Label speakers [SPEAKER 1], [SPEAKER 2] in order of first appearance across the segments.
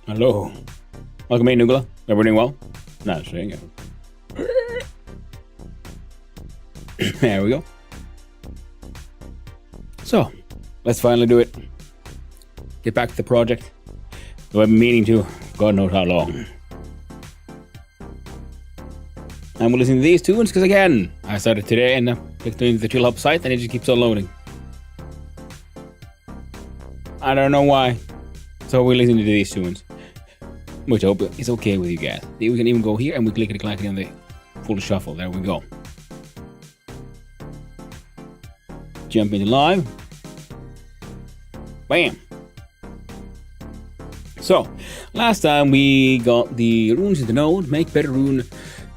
[SPEAKER 1] Hello. Welcome in, Nugula. Everything well? Not saying it. There we go. So, let's finally do it. Get back to the project. Though I've been meaning to, God knows how long. And we're listening to these tunes because again, I started today and clicked into the Chill Hub site and it just keeps on loading. I don't know why. So we're listening to these tunes. Which I hope is okay with you guys. We can even go here and we click it on the full shuffle. There we go. Jump into live. Bam. So, last time we got the runes in the node. Make better rune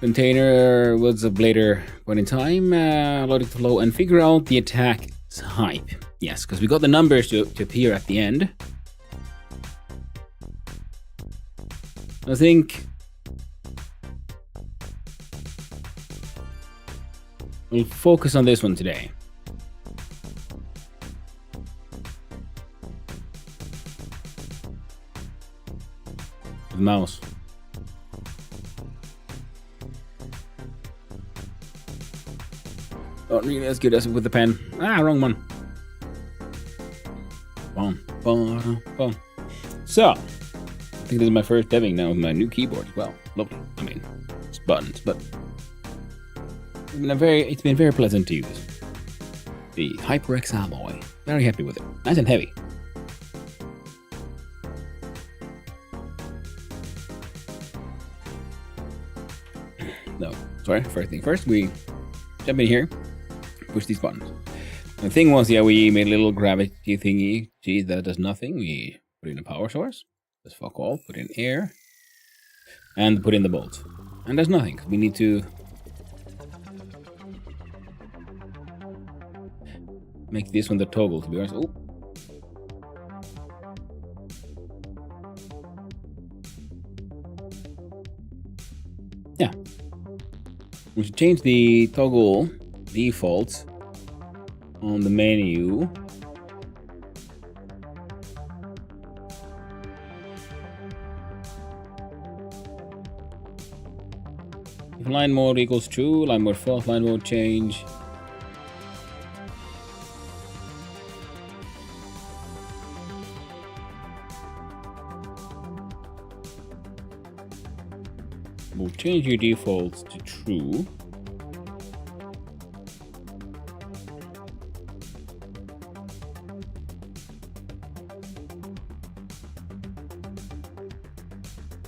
[SPEAKER 1] container was a later point in time. Logic to flow and figure out the attack type. Yes, because we got the numbers to appear at the end. I think we'll focus on this one today. The mouse. Not really as good as with the pen. Ah, wrong one. Boom, boom, boom. So. I think this is my first deving now with my new keyboard as well. Lovely. I mean, it's buttons, but it's been very pleasant to use. The HyperX alloy. Very happy with it. Nice and heavy. No, sorry. First thing first, we jump in here, push these buttons. The thing was, yeah, we made a little gravity thingy. Gee, that does nothing. We put in a power source. Just fuck all, put in air, and put in the bolt. And there's nothing. We need to make this one the toggle, to be honest. Oh. Yeah. We should change the toggle default on the menu. If line mode equals true, line mode false, line mode change. We'll change your defaults to true.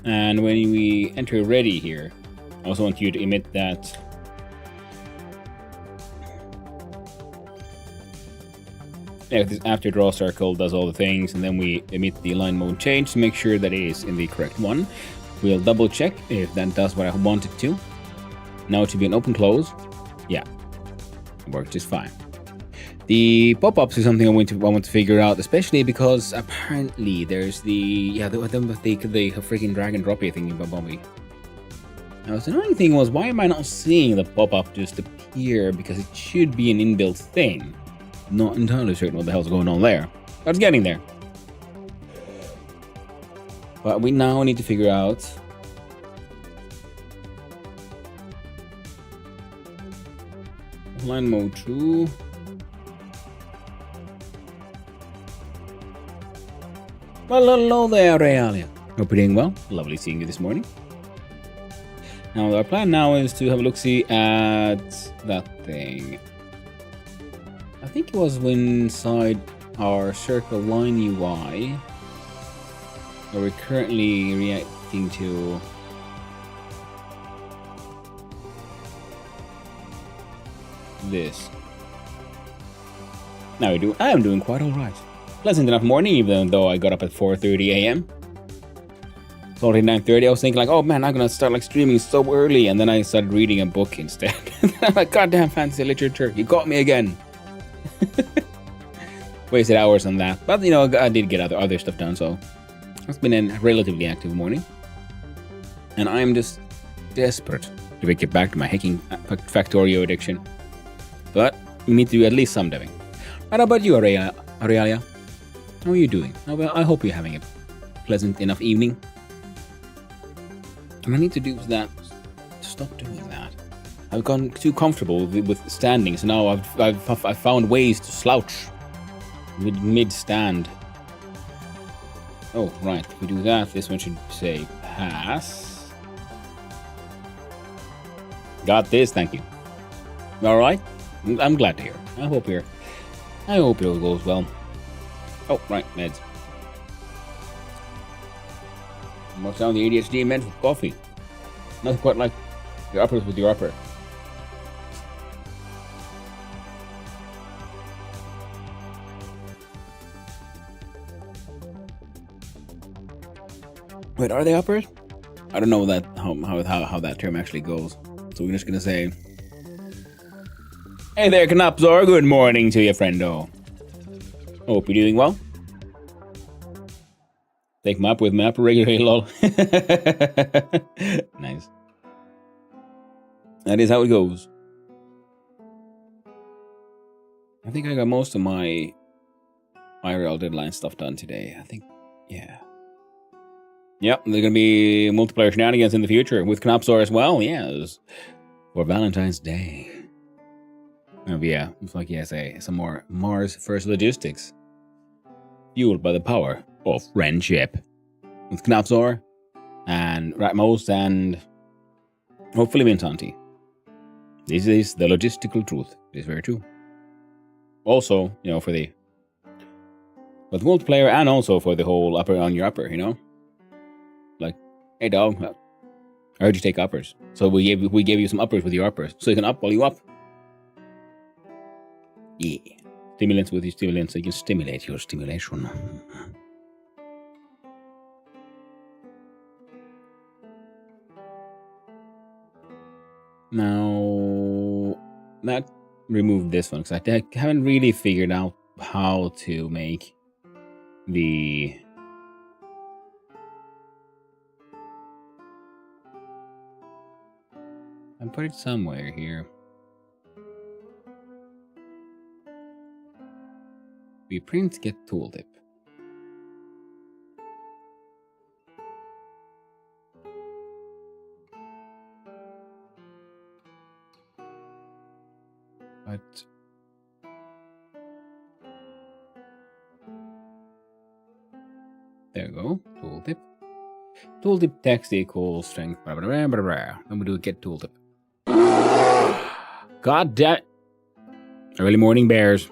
[SPEAKER 1] And when we enter ready here, I also want you to emit that this after draw circle does all the things, and then we emit the line mode change to make sure that it is in the correct one. We'll double check if that does what I want it to. Now it should be an open close. Yeah, it works just fine. The pop-ups is something I want to figure out, especially because apparently there's the freaking drag and drop thing above me. Now, the annoying thing was, why am I not seeing the pop-up just appear? Because it should be an inbuilt thing. Not entirely certain what the hell's going on there. But it's getting there. But we now need to figure out line mode true. Well, hello there, Realia. Hope you're doing well. Lovely seeing you this morning. Now, our plan now is to have a look-see at that thing. I think it was inside our circle line UI, where we're currently reacting to this. Now I am doing quite alright. Pleasant enough morning, even though I got up at 4:30 a.m. It's already 9:30. I was thinking like, oh man, I'm gonna start like streaming so early, and then I started reading a book instead. I'm like, goddamn fantasy literature, you got me again. Wasted hours on that, but you know, I did get other stuff done, so it's been a relatively active morning. And I'm just desperate to get back to my hacking Factorio addiction. But we need to do at least some deving. How about you, Aurelia? How are you doing? I hope you're having a pleasant enough evening. I need to do that. Stop doing that. I've gotten too comfortable with standing, so now I've found ways to slouch mid stand. Oh, right. If we do that, this one should say pass. Got this, thank you. All right. I'm glad to hear. I hope it all goes well. Oh, right, meds. What's down the ADHD meds with coffee? Nothing quite like your uppers with your upper. Wait, are they uppers? I don't know that how that term actually goes. So we're just gonna say, "Hey there, Knopzor. Good morning to you, friendo. Hope you're doing well. Take my up with my upper regularly, lol." Nice. That is how it goes. I think I got most of my IRL deadline stuff done today. I think, yeah. Yep, there's going to be multiplayer shenanigans in the future with Knopzor as well, yes. For Valentine's Day. Oh, yeah, it's like, yeah, some more Mars First Logistics. Fueled by the power of friendship. With Knopzor and Ratmos and hopefully Mintanti. This is the logistical truth. It is very true. Also, you know, for the multiplayer and also for the whole upper on your upper, you know? Like, hey dog, I heard you take uppers. So we gave you some uppers with your uppers. So you can up while you up. Yeah. Stimulants with your stimulants so you can stimulate your stimulation. Now, that remove this one because I haven't really figured out how to make the I put it somewhere here. We print get tooltip. But there we go. Tooltip. Tooltip text equals strength. Blah, blah, blah, blah, blah. Then we do get tooltip. God damn. Early morning bears.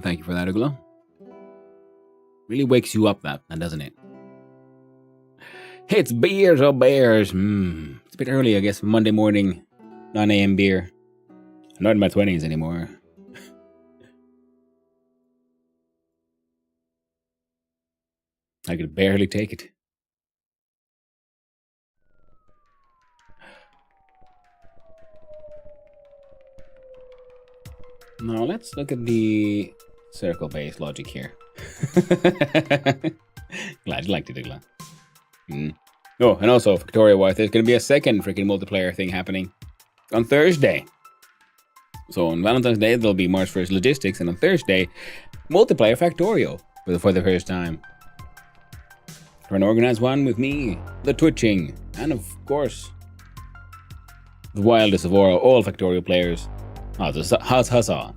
[SPEAKER 1] Thank you for that, Ugla. Really wakes you up, that doesn't it? It's beers or bears. It's a bit early, I guess. Monday morning, 9 a.m. beer. I'm not in my 20s anymore. I could barely take it. Now let's look at the circle-based logic here. Glad you liked it, Igla. Oh, and also, Factorio-wise, there's going to be a second freaking multiplayer thing happening on Thursday. So on Valentine's Day, there'll be Mars First Logistics, and on Thursday, multiplayer Factorio for the first time. For an organized one with me, the Twitching, and of course, the wildest of all Factorio players, Huzzah.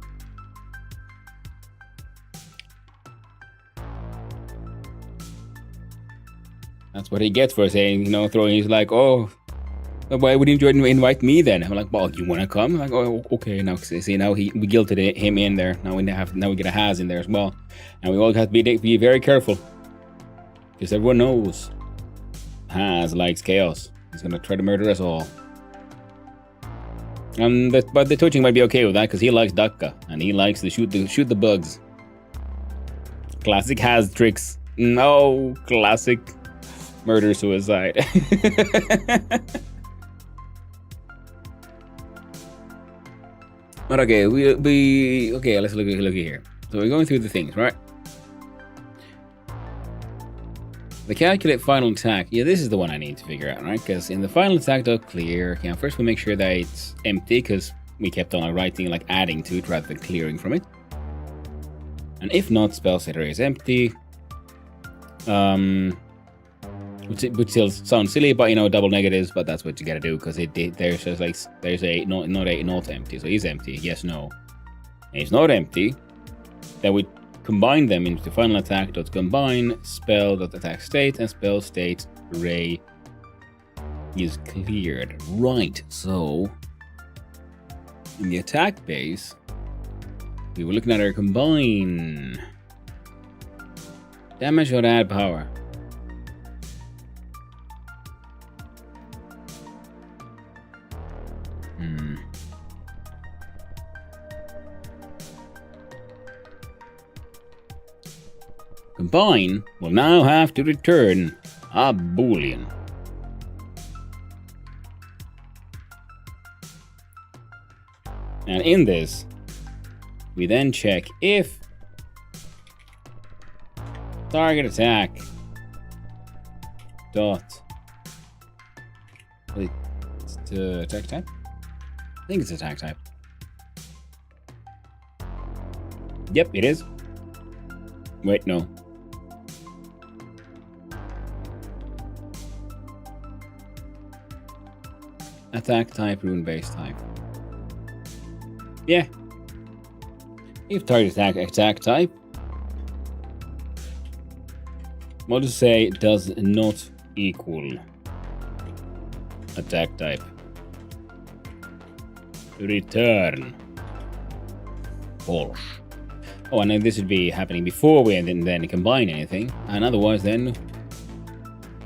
[SPEAKER 1] That's what he gets for saying, throwing. He's like, oh, why wouldn't you invite me then? I'm like, well, you want to come? I'm like, oh, okay. Now, see, now we guilted him in there. Now we get a Haz in there as well, and we all have to be very careful because everyone knows Haz likes chaos. He's gonna try to murder us all. But the Twitching might be okay with that because he likes Dakka and he likes to shoot the bugs. Classic Haz tricks. No, classic murder suicide. But okay, let's look here. So we're going through the things, right? The calculate final attack. Yeah, this is the one I need to figure out, right? Because in the final attack dot clear, first we make sure that it's empty because we kept on writing, adding to it rather than clearing from it. And if not, spell setter is empty. Which still sounds silly, but you know, double negatives. But that's what you gotta do because there's just like there's a not empty. So he's empty. Yes, no. And he's not empty. Then we combine them into final attack dot combine spell dot attack state and spell state ray is cleared. Right. So in the attack base, we were looking at our combine damage or add power. Combine will now have to return a boolean. And in this, we then check if target attack dot attack type? I think it's attack type. Yep, it is. Wait, no. Attack type, rune base type. Yeah. If target attack type, we'll just say does not equal attack type. Return false. Oh, and then this would be happening before we then combine anything, and otherwise then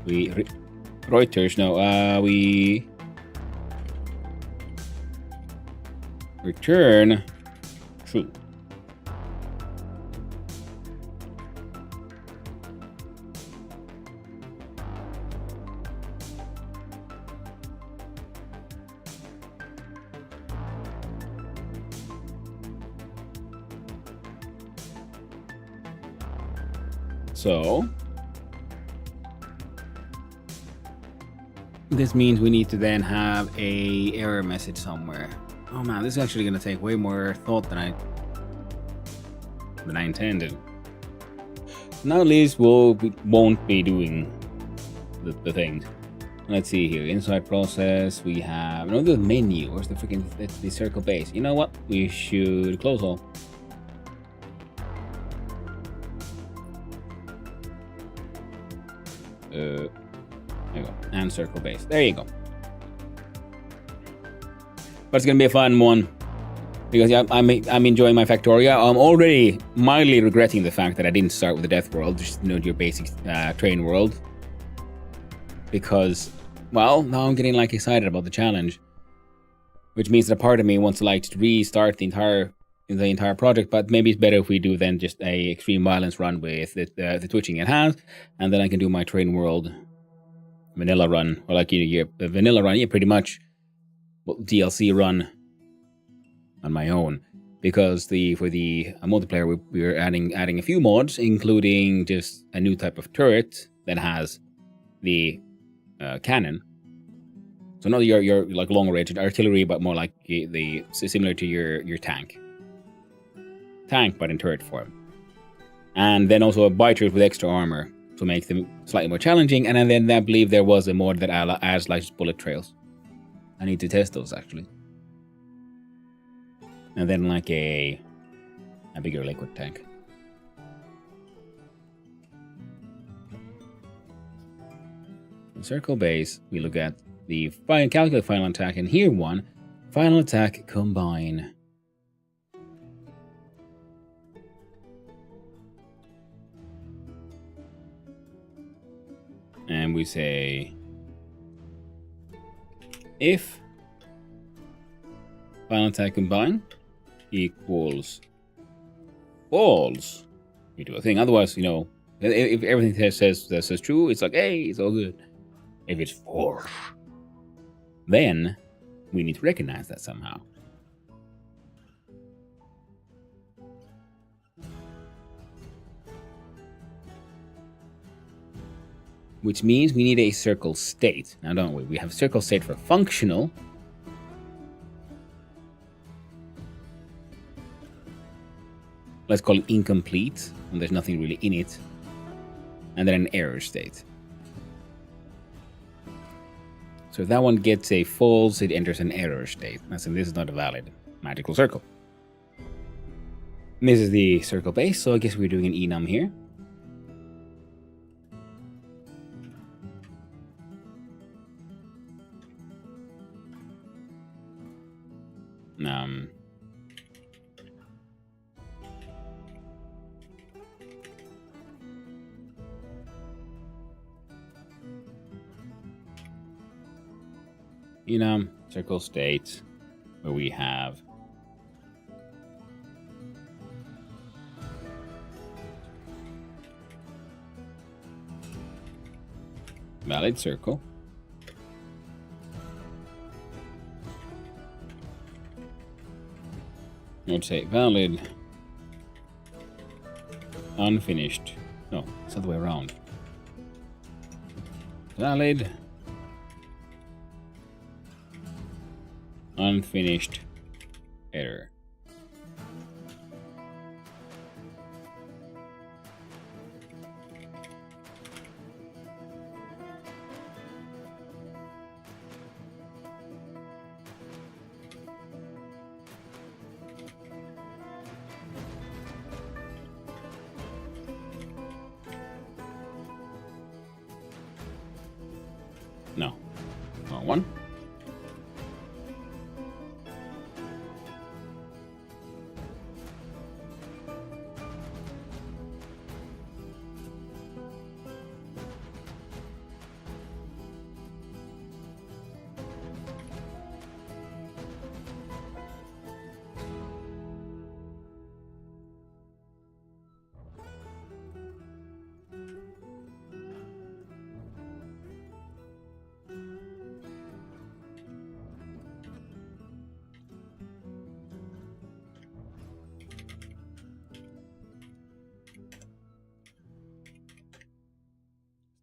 [SPEAKER 1] we Reuters. No, we return true. So this means we need to then have a error message somewhere. Oh man, this is actually going to take way more thought than I intended. Now at least won't be doing the things. Let's see here. Inside process, we have another menu. Where's the freaking the circle base? You know what? We should close all. There you go. And circle base. There you go. But it's gonna be a fun one because yeah, I'm enjoying my Factorio. I'm already mildly regretting the fact that I didn't start with the Death World, just your basic train world. Because, well, now I'm getting like excited about the challenge, which means that a part of me wants to like restart the entire project. But maybe it's better if we do then just a extreme violence run with the twitching it has, and then I can do my train world vanilla run, or like the vanilla run, yeah, pretty much. DLC run on my own, because for the multiplayer we're adding a few mods, including just a new type of turret that has the cannon. So not your like long range artillery, but more like the similar to your tank, but in turret form. And then also a biters with extra armor to make them slightly more challenging. And then I believe there was a mod that adds like bullet trails. I need to test those actually. And then like a bigger liquid tank. In circle base, we look at the calculate final attack, and here one, final attack combine. And we say if final attack combine equals false, we do a thing. Otherwise, you know, if everything says true, it's like, hey, it's all good. If it's false, then we need to recognize that somehow. Which means we need a circle state. Now, don't we? We have circle state for functional. Let's call it incomplete, and there's nothing really in it. and then an error state. So if that one gets a false, it enters an error state. So this is not a valid magical circle. And this is the circle base, so I guess we're doing an enum here. Enum circle state, where we have valid circle. I would say valid unfinished. No, it's the other way around. Valid unfinished error. No, wrong one.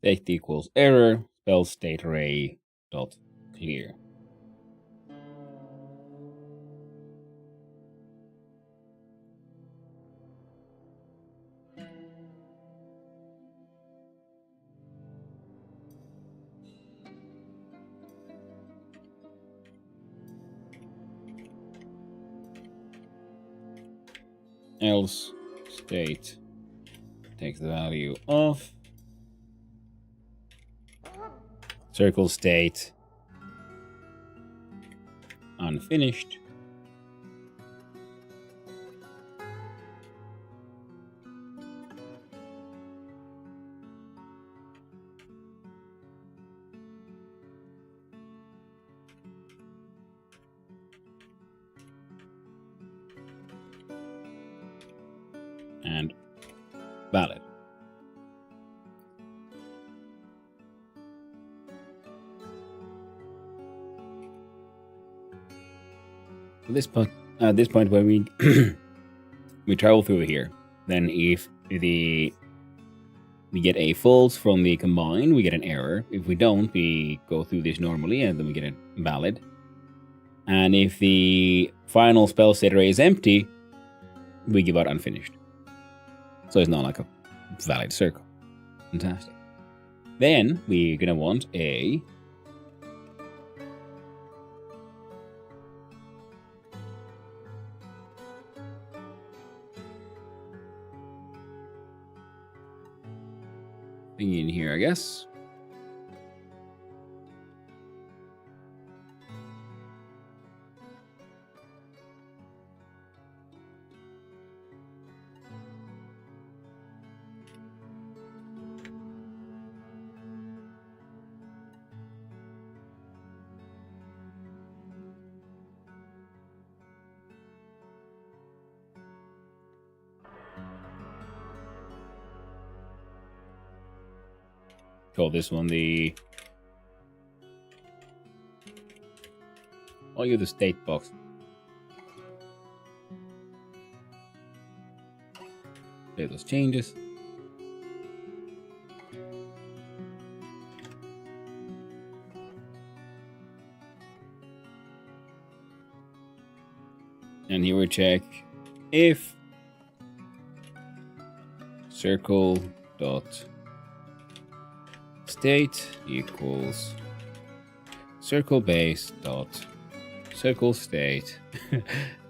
[SPEAKER 1] State equals error, spell state array dot clear. Else state takes the value of circle state unfinished. And valid. At this point, when we we travel through here, then if we get a false from the combine, we get an error. If we don't, we go through this normally, and then we get a valid. And if the final spell state array is empty, we give out unfinished. So it's not like a valid circle. Fantastic. Then we're gonna want a thing in here, I guess. Call this one the... I'll use the state box. Save those changes. And here we check if circle dot state equals circle base dot circle state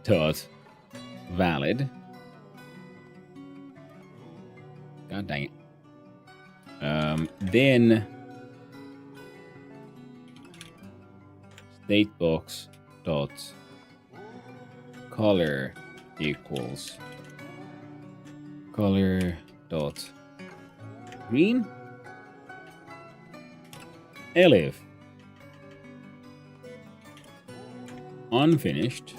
[SPEAKER 1] dot valid. God dang it. Then state box dot color equals color dot green. Elif unfinished.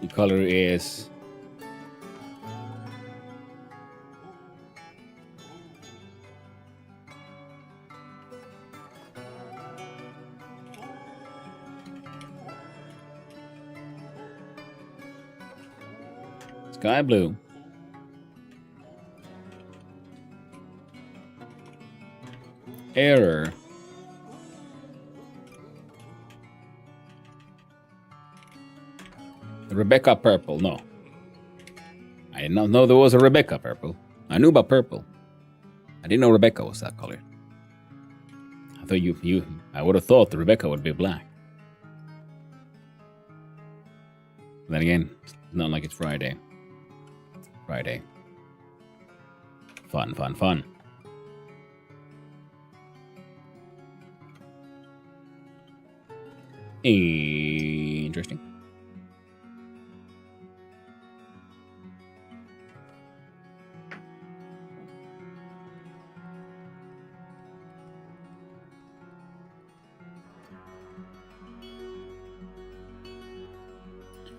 [SPEAKER 1] The color is sky blue. Error. Rebecca purple. No. I did not know there was a Rebecca purple. I knew about purple. I didn't know Rebecca was that color. I thought I would have thought the Rebecca would be black. Then again, it's not like it's Friday. Friday. Fun, fun, fun. Interesting.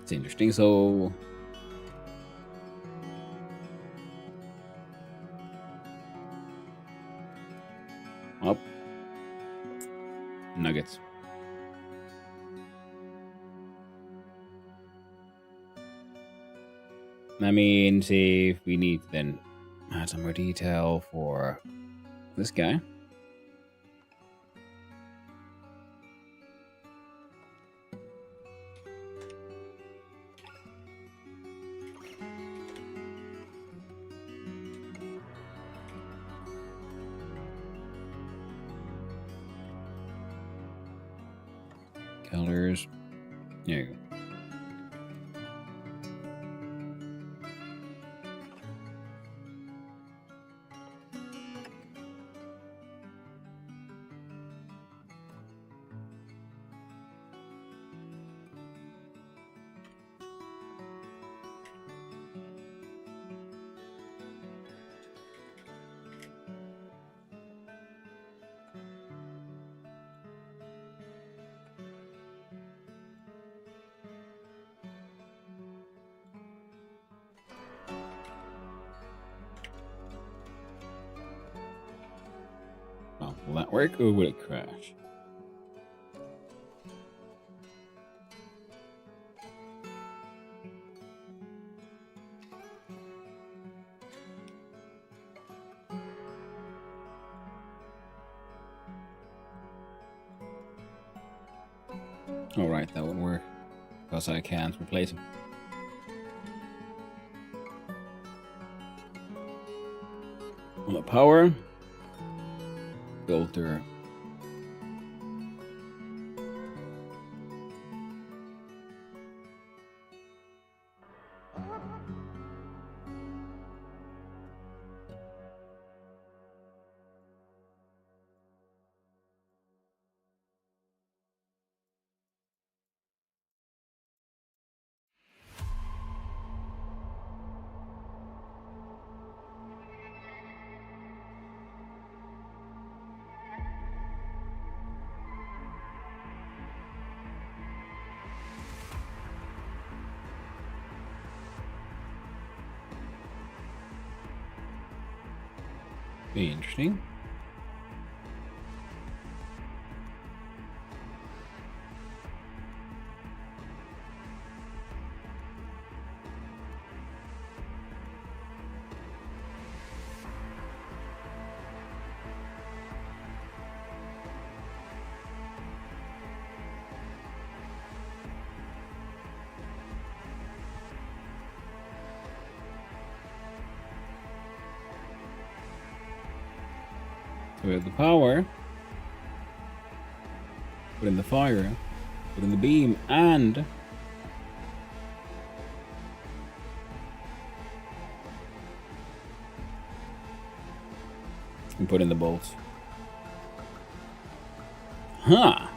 [SPEAKER 1] It's interesting. So up nuggets. I mean, see if we need to then add some more detail for this guy. Colors. There you go. Oh, will that work or will it crash? Alright, that would work. Because I can't replace him. Well, power. Filter. Be interesting. we have the power. Put in the fire. Put in the beam. And put in the bolts. Huh.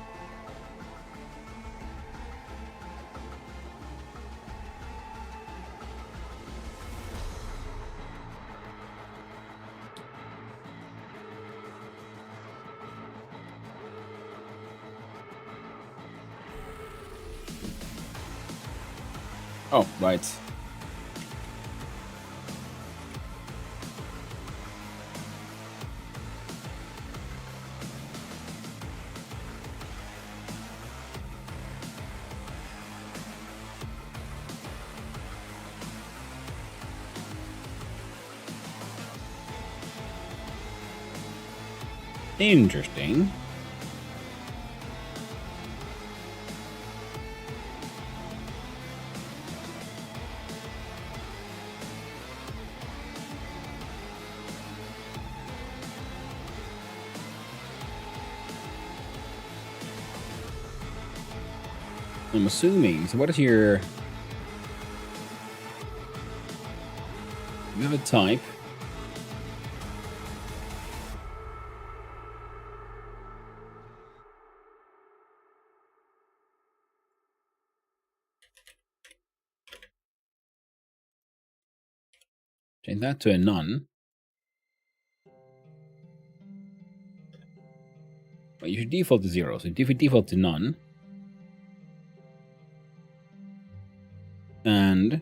[SPEAKER 1] Oh, right. Interesting. I'm assuming. So what is your... You have a type. Change that to a none. But you should default to 0. So if you default to none. And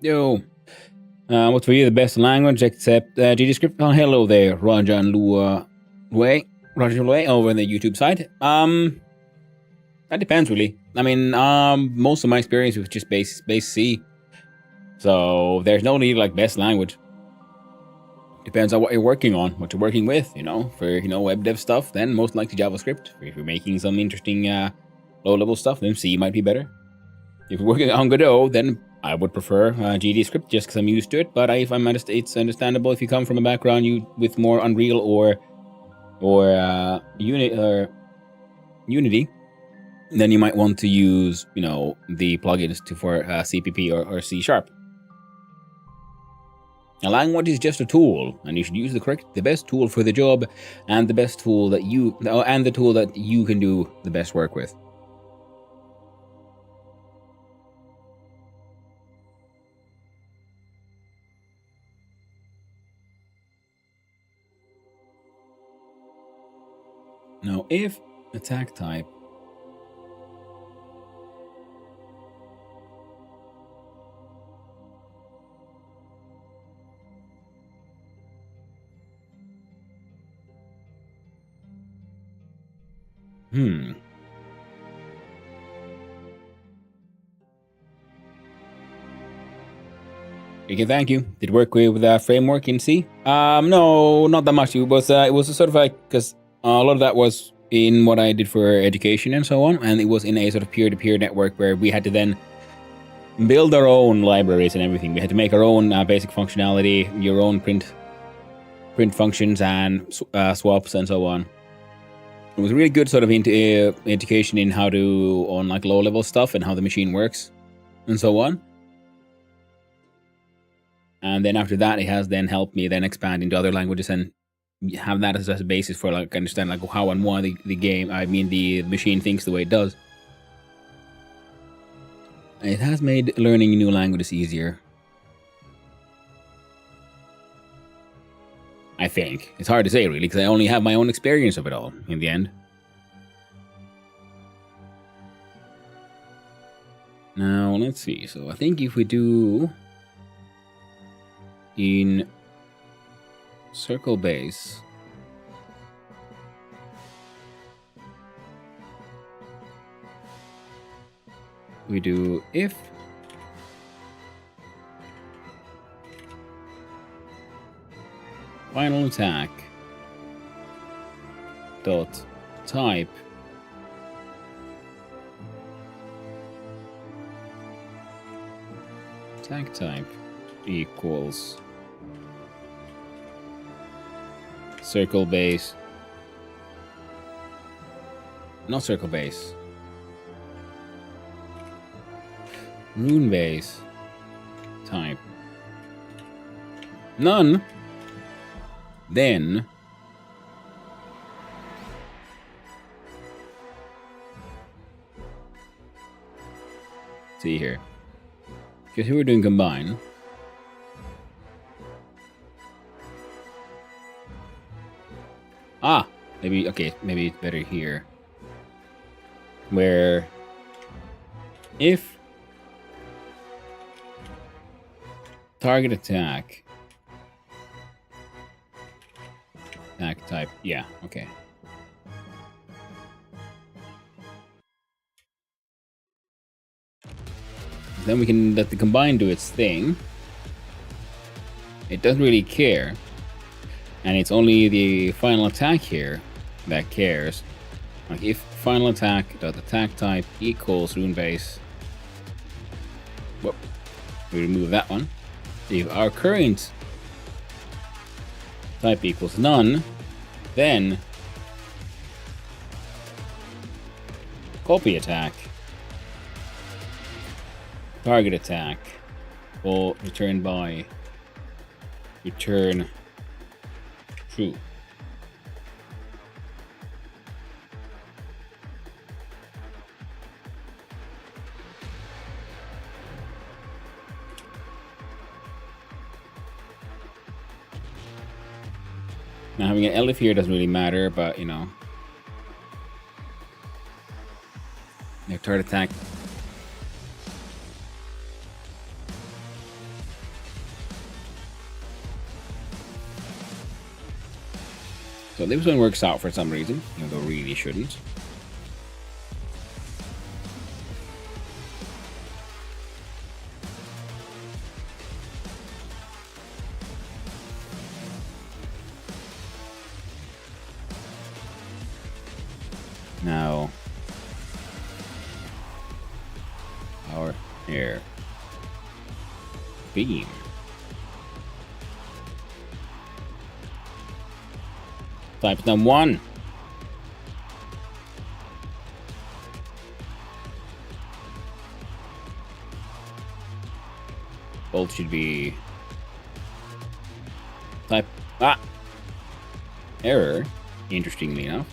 [SPEAKER 1] yo, what's for you the best language except GDScript? Oh, hello there, Rajan Lue, over on the YouTube side. That depends really. I mean, most of my experience was just base C, so there's no need like best language. Depends on what you're working on, what you're working with. You know, for web dev stuff, then most likely JavaScript. If you're making some interesting low-level stuff, then C might be better. If you're working on Godot, then I would prefer GDScript just because I'm used to it. But if I'm honest, it's understandable if you come from a background with more Unreal or Unity, then you might want to use the plugins for CPP or C#. A language is just a tool, and you should use the best tool for the job, and the best tool that the tool that you can do the best work with. Now, if attack type Okay, thank you. Did work with that framework in C? No, not that much. It was a sort of like, because a lot of that was in what I did for education and so on, and it was in a sort of peer-to-peer network where we had to then build our own libraries and everything. We had to make our own basic functionality, your own print functions and swaps and so on. It was really good sort of education in how to on like low-level stuff and how the machine works and so on. And then after that, it has then helped me then expand into other languages and have that as a basis for like understand like how and why the machine thinks the way it does. It has made learning new languages easier. I think. It's hard to say really, because I only have my own experience of it all in the end. Now, let's see. So I think if we do in circle base, we do if final attack dot type. Attack type equals circle base. Not circle base. Rune base type. None. Then see here. Because here we're doing combine. Ah, maybe okay, maybe it's better here. Where if target attack type, yeah, okay. Then we can let the combine do its thing. It doesn't really care. And it's only the final attack here that cares. Like if final attack dot attack type equals rune base. Whoop. We remove that one. If our current type equals none, then copy attack. Target attack will return by return true. Now having an elif here doesn't really matter, but you know. Their target attack. So this one works out for some reason, even though it really shouldn't. Now, our air beam. Type them 1. Bolt should be type error, interestingly enough.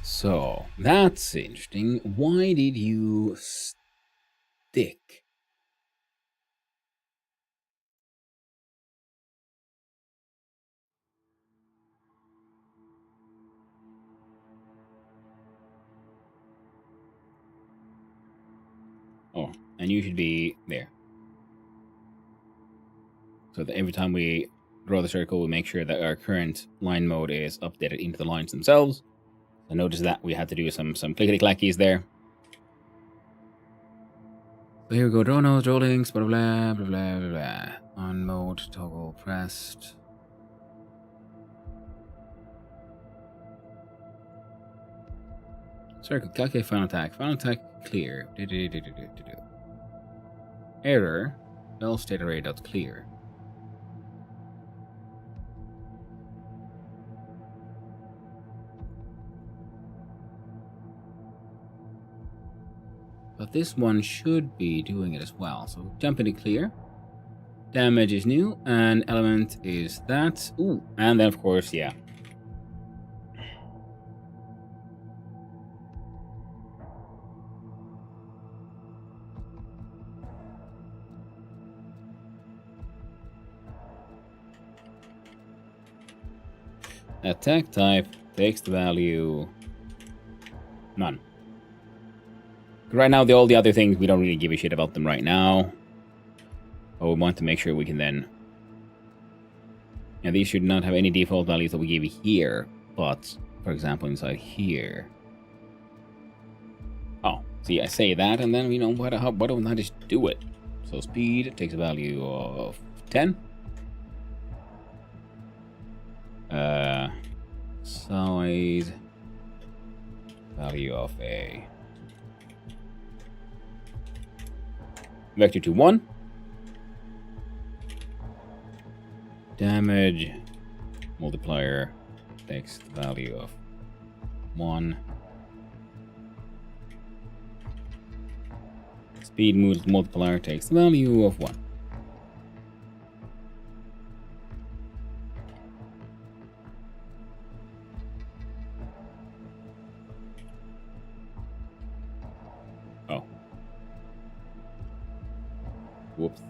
[SPEAKER 1] So that's interesting. Why did you stick? Oh, and you should be there. So that every time we draw the circle, we make sure that our current line mode is updated into the lines themselves. So notice that we had to do some clickety-clackies there. So here we go, draw nodes, draw links, blah, blah, blah, blah, blah, blah. On mode, toggle pressed. Circle, calculate final attack. Final attack clear. Error, null state array.clear. But this one should be doing it as well. So jump into clear. Damage is new, and element is that. Ooh, and then of course, yeah. Attack type takes the value none. Right now, all the other things, we don't really give a shit about them right now. But we want to make sure we can then... Now, these should not have any default values that we give here. But, for example, inside here... Oh, see, I say that, and then, you know, why don't I just do it? So speed takes a value of 10. Size value of a vector to 1. Damage multiplier takes the value of 1. Speed multiplier takes the value of 1. Oh. Whoops.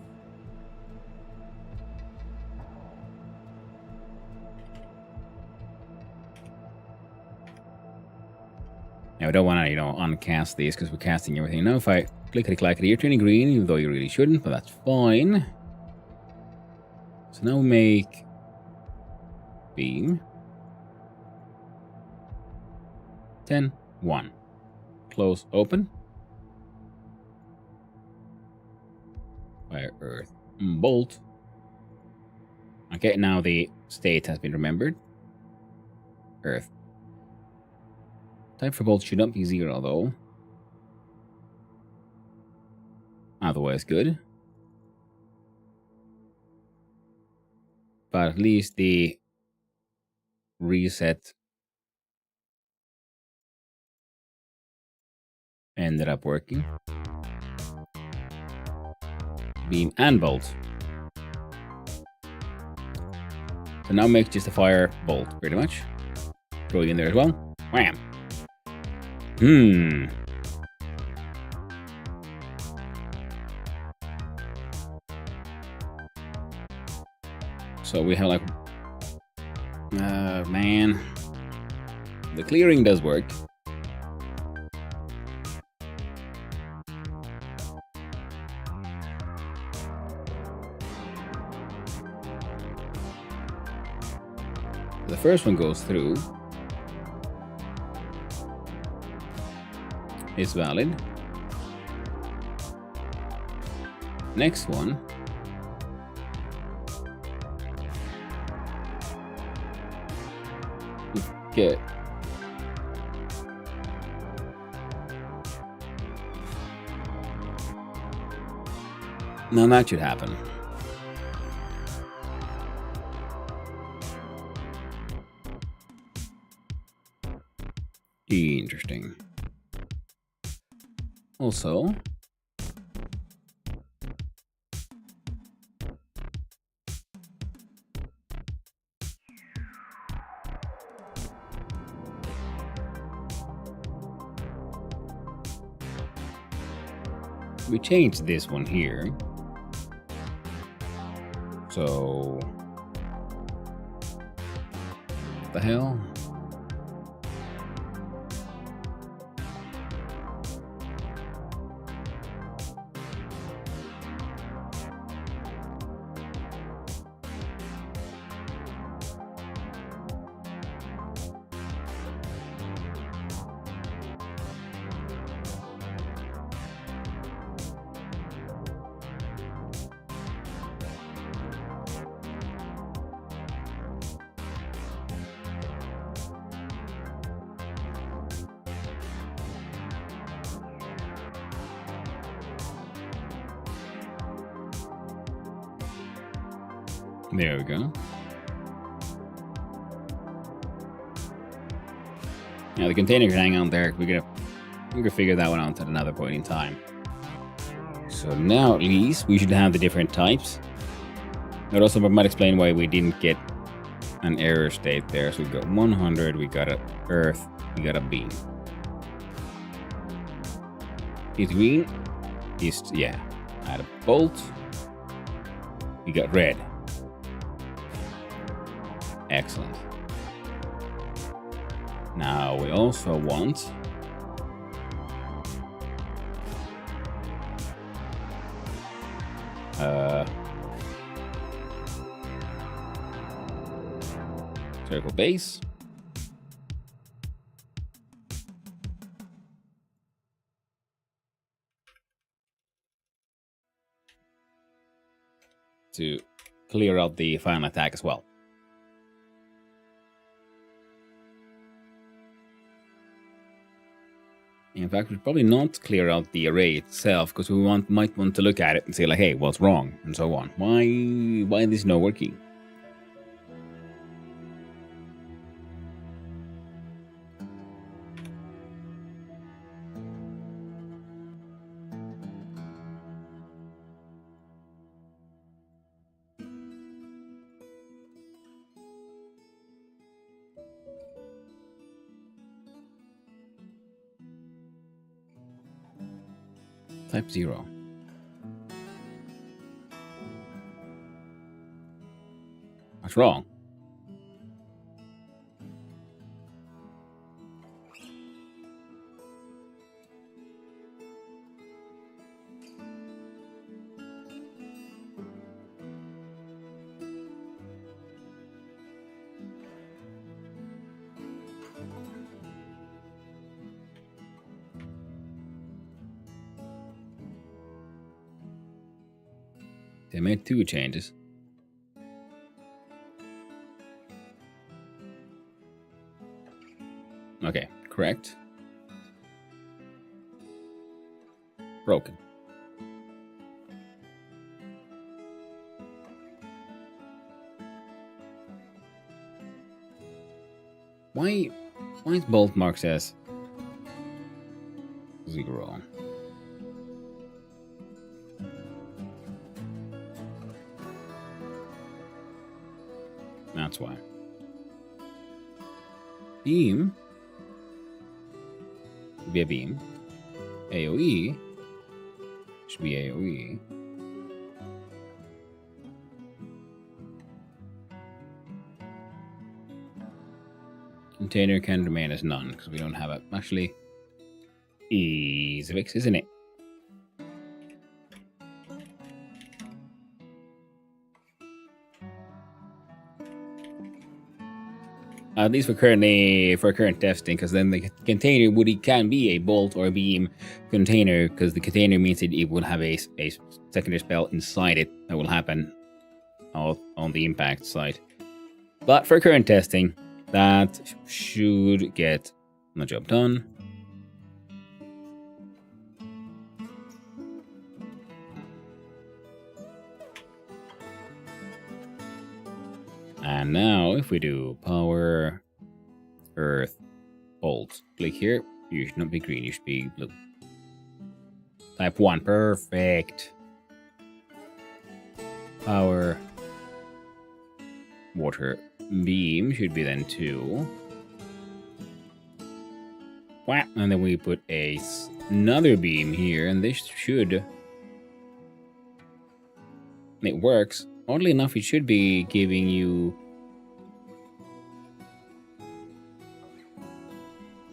[SPEAKER 1] Now, I don't want to, uncast these because we're casting everything. Now, if I clickety-clackety, you're turning green, even though you really shouldn't, but that's fine. So now we make beam 10, 1. Close, open. Fire, earth, bolt. Okay, now the state has been remembered. Earth. Type for bolt should not be 0, though. Otherwise, good. But at least the reset ended up working. Beam and bolt. So now make just a fire bolt, pretty much. Throw it in there as well. Wham! So we have like... man. The clearing does work. The first one goes through. It's valid. Next one. Get. Now that should happen. Interesting. Also, we changed this one here. So, what the hell? There we go. Now the container can hang on there. We're gonna figure that one out at another point in time. So now at least we should have the different types. That also might explain why we didn't get an error state there. So we got 100, we got a earth, we got a beam. Is green? Is yeah. Add a bolt. We got red. Excellent. Now we also want circle base. To clear out the final attack as well. In fact, we should probably not clear out the array itself, because we might want to look at it and say like, hey, what's wrong? And so on. Why is this not working? Type 0. What's wrong? They made 2 changes. Okay, correct. Broken. Why is bolt marked as 0? That's why. Beam should be a beam. AoE should be AoE. Container can remain as none because we don't have it. Actually, easy fix, isn't it? At least for current testing, because then the container can be a bolt or a beam container, because the container means it will have a secondary spell inside it that will happen on the impact side. But for current testing, that should get the job done. And now, if we do power, earth, bolt, click here, you should not be green, you should be blue. Type 1, perfect. Power, water, beam should be then 2. Wow. And then we put another beam here, and this should... It works. Oddly enough, it should be giving you...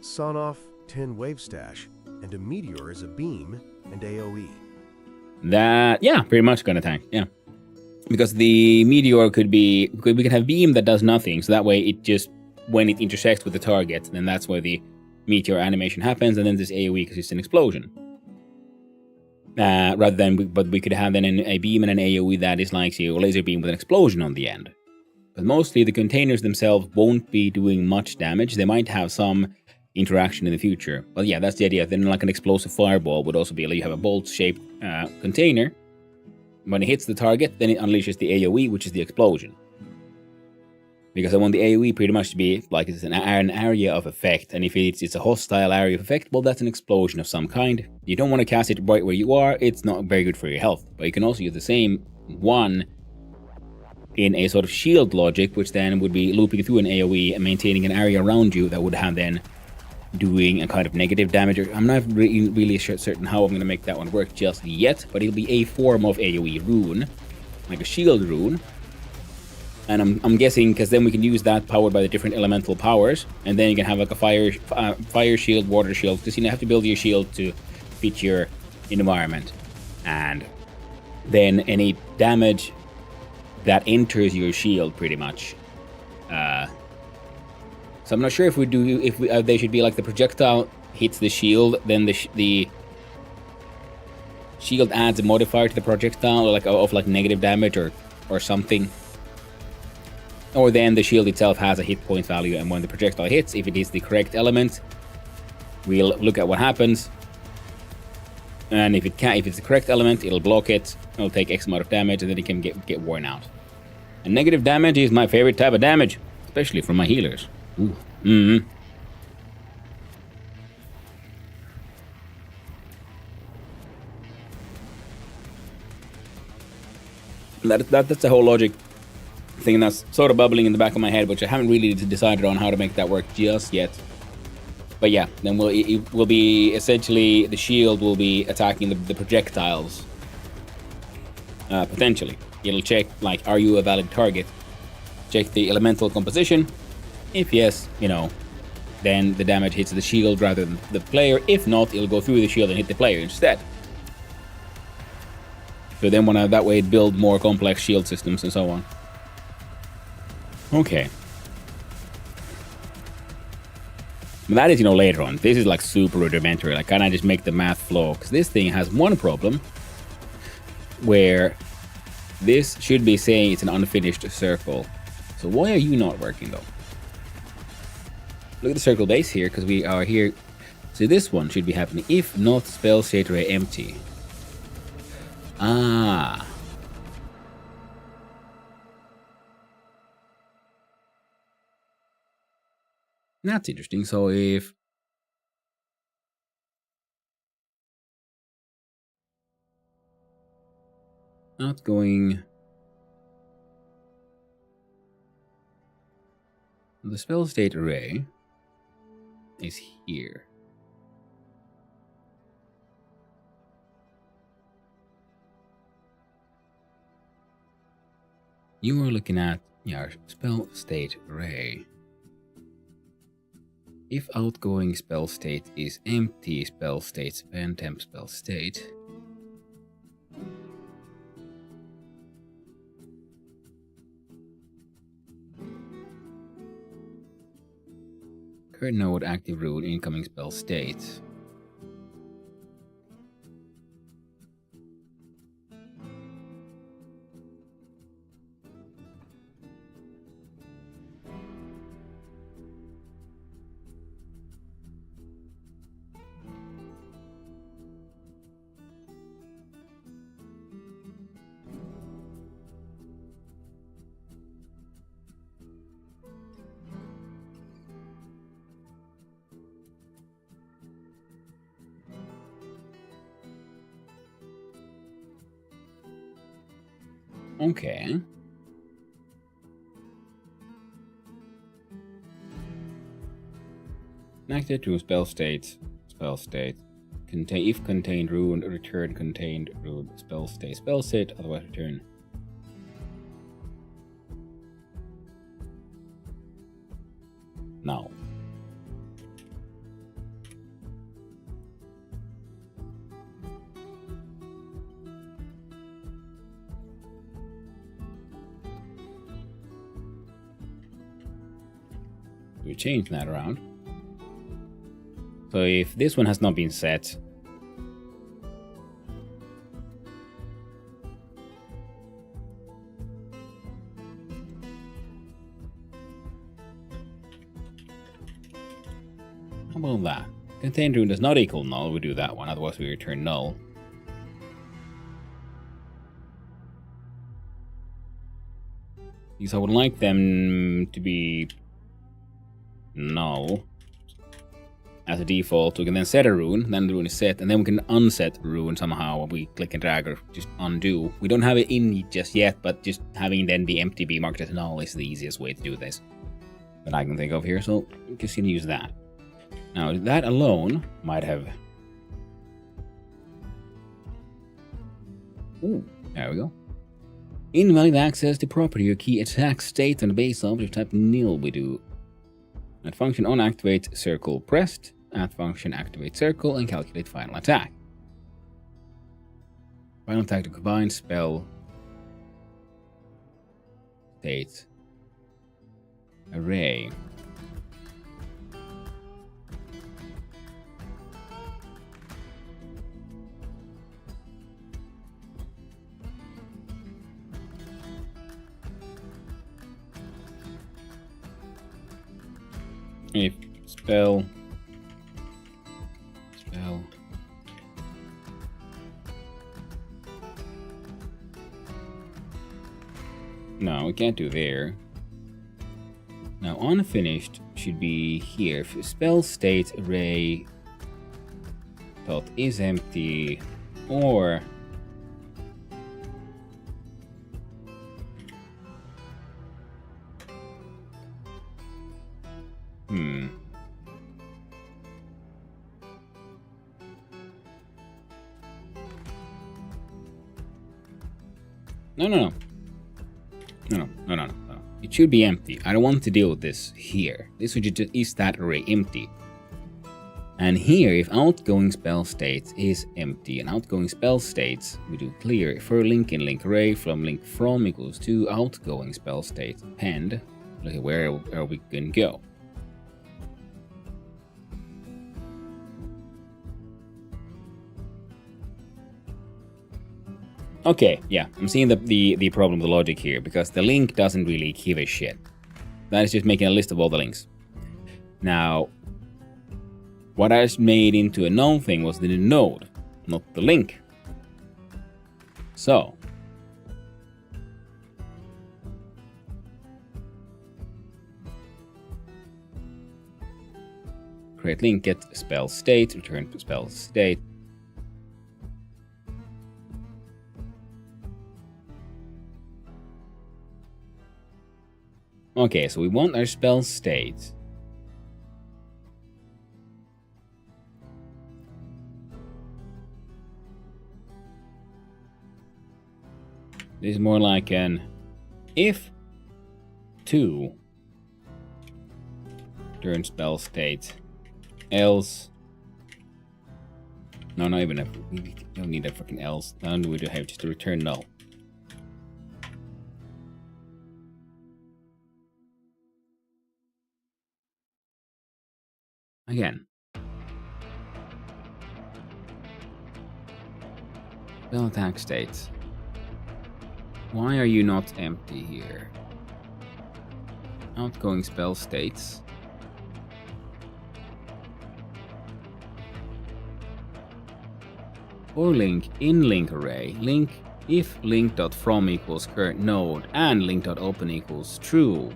[SPEAKER 2] Sawn-off, 10 wave stash, and a meteor is a beam and AoE.
[SPEAKER 1] That, yeah, pretty much gonna tank, yeah. Because the meteor could be... We can have beam that does nothing, so that way it just... When it intersects with the target, then that's where the meteor animation happens, and then there's AoE because it's an explosion. Rather than, but we could have then a beam and an AoE that is like, say, a laser beam with an explosion on the end. But mostly the containers themselves won't be doing much damage. They might have some interaction in the future. But yeah, that's the idea. Then like an explosive fireball would also be like you have a bolt-shaped container. When it hits the target, then it unleashes the AoE, which is the explosion. Because I want the AoE pretty much to be like it's an area of effect, and if it's a hostile area of effect, well, that's an explosion of some kind. You don't want to cast it right where you are, it's not very good for your health. But you can also use the same one in a sort of shield logic, which then would be looping through an AoE and maintaining an area around you that would have then doing a kind of negative damage. I'm not really certain how I'm going to make that one work just yet, but it'll be a form of AoE rune, like a shield rune. And I'm guessing, because then we can use that powered by the different elemental powers, and then you can have like a fire shield, water shield, because you have to build your shield to fit your environment. And then any damage that enters your shield, pretty much. So I'm not sure if they should be like the projectile hits the shield, then the shield adds a modifier to the projectile, or like of like negative damage or something. Or then the shield itself has a hit point value, and when the projectile hits, if it is the correct element, We'll look at what happens. And if it's the correct element, it'll block it. It'll take X amount of damage, and then it can get worn out. And negative damage is my favorite type of damage, especially from my healers. Ooh. Mm-hmm. That's the whole logic thing that's sort of bubbling in the back of my head, which I haven't really decided on how to make that work just yet. But yeah, then it will be essentially the shield will be attacking the projectiles. Potentially. It'll check, like, are you a valid target? Check the elemental composition. If yes, then the damage hits the shield rather than the player. If not, it'll go through the shield and hit the player instead. So then that way build more complex shield systems and so on. Okay. But that is, later on. This is like super rudimentary. Like, can I just make the math flow? Because this thing has one problem where this should be saying it's an unfinished circle. So why are you not working though? Look at the circle base here, because we are here. So this one should be happening if not spell state array empty. Ah. That's interesting. So if outgoing, the spell state array is here. You are looking at our spell state array. If outgoing spell state is empty spell state, spend temp spell state. Current node active rune incoming spell state. Okay. Connected to spell state. If contained rune, return contained rune. Spell state, otherwise return. Now. We change that around. So if this one has not been set, how about that? Contained rune does not equal null, we do that one, otherwise we return null. Because I would like them to be null as a default. We can then set a rune, then the rune is set, and then we can unset rune somehow. We click and drag or just undo. We don't have it in just yet, but just having then the empty be marked as null is the easiest way to do this that I can think of here. So we just gonna use that. Now that alone might have. Ooh, there we go. Invalid access to property or key attack state on the base object type nil. We do add function on activate circle pressed, add function activate circle, and calculate final attack. Final attack to combine spell state array. If spell No, we can't do there. Now unfinished should be here. Spell state array dot is empty, or No. It should be empty. I don't want to deal with this here. This would just is that array empty. And here, if outgoing spell state is empty and outgoing spell states, we do clear for link in link array from link from equals to outgoing spell state append. Look at where are we can go. Okay, yeah, I'm seeing the problem with the logic here, because the link doesn't really give a shit. That is just making a list of all the links. Now, what I just made into a null thing was the node, not the link. So, create link, get spell state, return spell state. Okay, so we want our spell state. This is more like an if to turn spell state, else. No, not even we don't need a fucking else. Now we do have just to return null. Again. Spell attack states. Why are you not empty here? Outgoing spell states. Or link in link array. Link if link.from equals current node and link.open equals true.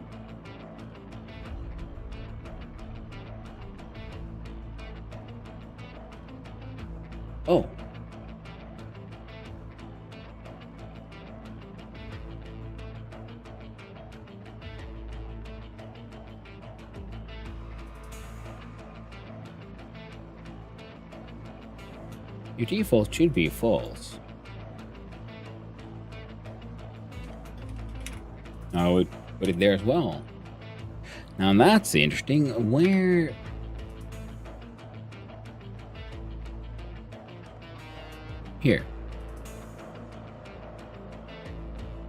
[SPEAKER 1] Oh. Your default should be false. I would put it there as well. Now that's interesting. Where... Here.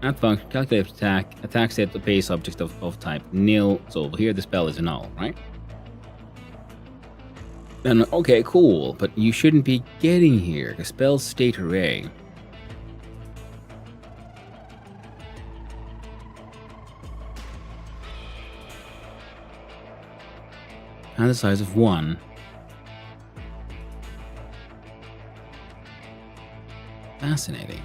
[SPEAKER 1] At function, calculate attack set the base object of type nil. So over here the spell is null, right? Then okay, cool, but you shouldn't be getting here. The spell state array. And the size of 1. Fascinating.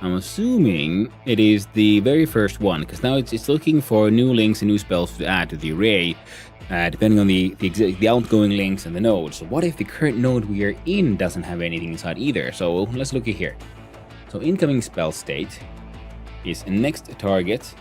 [SPEAKER 1] I'm assuming it is the very first one, because now it's looking for new links and new spells to add to the array, depending on the outgoing links and the node. So what if the current node we are in doesn't have anything inside either? So let's look at here. So incoming spell state is next target.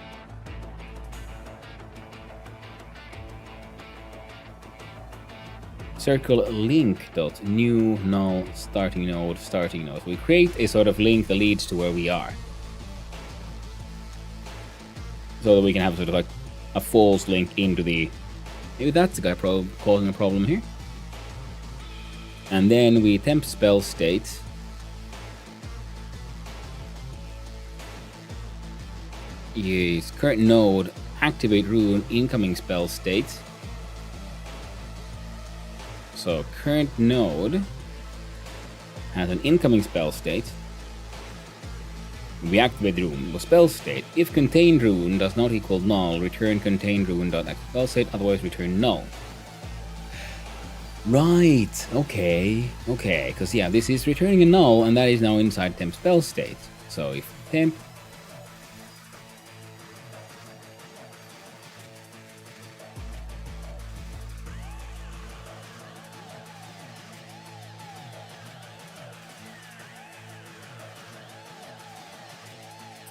[SPEAKER 1] Circle link dot new null starting node. So we create a sort of link that leads to where we are, so that we can have sort of like a false link into the. Maybe that's the guy causing a problem here. And then we temp spell state. Is current node activate rune incoming spell state. So current node has an incoming spell state. We activate the rune. The spell state. If contained rune does not equal null, return contained rune dot active spell state, otherwise return null. Right, okay. Because yeah, this is returning a null, and that is now inside temp spell state. So if temp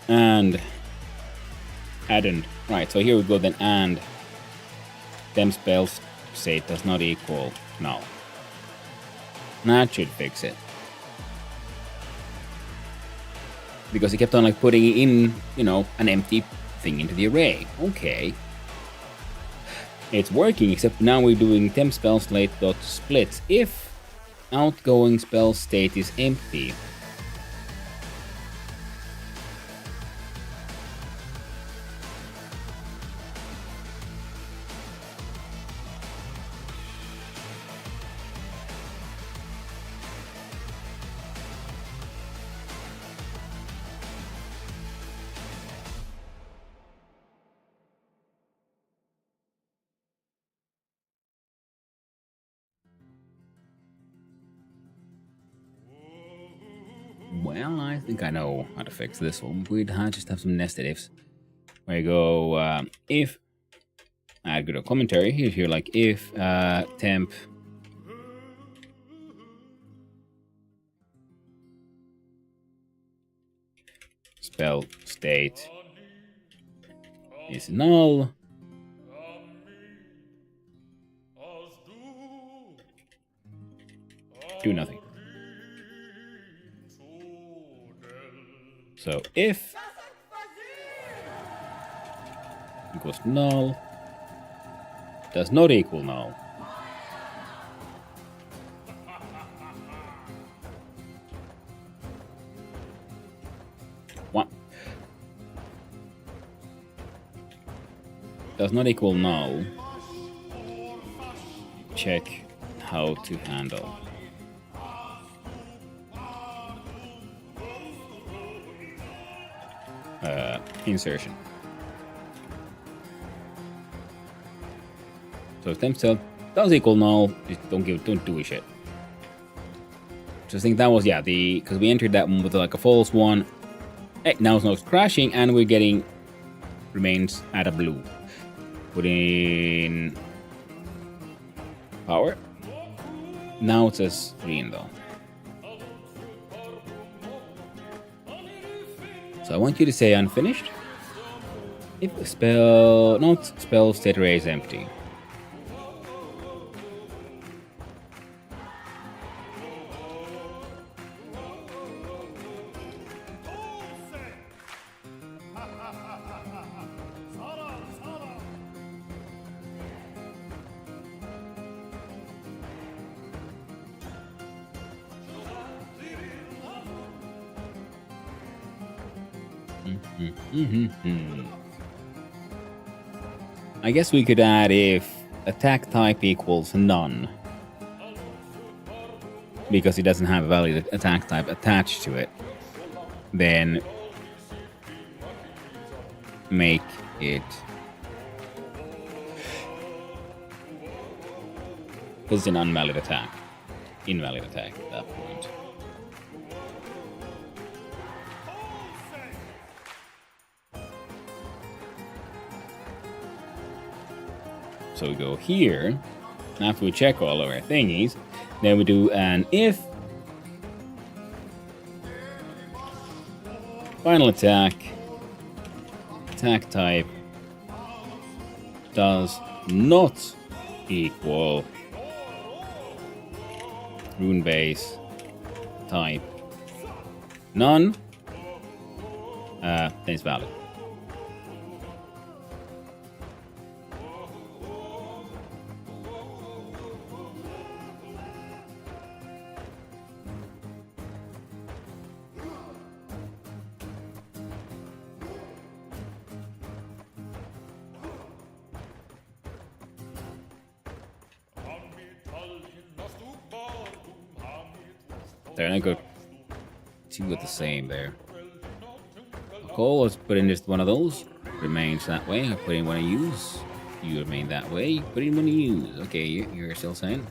[SPEAKER 1] and addend. Right, so here we go then, and temp spell state does not equal null. That should fix it. Because he kept on like putting in, you know, an empty thing into the array. Okay. It's working, except now we're doing temp spell state dot split. If outgoing spell state is empty, well, I think I know how to fix this one. We'd just have some nested ifs. Where you go, if, add good commentary, here's here like if temp spell state is null, do nothing. So if equals null does not equal null. What? Does not equal null. Check how to handle. Insertion. So if temp cell does equal null, just don't do shit. So I think that was because we entered that one with like a false one. Hey, now it's not crashing and we're getting remains at a blue. Put in power. Now it says green though. So I want you to say unfinished. If spell state array is empty. I guess we could add if attack type equals none, because it doesn't have a valid attack type attached to it, then make it it's an invalid attack at that point. So we go here, after we check all of our thingies, then we do an if final attack type does not equal rune base type none, then it's valid. There, and I go two with the same there. Cool, let's put in just one of those. Remains that way. I put in one I use. You remain that way. Put in one you use. Okay, you're still saying.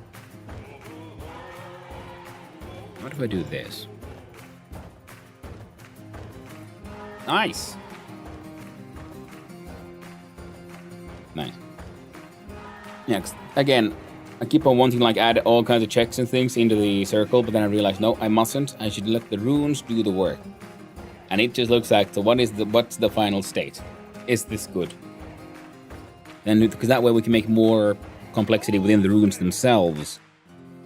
[SPEAKER 1] What if I do this? Nice. Nice. Yeah, 'cause again, I keep on wanting like add all kinds of checks and things into the circle, but then I realize no, I mustn't. I should let the runes do the work. And it just looks like, so what's the final state? Is this good? And because that way we can make more complexity within the runes themselves.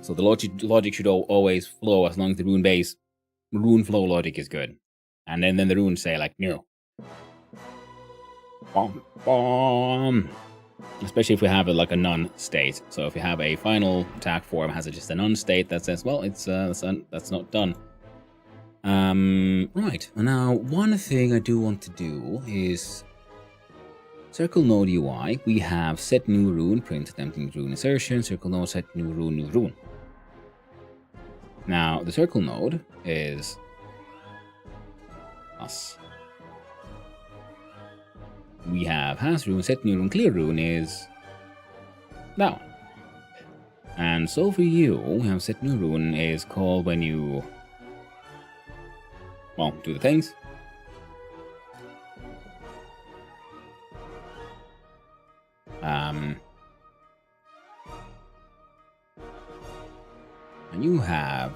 [SPEAKER 1] So the logic should always flow as long as the rune flow logic is good. And then the runes say like, no. Bom, bom. Especially if we have like a none state. So if you have a final attack form has just a none state that says, well, it's that's not done. Right. Now, one thing I do want to do is circle node UI. We have set new rune, print attempting rune insertion, circle node, set new rune, new rune. Now, the circle node is us. We have has rune, set new rune, clear rune is that one. And so for you, we have set new rune is called when you, well, do the things. And you have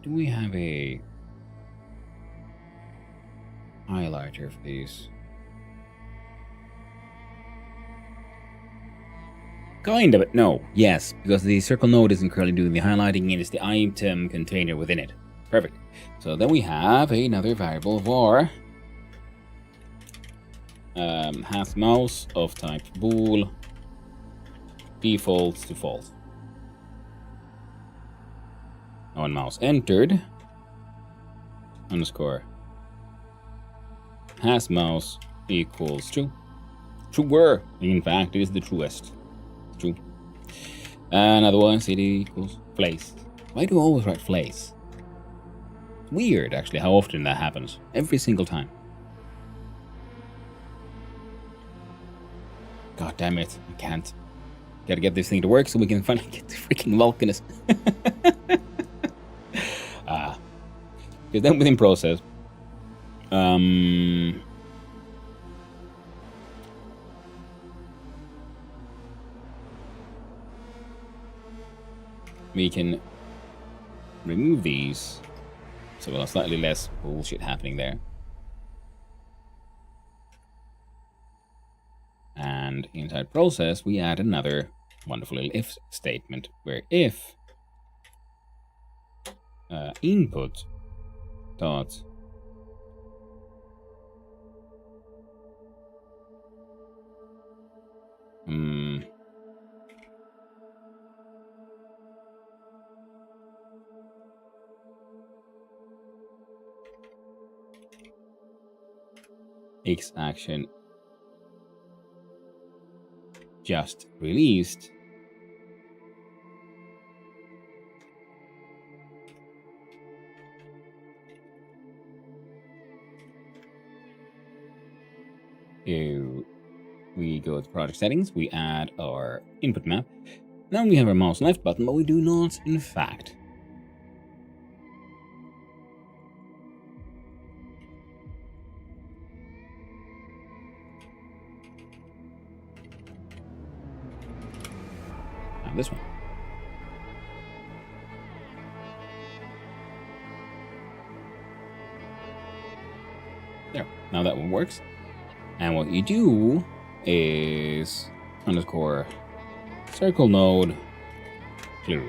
[SPEAKER 1] do we have a highlighter for these? Kind of, no, yes, because the circle node isn't currently doing the highlighting, it is the item container within it. Perfect. So then we have another variable var has mouse of type bool defaults to false. On mouse entered underscore has mouse equals true. Truer. In fact, it is the truest. True. Another one, cd equals place. Why do I always write place? It's weird, actually, how often that happens. Every single time. God damn it, I can't. Gotta get this thing to work so we can finally get the freaking Vulcanus. Because then within process, we can remove these, so we'll have slightly less bullshit happening there. And inside process, we add another wonderful little if statement, where if input dot X action just released we go to project settings, we add our input map. Now we have our mouse left button, but we do not, in fact. Now this one. There, now that one works. And what you do is underscore circle node clear.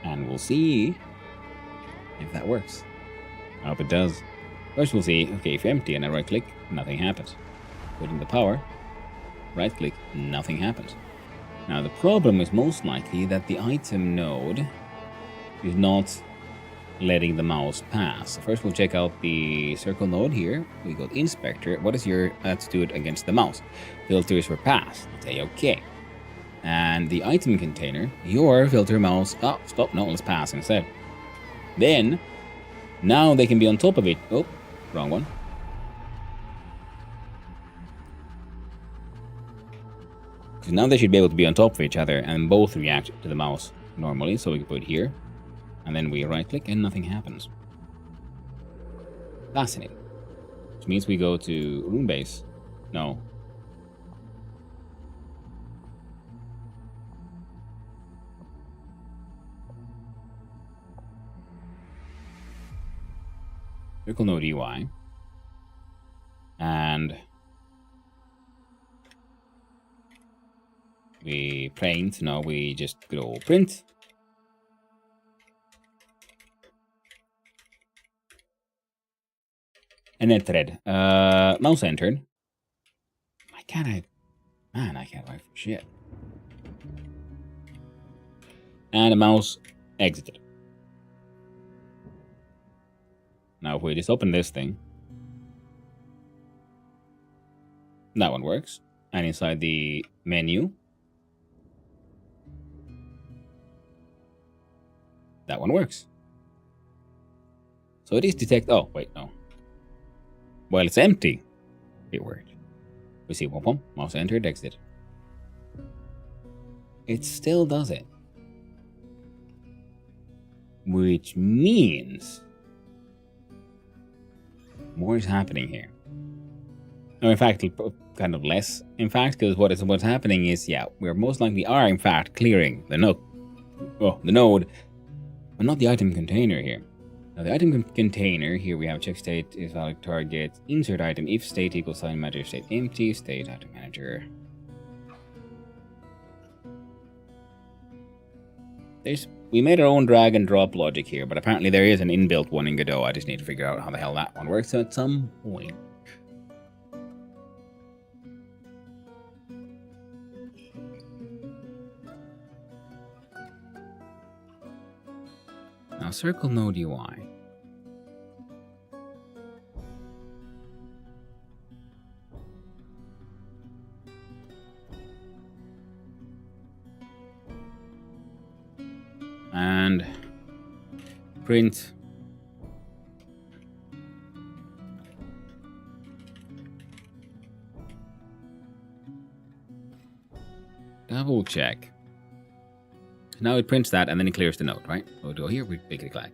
[SPEAKER 1] And we'll see if that works. I hope it does. First we'll see, okay, if you empty and I right click, nothing happens. Put in the power, right click, nothing happens. Now the problem is most likely that the item node is not letting the mouse pass. So first we'll check out the circle node here. We go to inspector. What is your attitude against the mouse? Filters for pass. Say okay. And the item container, your filter mouse. Oh, stop. No, let's pass instead. Then Now they can be on top of it. Oh, wrong one. Because now they should be able to be on top of each other and both react to the mouse normally. So we can put it here. And then we right click and nothing happens. Fascinating. Which means we go to room base. No. Circle node UI. And we print. No, we just go print. And then thread. Mouse entered. Why can't I? Man, I can't write for shit. And the mouse exited. Now if we just open this thing. That one works. And inside the menu. That one works. So it is detect. Oh, wait, no. Well, it's empty. It worked. We see one, mouse entered, exit. It still does it. Which means more is happening here. No, in fact, kind of less. In fact, because what's happening is, yeah, we're most likely are in fact clearing the node. Oh, the node, but not the item container here. Now the item container, here we have check state is valid target, insert item, if state equals sign manager, state empty, state item manager. We made our own drag and drop logic here, but apparently there is an inbuilt one in Godot. I just need to figure out how the hell that one works at some point. Now circle node UI. And print double check. Now it prints that and then it clears the node, right? So we'll go here, we click like.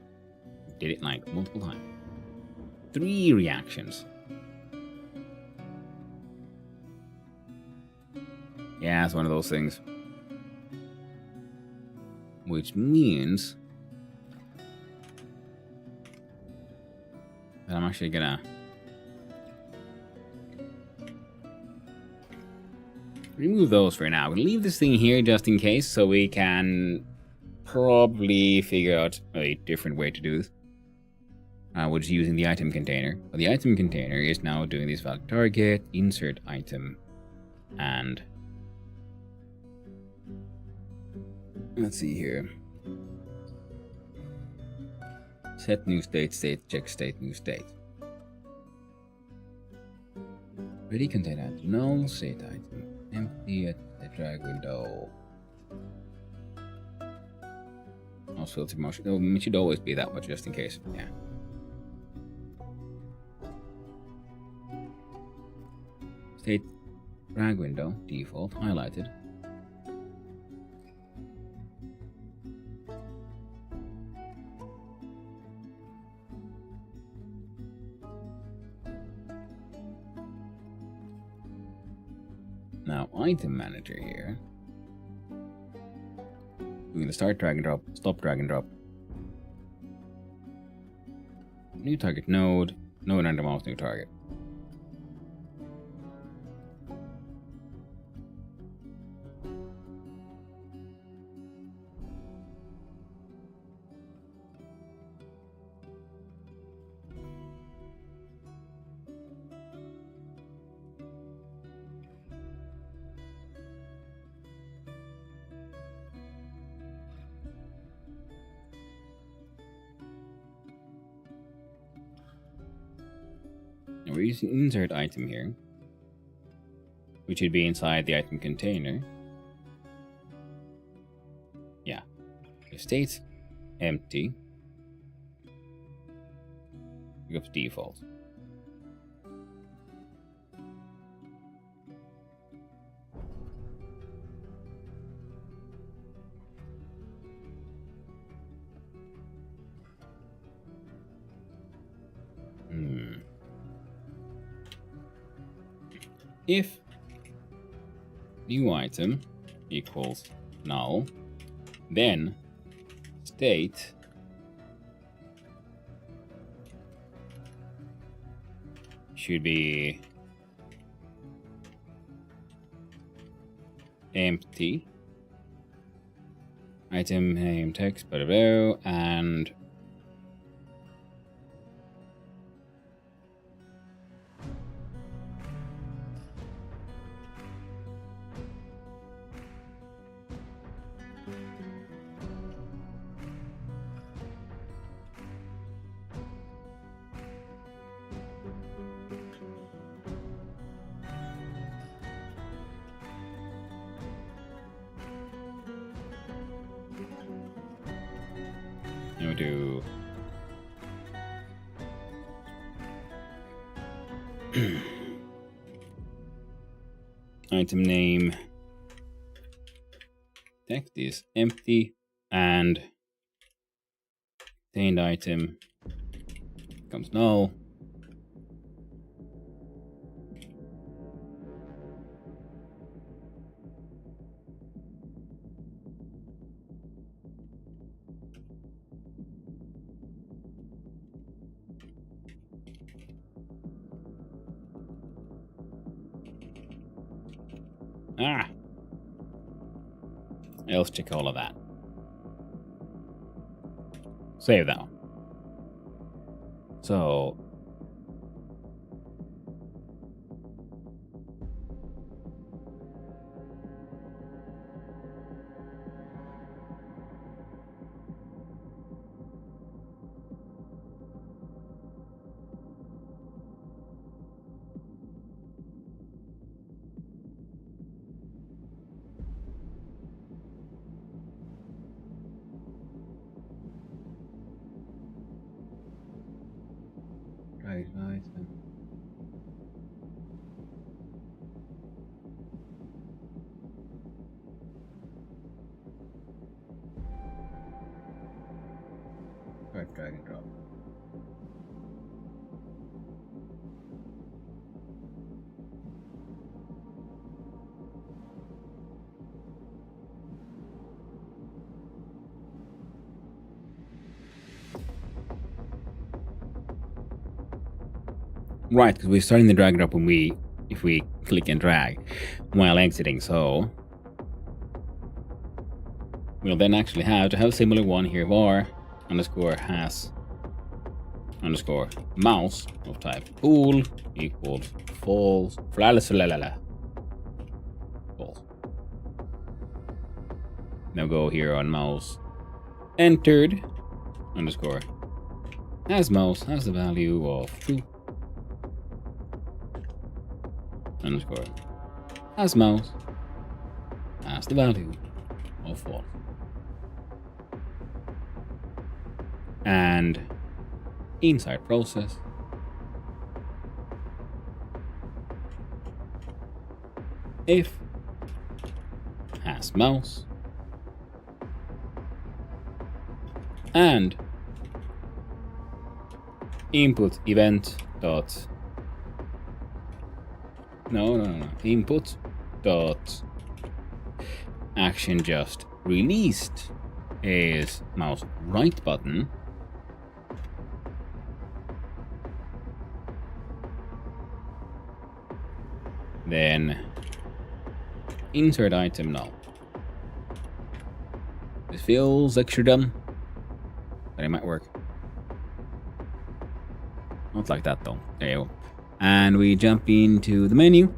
[SPEAKER 1] Did it like multiple times. 3 reactions. Yeah, it's one of those things. Which means that I'm actually gonna remove those for now. We'll leave this thing here just in case, so we can probably figure out a different way to do this. Which is using the item container. But the item container is now doing this valid target, insert item, and let's see here. Set new state, check state, new state. Ready container, null, state item, empty at the drag window. Also filter motion. Oh, it should always be that much just in case. Yeah. State drag window, default, highlighted. Now, item manager here. Doing the start drag and drop, stop drag and drop. New target node, node under mouse, new target. We're using insert item here, which should be inside the item container. Yeah. The state empty. Becomes default. If new item equals null, then state should be empty. Item name text, blah, blah, blah, and we'll do item name text is empty and contained item becomes null. Else check all of that. Save that one. So right. Drag and drop. Right, because we're starting the drag and drop if we click and drag while exiting, so we'll then actually have to have a similar one here, var underscore has underscore mouse of type pool equals false. False. Now go here on mouse entered underscore has mouse has the value of true underscore has mouse has the value of false. And inside process if has mouse and input event dot input dot action just released is mouse right button, then insert item null. This feels extra dumb, but it might work. Not like that though. There you go. And we jump into the menu.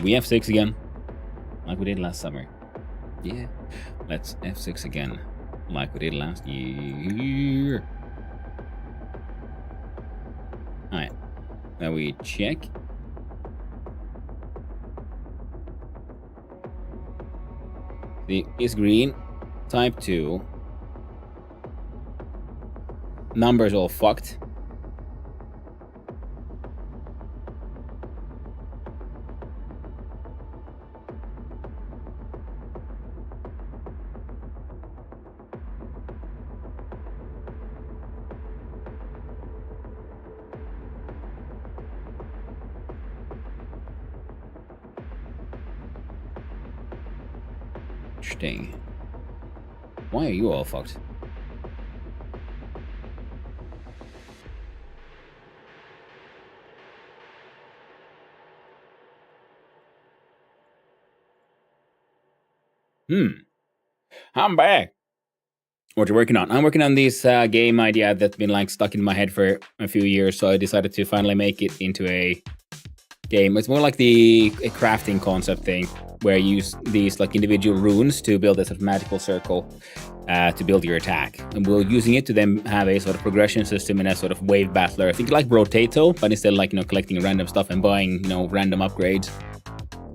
[SPEAKER 1] We F6 again, like we did last summer. Yeah, let's F6 again, like we did last year. Alright, now we check. The is green, type 2. Numbers all fucked. Interesting. Why are you all fucked? I'm back. What you working on? I'm working on this game idea that's been like stuck in my head for a few years, so I decided to finally make it into a game. It's more like a crafting concept thing, where you use these like individual runes to build a sort of magical circle to build your attack. And we're using it to then have a sort of progression system in a sort of wave battler. I think like Rotato, but instead like, collecting random stuff and buying, random upgrades.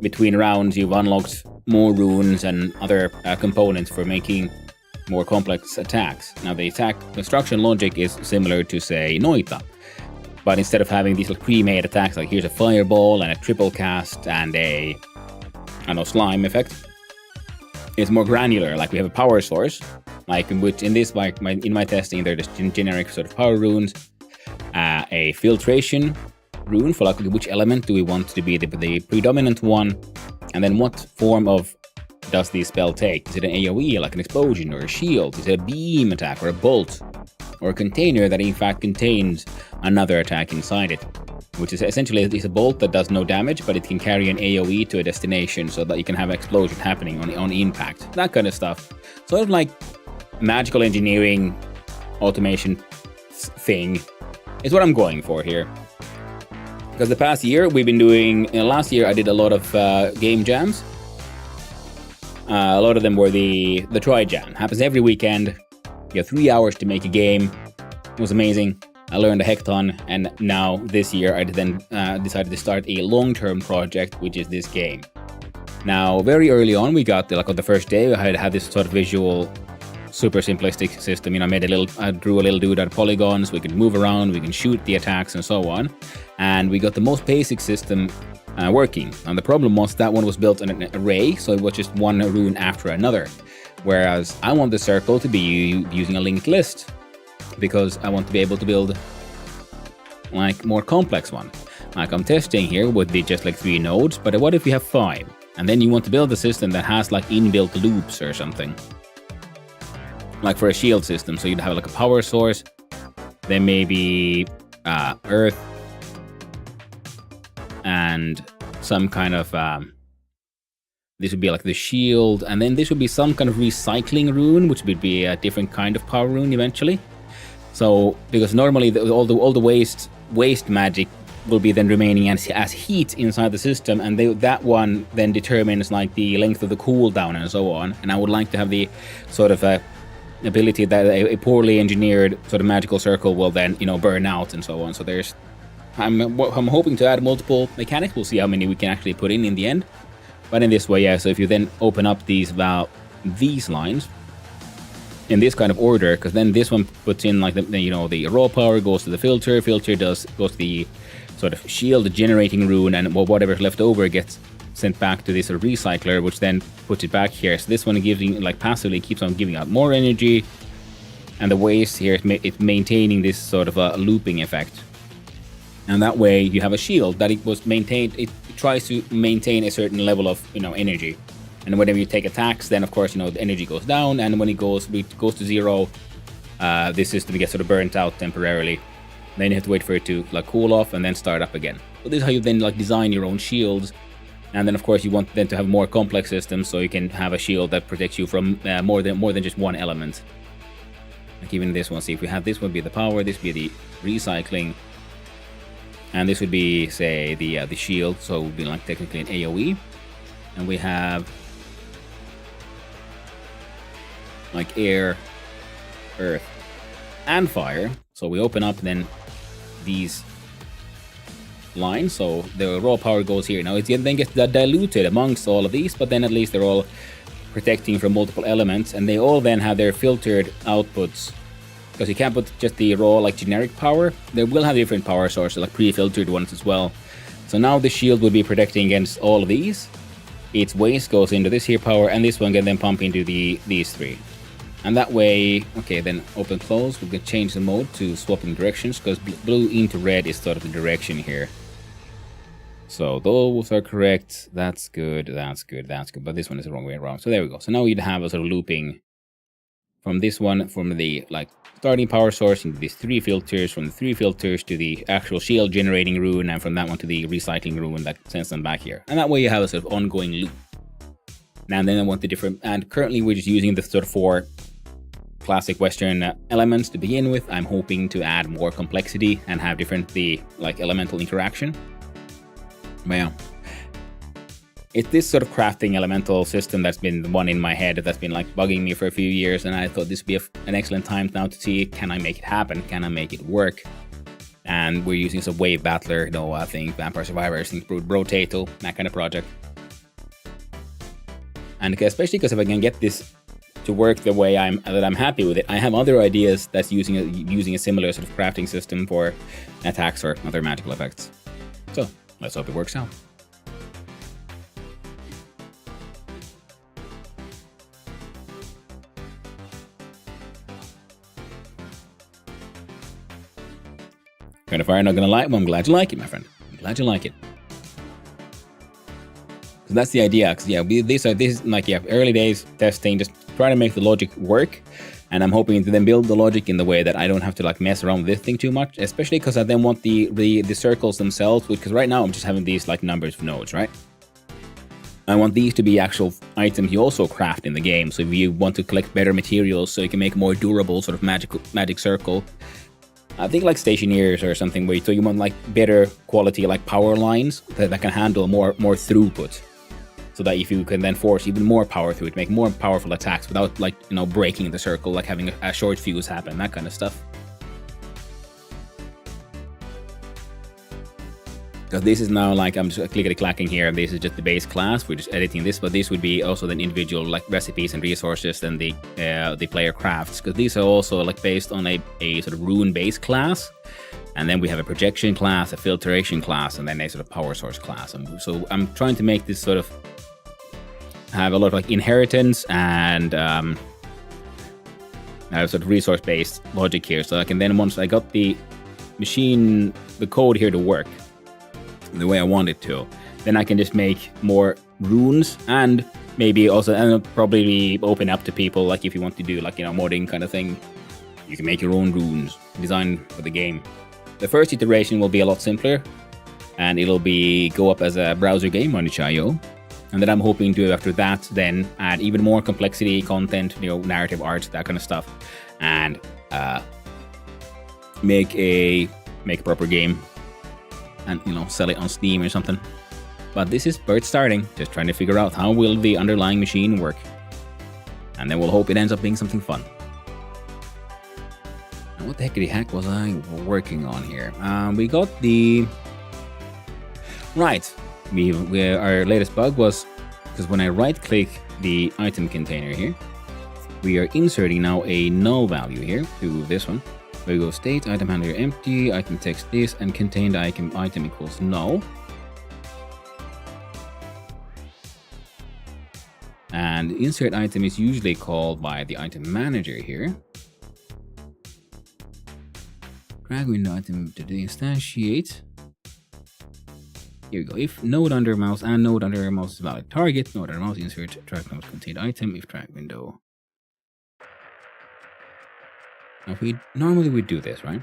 [SPEAKER 1] Between rounds, you've unlocked more runes and other components for making more complex attacks. Now, the attack construction logic is similar to, say, Noita. But instead of having these like pre-made attacks, like here's a fireball and a triple cast and a, slime effect, it's more granular. Like we have a power source, like in which in this, like in my testing, they're just generic sort of power runes, a filtration rune for like which element do we want to be the predominant one, and then what form of does the spell take? Is it an AoE, like an explosion, or a shield? Is it a beam attack, or a bolt, or a container that in fact contains another attack inside it? Which is essentially it's a bolt that does no damage, but it can carry an AoE to a destination so that you can have an explosion happening on impact. That kind of stuff. Sort of like magical engineering automation thing is what I'm going for here. Because the past year we've been doing, last year I did a lot of game jams. A lot of them were the Try Jam. Happens every weekend. You have 3 hours to make a game. It was amazing. I learned a heck ton, and now this year I then decided to start a long-term project, which is this game. Now, very early on, we got like on the first day, I had this sort of visual, super simplistic system. I drew a little dude out of polygons. We can move around, we can shoot the attacks, and so on. And we got the most basic system working. And the problem was that one was built on an array, so it was just one rune after another. Whereas I want the circle to be using a linked list, because I want to be able to build like more complex one. Like I'm testing here with just like 3 nodes, but what if we have 5? And then you want to build a system that has like inbuilt loops or something. Like for a shield system, so you'd have like a power source, then maybe earth, and some kind of this would be like the shield, and then this would be some kind of recycling rune, which would be a different kind of power rune eventually. So because normally all the waste magic will be then remaining as heat inside the system, and that one then determines like the length of the cooldown and so on. And I would like to have the sort of ability that a poorly engineered sort of magical circle will then burn out and so on. So I'm hoping to add multiple mechanics. We'll see how many we can actually put in the end. But in this way, yeah. So if you then open up these lines in this kind of order, because then this one puts in like the raw power goes to the filter goes to the sort of shield generating rune, and whatever's left over gets sent back to this recycler, which then puts it back here. So this one giving like passively keeps on giving out more energy, and the waste here it's maintaining this sort of a looping effect. And that way you have a shield that it was maintained. It tries to maintain a certain level of energy. And whenever you take attacks, then of course the energy goes down, and when it goes to 0, this system gets sort of burnt out temporarily. Then you have to wait for it to like cool off and then start up again. So this is how you then like design your own shields. And then of course you want then to have more complex systems, so you can have a shield that protects you from more than just one element. Like even this one, see if we have this would be the power, this would be the recycling, and this would be say the shield, so it would be like technically an AoE. And we have like air, earth, and fire. So we open up then these lines, so the raw power goes here. Now it then gets diluted amongst all of these, but then at least they're all protecting from multiple elements, and they all then have their filtered outputs. Because you can't put just the raw like generic power. They will have different power sources, like pre-filtered ones as well. So now the shield will be protecting against all of these. Its waste goes into this here power, and this one can then pump into these 3. And that way, okay, then open close, we can change the mode to swapping directions, because blue into red is sort of the direction here. So those are correct. That's good. That's good. That's good. But this one is the wrong way around. So there we go. So now we'd have a sort of looping from this one, from the like starting power source into these 3 filters, from the 3 filters to the actual shield generating rune, and from that one to the recycling rune that sends them back here. And that way you have a sort of ongoing loop. And then I want the different, and currently we're just using the sort of 4 classic Western elements to begin with. I'm hoping to add more complexity and have different like elemental interaction. But yeah, it's this sort of crafting elemental system that's been the one in my head that's been like bugging me for a few years, and I thought this would be an excellent time now to see, can I make it happen? Can I make it work? And we're using some Wave Battler, I think Vampire Survivors, I think Rotato, that kind of project. And especially because if I can get this to work the way I'm happy with it, I have other ideas that's using a similar sort of crafting system for attacks or other magical effects. So let's hope it works out. Kind of fire, not gonna lie, well, I'm glad you like it, my friend. I'm glad you like it. So that's the idea, because yeah, this is like, yeah, early days testing, just trying to make the logic work, and I'm hoping to then build the logic in the way that I don't have to like mess around with this thing too much, especially because I then want the circles themselves, because right now I'm just having these like numbers of nodes, right? I want these to be actual items you also craft in the game, so if you want to collect better materials so you can make a more durable sort of magic circle, I think like stationeers or something, where you want like better quality like power lines that can handle more throughput, so that if you can then force even more power through it, make more powerful attacks without like, breaking the circle, like having a short fuse happen, that kind of stuff. Because this is now like, I'm just clickety-clacking here, this is just the base class, we're just editing this, but this would be also then individual like recipes and resources than the player crafts, because these are also like based on a sort of rune base class, and then we have a projection class, a filtration class, and then a sort of power source class. And so I'm trying to make this sort of have a lot of like inheritance and have sort of resource-based logic here, so I can then, once I got the code here to work the way I want it to, then I can just make more runes, and maybe also, and probably open up to people, like if you want to do like, modding kind of thing, you can make your own runes designed for the game. The first iteration will be a lot simpler, and it'll go up as a browser game on itch.io. And then I'm hoping to, after that, then add even more complexity, content, narrative art, that kind of stuff, and make a proper game, and sell it on Steam or something. But this is where it's starting, just trying to figure out how will the underlying machine work, and then we'll hope it ends up being something fun. Now, what the heck was I working on here? We got the right. Our latest bug was because when I right-click the item container here, we are inserting now a null value here to this one. We go state item handler empty, item text this, and contained item equals null. And insert item is usually called by the item manager here. Drag window item to instantiate. Here we go. If node under mouse and node under mouse is valid target, node under mouse insert track mouse contained item if track window. Now normally we do this, right?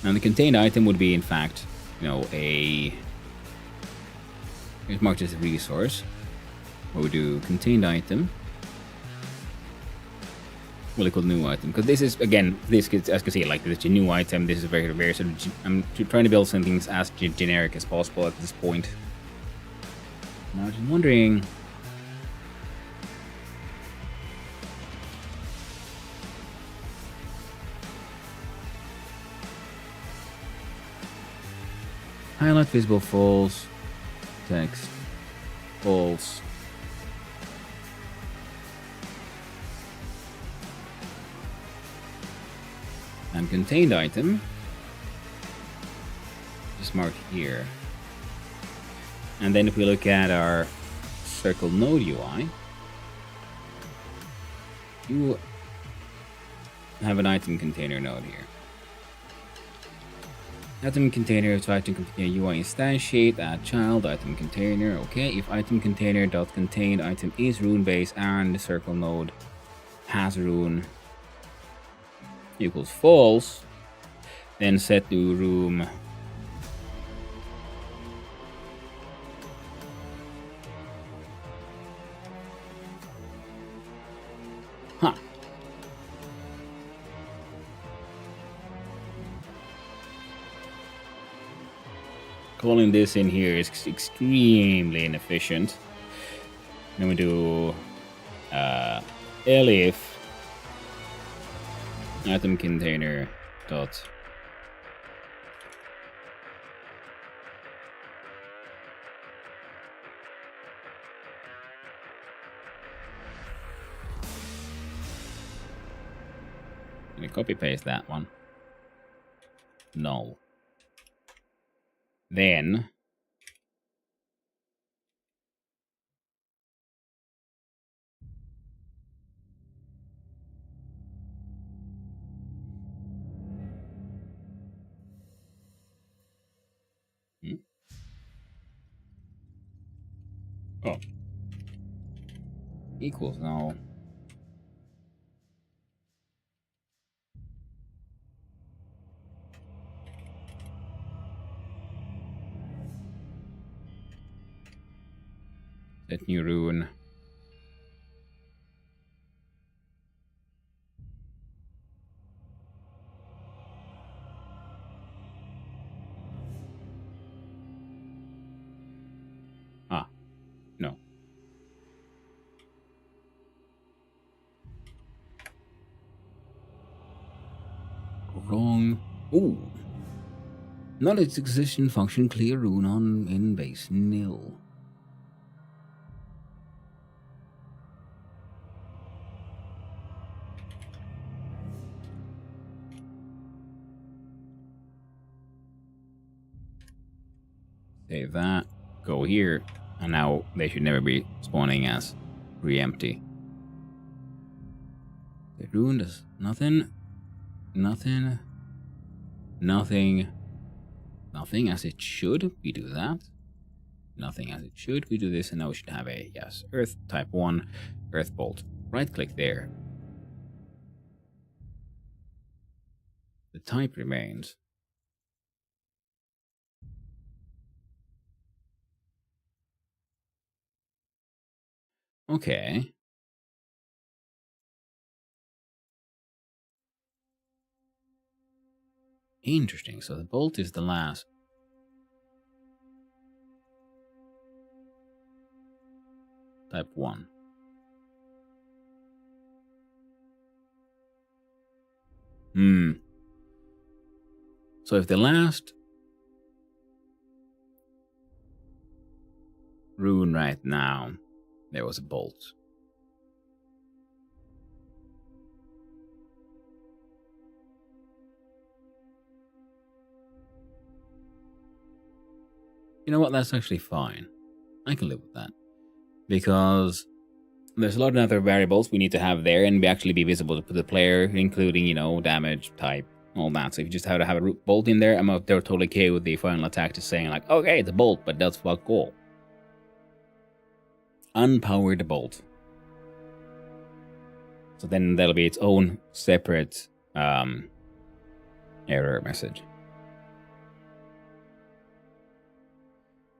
[SPEAKER 1] Now the contained item would be in fact, it's marked as a resource. Where we do contained item. Well, equal new item, because this is, again, this is, as you can see, like this is a new item. This is very, very sort of, I'm trying to build something as generic as possible at this point. Now I'm just wondering, highlight visible false text false. And contained item just marked here. And then if we look at our circle node UI, you have an item container node here. Item container to item container UI instantiate, add child, item container. Okay, if item container dot contained item is rune base and the circle node has rune equals false, then set to room huh. Calling this in here is extremely inefficient. Then we do elif item container dot Can you copy paste that one? No. Then oh, equals no. Set new rune. Ah, no. Wrong. Ooh. Not its existing function clear rune on in base nil. Save that. Go here. And now they should never be spawning as re-empty. The rune does nothing. Nothing. Nothing. Nothing as it should. We do that. Nothing as it should. We do this, and now we should have a yes. Earth type 1. Earth bolt. Right click there. The type remains. Okay. Interesting. So the bolt is the last. Type 1. So if the last rune right now, there was a bolt. You know what? That's actually fine. I can live with that. Because there's a lot of other variables we need to have there and actually be visible to the player, including, you know, damage, type, all that. So if you just have to have a bolt in there, they're totally okay with the final attack just saying like, okay, it's a bolt, but that's fuck all. Unpowered bolt. So then that'll be its own separate error message.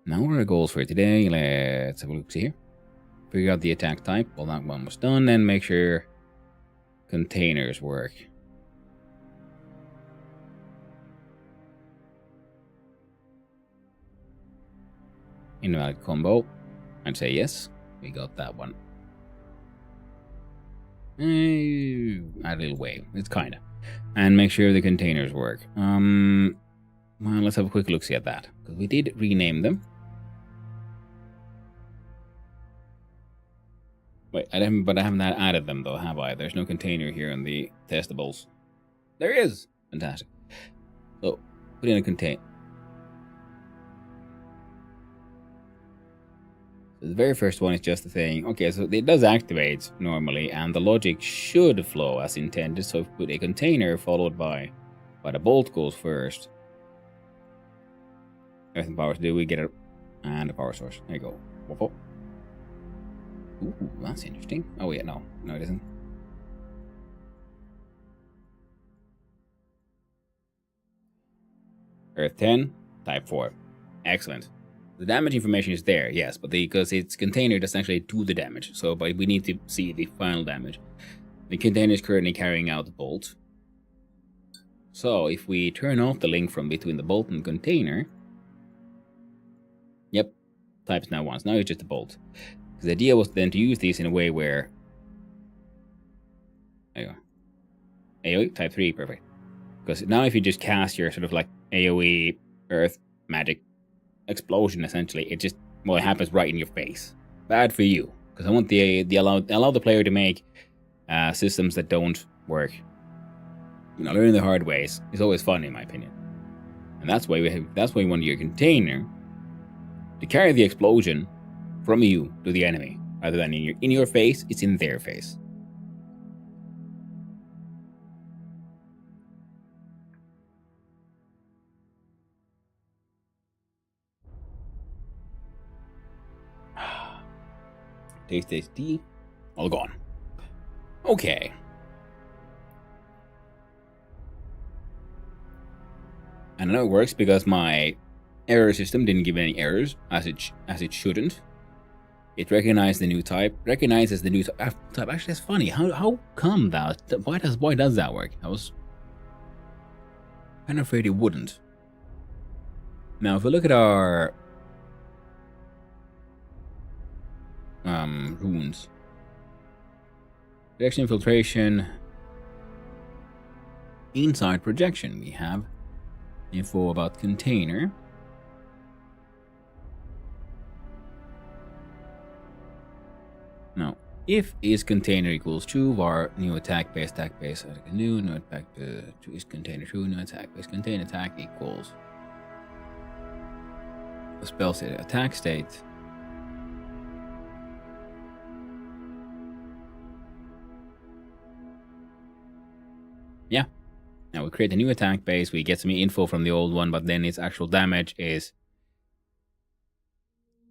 [SPEAKER 1] Now what are our goals for today? Let's have a look here. Figure out the attack type. Well, that one was done. And make sure containers work. Invalid combo. I'd say yes. We got that one. A little way. It's kinda. And make sure the containers work. Well, let's have a quick look see at that. Because we did rename them. Wait, I haven't added them though, have I? There's no container here in the testables. There is! Fantastic. So, put in a contain. The very first one is just the thing. Okay, so it does activate normally, and the logic should flow as intended. So if we put a container followed by the bolt goes first. Earth and power, do we get it? And a power source. There you go. Whoop. Ooh, that's interesting. Oh yeah, no, it isn't. Earth 10, type 4. Excellent. The damage information is there, yes, but because its container does actually do the damage. So, but we need to see the final damage. The container is currently carrying out the bolt. So, if we turn off the link from between the bolt and container, yep, type is now 1. So now it's just a bolt. Because the idea was then to use these in a way where, there you go. AoE type 3, perfect. Because now if you just cast your sort of like AoE earth magic explosion, essentially, it just, well, it happens right in your face. Bad for you, because I want the allow the player to make systems that don't work. You know, learning the hard ways is always fun, in my opinion, and that's why you want your container to carry the explosion from you to the enemy, rather than in your face. It's in their face. Taste tea. All gone. Okay. And I know it works because my error system didn't give any errors, as it shouldn't. It recognized the new type. Recognizes the new type. Actually, that's funny. How come that? Why does that work? I was kind of afraid it wouldn't. Now, if we look at our runes. Projection, infiltration, inside projection. We have info about container. Now, if is container equals true, var new attack base, new attack is container true, new attack base, container attack equals the spell state, attack state. Yeah. Now we create a new attack base, we get some info from the old one, but then its actual damage is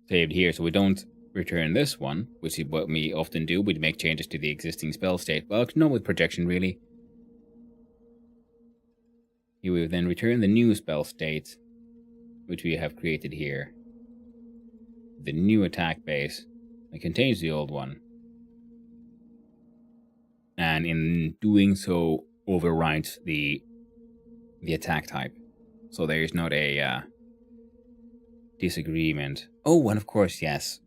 [SPEAKER 1] saved here, so we don't return this one, which is what we often do. We'd make changes to the existing spell state. Well, not with projection, really. You will then return the new spell state, which we have created here. The new attack base that contains the old one. And in doing so, overwrites the attack type. So there is not a disagreement. Oh, and of course, yes.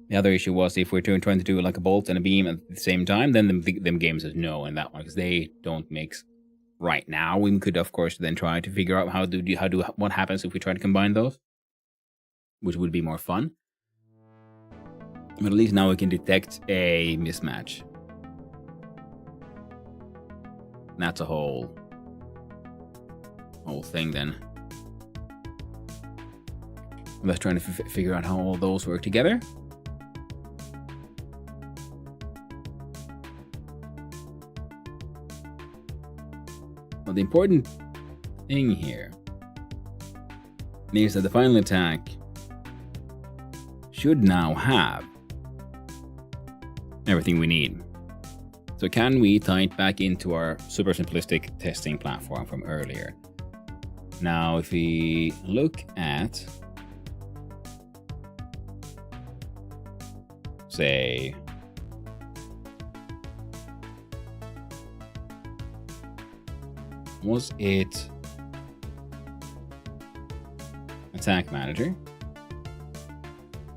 [SPEAKER 1] The other issue was if we're trying to do like a bolt and a beam at the same time, then them game says no in that one, because they don't mix right now. We could, of course, then try to figure out what happens if we try to combine those, which would be more fun. But at least now we can detect a mismatch. That's a whole thing then. I'm just trying to figure out how all those work together. Well, the important thing here is that the final attack should now have everything we need. So can we tie it back into our super simplistic testing platform from earlier? Now, if we look at, say, was it attack manager,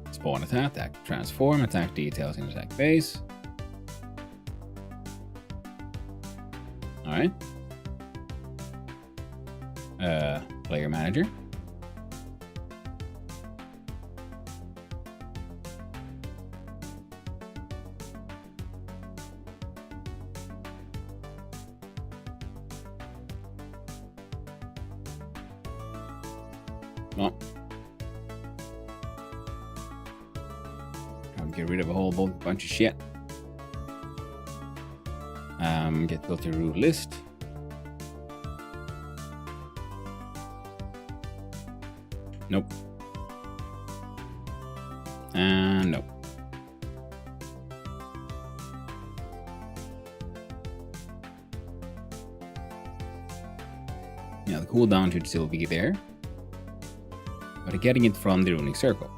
[SPEAKER 1] spawn attack, transform, attack details in attack base. All right. Player manager. Well, get rid of a whole bunch of shit. Get filter root list. Nope. And nope. Yeah, the cooldown should still be there, but getting it from the runic circle.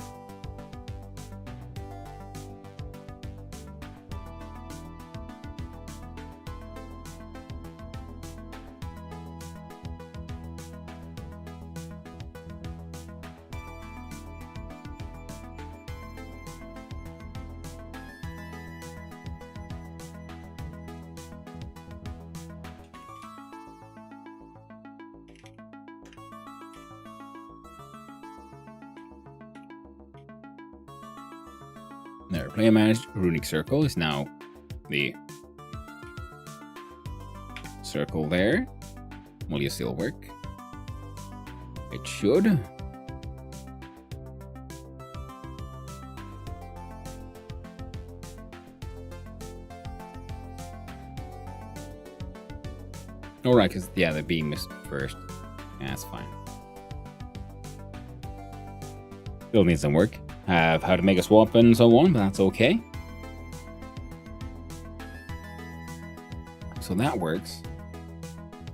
[SPEAKER 1] There, player managed runic circle is now the circle there. Will you still work? It should. Alright, because yeah, the beam is first. Yeah, that's fine. Still needs some work. Have how to make a swap and so on, but that's okay. So that works.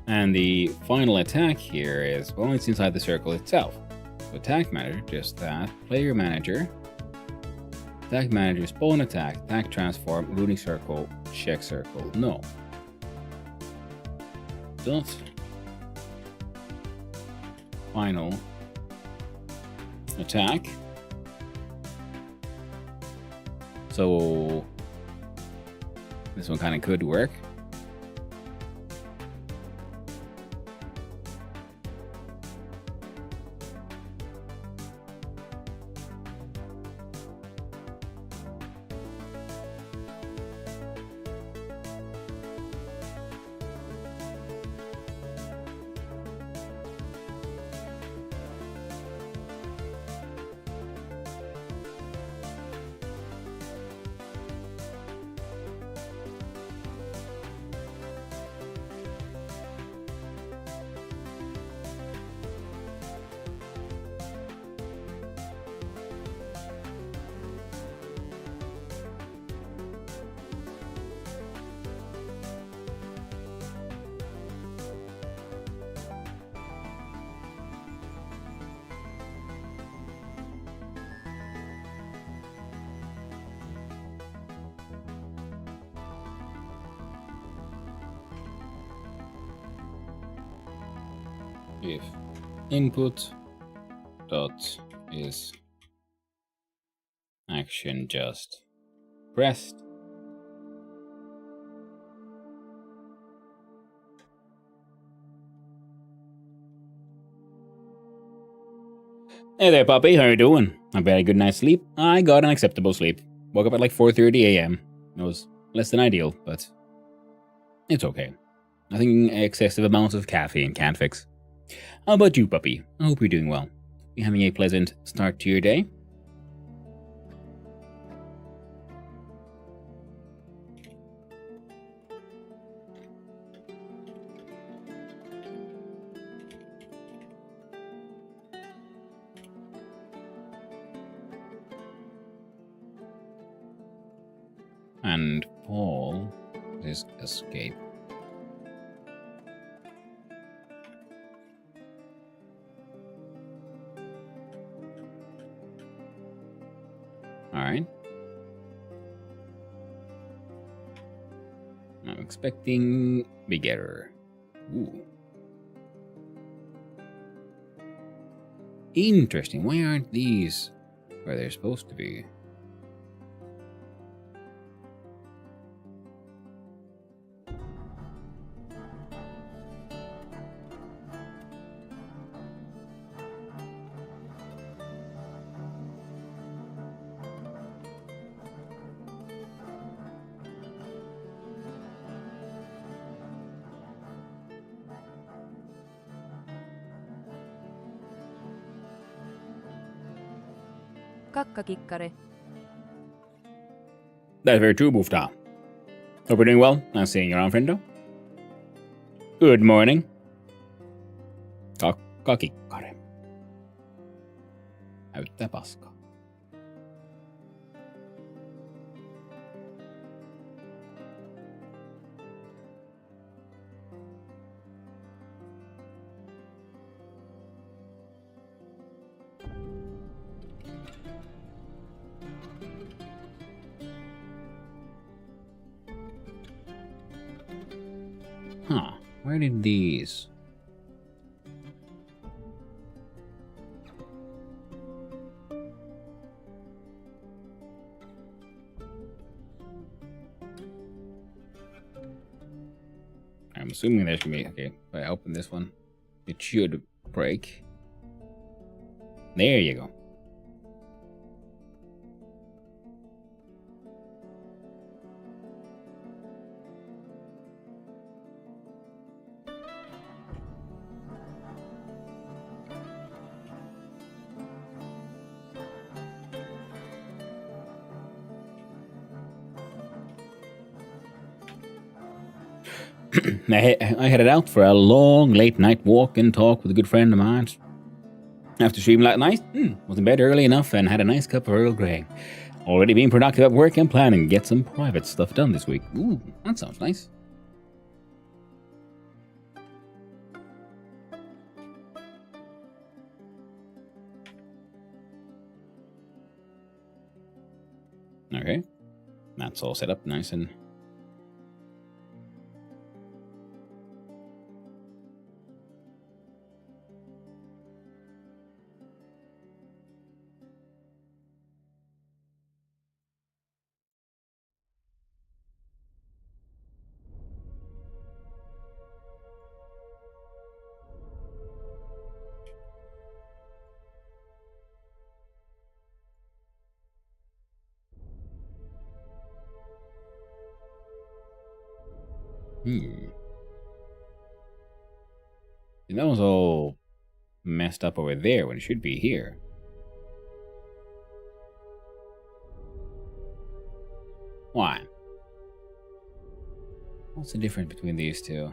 [SPEAKER 1] And the final attack here is, well, it's inside the circle itself. So attack manager, just that. Player manager. Attack manager, spawn attack, attack transform, runic circle, check circle. No. Dot. Final attack. So this one kind of could work. If input dot is action just pressed, hey there, puppy. How you doing? I bet a good night's sleep. I got an acceptable sleep. Woke up at like 4:30 a.m. It was less than ideal, but it's okay. Nothing excessive amounts of caffeine can't fix. How about you, puppy? I hope you're doing well. You having a pleasant start to your day? And Paul is escape. Alright. I'm expecting big error. Ooh. Interesting. Why aren't these where they're supposed to be?
[SPEAKER 3] Kakkakikkare.
[SPEAKER 1] That's very true, Boofta. Hope you're doing well. Nice seeing you around, friendo. Good morning. Kakikkare. Näyttää paskaa. Huh. Where did these... I'm assuming there's gonna be... Okay, if I open this one, it should break. There you go. I headed out for a long late night walk and talk with a good friend of mine. After streaming last night, was in bed early enough and had a nice cup of Earl Grey. Already being productive at work and planning to get some private stuff done this week. Ooh, that sounds nice. Okay, that's all set up nice and... That was all messed up over there when it should be here. Why? What's the difference between these two?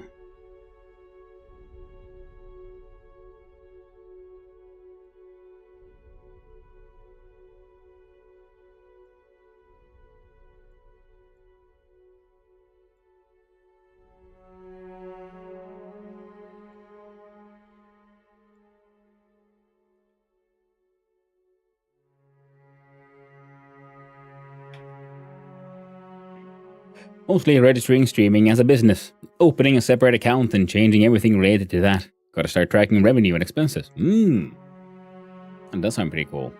[SPEAKER 1] Mostly registering streaming as a business, opening a separate account and changing everything related to that. Gotta start tracking revenue and expenses. That does sound pretty cool.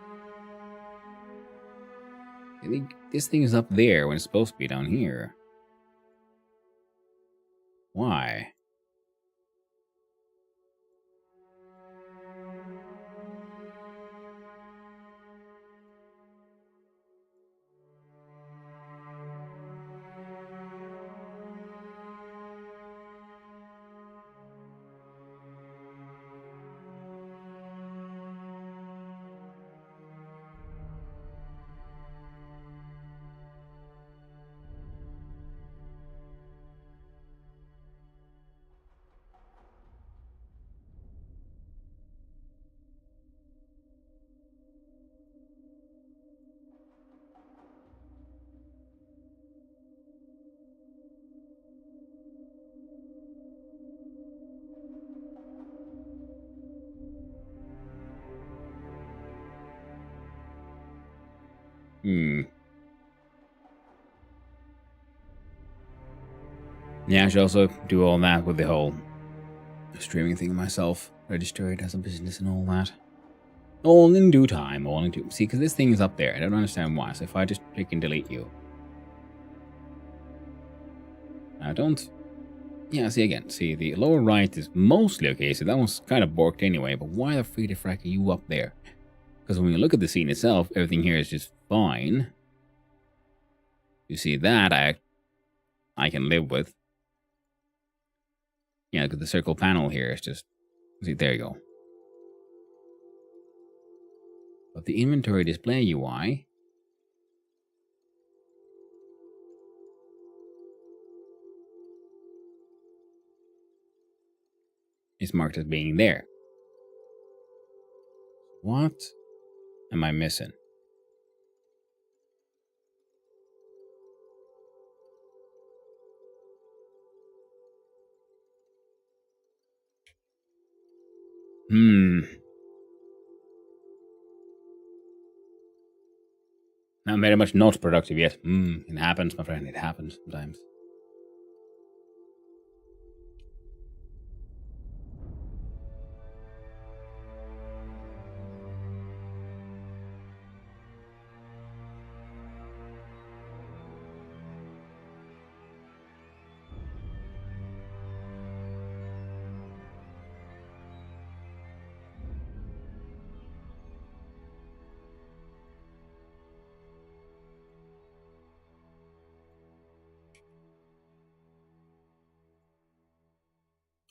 [SPEAKER 1] I think this thing is up there when it's supposed to be down here. Why? Yeah, I should also do all that with the whole streaming thing myself. Register it as a business and all that. All in due time, all in due... See, because this thing is up there. I don't understand why. So if I just click and delete you... I don't... Yeah, see again. See, the lower right is mostly okay. So that one's kind of borked anyway. But why the free frack are you up there? Because when you look at the scene itself, everything here is just fine. You see that I can live with. Yeah, look at the circle panel here. It's just... See, there you go. But the inventory display UI... is marked as being there. What am I missing? Not very much not productive yet. It happens, my friend. It happens sometimes.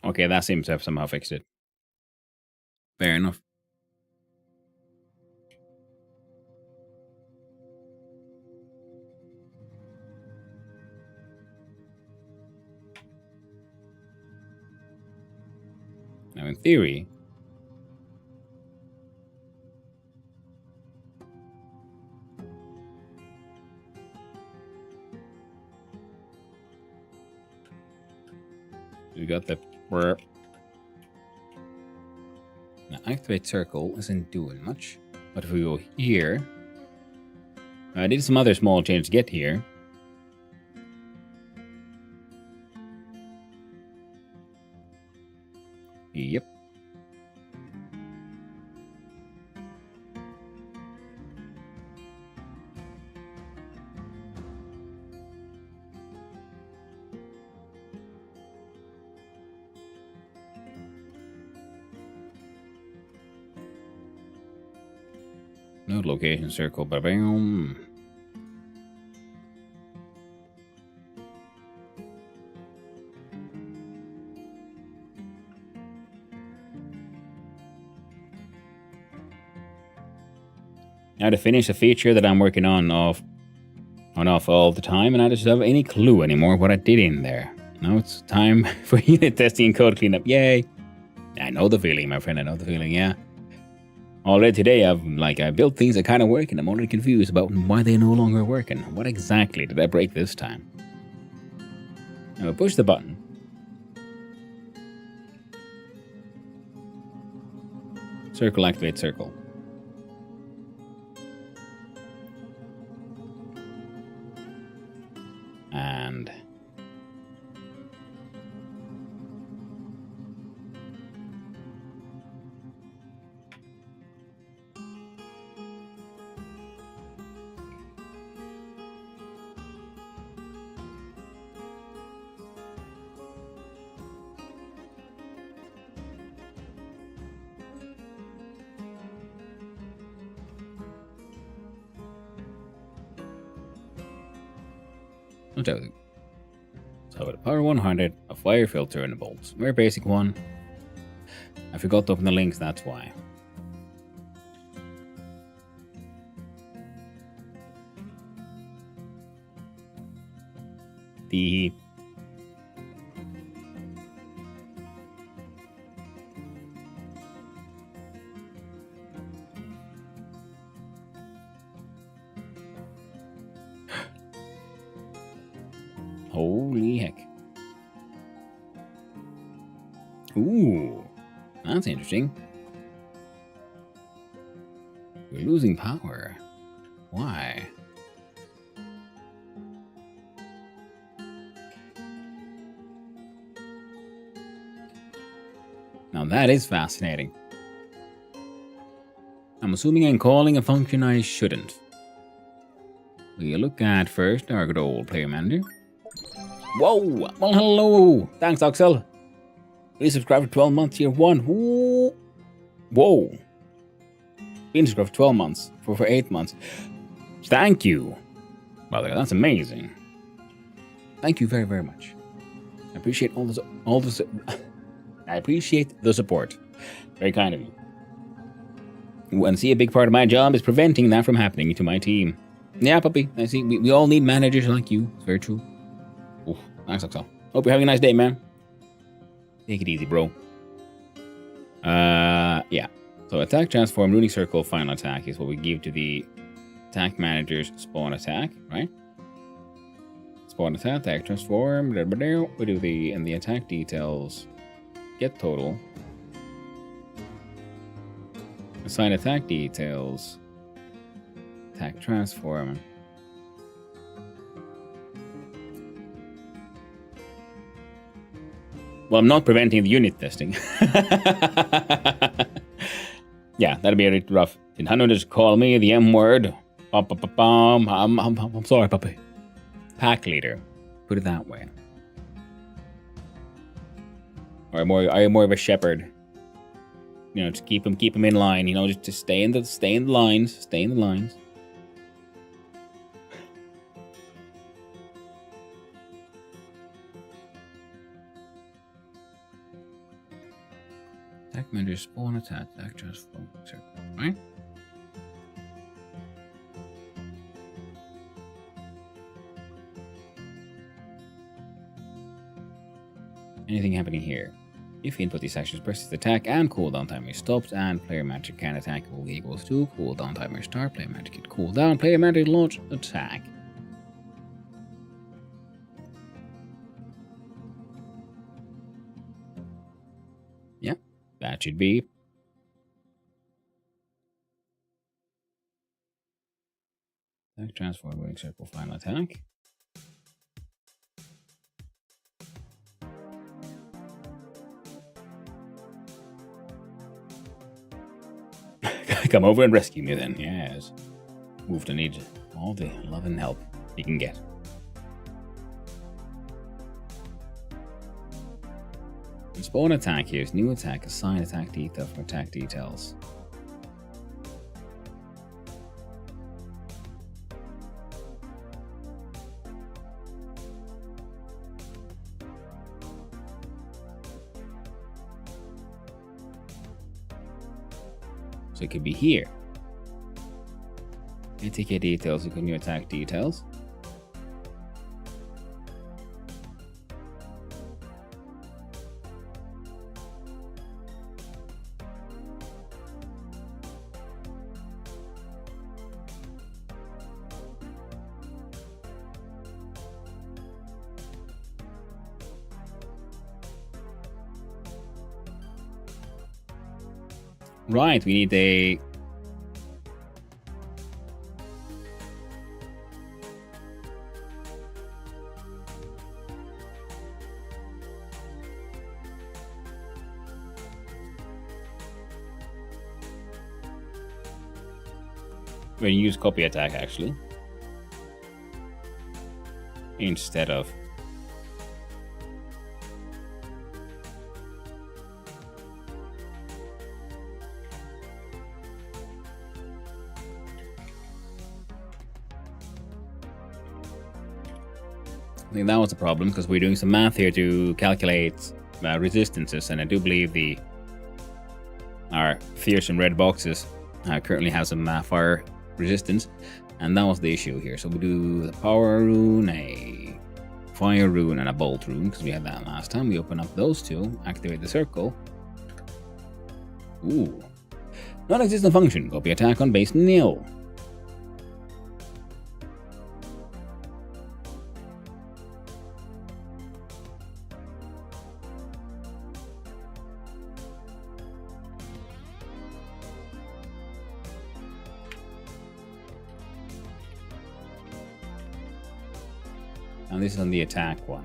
[SPEAKER 1] Okay, that seems to have somehow fixed it. Fair enough. Now, in theory, we got the. Now, activate circle isn't doing much, but if we go here, I did some other small changes to get here. Yep. Node location circle, ba-bam. Now to finish a feature that I'm working on off all the time, and I just don't have any clue anymore what I did in there. Now it's time for unit testing and code cleanup. Yay! I know the feeling, my friend. I know the feeling. Yeah. Already today, I built things that kind of work, and I'm already confused about why they're no longer working. What exactly did I break this time? Now push the button. Circle activate circle. And so with a power 100, a fire filter, and a bolt. Very basic one. I forgot to open the links, that's why. The holy heck. Ooh, that's interesting. We're losing power. Why? Now that is fascinating. I'm assuming I'm calling a function I shouldn't. We look at first our good old player manager. Whoa! Well, hello! Thanks, Axel. Please subscribe for 12 months, year 1. Ooh. Whoa! Been subscribed for 12 months, for 8 months. Thank you! Well, that's amazing. Thank you very, very much. I appreciate I appreciate the support. Very kind of you. And see, a big part of my job is preventing that from happening to my team. Yeah, puppy. I see. We all need managers like you. It's very true. Ooh, thanks, Axel. Hope you're having a nice day, man. Take it easy, bro. Yeah. So attack, transform, runic circle, final attack is what we give to the attack manager's spawn attack, right? Spawn attack, transform. We do the attack details. Get total. Assign attack details. Attack transform. Well, I'm not preventing the unit testing. Yeah, that'd be a bit rough. Did Hanu just call me the M word? I'm sorry, puppy. Pack leader. Put it that way. Or are you more of a shepherd? You know, to keep him in line. You know, just to stay in the lines. Stay in the lines. Attack manager spawn attack transform circle, right? Anything happening here? If you input these actions, press the attack and cooldown timer stops, and player magic can attack equals to cooldown timer start. Player magic hit cooldown. Player magic launch attack. Yeah, that should be. Attack transform winning circle final attack. Come over and rescue me then. Yes. Move to need all the love and help he can get. Spawn attack here is new attack. Assign attack detail from attack details. So it could be here. ATK details, you can new attack details. Right, we need a... When you use copy attack, actually. Instead of... I think that was the problem, because we're doing some math here to calculate resistances, and I do believe our fearsome red boxes currently have some fire resistance, and that was the issue here. So we do the power rune, a fire rune, and a bolt rune, because we had that last time. We open up those two, activate the circle. Ooh. Non-existent function, copy attack on base nil. And this is on the attack one.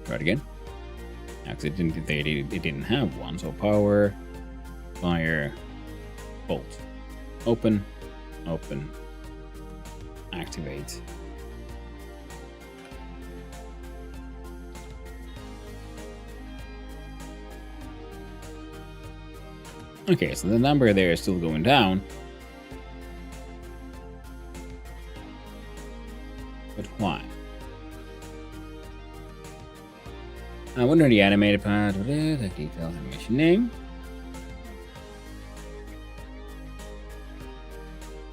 [SPEAKER 1] Try it again. Actually, it didn't have one. So power, fire, bolt. Open, open, activate. Okay, so the number there is still going down. But why? I wonder the animated part. Details, animation name.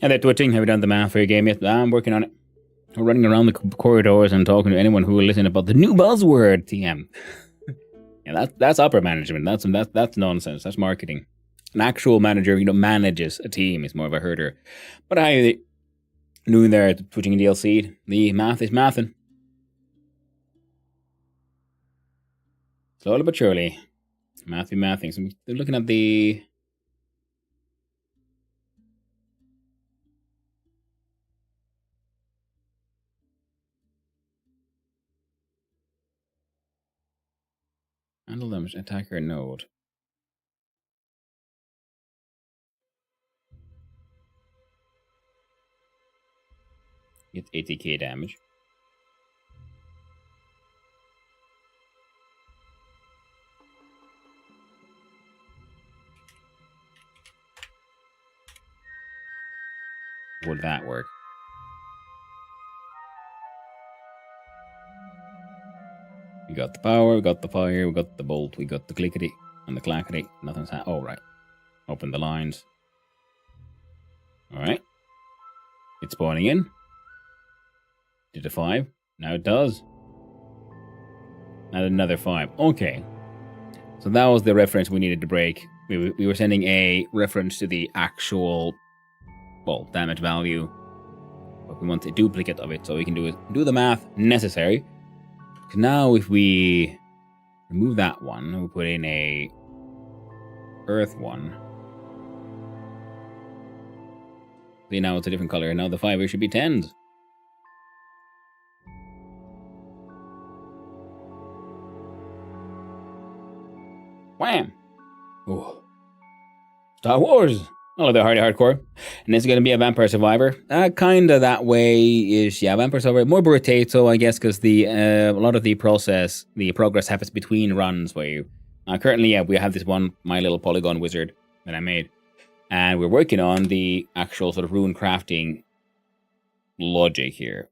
[SPEAKER 1] And they're twitching. Have you done the math for your game yet? I'm working on it. We're running around the corridors and talking to anyone who will listen about the new buzzword, TM. Yeah, that's upper management. That's nonsense. That's marketing. An actual manager, manages a team is more of a herder. But I doing there twitching in DLC. The math is mathin'. Slowly but surely. Math be mathing. So we're looking at the... Handle damage, attacker node. Get 80k damage. Would that work? We got the power, we got the fire, we got the bolt, we got the clickety and the clackety. Nothing's happening. Oh, right. Open the lines. Alright. It's spawning in. Did a 5. Now it does. And another 5. Okay. So that was the reference we needed to break. We were sending a reference to the actual, well, damage value. But we want a duplicate of it so we can do the math necessary. Because now if we remove that one, we put in a earth one. See, now it's a different color. Now the 5 should be 10s. Wham! Oh. Star Wars! I love the hardcore. And it's going to be a Vampire Survivor. Kinda that way-ish. Yeah, Vampire Survivor. More potato, I guess, because a lot of the progress happens between runs where you... currently, yeah, we have this one, my little polygon wizard that I made. And we're working on the actual sort of rune crafting logic here.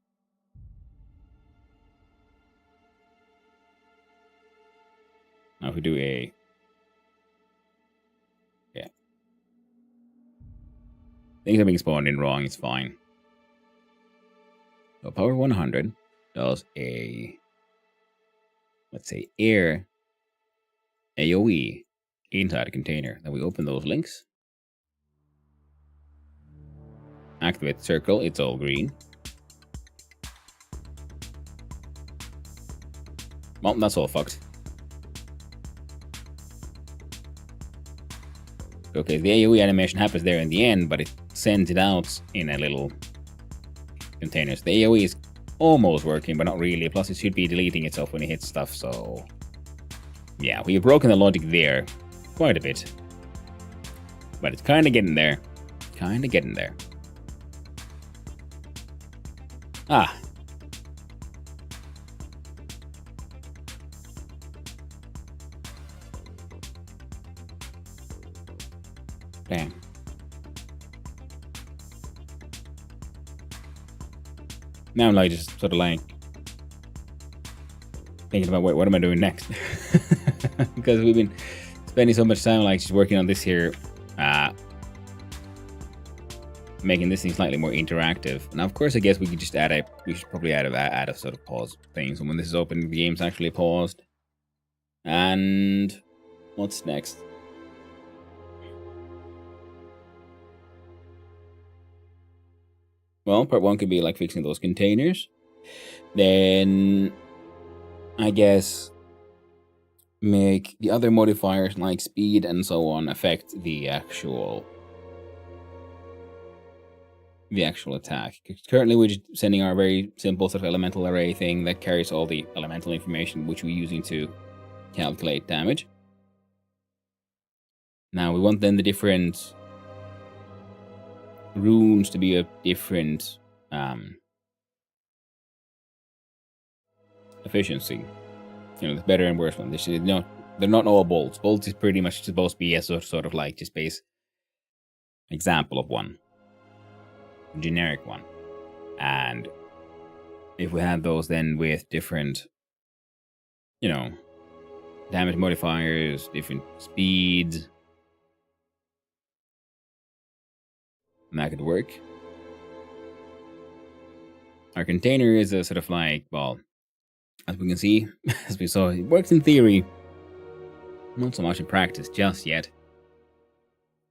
[SPEAKER 1] Now if we do a... Yeah. Things are being spawned in wrong, it's fine. So power 100 does a... let's say air AoE inside a container. Then we open those links. Activate circle, it's all green. Well, that's all fucked. Okay, the AoE animation happens there in the end, but it sends it out in a little container. So the AoE is almost working, but not really. Plus, it should be deleting itself when it hits stuff, so... yeah, we've broken the logic there quite a bit. But it's kind of getting there. Kind of getting there. Ah. Damn. Now I'm like just sort of like thinking about what am I doing next? Because we've been spending so much time like just working on this here, making this thing slightly more interactive. Now, of course, I guess we could just we should probably add a sort of pause thing. So when this is open, the game's actually paused. And what's next? Well, part 1 could be like fixing those containers. Then, I guess, make the other modifiers like speed and so on affect the actual attack. Currently, we're just sending our very simple sort of elemental array thing that carries all the elemental information which we're using to calculate damage. Now, we want then the different runes to be of different efficiency. You know, the better and worse one. They're not all bolts. Bolts is pretty much supposed to be a sort of like just base example of one. A generic one. And if we had those then with different, you know, damage modifiers, different speeds, and that could work. Our container is a sort of like, well, as we can see, as we saw, it works in theory, not so much in practice just yet.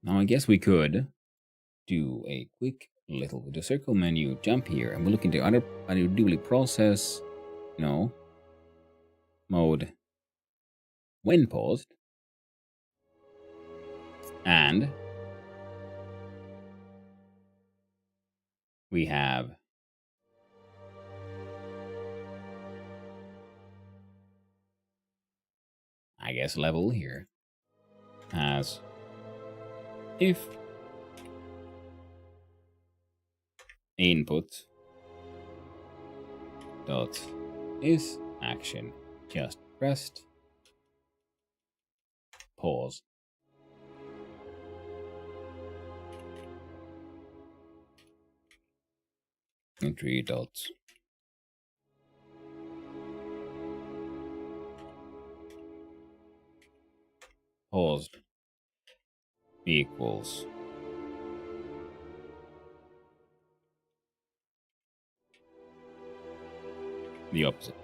[SPEAKER 1] Now I guess we could do a quick little with the circle menu, jump here, and we'll look into other dually process, no, mode when paused, and we have I guess level here as if input dot is action just pressed pause. And 3 dots. Paused equals the opposite.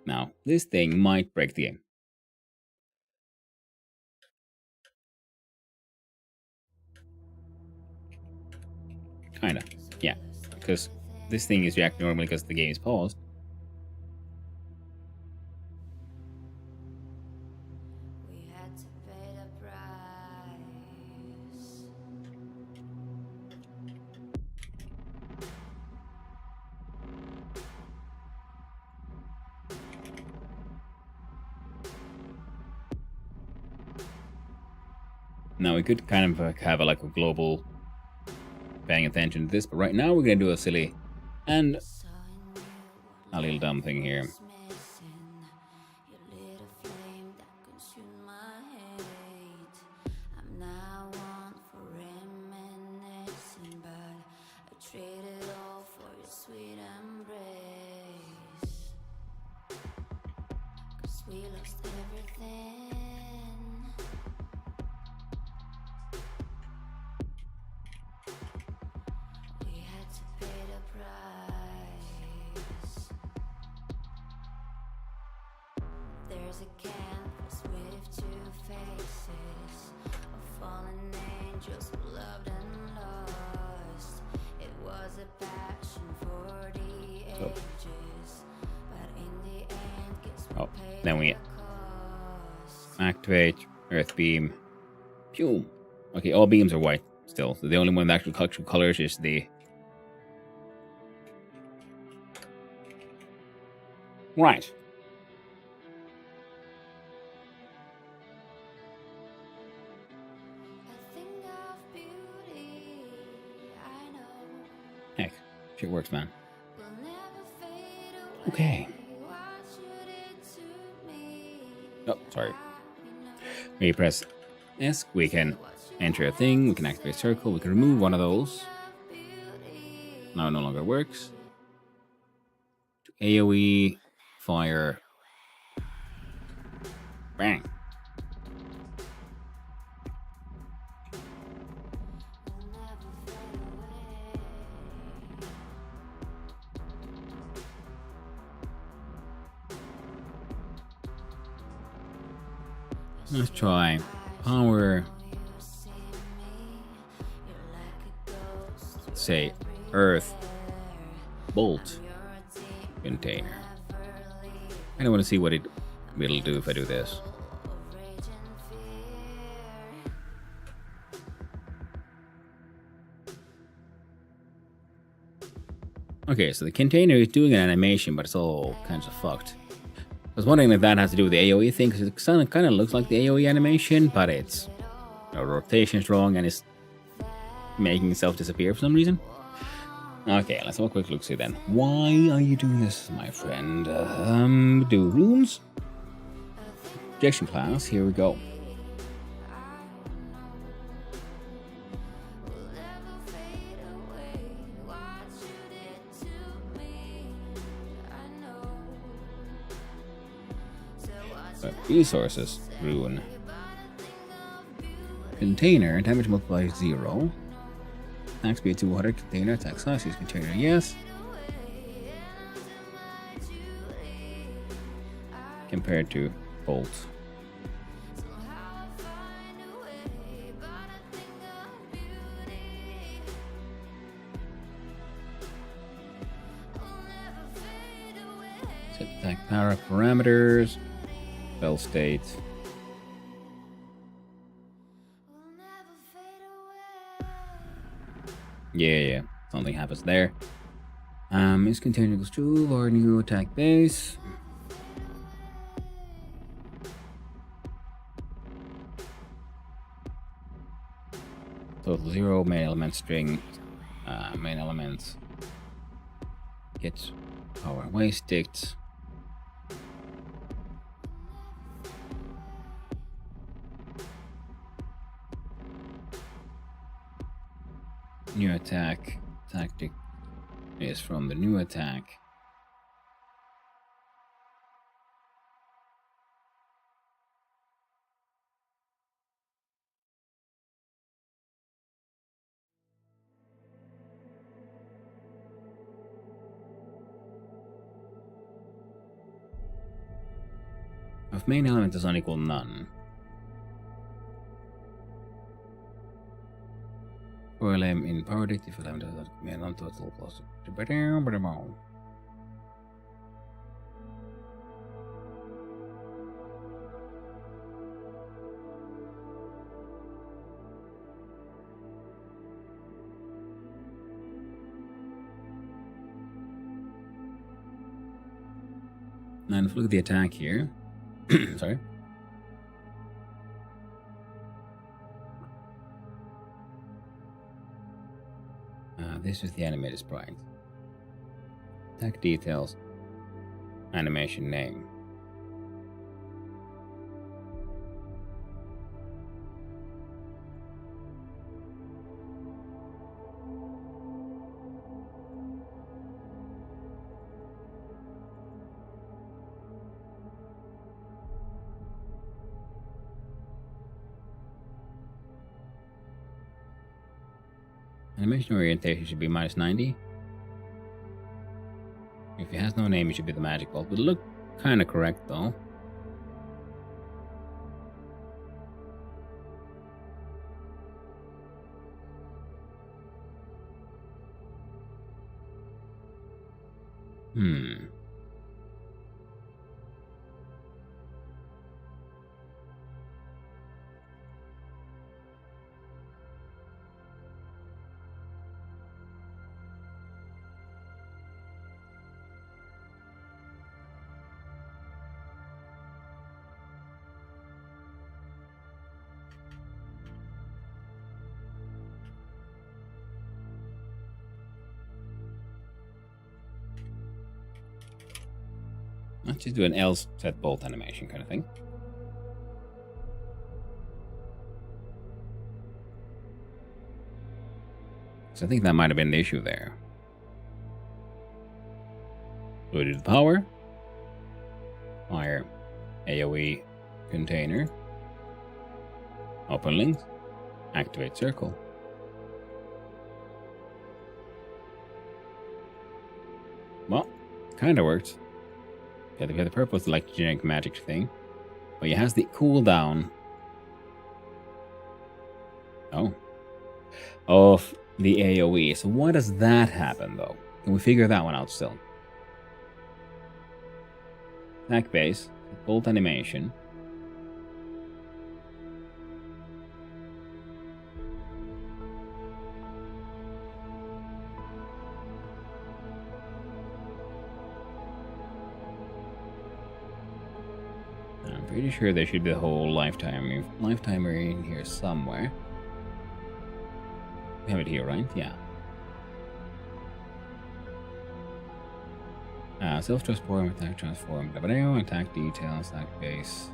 [SPEAKER 1] Now, this thing might break the game. Kinda, yeah. Because this thing is reacting normally because the game is paused.
[SPEAKER 3] We had to pay the price.
[SPEAKER 1] Now, we could kind of have a global paying attention to this, but right now we're going to do a silly and a little dumb thing here.
[SPEAKER 3] We lost everything. We had to pay the price. There's a canvas with 2 faces of fallen angels who loved and lost. It was a passion for the ages, but in the end, guess we paid
[SPEAKER 1] then we
[SPEAKER 3] the cost.
[SPEAKER 1] activate Earth Beam. Pew. Okay, all beams are white still. So the only one with actual colors is the... Right.
[SPEAKER 3] A thing of beauty, I know,
[SPEAKER 1] Heck, shit works, man.
[SPEAKER 3] will never fade away.
[SPEAKER 1] Okay.
[SPEAKER 3] What you did to me,
[SPEAKER 1] Oh, sorry.
[SPEAKER 3] I know.
[SPEAKER 1] We press S, we can enter a thing, we can activate circle, we can remove one of those. Now it no longer works. AoE, fire. Bang. Let's try power. Say Earth Bolt container. I don't want to see what it'll do if I do this. Okay, so the container is doing an animation, but it's all kinds of fucked. I was wondering if that has to do with the AoE thing, because it kind of looks like the AoE animation, but it's rotation is wrong and it's making itself disappear for some reason. Okay, let's have a quick look see then. Why are you doing this, my friend? Do rooms? Projection class, here we go. Resources, rune. Container, damage multiplier 0. Attack speed 200, container, attack size, use container, yes. compared to bolt.
[SPEAKER 3] Somehow I find a way, but I think of beauty will never fade away.
[SPEAKER 1] Set attack power parameters, spell state.
[SPEAKER 3] Will never fade away.
[SPEAKER 1] Yeah, something happens there. Is container equals to our new attack base. Total 0, main element string, main elements gets power wasted. New attack tactic is from the new attack. If main element is unequal none. For element in power if element does not non total plus. Now if we look at the attack here. Sorry. This is the animated sprite. Attack details. Animation name. Animation orientation should be -90. If it has no name, it should be the magic bolt. Would look kind of correct though. Let's just do an else set bolt animation kind of thing. So I think that might have been the issue there. So we do the power, fire, AoE container, open links, activate circle. Well, kind of works. Yeah, the purpose is like generic magic thing, but it has the cooldown. Of the AoE. So why does that happen though? Can we figure that one out still? Attack base, bolt animation. I'm pretty sure there should be the whole lifetimer in here somewhere. We have it here, right? Yeah. Self-transform, attack transform, attack details, attack base.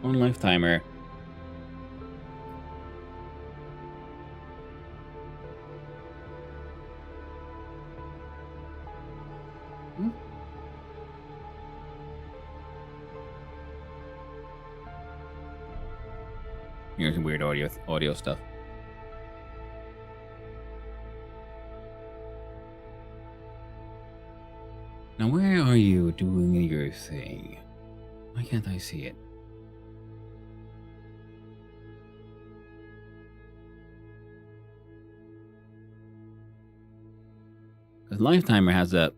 [SPEAKER 1] On lifetimer. Here's some weird audio stuff. Now, where are you doing your thing? Why can't I see it? Because Lifetimer has a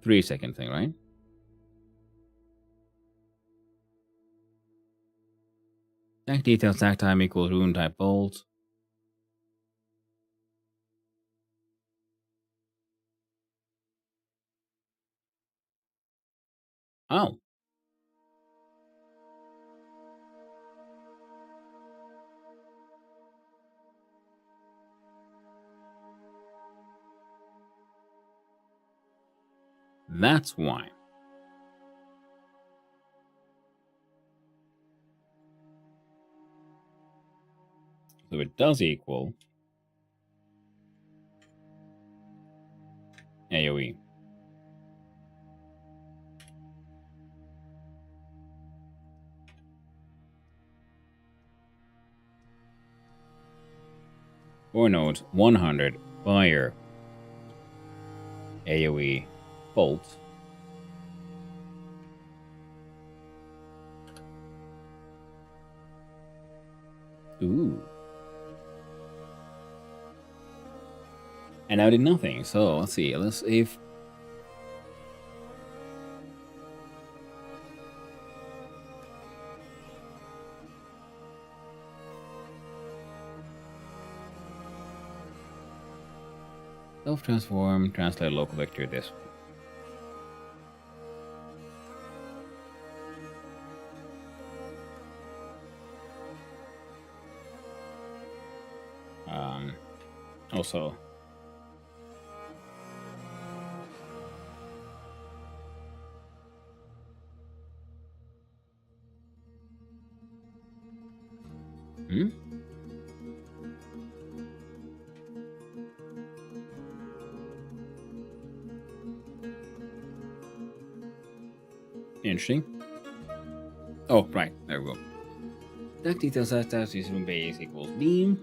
[SPEAKER 1] 3-second thing, right? Stack detail, stack time equals rune type bolt. Oh. That's why. So it does equal AoE. Or nodes 100 fire AoE bolt. Ooh. And I did nothing. So let's see. Let's see if self-transform, translate local vector this. Also, interesting. Oh, right. There we go. Stack details as is from base equals beam.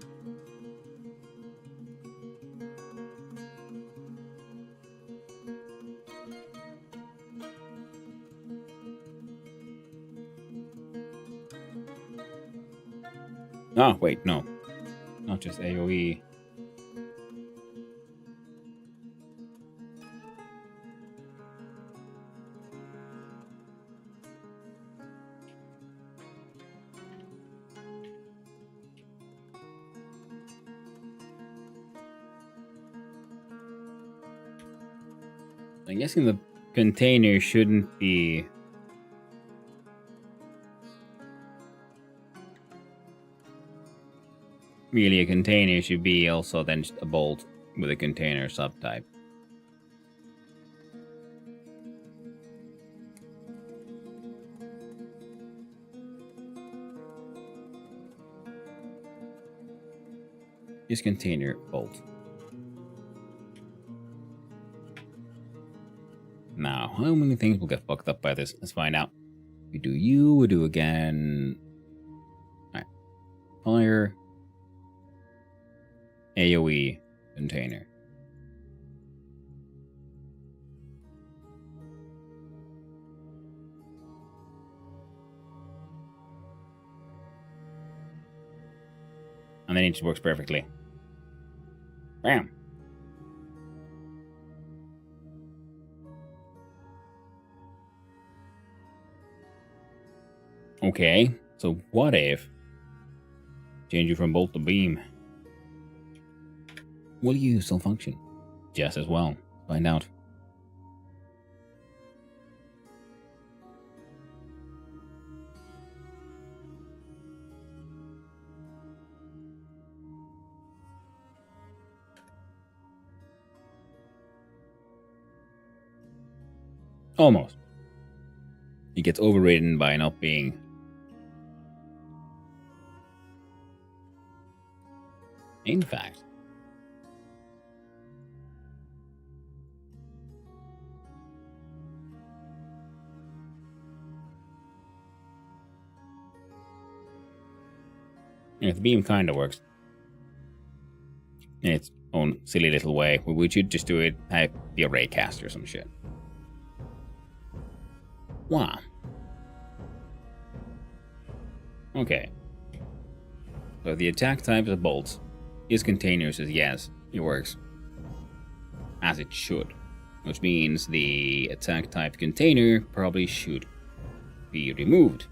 [SPEAKER 1] Ah, wait, no. Not just AoE. I'm guessing the container shouldn't be really a container. It should be also then just a bolt with a container subtype. Just container bolt. Now, how many things will get fucked up by this? Let's find out. We do you, we do again. Alright. Fire. AoE container. And then it just works perfectly. Bam. Okay, so what if change you from bolt to beam? Will you still function just as well? Find out. Almost. It gets overridden by not being. In fact. Yeah, the beam kind of works in its own silly little way. We should just do it type the array cast or some shit. Wow. Okay. So the attack type of bolts is containers, is yes, it works. As it should. Which means the attack type container probably should be removed.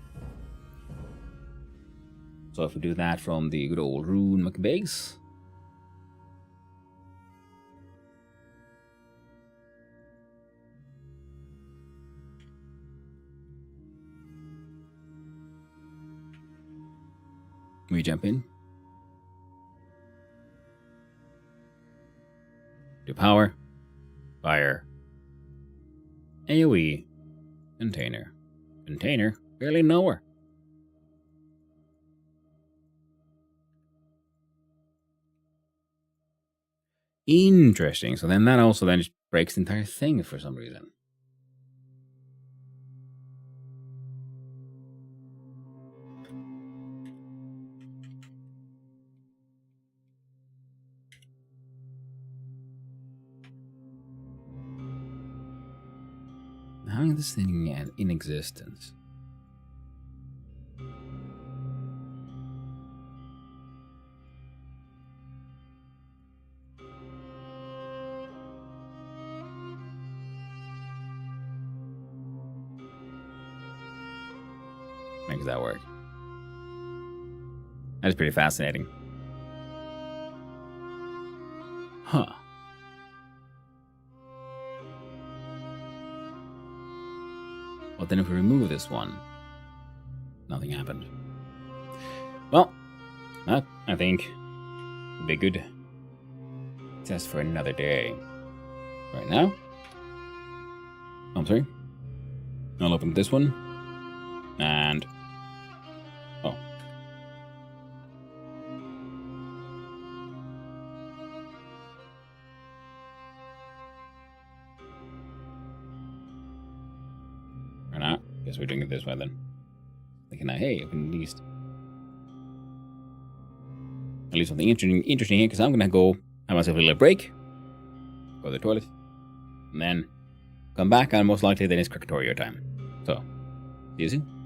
[SPEAKER 1] So if we do that from the good old Rune McBase. We jump in. Do power, fire, AoE, container. Container, barely nowhere. Interesting. So then that also then just breaks the entire thing for some reason. Having this thing in existence. Makes that work. That's pretty fascinating. Huh. But then if we remove this one, nothing happened. Well, that, I think, would be a good test for another day. Right now, I'm sorry. I'll open this one. And, oh. Or not. Guess we're doing it this way then. Thinking that, hey, I can at least something interesting here, because I'm gonna go have myself a little break, go to the toilet, and then come back, and most likely then it's Factorio time. So, see you soon.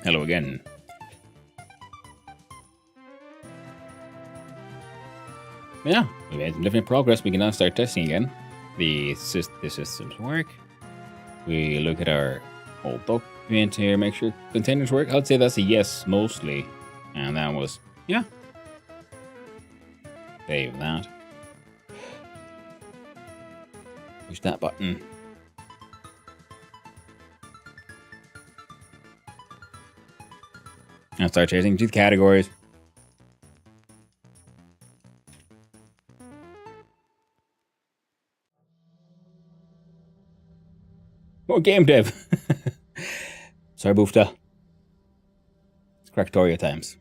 [SPEAKER 1] Hello again. Yeah, we made some definite progress. We can now start testing again. The systems work. We look at our old document here, make sure containers work. I'd say that's a yes, mostly. And that was, yeah. Save that. Push that button. And start changing to the categories. More game dev. Sorry, Boofta. It's Factorio times.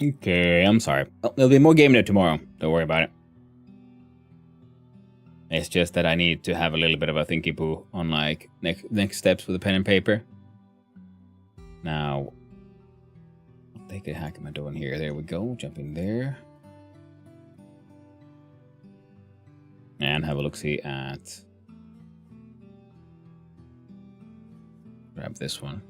[SPEAKER 1] Okay, I'm sorry. Oh, there'll be more game dev tomorrow. Don't worry about it. It's just that I need to have a little bit of a thinky poo on like next steps with a pen and paper. Now, what the heck am I doing here? There we go. Jumping there. And have a look-see at... Grab this one.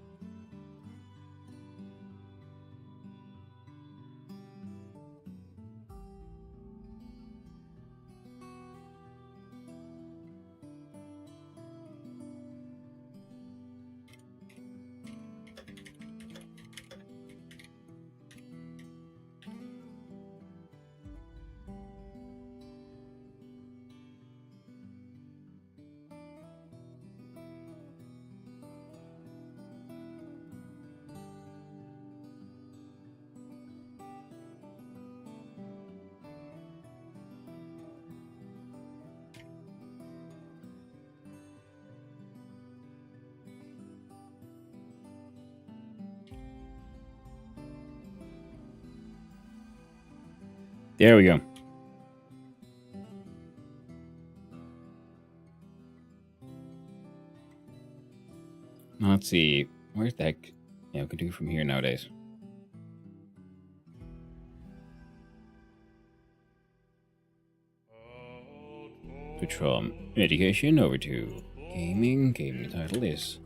[SPEAKER 1] There we go. Let's see. Where's the heck? Yeah, we can do it from here nowadays. Switch from education over to gaming. Gaming title is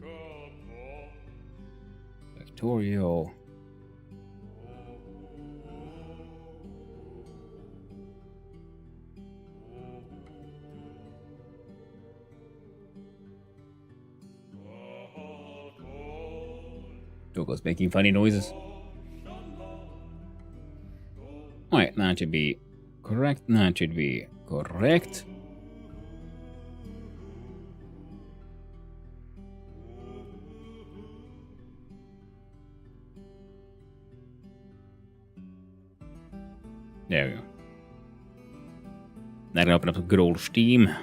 [SPEAKER 1] Factorio. Douglas making funny noises. Alright, that should be correct. That should be correct. There we go. That can open up some good old Steam.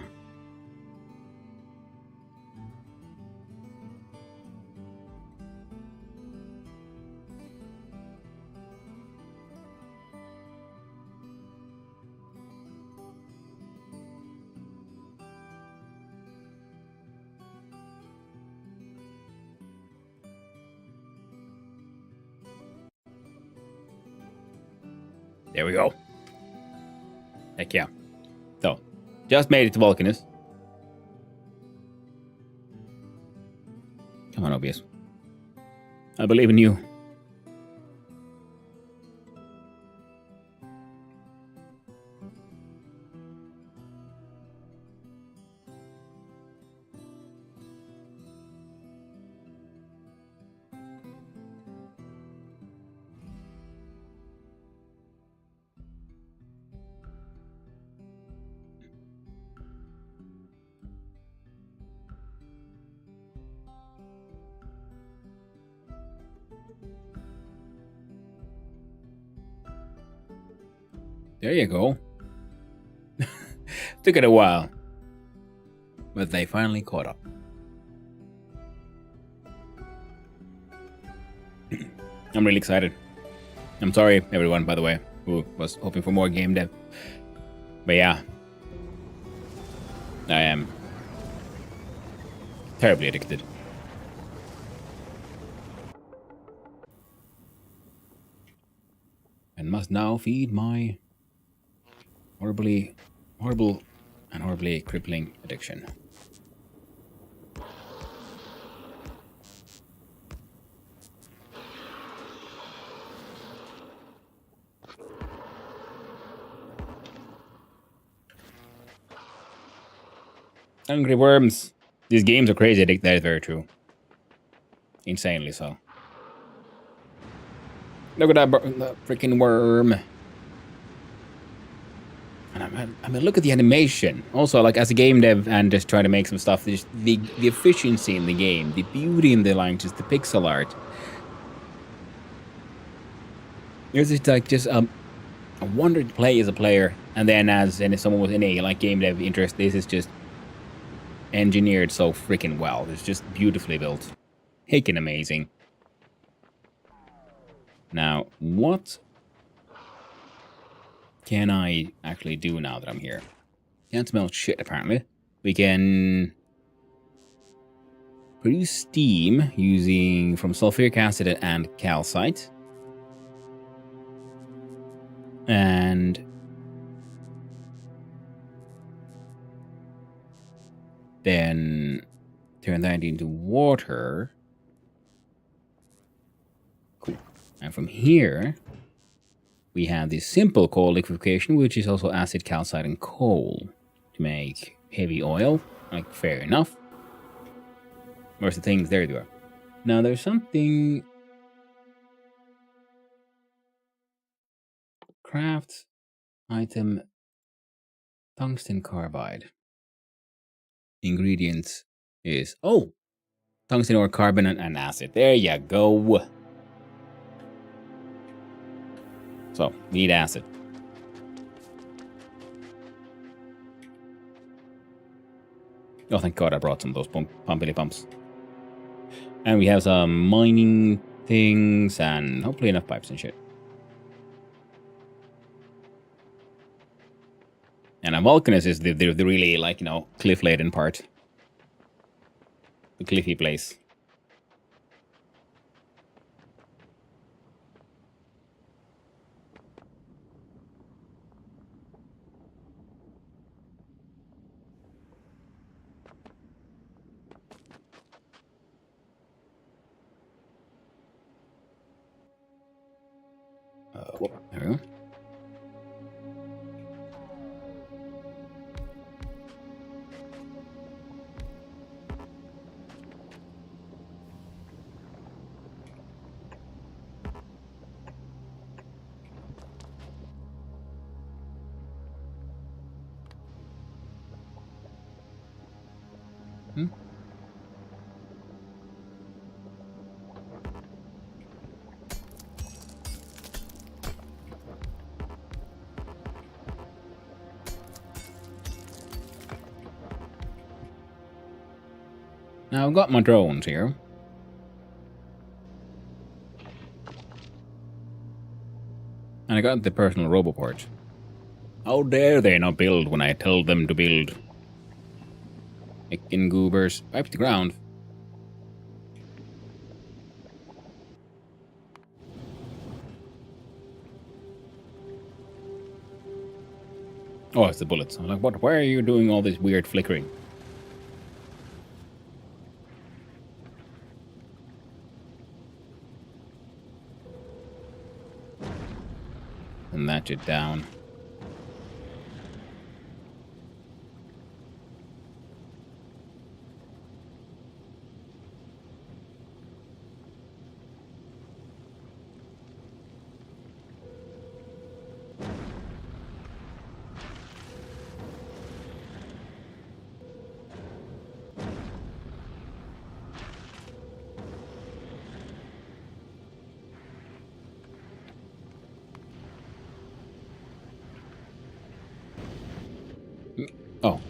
[SPEAKER 1] There we go. Heck yeah. So, just made it to Vulcanus. Come on, OBS. I believe in you. There you go. Took it a while, but they finally caught up. I'm really excited. I'm sorry, everyone, by the way, who was hoping for more game dev. But yeah, I am terribly addicted. And must now feed my horrible and horribly crippling addiction. Hungry worms. These games are crazy. That is very true. Insanely so. Look at that freaking worm. And I mean, look at the animation. Also, like as a game dev and just trying to make some stuff, the efficiency in the game, the beauty in the line, just the pixel art. There's just like a wonder to play as a player, and then as someone with any like game dev interest, this is just engineered so freaking well. It's just beautifully built, freaking amazing. Now, what can I actually do now that I'm here? Can't smell shit, apparently. We can produce steam using from sulfuric acid and calcite. And then turn that into water. Cool. And from here, we have this simple coal liquefaction, which is also acid, calcite, and coal to make heavy oil. Like, fair enough. Where's the things? There you are. Now, there's something... Craft item tungsten carbide. Ingredients is... Oh! Tungsten ore, carbon, and acid. There you go. So, we need acid. Oh, thank God I brought some of those pumpity pumps. And we have some mining things and hopefully enough pipes and shit. And Vulcanus is the really, like, you know, cliff-laden part. The cliffy place. There we go. Now I've got my drones here. And I got the personal roboport. How dare they not build when I tell them to build? Hickin' goobers. Wipe the ground. Oh, it's the bullets. I'm like, what? Why are you doing all this weird flickering? And match it down. Oh.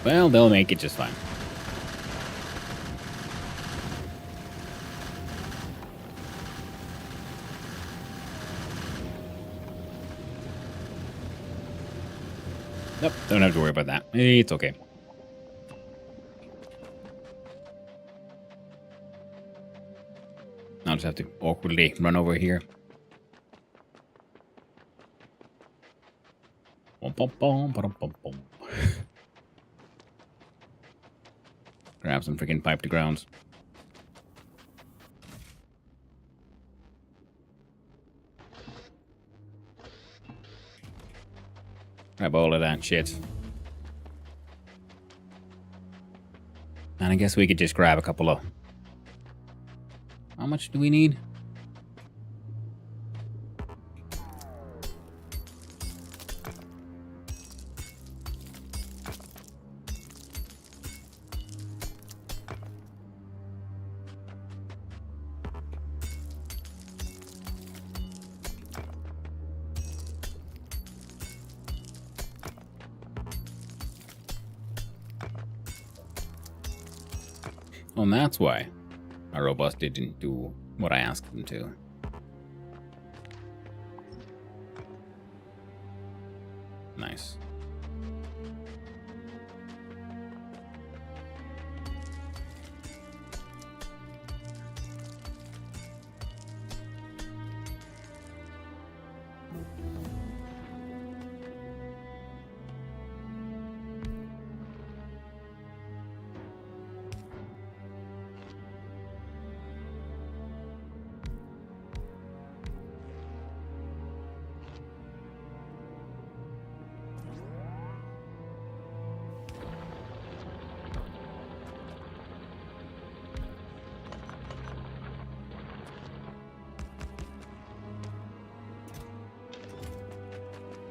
[SPEAKER 1] Well, they'll make it just fine. Don't have to worry about that. It's okay. I'll just have to awkwardly run over here. Grab some freaking pipe to grounds. Grab all of that shit. And I guess we could just grab a couple of... How much do we need? Oh, and that's why our robust didn't do what I asked them to. Nice.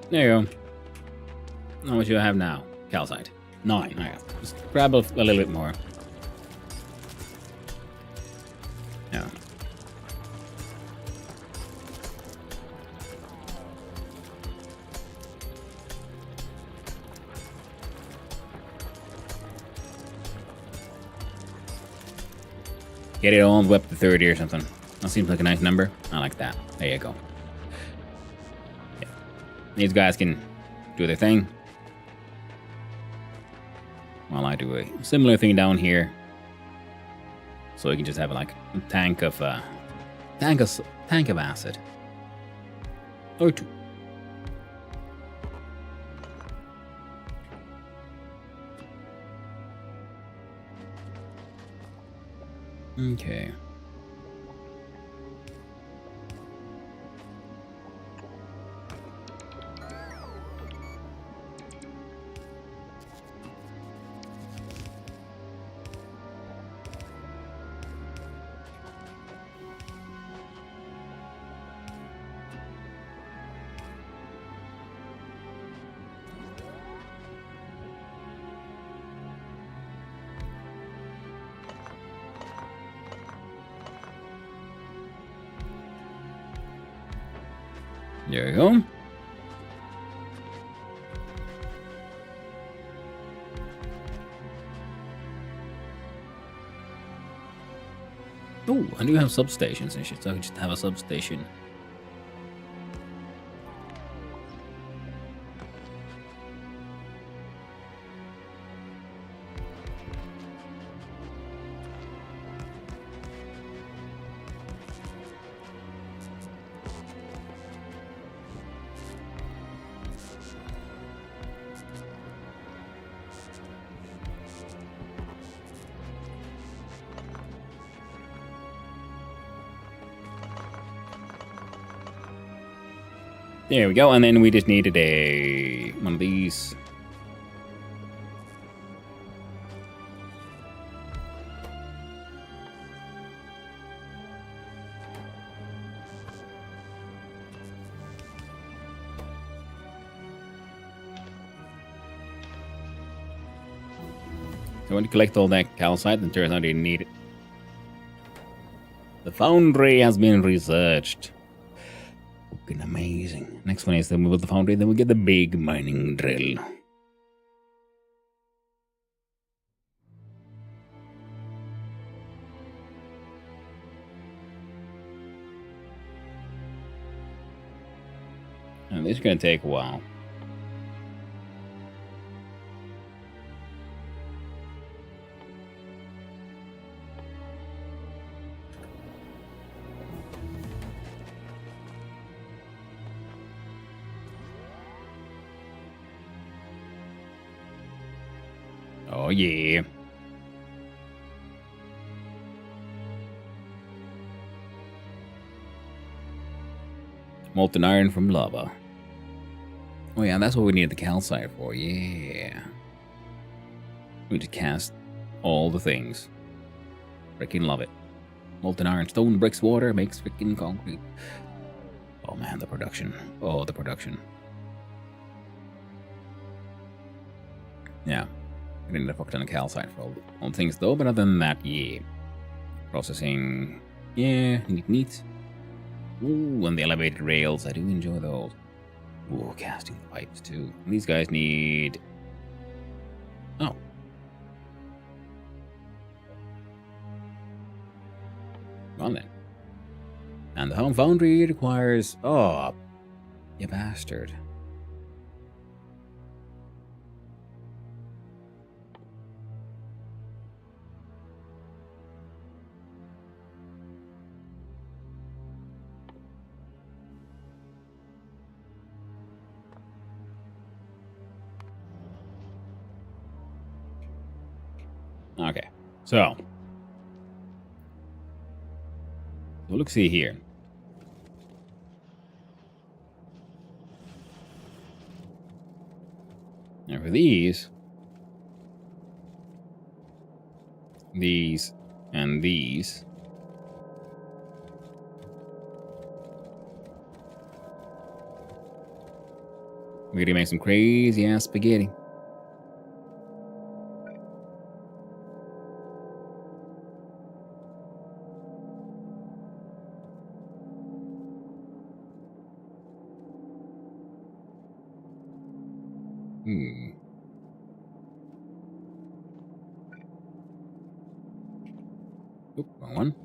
[SPEAKER 1] There you go. How much do I have now? Calcite. 9. I have. Just grab a little bit more. Yeah. Get it all up to 30 or something. That seems like a nice number. I like that. There you go. Yeah. These guys can do their thing. While I do a similar thing down here. So we can just have like a tank of acid. Or 2. Okay. There we go. Oh, I do have substations and shit, so I could just have a substation. There we go, and then we just needed one of these. So when you collect all that calcite, then turns out you didn't need it. The foundry has been researched. Fucking amazing. Next one is then we build the foundry, then we get the big mining drill. And this is gonna take a while. Oh, yeah. Molten iron from lava. Oh, yeah, that's what we need the calcite for. Yeah. We need to cast all the things. Freaking love it. Molten iron, stone, bricks, water makes freaking concrete. Oh, man, the production. Oh, the production. Yeah. I need a fuck ton of calcite for all the things, though, but other than that, yeah. Processing. Yeah, neat. Ooh, and the elevated rails. I do enjoy those. Ooh, casting the pipes, too. These guys need... Oh. Come on, then. And the home foundry requires... Oh, you bastard. Okay, so look, see here. Now for these, and these, we're gonna make some crazy ass spaghetti. Oop, wrong one.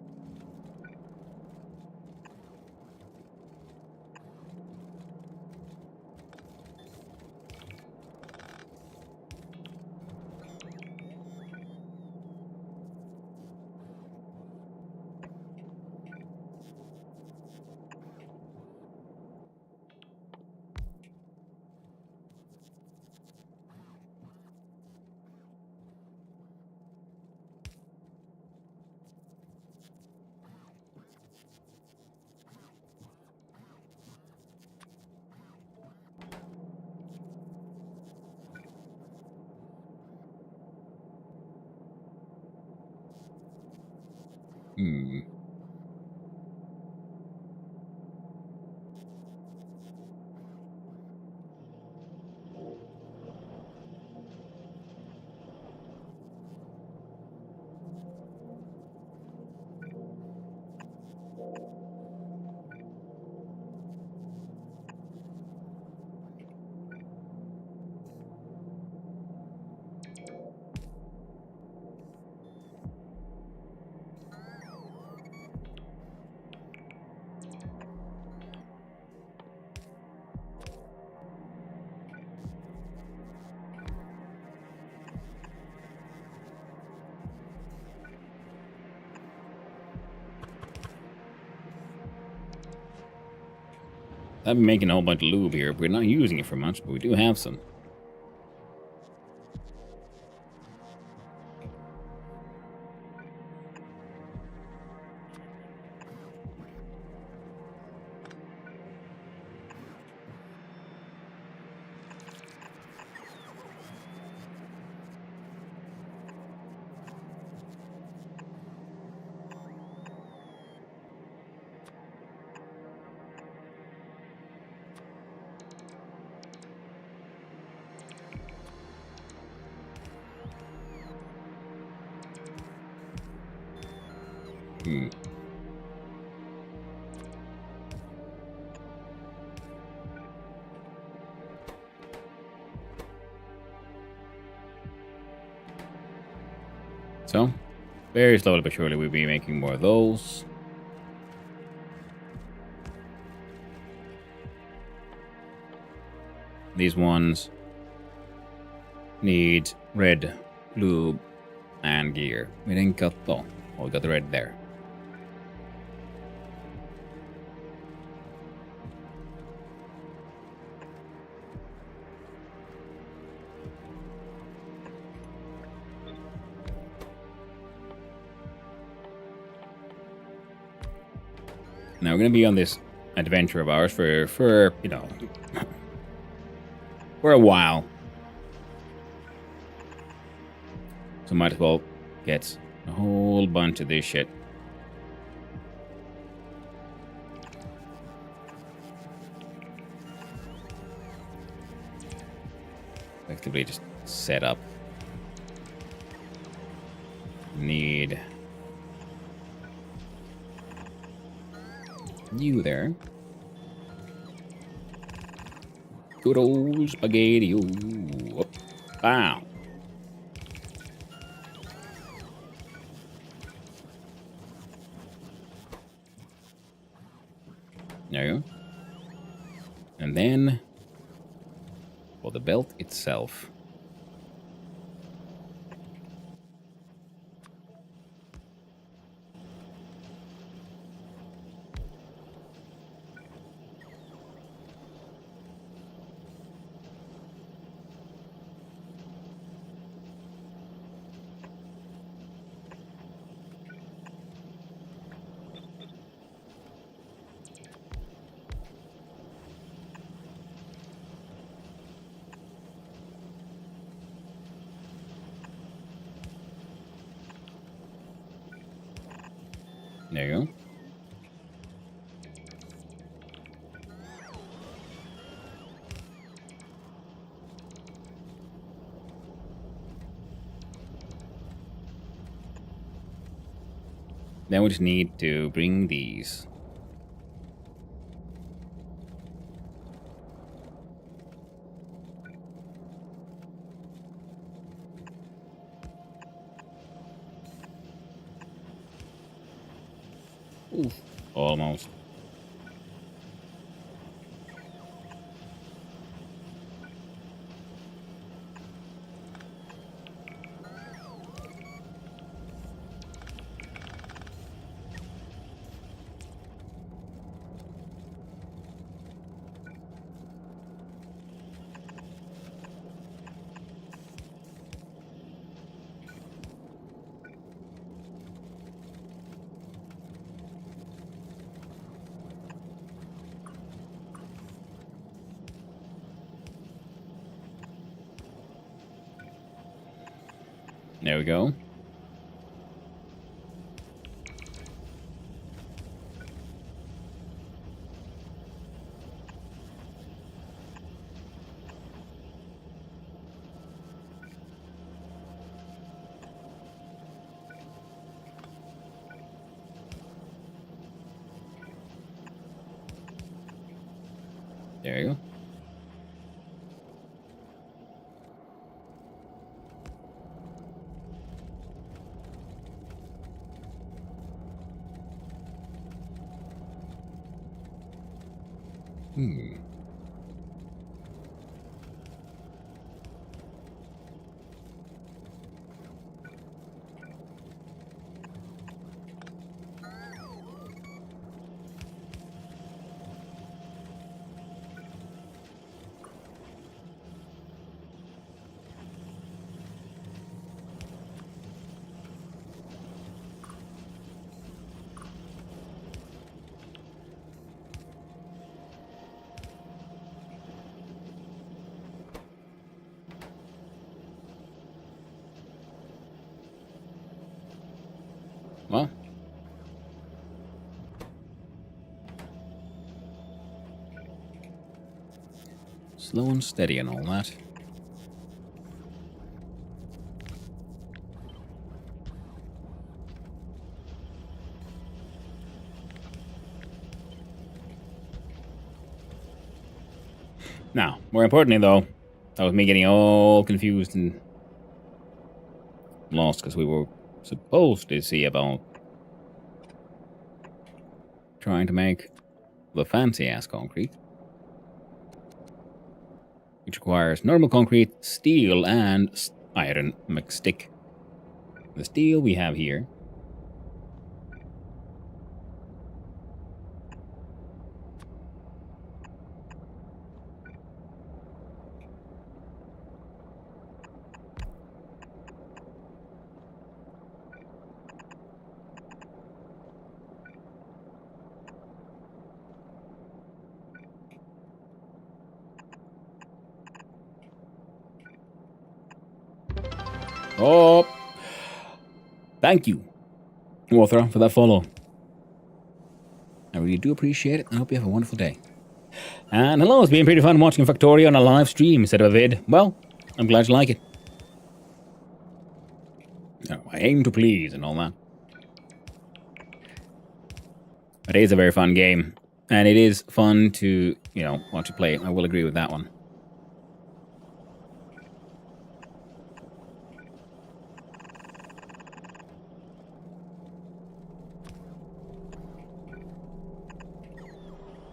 [SPEAKER 1] Hmm. I've been making a whole bunch of lube here. We're not using it for much, but we do have some. Hmm. So, very slowly but surely we'll be making more of those. These ones need red, lube, and gear. We didn't got though. Oh, we got the red there. Now we're gonna be on this adventure of ours for you know for a while. So might as well get a whole bunch of this shit. Effectively just set up. Need you there. Good old spaghetti. Ooh. Wow. There you go. And then for the belt itself. There you go. Then we just need to bring these. Oof, almost. There we go. There you go. Well, slow and steady and all that. Now, more importantly though, that was me getting all confused and lost because we were supposed to see about trying to make the fancy-ass concrete, which requires normal concrete, steel, and iron mixed stick. The steel we have here. Oh, thank you, Walther, for that follow. I really do appreciate it. I hope you have a wonderful day. And hello, it's been pretty fun watching Factorio on a live stream instead of a vid. Well, I'm glad you like it. Oh, I aim to please and all that. But it is a very fun game. And it is fun to, watch you play. I will agree with that one.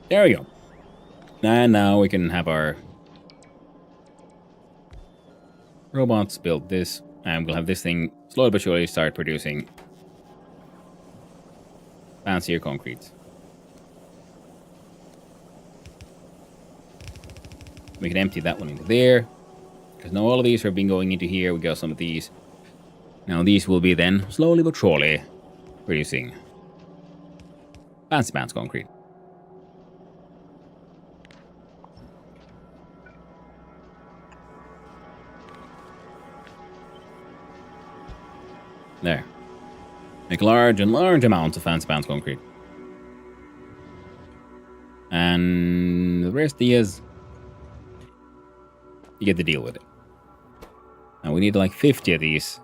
[SPEAKER 1] There we go. And now we can have our robots build this. And we'll have this thing slowly but surely start producing fancier concrete. We can empty that one into there. Because now all of these have been going into here. We got some of these. Now these will be then slowly but surely producing fancy pants concrete. There. Make large and large amounts of fancy pants concrete. And the rest is you get to deal with it. Now we need like 50 of these.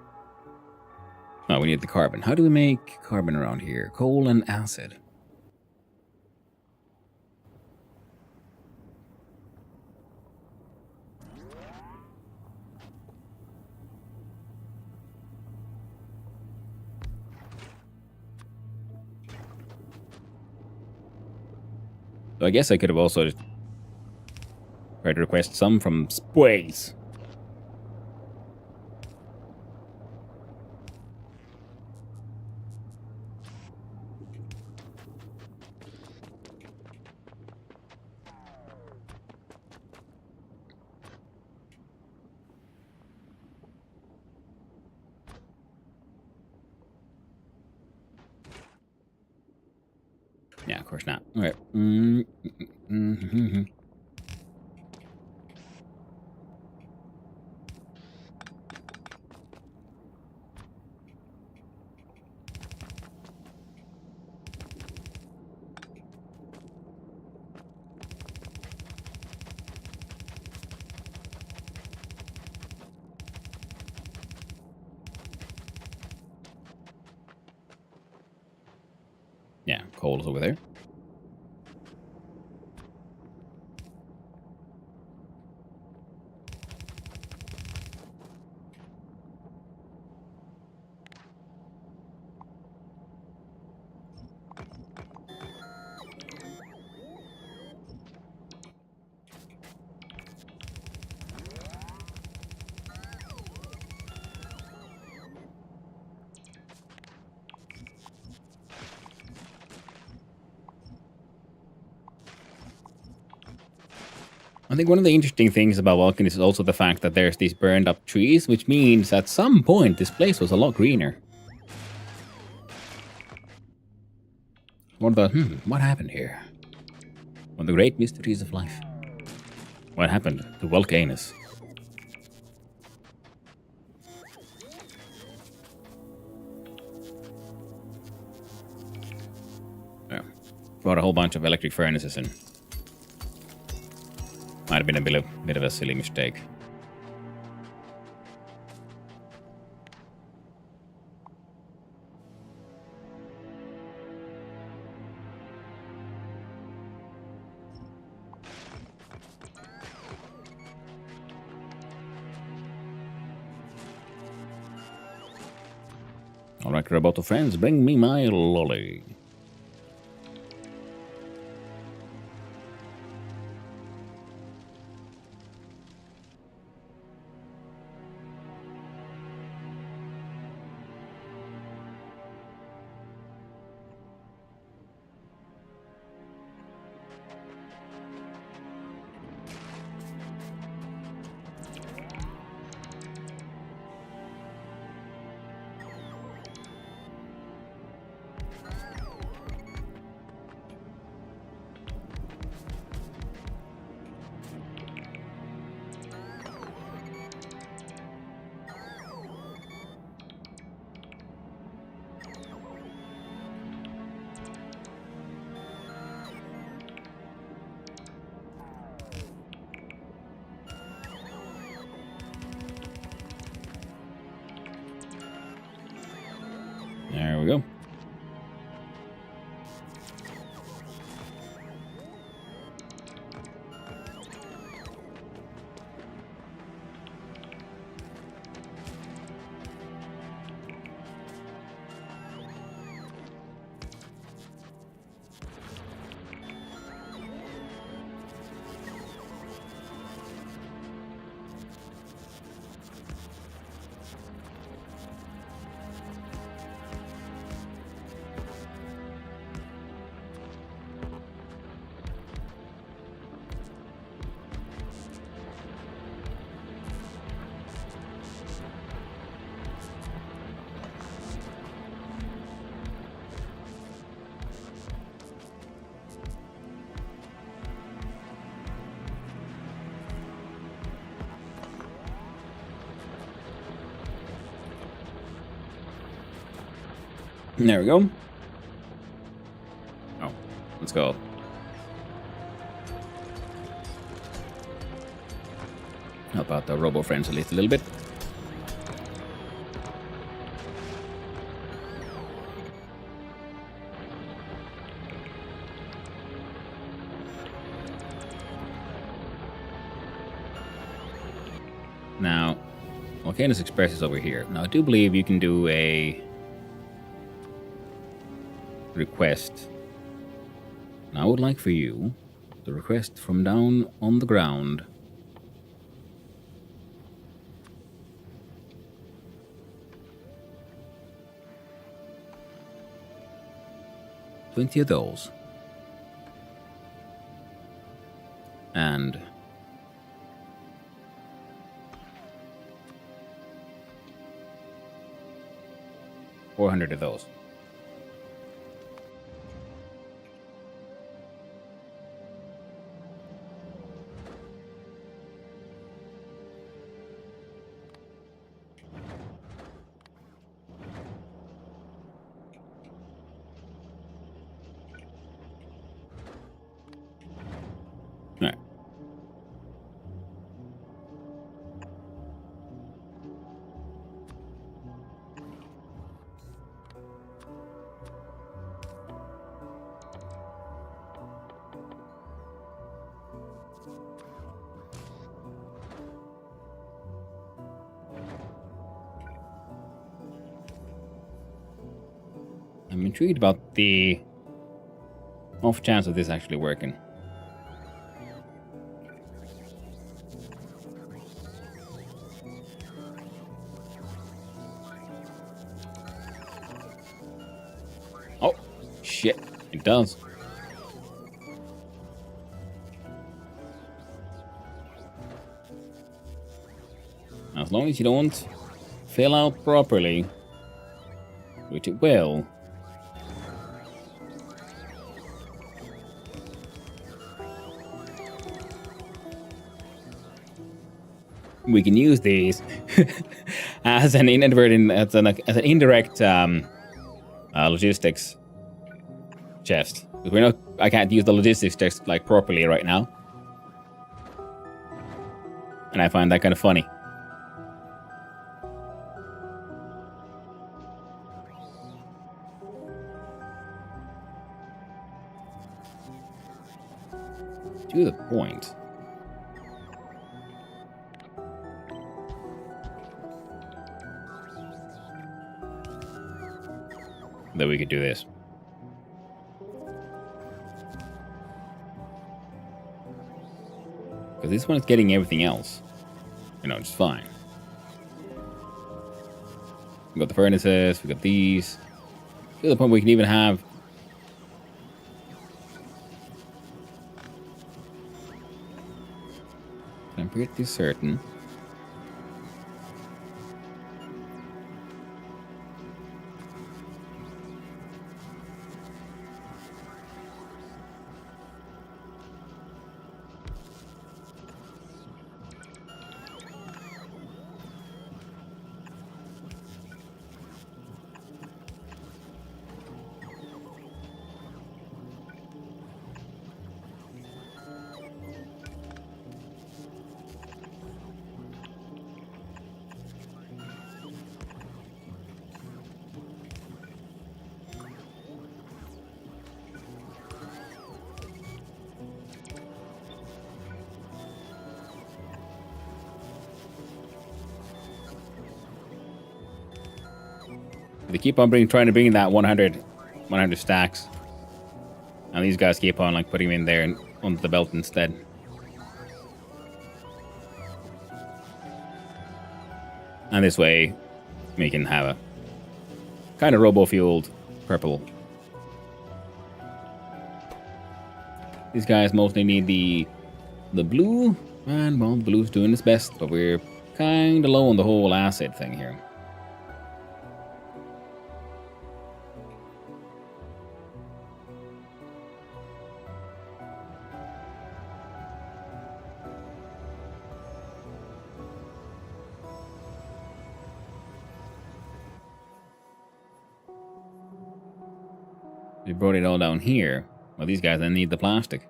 [SPEAKER 1] Oh, we need the carbon. How do we make carbon around here? Coal and acid. So I guess I could have also tried to request some from space. Yeah, of course not. All right. Yeah, coal is over there. I think one of the interesting things about Vulcanus is also the fact that there's these burned up trees, which means at some point this place was a lot greener. What happened here? One of the great mysteries of life. What happened to Vulcanus? Yeah. Brought a whole bunch of electric furnaces in. Might have been a bit of a silly mistake. Alright, Roboto friends, bring me my lolly. There we go. There we go. Oh, let's go. Help out the robo friends at least a little bit. Now, Vulcanus Express is over here. Now, I do believe you can do a request. Now, I would like for you to request from down on the ground. $20 of those. And $400 of those. All right. I'm intrigued about the off chance of this actually working. Oh, shit. It does. As long as you don't fill out properly, which it will. We can use these as an inadvertent, as an indirect logistics chest. Because we're not, I can't use the logistics chest like properly right now, and I find that kind of funny. To the point. That we could do this. Because this one is getting everything else. You know, just fine. We got the furnaces, we got these. To the point we can even have. I'm pretty certain. They keep on trying to bring in that 100 stacks. And these guys keep on like putting them in there and onto the belt instead. And this way, we can have a kind of robo-fueled purple. These guys mostly need the blue. And, well, the blue's doing its best, but we're kind of low on the whole acid thing here. We brought it all down here. Well, these guys then need the plastic.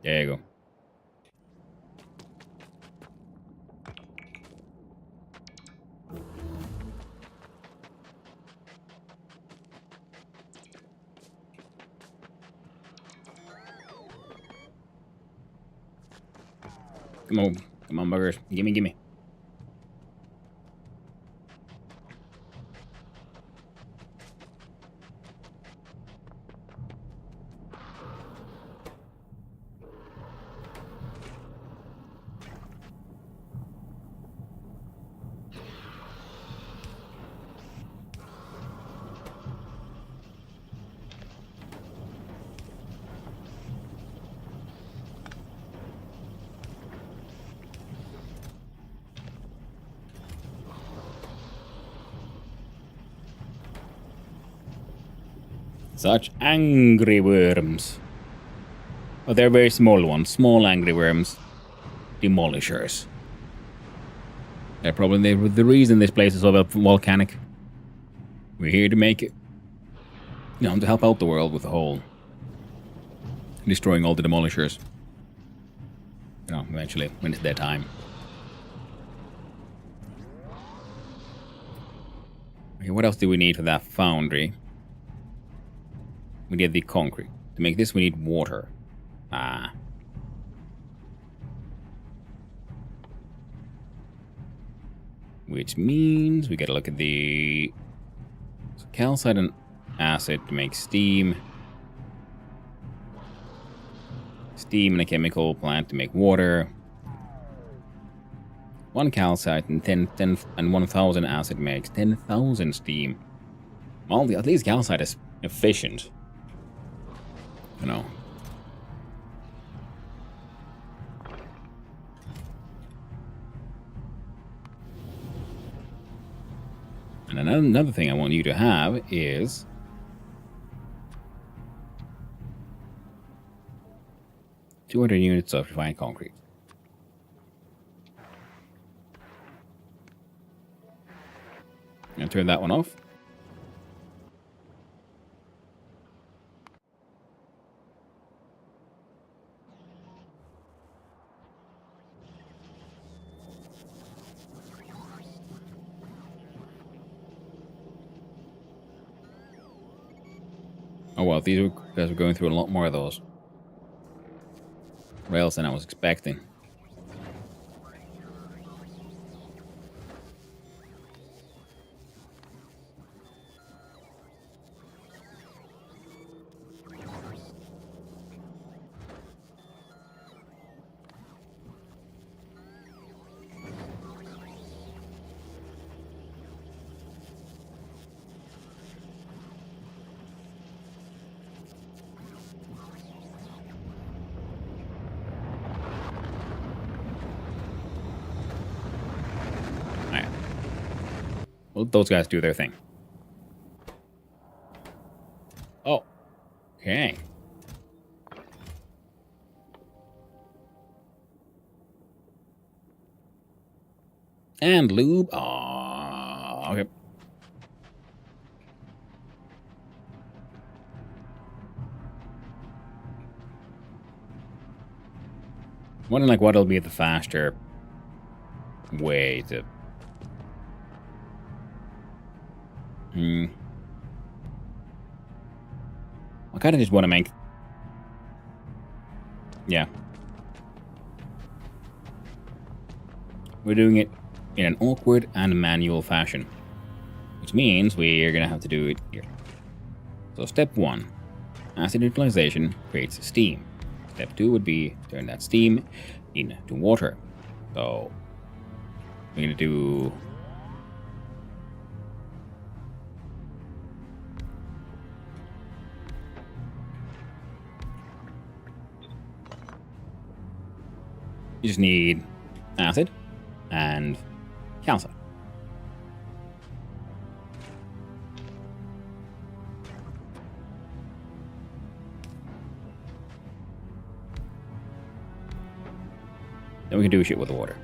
[SPEAKER 1] There you go. Come on, buggers. Gimme. Such angry worms. Oh, they're very small ones. Small angry worms. Demolishers. They're probably the reason this place is so volcanic. We're here to make it. You know, to help out the world with the whole destroying all the demolishers. You know, eventually, when it's their time. Okay, what else do we need for that foundry? We need the concrete. To make this, we need water. Ah. Which means we gotta look at the calcite and acid to make steam. Steam in a chemical plant to make water. 1 calcite and 10 and 1,000 acid makes 10,000 steam. Well, at least calcite is efficient. You know. And another thing I want you to have is 200 units of refined concrete. I'm gonna turn that one off. Oh well, these guys are going through a lot more of those rails than I was expecting. Let those guys do their thing. Oh. Okay. And lube. Oh, okay. Wondering like what'll be the faster way to. I kind of just want to make. Yeah. We're doing it in an awkward and manual fashion, which means we're gonna have to do it here. So step 1, acid utilization creates steam. Step 2 would be turn that steam into water. So we're gonna do you just need acid and calcite. Then we can do shit with the water.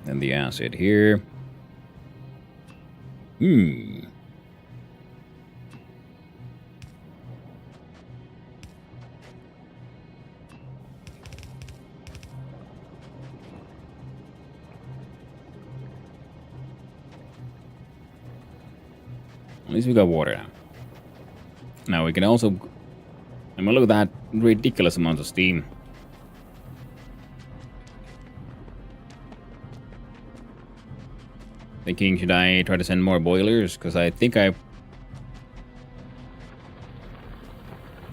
[SPEAKER 1] Then the acid here. At least we got water now. Now we can also... I mean, look at that ridiculous amount of steam. Thinking, should I try to send more boilers? Because I think I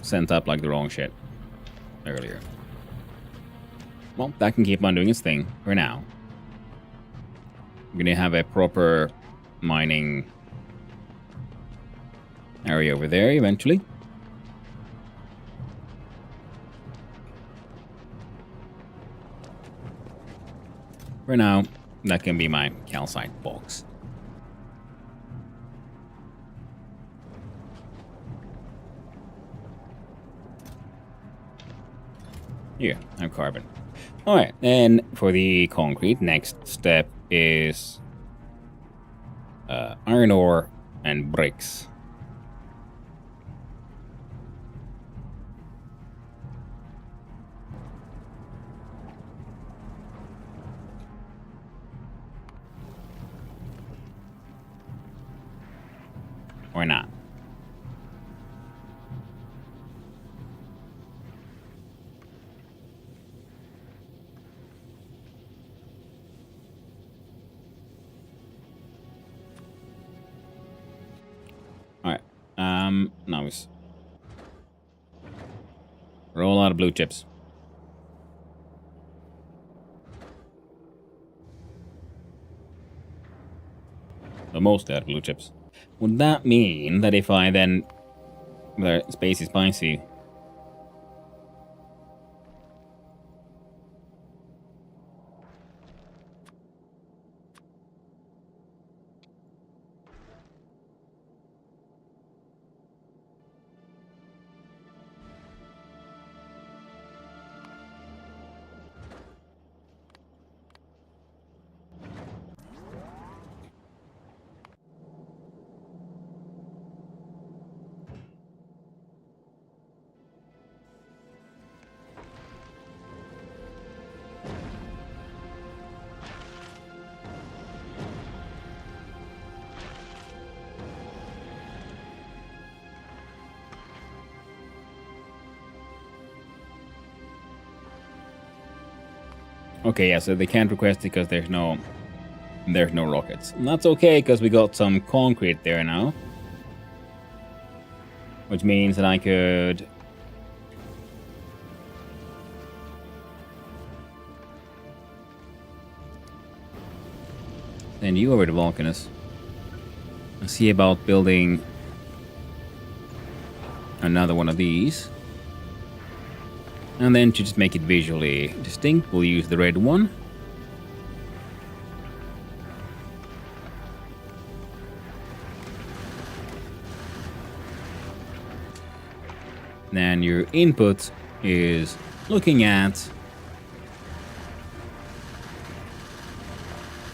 [SPEAKER 1] sent up like the wrong shit earlier. Well, that can keep on doing its thing for now. We're gonna have a proper mining area over there eventually. For now, that can be my calcite box. Here, I have carbon. Alright, and for the concrete, next step is iron ore and bricks. Or not. Alright. Now we roll out of blue chips. The most out of blue chips. Would that mean that if I then... the space is spicy... Okay, yeah, so they can't request it because there's no rockets. And that's okay, because we got some concrete there now. Which means that I could... send you over to Vulcanus. see about building another one of these. And then to just make it visually distinct, we'll use the red one. Then your input is looking at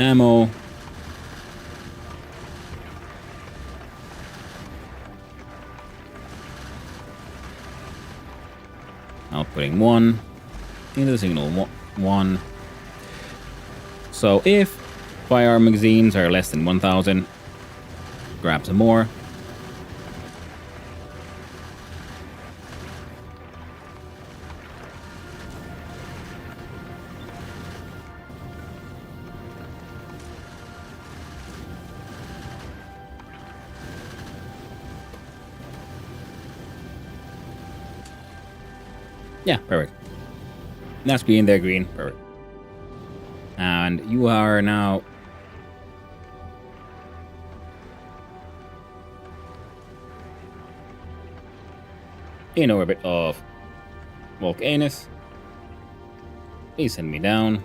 [SPEAKER 1] ammo, outputting 1 into the signal 1. So if fire magazines are less than 1000, grab some more. Yeah, perfect. That's green, they're green. Perfect. And you are now in orbit of Vulcanus. Please send me down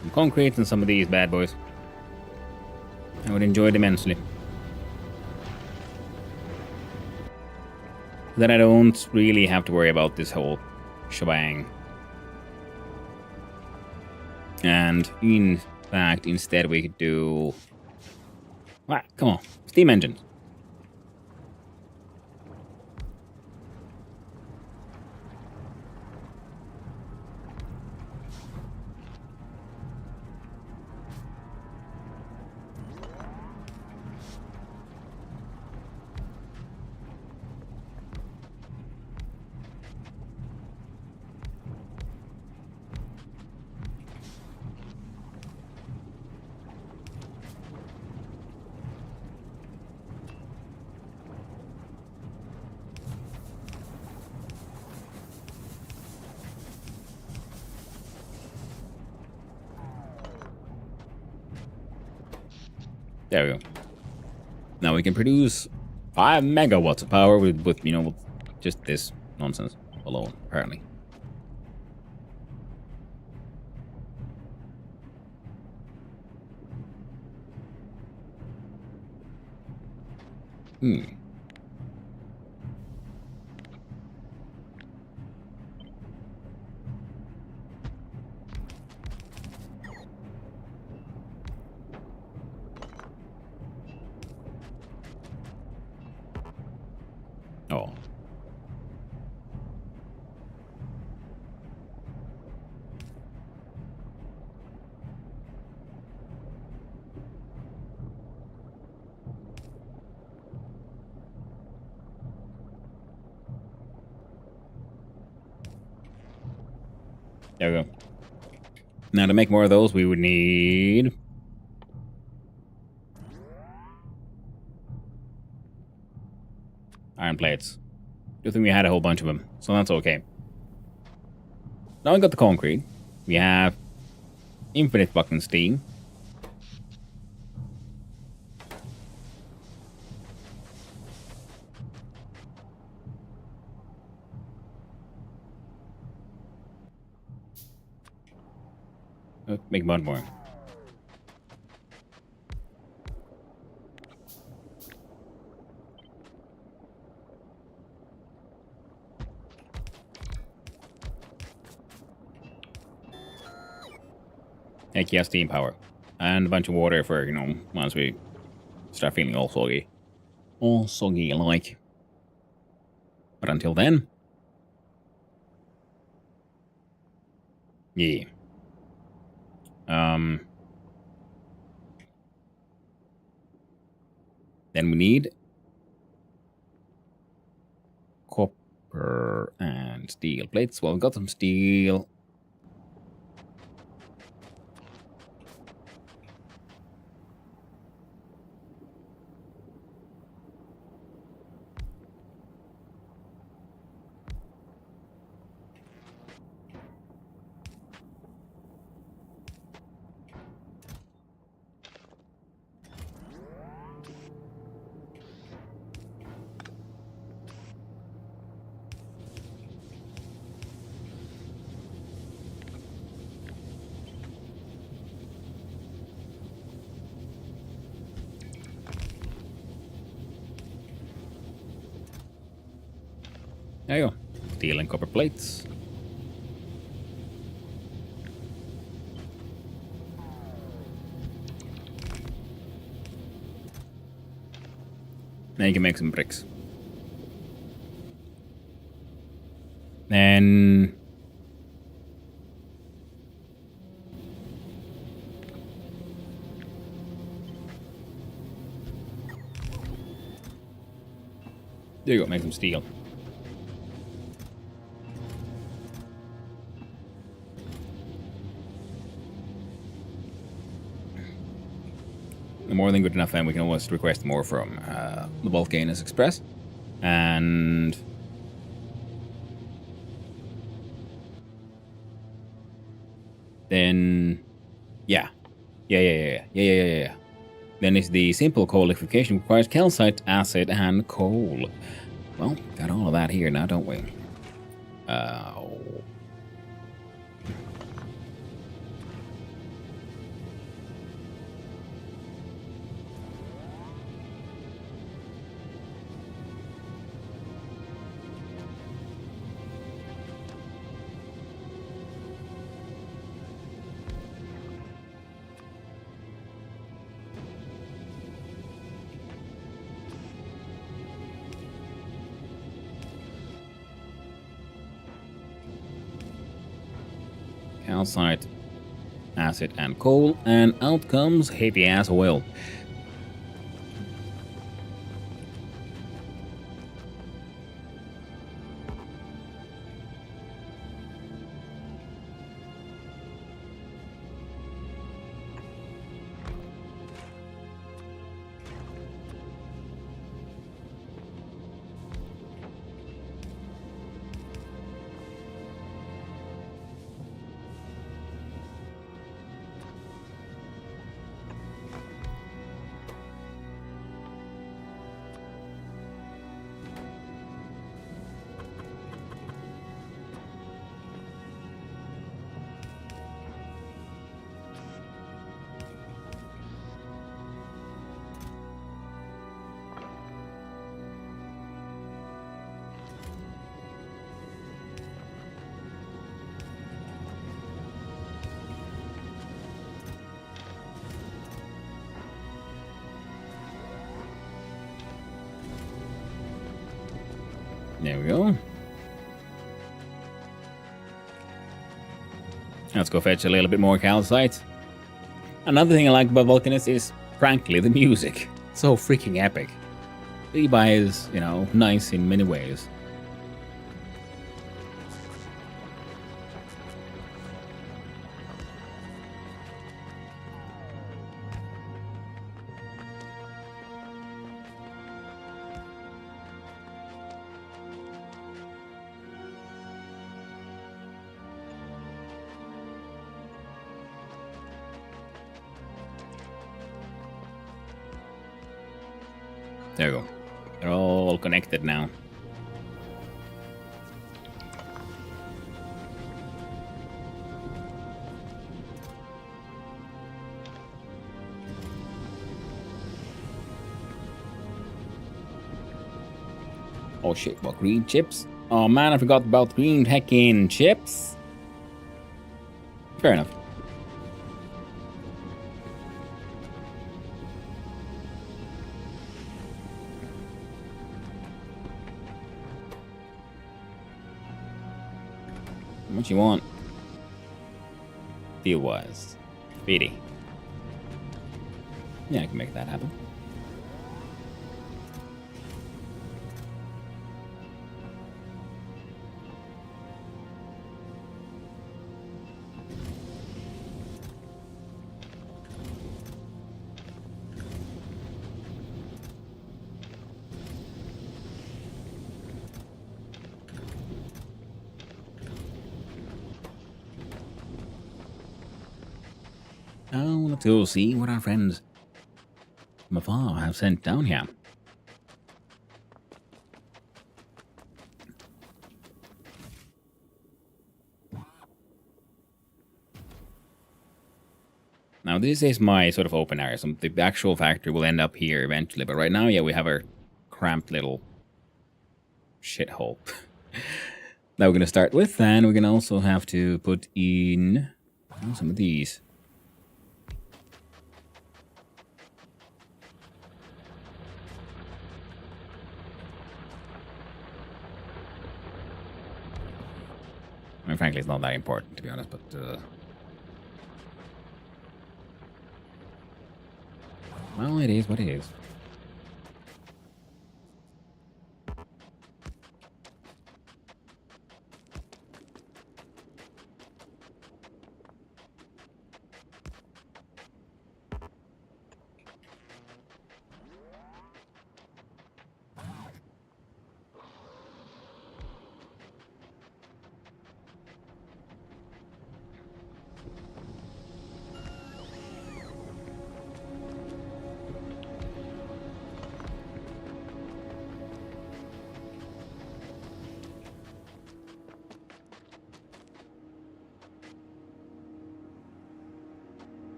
[SPEAKER 1] some concrete and some of these bad boys. I would enjoy it immensely. Then I don't really have to worry about this whole shebang. And in fact, instead we could do... Ah, come on, steam engines. There we go. Now we can produce 5 megawatts of power with you know, with just this nonsense alone, apparently. Oh. There we go. Now to make more of those, we would need... iron plates. Good thing we had a whole bunch of them, so that's okay. Now we got the concrete. We have infinite fucking steam. Let's make one more. Heck yeah, steam power. And a bunch of water for, you know, once we start feeling all soggy. All soggy like. But until then... yeah. Then we need... copper and steel plates. Well, we've got some steel... There you go. Steel and copper plates. Now you can make some bricks. And there you go, make some steel. More than good enough, and we can always request more from the Vulcanus Express. And then, yeah. Then it's the simple coal liquefaction requires calcite, acid, and coal. Well, got all of that here now, don't we? Calcite, acid, and coal, and out comes heavy ass oil. There we go. Let's go fetch a little bit more calcite. Another thing I like about Vulcanus is, frankly, the music. So freaking epic. Levi is, you know, nice in many ways. There we go. They're all connected now. Oh shit, what, green chips? Oh man, I forgot about green heckin' chips. Fair enough. What you want? Deal wise. 80. Yeah, I can make that happen. Now let's go see what our friends from afar have sent down here. Now this is my sort of open area, so the actual factory will end up here eventually, but right now, yeah, we have our cramped little shithole. Now we're going to start with, and we're going to also have to put in some of these. I mean, frankly, it's not that important, to be honest, but... well, it is what it is.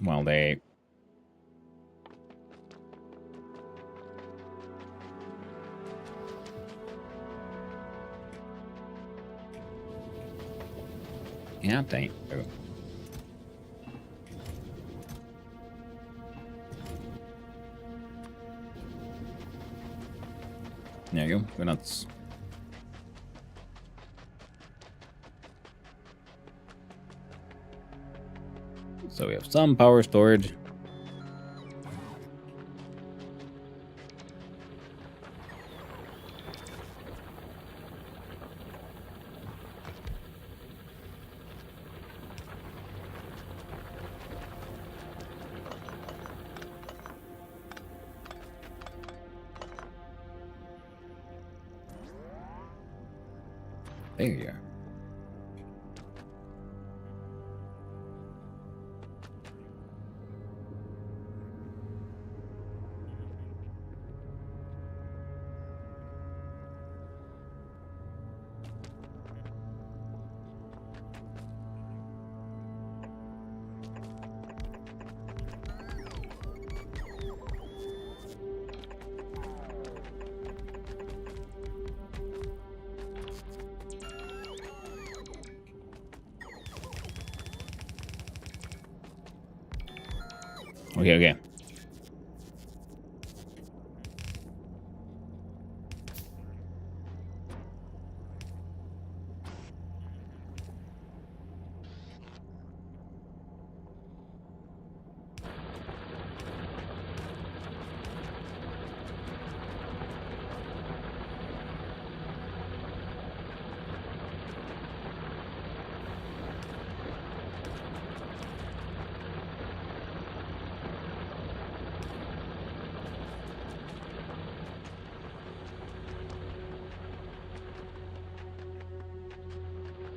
[SPEAKER 1] Well, they... yeah, they... oh. There you go. Go nuts. So we have some power storage. There you are. Okay, okay.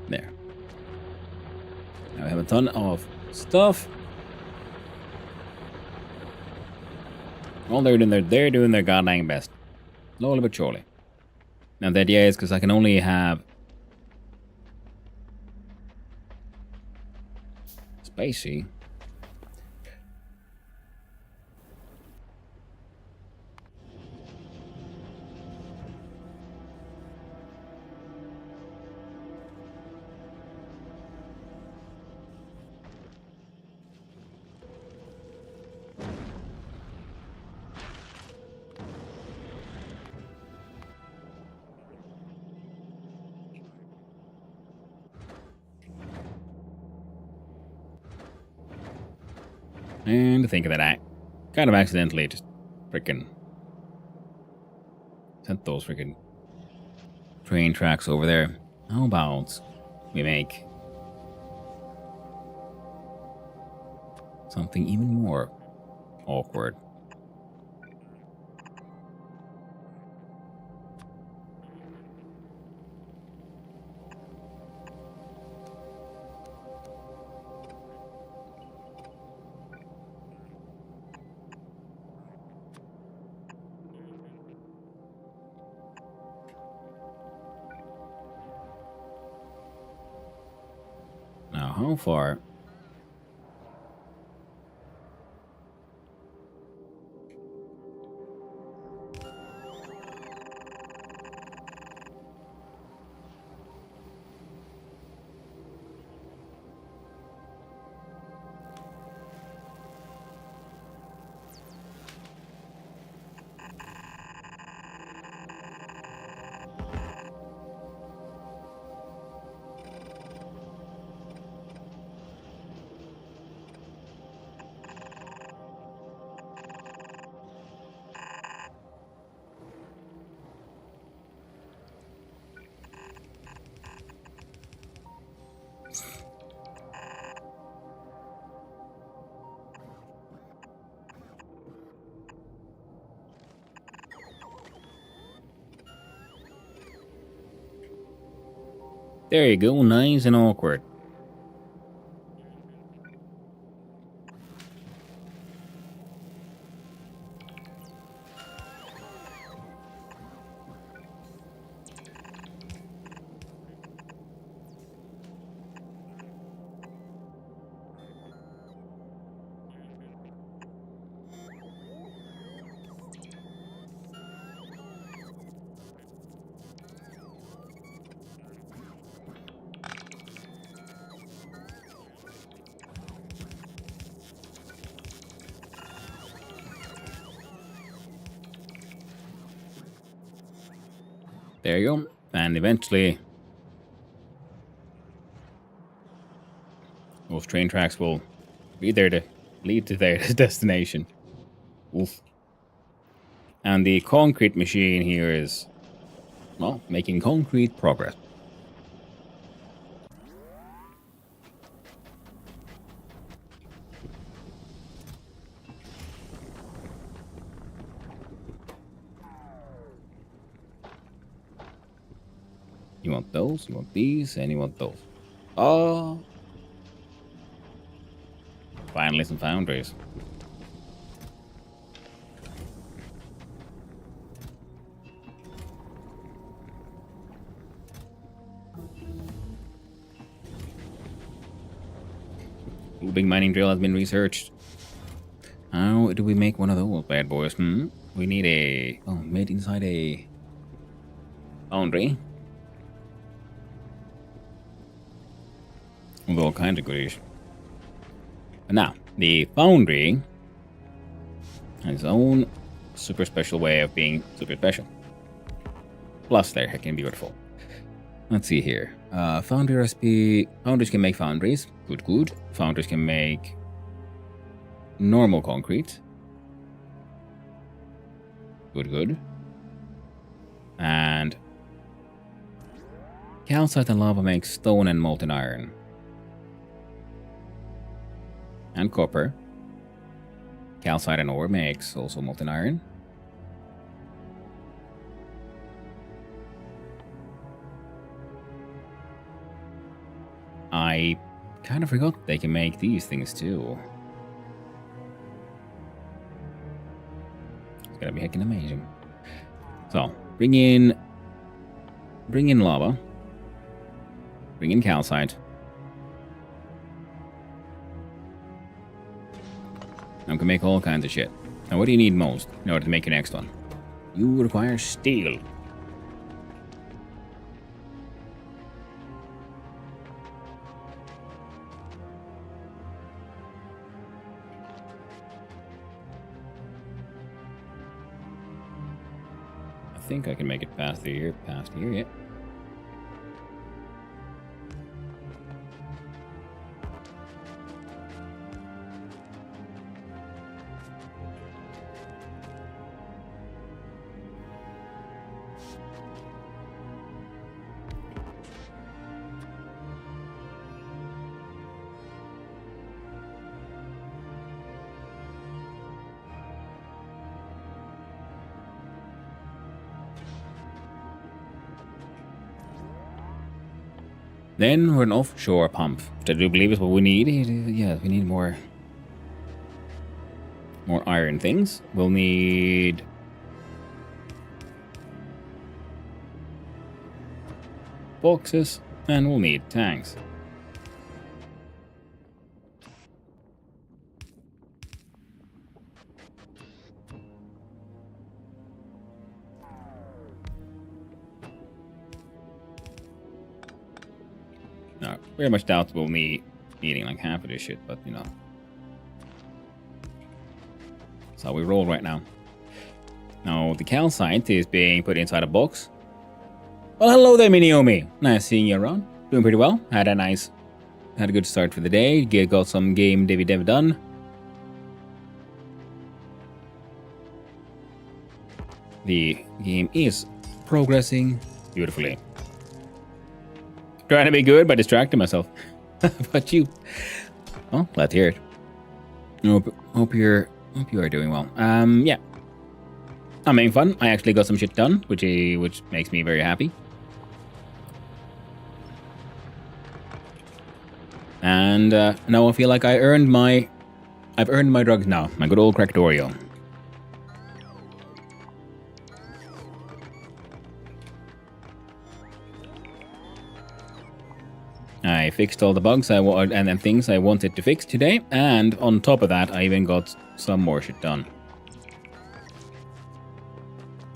[SPEAKER 1] There. Now we have a ton of stuff. Well, they're doing their goddamn best. Slowly but surely. Now the idea is because I can only have spacey. And to think of that, I kind of accidentally just freaking sent those freaking train tracks over there. How about we make something even more awkward? Now, how far? There you go, nice and awkward. There you go. And eventually, those train tracks will be there to lead to their destination. Oof. And the concrete machine here is, well, making concrete progress. You want those, you want these, and you want those. Oh. Finally some foundries. Ooh, big mining drill has been researched. How do we make one of those bad boys? We need a... Oh, made inside a... foundry. With all kinds of goodies. But now, the foundry has its own super special way of being super special. Plus, they're heckin' beautiful. Let's see here. Foundry recipe. Foundries can make foundries. Good, good. Foundries can make normal concrete. Good, good. And calcite and lava make stone and molten iron. And copper. Calcite and ore makes also molten iron. I kind of forgot they can make these things too. It's gonna be heckin' amazing. So, bring in lava. Bring in calcite. I can make all kinds of shit. Now, what do you need most in order to make your next one? You require steel. I think I can make it past here, yeah. Then we're an offshore pump, which I do believe is what we need. Yeah, we need more iron things. We'll need boxes, and we'll need tanks. No, very much doubtable me eating like half of this shit, but you know. That's how we roll right now. Now, the calcite is being put inside a box. Well, hello there, Miniomi. Nice seeing you around. Doing pretty well. Had a good start for the day. Got some game dev done. The game is progressing beautifully. Trying to be good, but distracting myself. But you, well, glad to hear it. Hope you are doing well. Yeah, I'm having fun. I actually got some shit done, which makes me very happy. And now I feel like I've earned my drugs now. My good old Factorio. I fixed all the bugs and things I wanted to fix today, and on top of that, I even got some more shit done.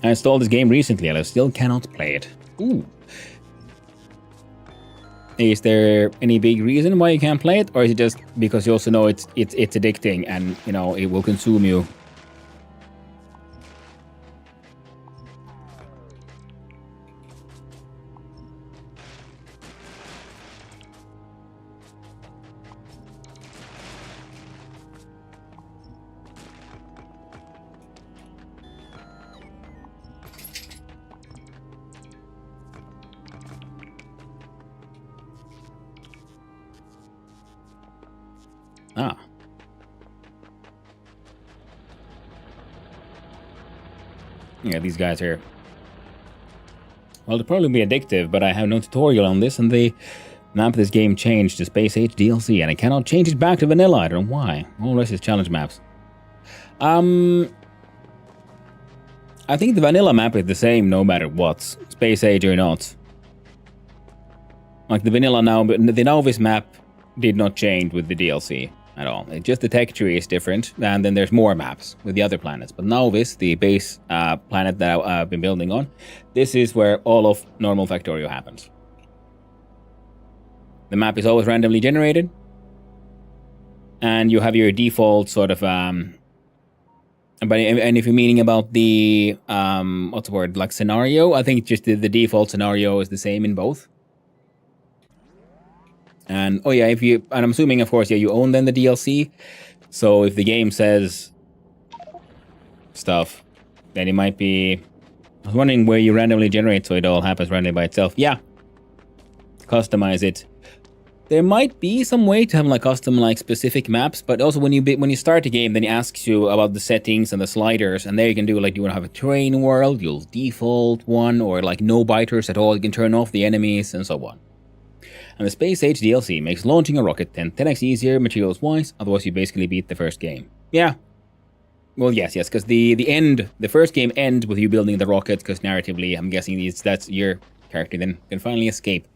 [SPEAKER 1] I installed this game recently, and I still cannot play it. Ooh. Is there any big reason why you can't play it, or is it just because you also know it's addicting and you know it will consume you? Ah. Yeah, these guys here. Well, it'll probably be addictive, but I have no tutorial on this, and the map of this game changed to Space Age DLC, and I cannot change it back to vanilla. I don't know why. All the rest is challenge maps. I think the vanilla map is the same no matter what, Space Age or not. Like the vanilla now, but the novice map did not change with the DLC. At all. It's just the texture is different, and then there's more maps with the other planets. But Novice, the base planet that I've been building on, this is where all of normal Factorio happens. The map is always randomly generated, and you have your default sort of. And if you're meaning about the what's the word, like scenario, I think just the default scenario is the same in both. And oh yeah, and I'm assuming, of course, yeah, you own then the DLC. So if the game says stuff, then it might be. I was wondering where you randomly generate, so it all happens randomly by itself. Yeah, customize it. There might be some way to have like custom like specific maps, but also when you start the game, then it asks you about the settings and the sliders, and there you can do like, do you want to have a terrain world? You'll default one, or like no biters at all. You can turn off the enemies and so on. And the Space Age DLC makes launching a rocket 10x easier materials-wise, otherwise you basically beat the first game. Yeah. Well, yes, because the first game ends with you building the rocket, because narratively, I'm guessing that's your character then can finally escape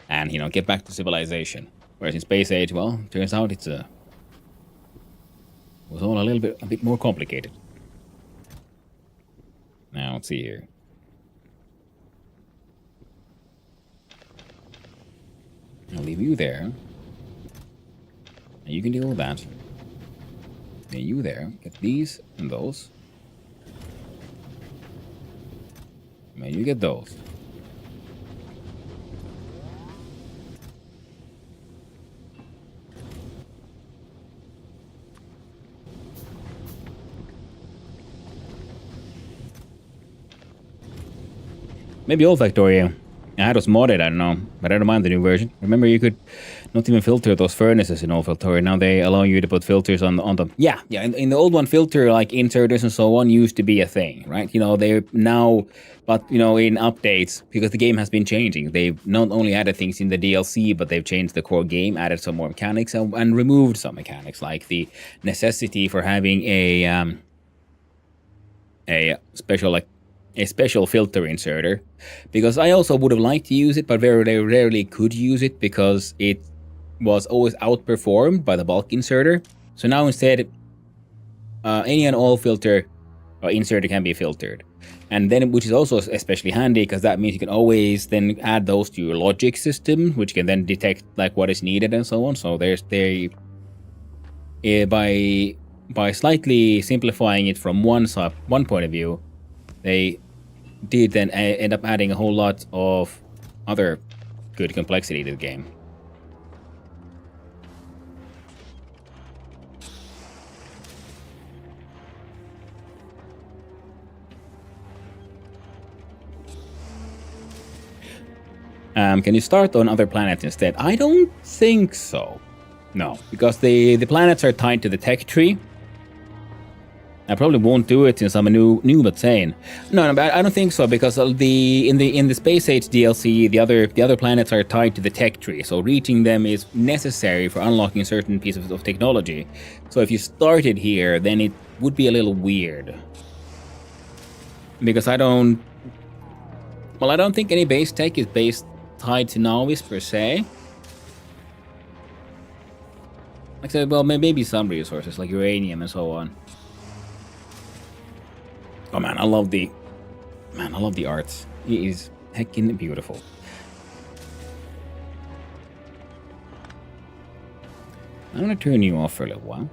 [SPEAKER 1] and, you know, get back to civilization. Whereas in Space Age, well, turns out it was all a bit more complicated. Now, let's see here. I'll leave you there. And you can deal with that. And you there. Get these and those. And you get those. Maybe old Factorio. I was modded, I don't know, but I don't mind the new version. Remember, you could not even filter those furnaces in old Factorio. Now they allow you to put filters on them. Yeah. In the old one, filter like inserters and so on used to be a thing, right? You know, they're now, but you know, in updates, because the game has been changing, they've not only added things in the DLC, but they've changed the core game, added some more mechanics, and removed some mechanics, like the necessity for having a special filter inserter, because I also would have liked to use it, but very rarely could use it because it was always outperformed by the bulk inserter. So now instead, any and all filter or inserter can be filtered. And then, which is also especially handy because that means you can always then add those to your logic system, which can then detect like what is needed and so on. So by slightly simplifying it from one point of view, they did then end up adding a whole lot of other good complexity to the game. Can you start on other planets instead? I don't think so. No, because the planets are tied to the tech tree. I probably won't do it since I'm a new but sane. No, but I don't think so because in the Space Age DLC, the other planets are tied to the tech tree. So reaching them is necessary for unlocking certain pieces of technology. So if you started here, then it would be a little weird. Because I don't think any base tech is tied to Novice per se. Like I said, well, maybe some resources like uranium and so on. Oh man, I love the art. It is heckin' beautiful. I'm gonna turn you off for a little while.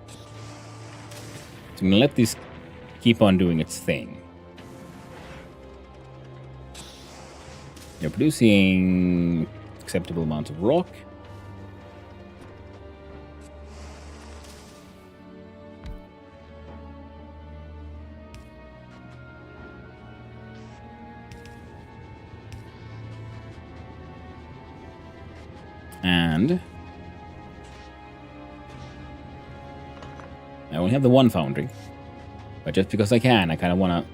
[SPEAKER 1] So I'm gonna let this keep on doing its thing. You're producing acceptable amounts of rock. And I only have the one foundry, but just because I can, I kind of want to.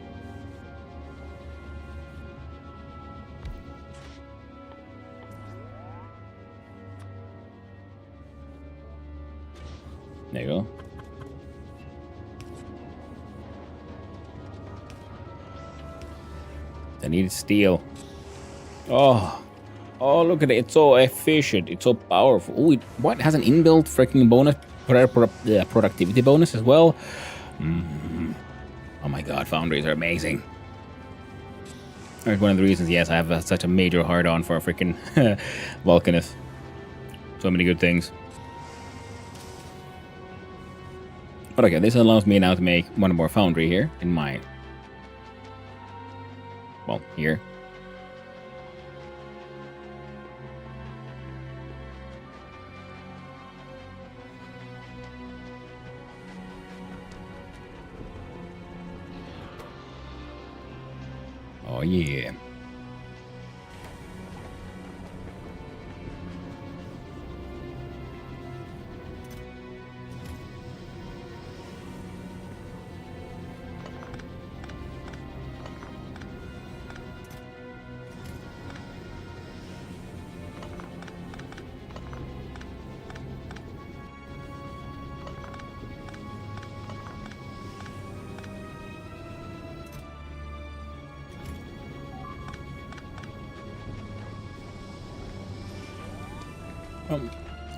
[SPEAKER 1] There you go. I need steel. Oh, look at it. It's so efficient. It's so powerful. Oh, what? Has an inbuilt freaking bonus, productivity bonus as well? Oh my god, foundries are amazing. That's one of the reasons, yes, I have such a major hard-on for a freaking Vulcanus. So many good things. But okay, this allows me now to make one more foundry here in my... Well, here. Oh yeah.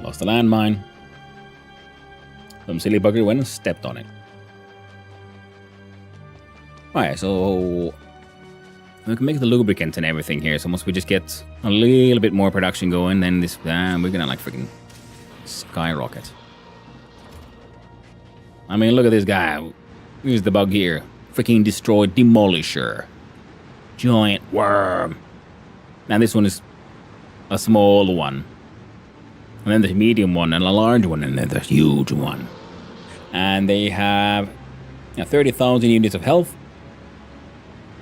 [SPEAKER 1] Lost a landmine. Some silly bugger went and stepped on it. Alright, so we can make the lubricant and everything here. So once we just get a little bit more production going, then this we're gonna like freaking skyrocket. I mean, look at this guy. Here's the bug here. Freaking destroyed demolisher. Giant worm. Now this one is a small one. And then there's a medium one and a large one, and then there's a huge one. And they have 30,000 units of health,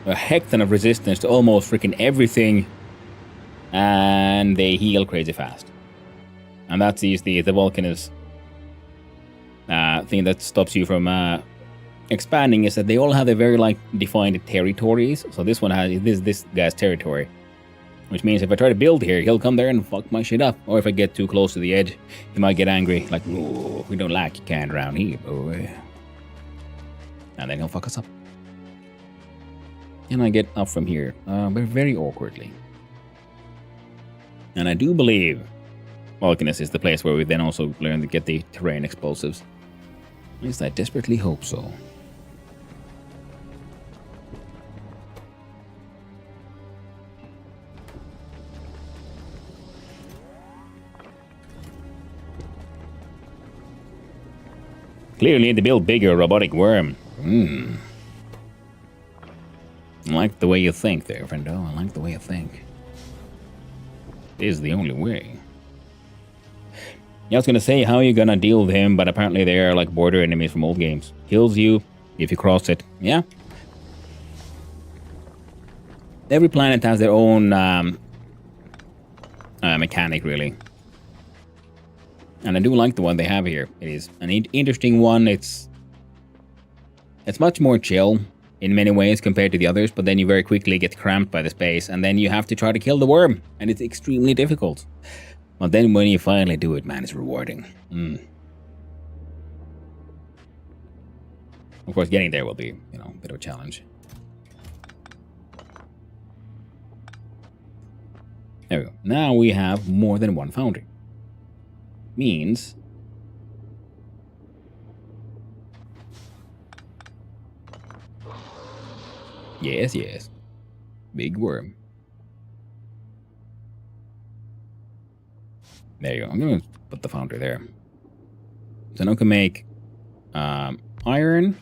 [SPEAKER 1] a heck ton of resistance to almost freaking everything, and they heal crazy fast. And that's the Vulcanus thing that stops you from expanding, is that they all have their very like defined territories. So this one has this guy's territory. Which means if I try to build here, he'll come there and fuck my shit up. Or if I get too close to the edge, he might get angry. Like, oh, we don't like you can around here, boy. And then he'll fuck us up. And I get up from here, but very awkwardly. And I do believe Vulcanus is the place where we then also learn to get the terrain explosives. At least I desperately hope so. Clearly need to build bigger robotic worm. I like the way you think there, friendo. I like the way you think. This is the only way. Yeah, I was gonna say, how are you gonna deal with him, but apparently they are like border enemies from old games. Kills you if you cross it. Yeah. Every planet has their own mechanic, really. And I do like the one they have here. It is an interesting one. It's much more chill in many ways compared to the others, but then you very quickly get cramped by the space, and then you have to try to kill the worm, and it's extremely difficult. But then when you finally do it, man, it's rewarding. Of course, getting there will be, you know, a bit of a challenge. There we go. Now we have more than one foundry. Means... Yes, yes. Big worm. There you go. I'm going to put the foundry there. So now I can make iron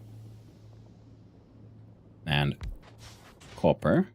[SPEAKER 1] and copper.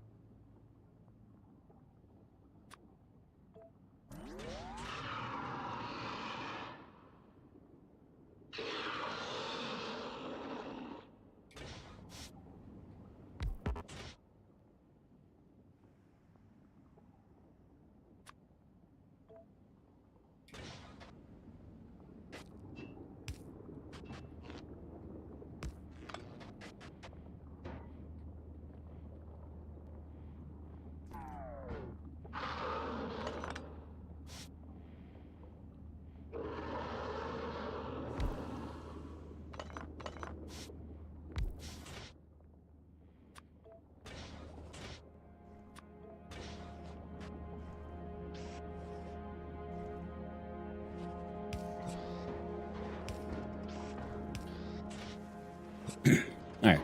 [SPEAKER 1] Alright.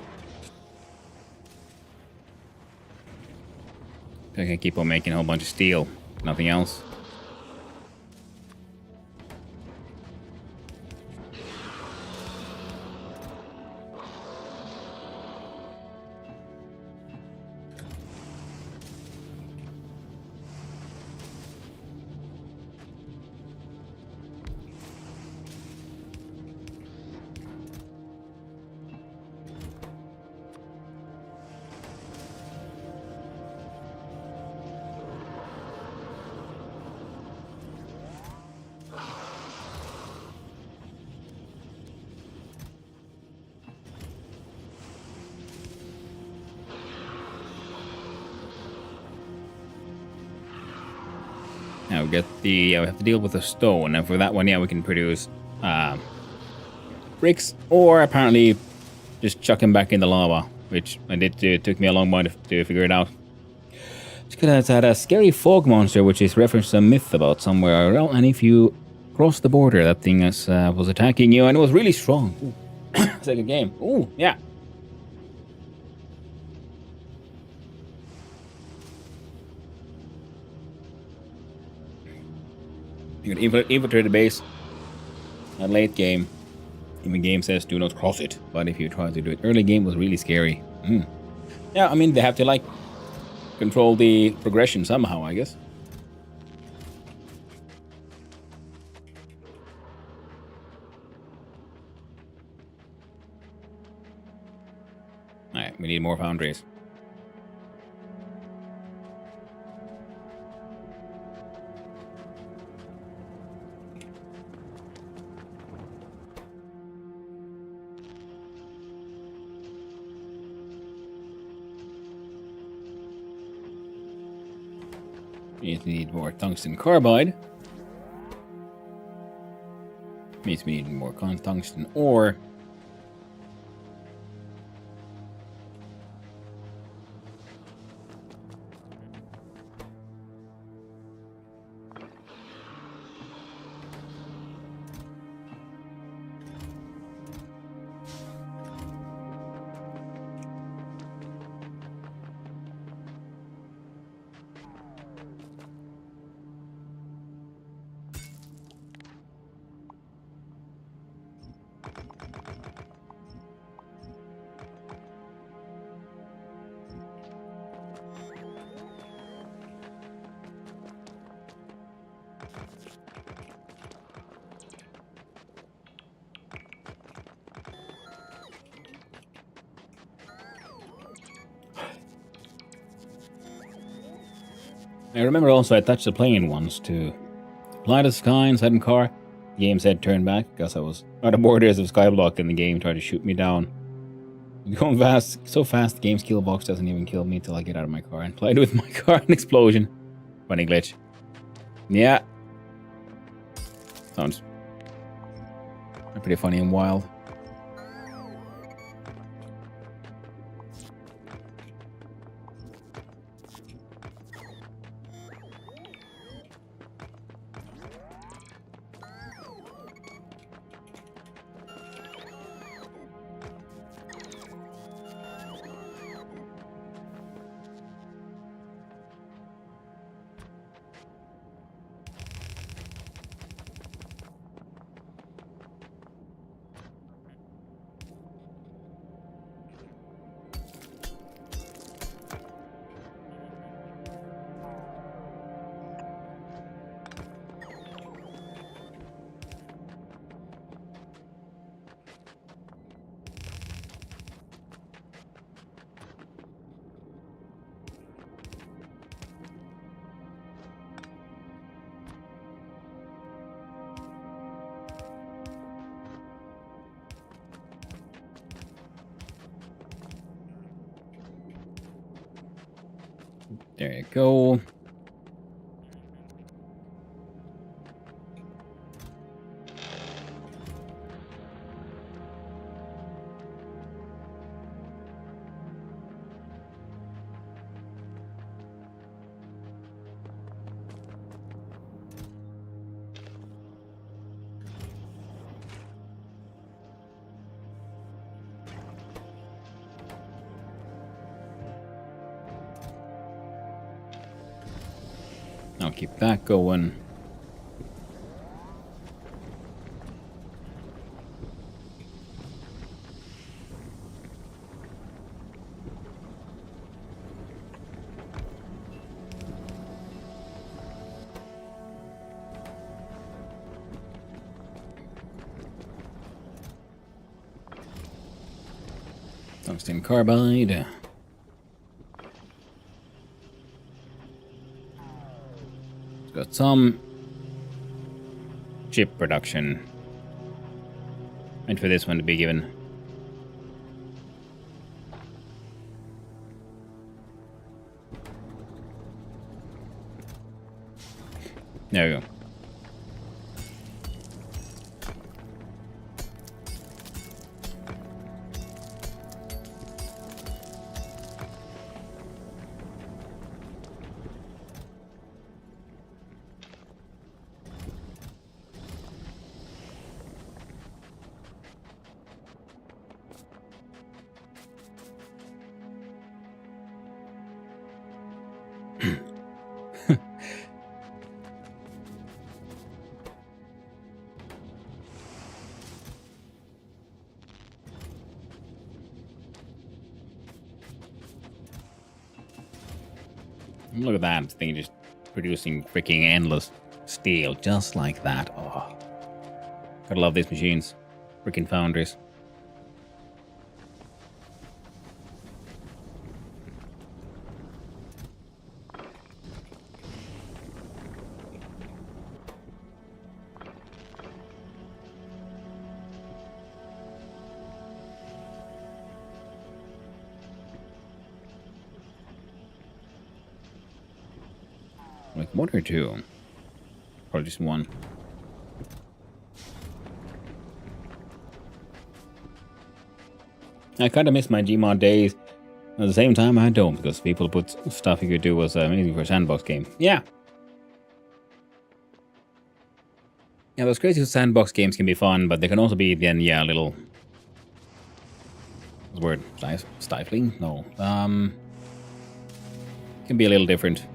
[SPEAKER 1] I can keep on making a whole bunch of steel. Nothing else. Now we get the we have to deal with the stone, and for that one, yeah, we can produce bricks, or apparently just chuck them back in the lava, which I did. It took me a long while to figure it out. It's had a scary fog monster, which is referenced to a myth about somewhere around, and if you cross the border, that thing was attacking you, and it was really strong. Ooh. Second game. Ooh, yeah. You can infiltrate the base at late game. Even game says do not cross it, but if you try to do it early game, it was really scary. Yeah, I mean they have to like control the progression somehow, I guess. All right, we need more foundries. We need more tungsten carbide. Means we need more tungsten ore. I remember also I touched the plane once to fly to the sky inside my car. The game said turn back because I was out of borders of skyblock and the game tried to shoot me down. Going fast, so fast the game's kill box doesn't even kill me till I get out of my car and collide with my car an explosion. Funny glitch. Yeah. Sounds pretty funny and wild. There you go. I'll keep that going. Tungsten carbide. Got some chip production. Meant for this one to be given. There we go. Look at that thing just producing freaking endless steel just like that. Oh, gotta love these machines. Freaking foundries. Like one or two? Probably just one. I kind of miss my Gmod days. At the same time, I don't, because people put stuff you could do was amazing for a sandbox game. Yeah. Yeah, those crazy sandbox games can be fun, but they can also be, then, yeah, a little... What's the word? Stifling? No. Can be a little different.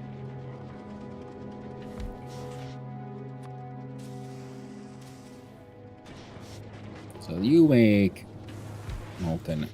[SPEAKER 1] So you make molten.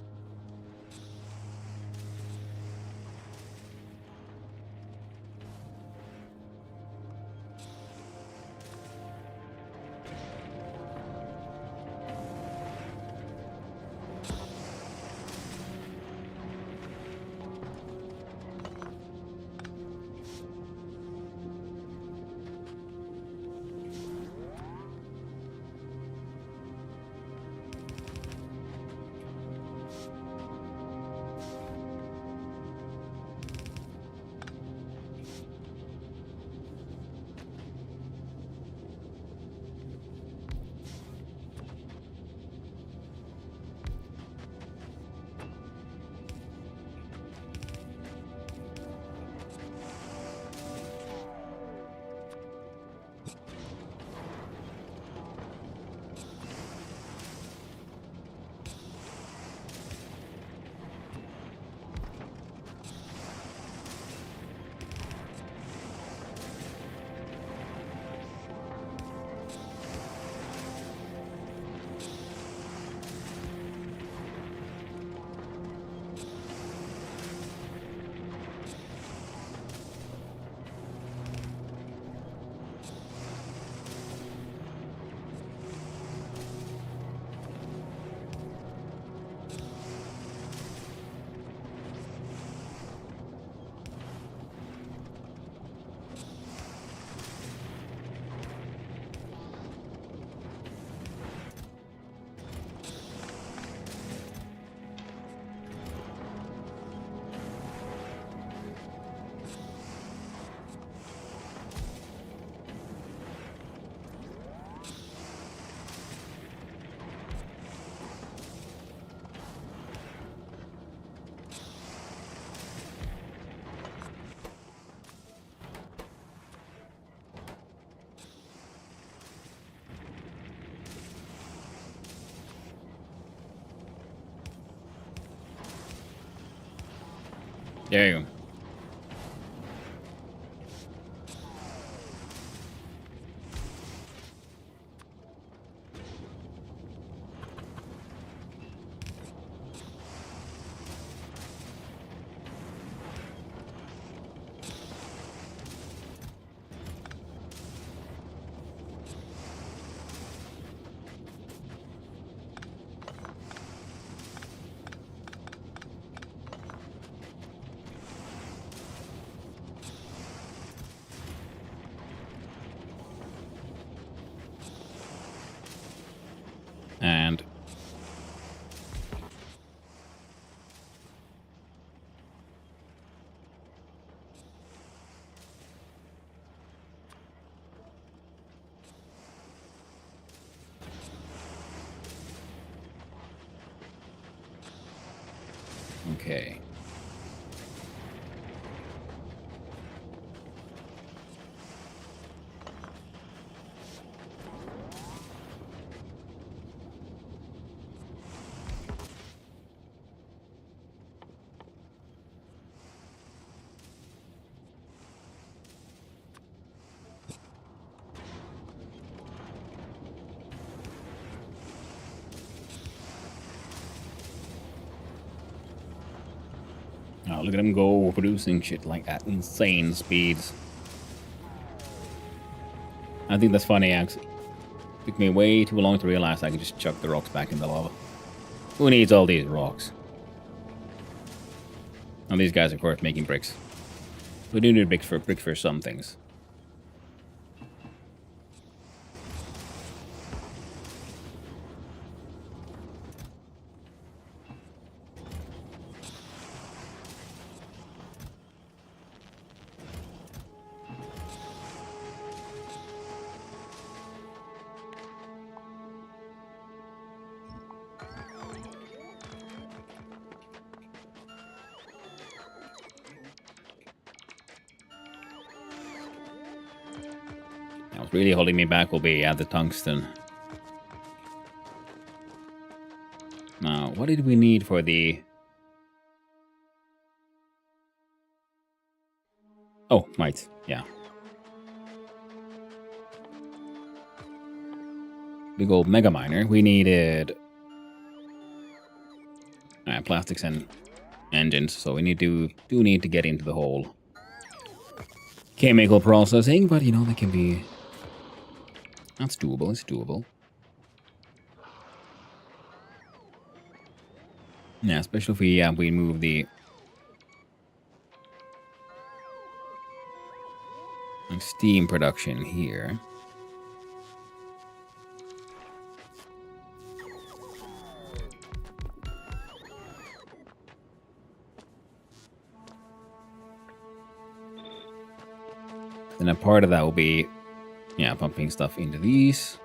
[SPEAKER 1] There you go. And okay. Oh, look at them go, producing shit like at insane speeds. I think that's funny, actually. Took me way too long to realize I could just chuck the rocks back in the lava. Who needs all these rocks? And these guys, of course, making bricks. We do need bricks for some things. What's really holding me back will be the tungsten. Now, what did we need for the... Oh, might. Yeah. Big old mega miner. We needed plastics and engines, so we do need to get into the whole chemical processing, but you know, they can be... That's doable, it's doable. Yeah, especially if we move the steam production here. Then a part of that will be, pumping stuff into these.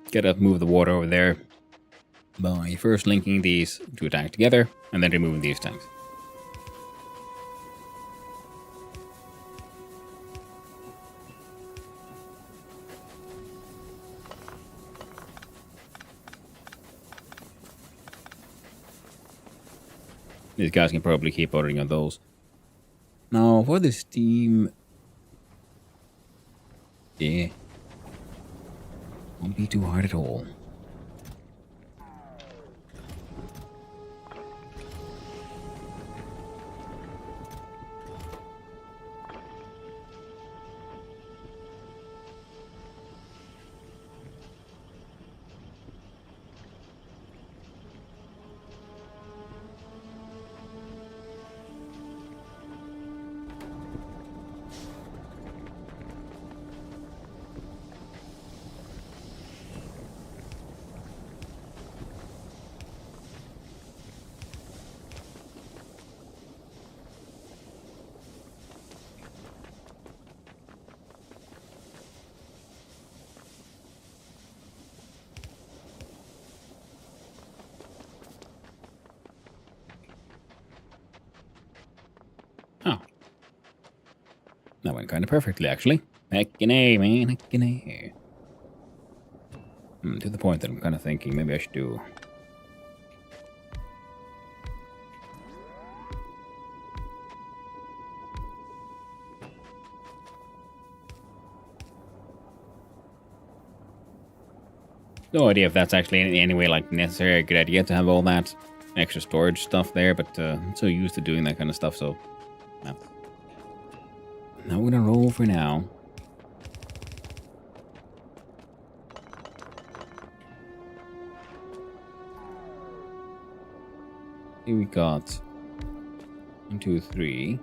[SPEAKER 1] Gotta move the water over there by first linking these two tanks together and then removing these tanks. These guys can probably keep ordering on those. Now, for the steam... Yeah. Won't be too hard at all. That went kind of perfectly, actually. Heckin' A, man. Heckin' A. To the point that I'm kind of thinking maybe I should do... No idea if that's actually in any way like necessary or a good idea to have all that extra storage stuff there, but I'm so used to doing that kind of stuff, so... Well, now we're gonna roll for now. Here we got 1, 2, 3.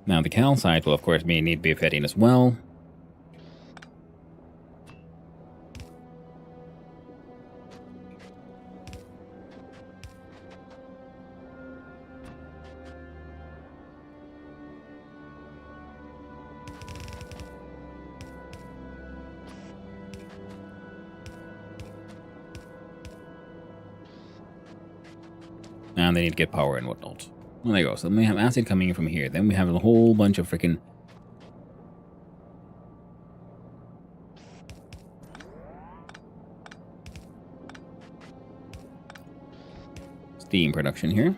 [SPEAKER 1] Now the calcite will of course need to be fed in as well. And they need to get power and whatnot. Well, there you go. So then we have acid coming in from here. Then we have a whole bunch of freaking steam production here.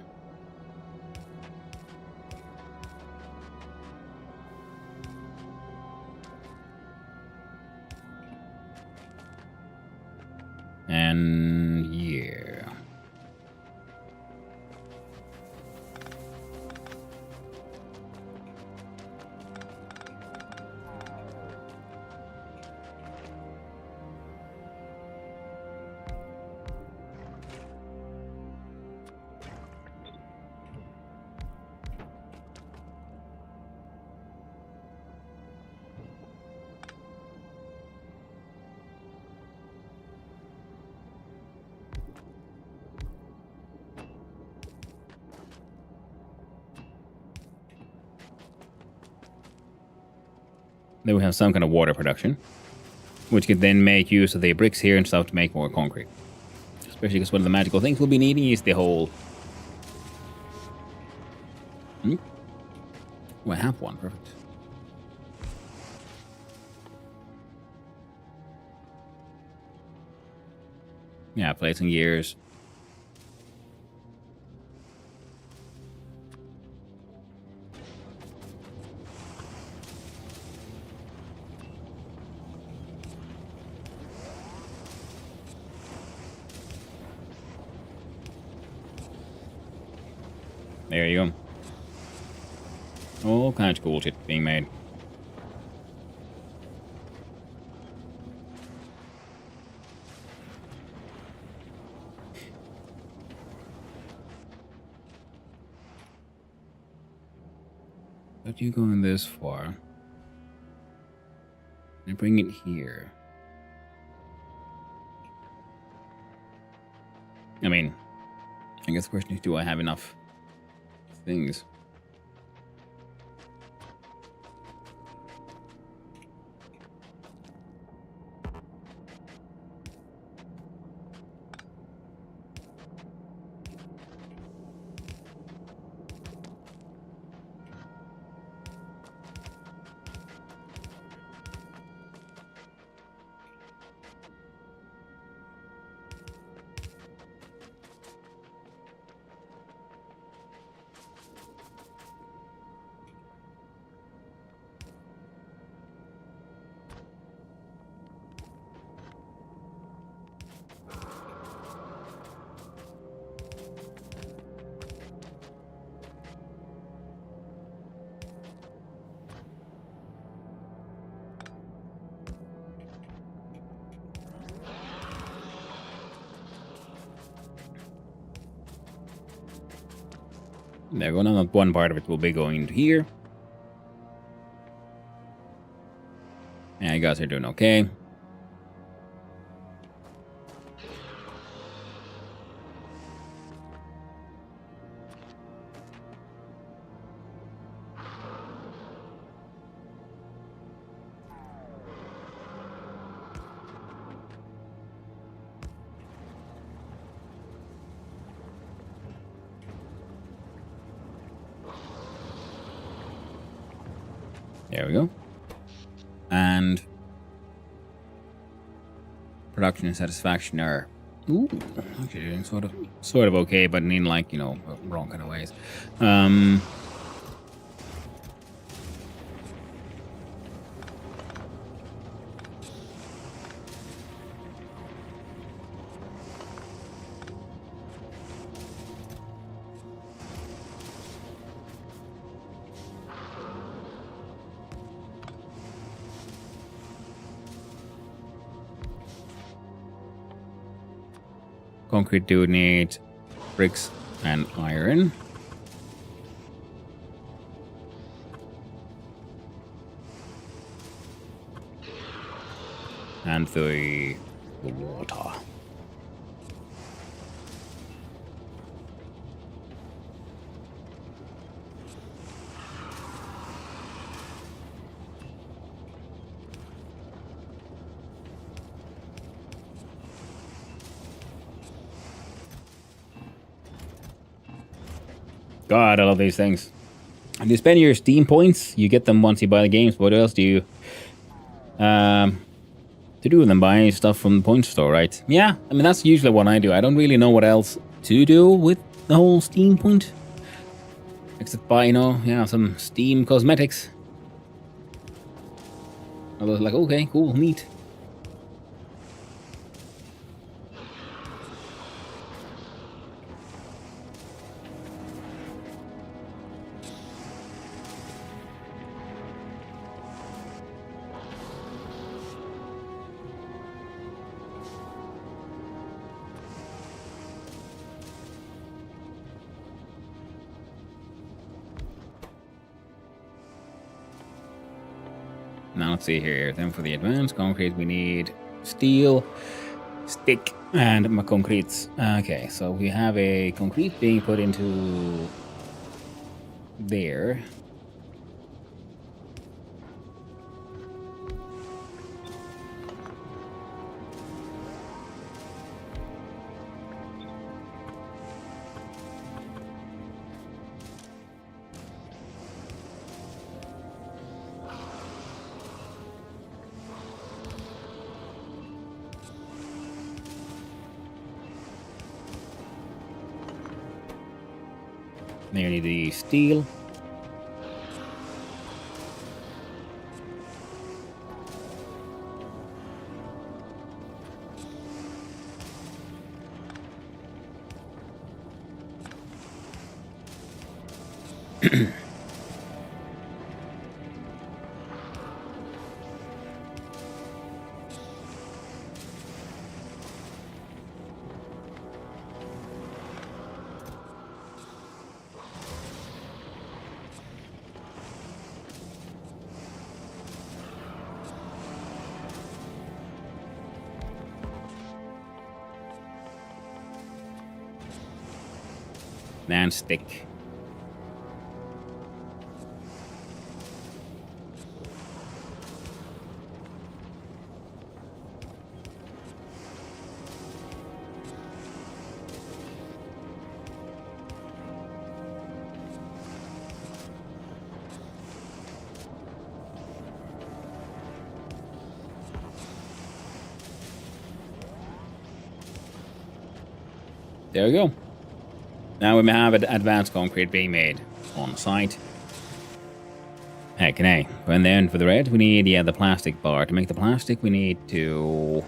[SPEAKER 1] And yeah. Then we have some kind of water production, which could then make use of the bricks here and stuff to make more concrete. Especially because one of the magical things we'll be needing is the whole... Oh, I have one. Perfect. Yeah, plates and gears. There you go. All kinds of cool shit being made. But you going this far. And bring it here. I mean, I guess the question is, do I have enough things? There we go. Now one part of it will be going into here. Yeah, you guys are doing okay. There we go. And production and satisfaction are actually doing sort of okay, but in like, you know, wrong kind of ways. Concrete do need bricks and iron. And the water. God, I love these things. And you spend your Steam points, you get them once you buy the games. What else do you to do with them? Buy stuff from the point store, right? Yeah, I mean, that's usually what I do. I don't really know what else to do with the whole Steam point. Except buy, you know, yeah, some Steam cosmetics. I was like, okay, cool, neat. Now let's see here. Then for the advanced concrete, we need steel, stick, and my concretes. Okay, so we have a concrete being put into there. Then you need the steel. And stick. There we go. Now we have advanced concrete being made on site. Heck, nay. And then for the red, we need, the plastic bar. To make the plastic, we need to...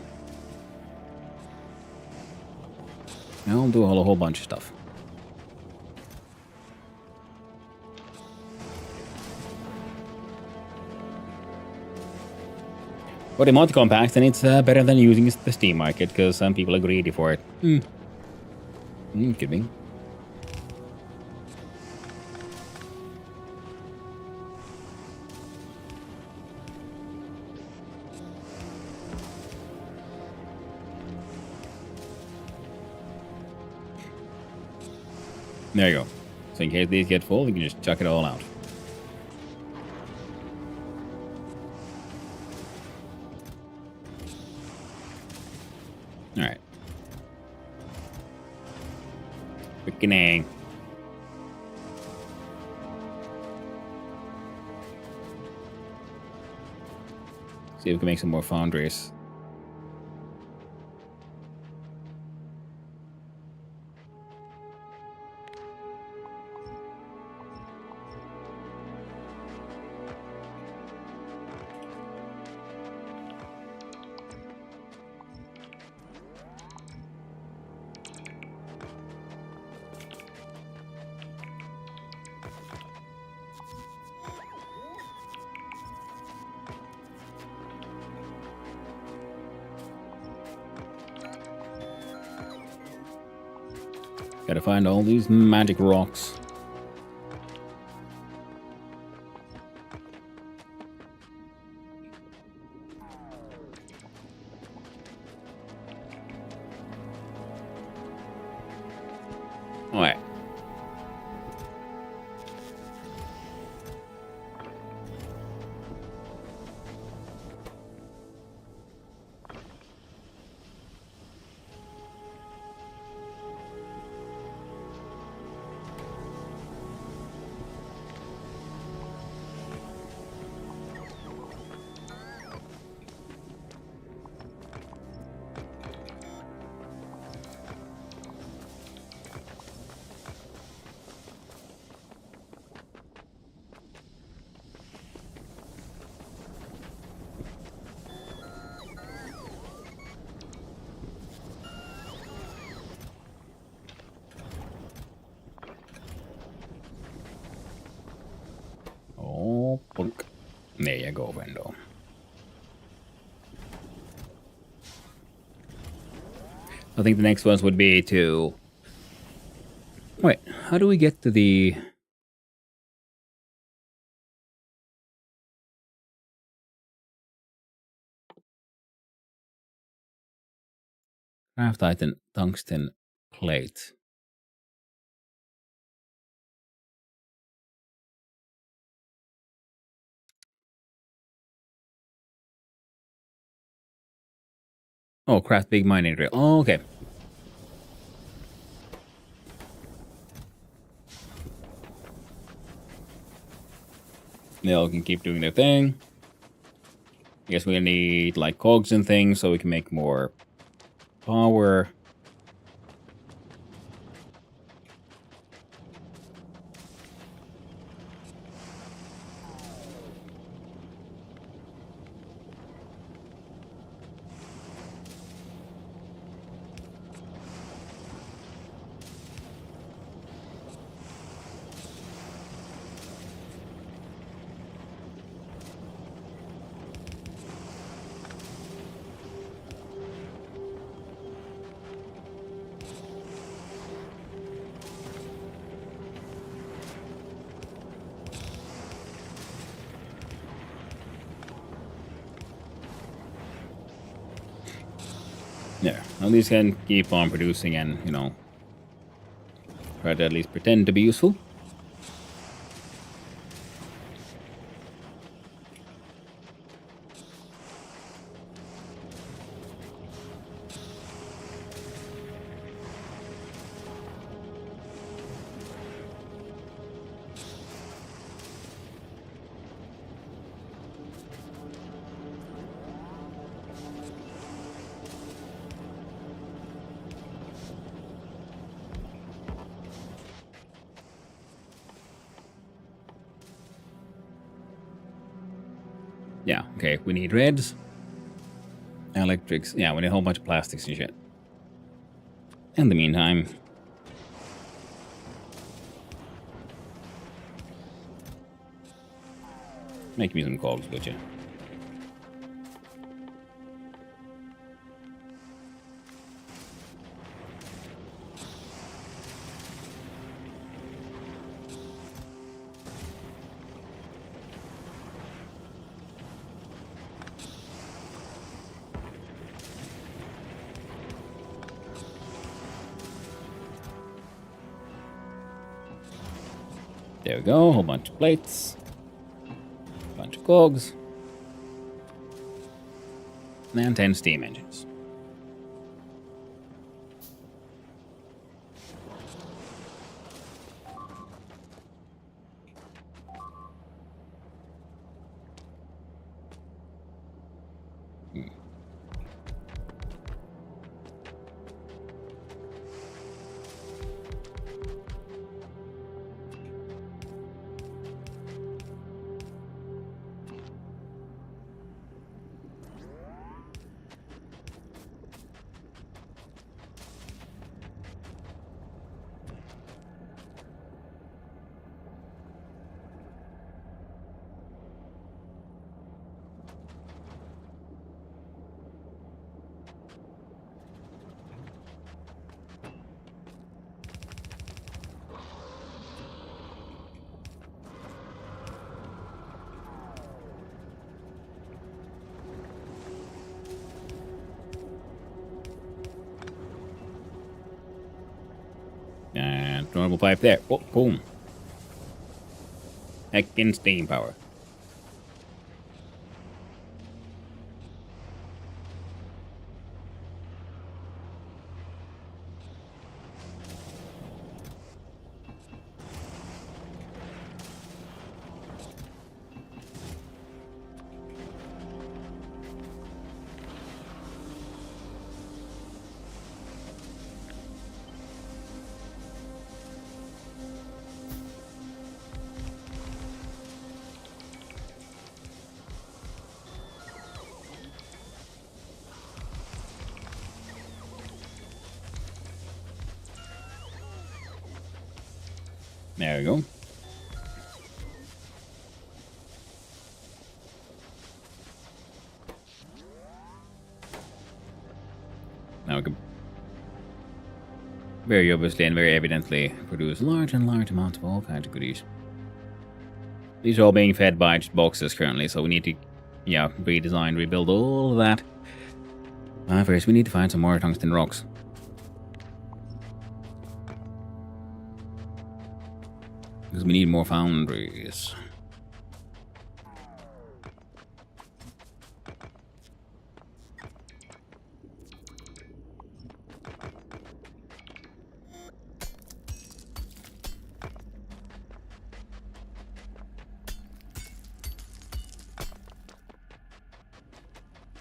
[SPEAKER 1] I'll do a whole bunch of stuff. But in multi-compact, then it's better than using the Steam market, because some people are greedy for it. Could be. There you go. So in case these get full, we can just chuck it all out. Alright. Freaking. See if we can make some more foundries. Gotta find all these magic rocks. Alright. Oh, punk. There you go, Vendo. I think the next ones would be to... Wait, how do we get to the... Craft item tungsten plate? Oh, craft big mining drill. Oh, okay. They all can keep doing their thing. I guess we need like cogs and things so we can make more power. Yeah, at least can keep on producing and, you know, try to at least pretend to be useful. Yeah, okay, we need reds. Electrics. Yeah, we need a whole bunch of plastics and shit. In the meantime... Make me some cogs, would you? There we go, a whole bunch of plates. Bunch of cogs. And 10 steam engines. normal pipe there. Oh, boom. Heckin' steam power. There we go. Now we can very obviously and very evidently produce large and large amounts of all kinds of goodies. These are all being fed by just boxes currently, so we need to, yeah, redesign, rebuild all of that. First, we need to find some more tungsten rocks. Because we need more foundries.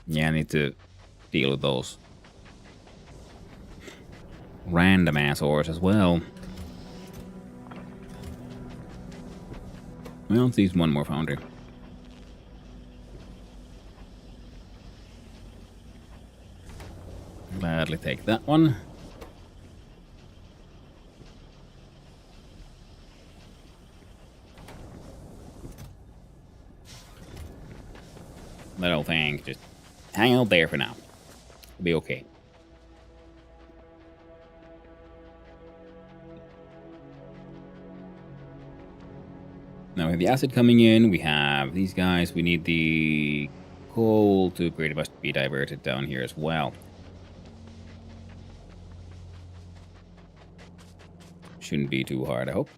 [SPEAKER 1] Yeah, I need to deal with those random ass ores as well. Well, let's use one more foundry. Gladly take that one. That old thing just hang out there for now. It'll be okay. Now we have the acid coming in. We have these guys. We need the coal to upgrade. It must be diverted down here as well. Shouldn't be too hard, I hope.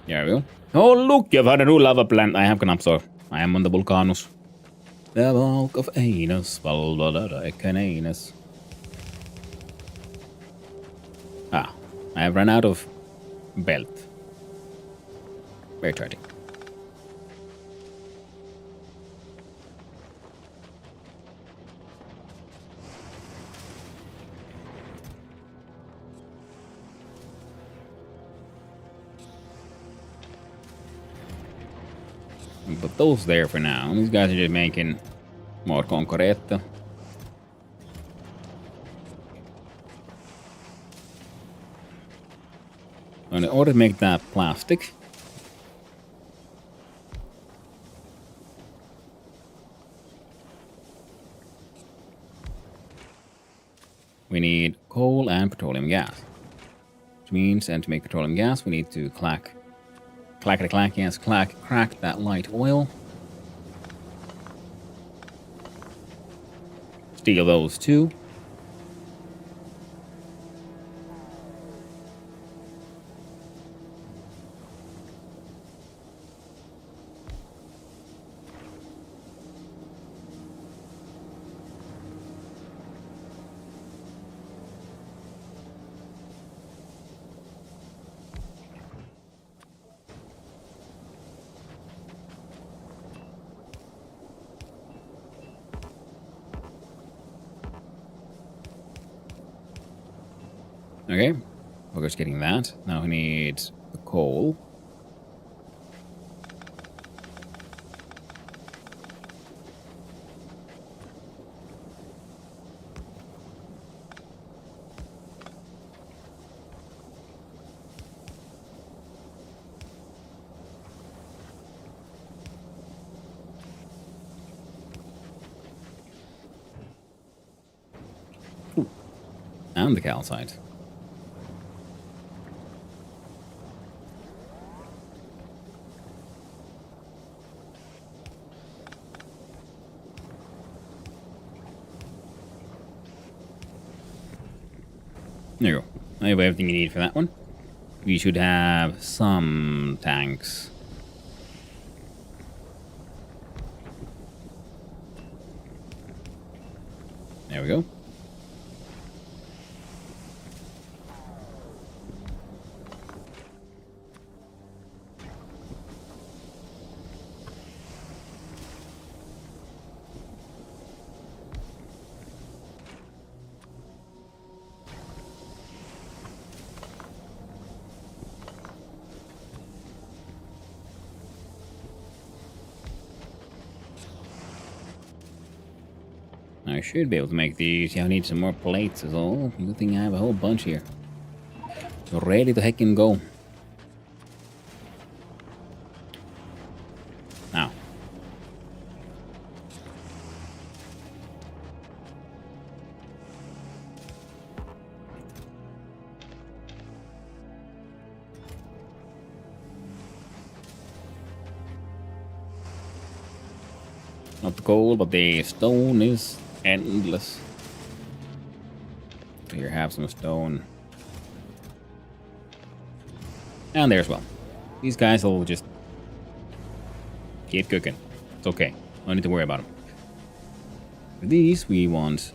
[SPEAKER 1] There we go. Oh, look, you've had a new lava plant. I have Knapsor. I am on the Vulcanus. The bulk of anus. Anus. Ah, I have run out of belt. Very tragic. Put those there for now. These guys are just making more concrete. In order to make that plastic, we need coal and petroleum gas. Which means, and to make petroleum gas, we need to crack that light oil. Steal those too. Okay, we're just getting that. Now we need the coal. And the calcite. There you go. I have everything you need for that one. We should have some tanks. There we go. I should be able to make these. Yeah, I need some more plates is all. Good thing I have a whole bunch here. So ready to heckin' go. Now. Not the coal, but the stone is endless. So here, have some stone. And there as well. These guys will just keep cooking. It's okay. No need to worry about them. For these, we want...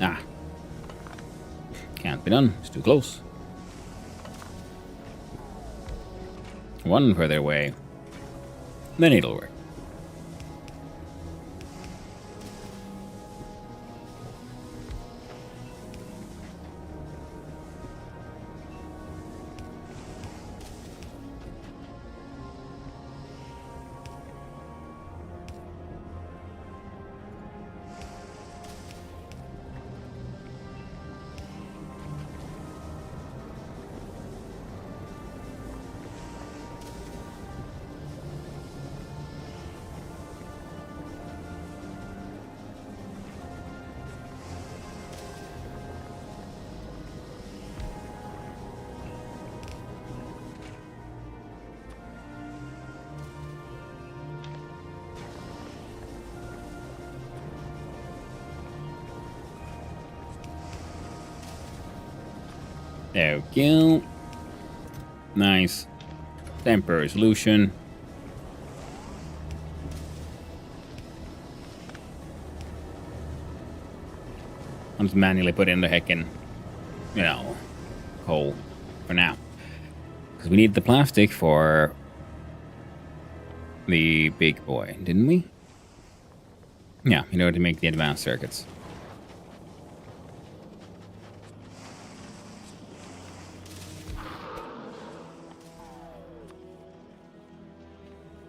[SPEAKER 1] Ah. Can't be done. It's too close. One further away. Then it'll work. There we go. Nice. Temporary solution. I'm just manually putting in the heckin', you know, coal for now. Because we need the plastic for the big boy, didn't we? Yeah, in order to make the advanced circuits.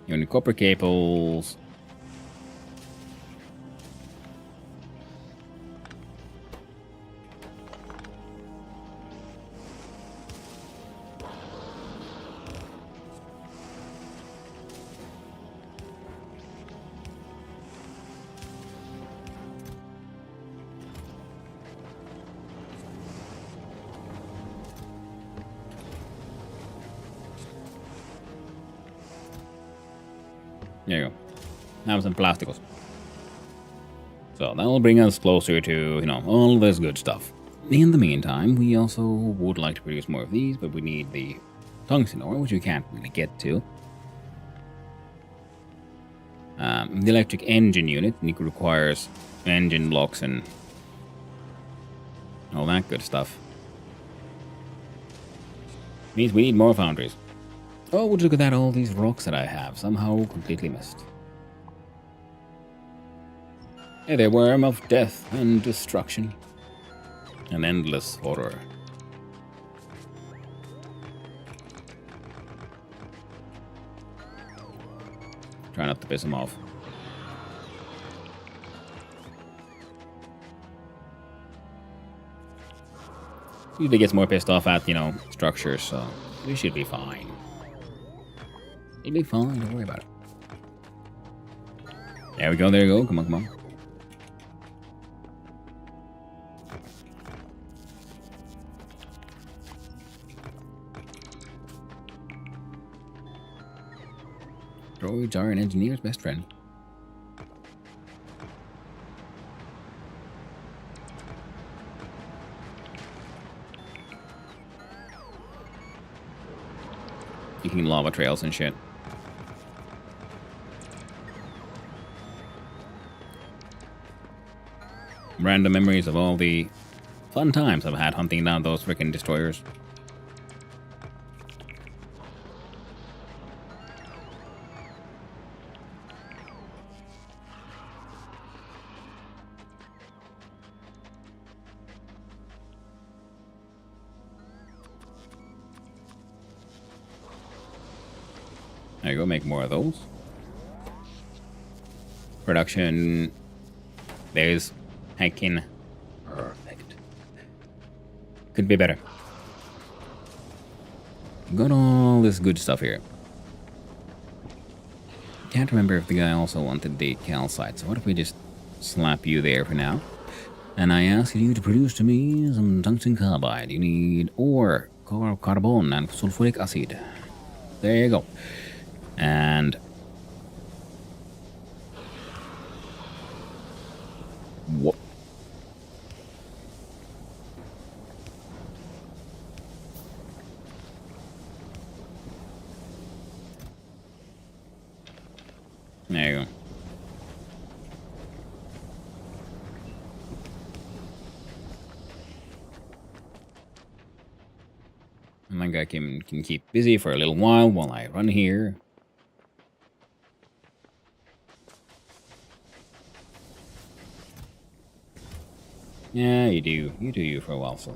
[SPEAKER 1] You need copper cables. There you go. Have some plasticos. So that will bring us closer to, you know, all this good stuff. In the meantime, we also would like to produce more of these, but we need the tungsten ore, which we can't really get to. The electric engine unit requires engine blocks and all that good stuff. Means we need more foundries. Oh, would you look at that, all these rocks that I have, somehow completely missed. Hey, the worm of death and destruction. An endless horror. Try not to piss him off. Usually gets more pissed off at, structures, so we should be fine. It'll be fine, don't worry about it. There we go, there you go. Come on, come on. Droids are an engineer's best friend. Making lava trails and shit. Random memories of all the fun times I've had hunting down those freaking destroyers. There you go, make more of those. Production. There's hacking. Perfect. Could be better. Got all this good stuff here. Can't remember if the guy also wanted the calcite, so what if we just slap you there for now? And I ask you to produce to me some tungsten carbide. You need ore, carbon, and sulfuric acid. There you go. And what? There you go. And that guy can keep busy for a little while I run here. Yeah, you do. You do you for a while, so.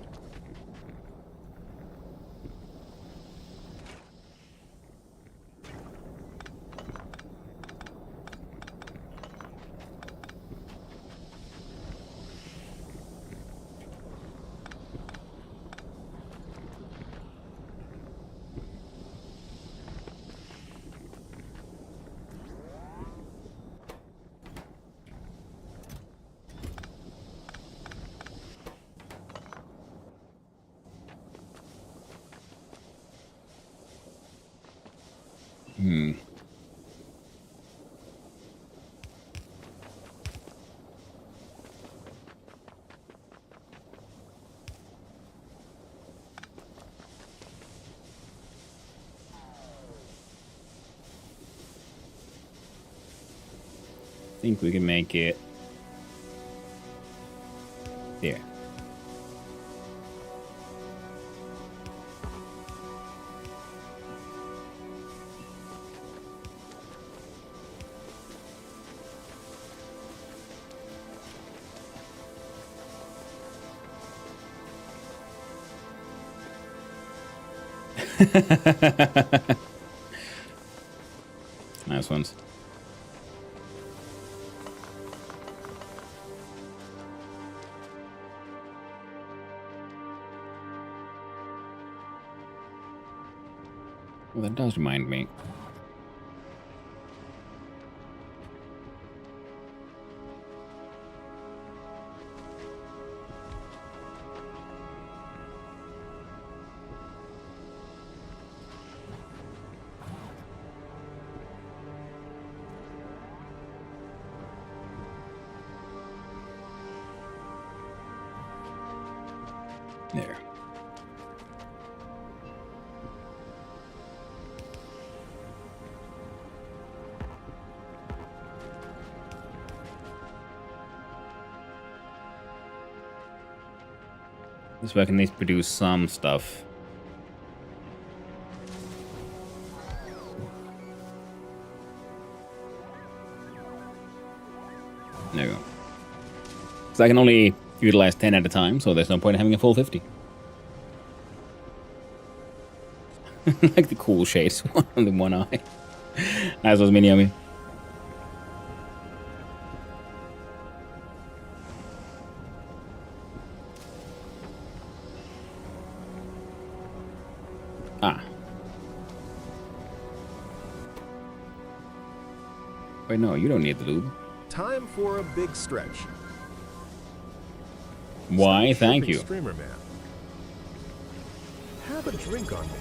[SPEAKER 1] I think we can make it there. Nice ones. Well, that does remind me. There. This way I can at least produce some stuff. There you go. So I can only utilize 10 at a time, so there's no point in having a full 50. Like the cool shades on the one eye. Nice those mini yummy. Ah. Wait, no, you don't need the lube.
[SPEAKER 2] Time for a big stretch.
[SPEAKER 1] Why,
[SPEAKER 2] Stop
[SPEAKER 1] thank
[SPEAKER 2] shipping
[SPEAKER 1] you.
[SPEAKER 2] Streamer Man. Have a drink on me.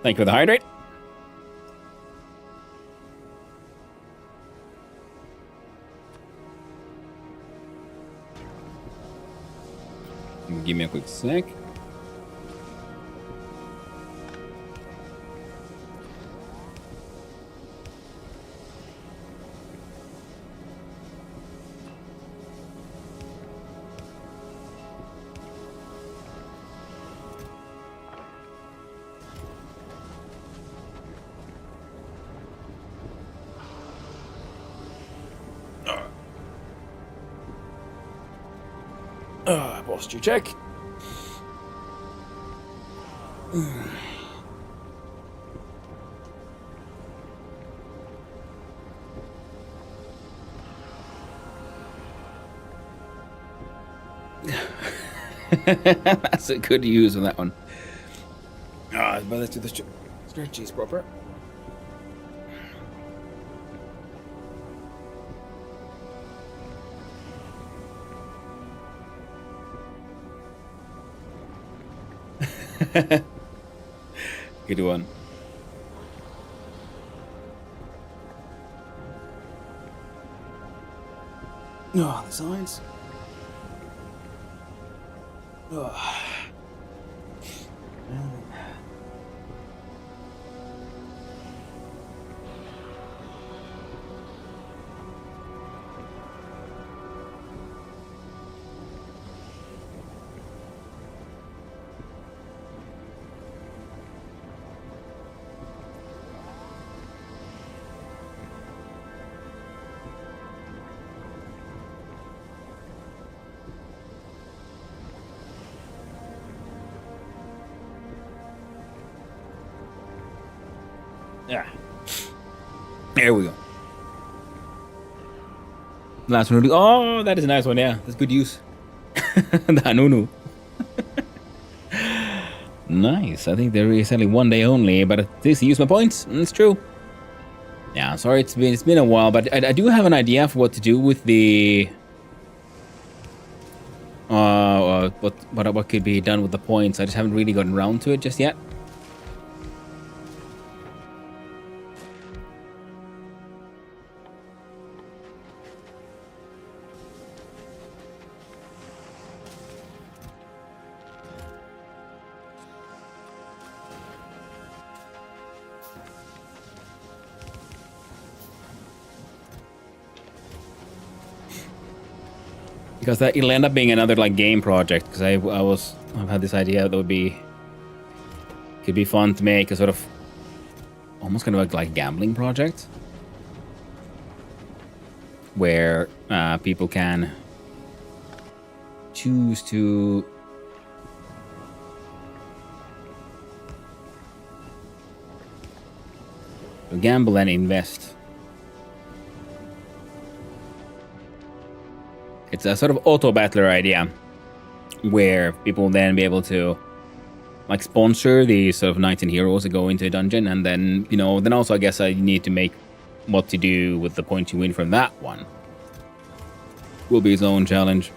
[SPEAKER 1] Thank you for the hydrate. Give me a quick sec. Posture check. That's a good use on that one. Ah, but let's do the stretchies proper. Good one. Oh, the sides. Oh. Yeah. There we go. Last one. Oh, that is a nice one. Yeah, that's good use. The Hanunu. Nice. I think there is only one day only, but at least I use my points. It's true. Yeah, sorry, it's been a while, but I do have an idea for what to do with the what could be done with the points. I just haven't really gotten around to it just yet. Because that it'll end up being another like game project. Because I've had this idea that could be fun to make a sort of almost kind of like gambling project where people can choose to gamble and invest. It's a sort of auto battler idea where people will then be able to like sponsor these sort of knights and heroes that go into a dungeon, and then then also I guess I need to make what to do with the points you win from that one. Will be his own challenge.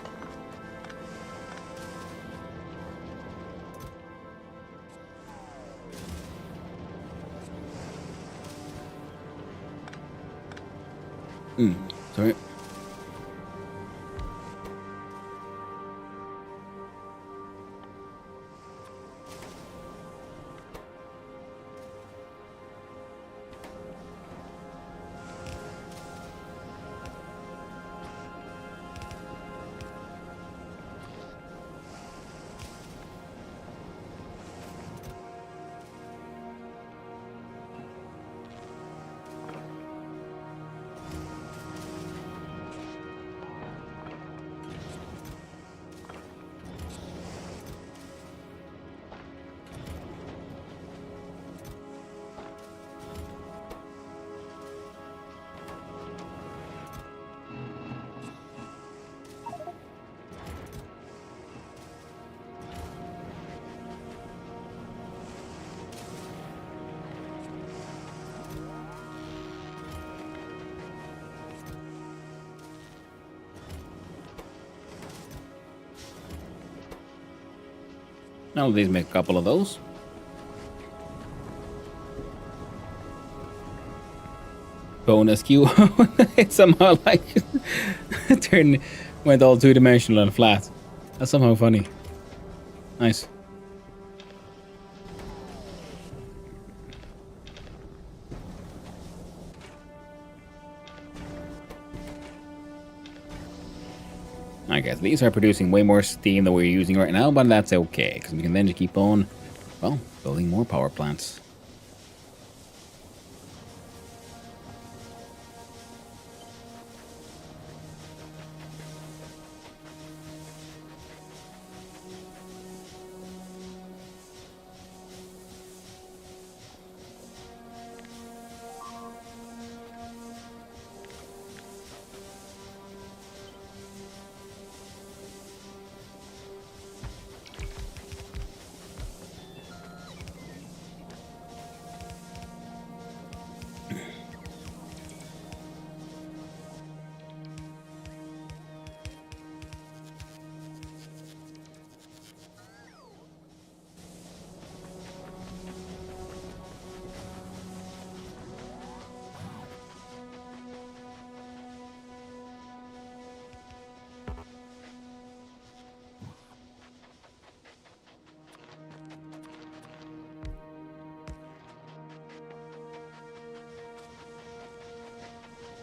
[SPEAKER 1] Sorry. I'll at least make a couple of those. Bonus Q. It somehow like went all two-dimensional and flat. That's somehow funny. Nice. I guess these are producing way more steam than we're using right now, but that's okay, because we can then just keep on, well, building more power plants.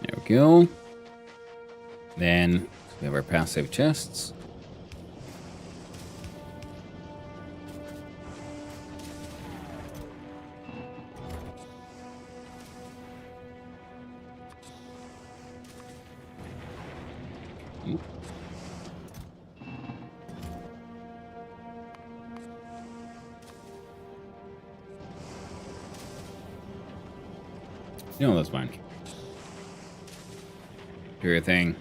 [SPEAKER 1] There we go. Then we have our passive chests. No, that's fine. Do your thing.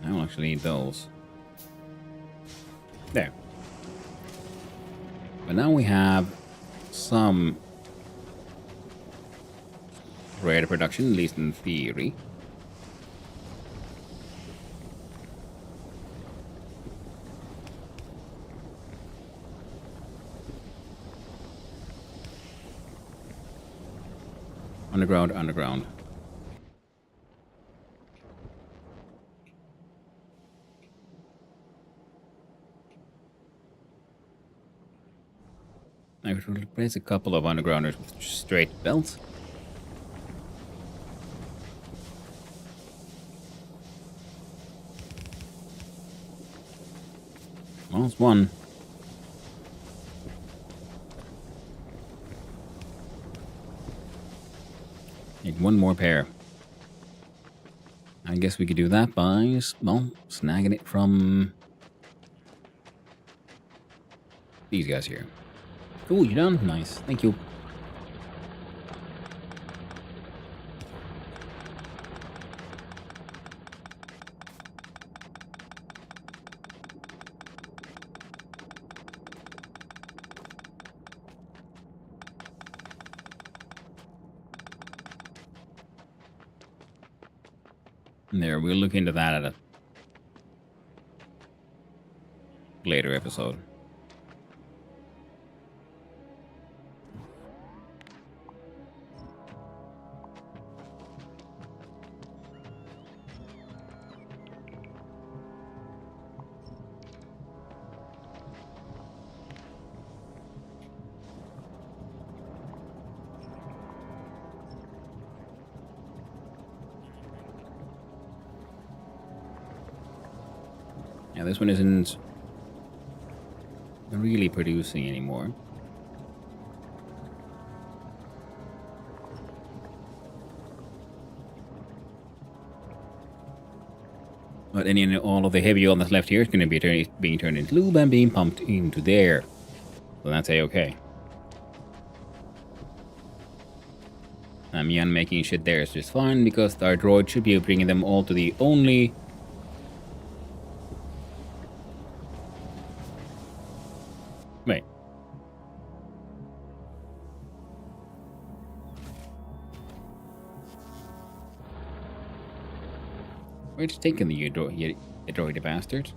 [SPEAKER 1] I don't actually need those. There. But now we have some rate of production, at least in theory. Underground, underground. I would replace a couple of undergrounders with straight belts. Well, it's one. Need one more pair. I guess we could do that by, well, snagging it from these guys here. Cool, you done? Nice. Thank you. There, we'll look into that at a later episode. Yeah, this one isn't really producing anymore. But all of the heavy oil that's left here is going to be being turned into lube and being pumped into there. So that's a-okay. Me making shit there is just fine because our droid should be bringing them all to the only... Wait. Where's taking the droid bastard?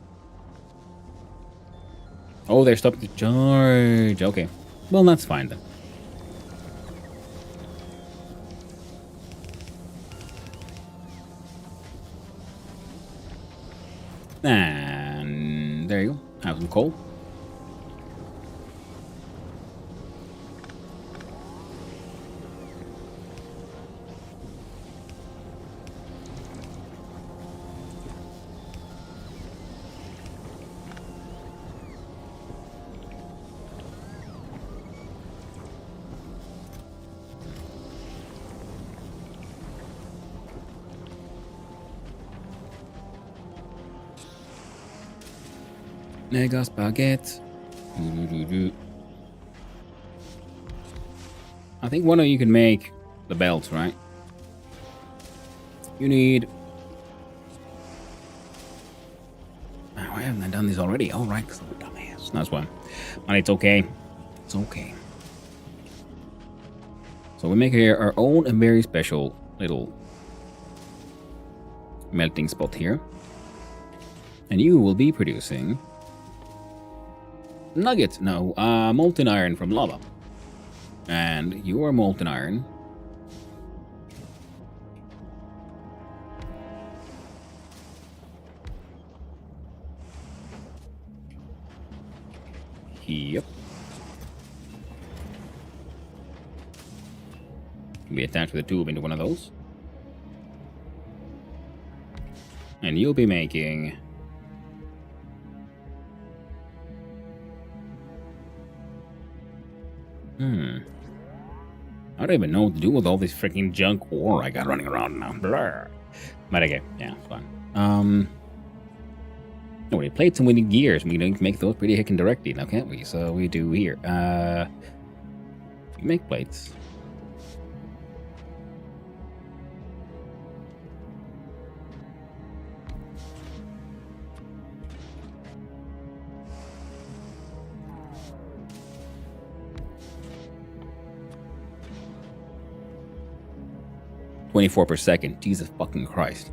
[SPEAKER 1] Oh, they're stopping to charge. Okay. Well, that's fine then. And there you go. Have some coal. Mega spaghetti. I think one of you can make the belts, right? You need... Why haven't I done this already? Oh, right, because I'm a dumbass. That's why. But it's okay. It's okay. So we make here our own and very special little melting spot here. And you will be producing... Nuggets. No, molten iron from lava. And your molten iron. Yep. Can be attached with a tube into one of those. And you'll be making... I don't even know what to do with all this freaking junk ore I got running around now. Blur. But okay, yeah, fine. No, we plates and we need gears. We can make those pretty hickin' directly now, can't we? So we do here. We make plates. .24 per second. Jesus fucking Christ.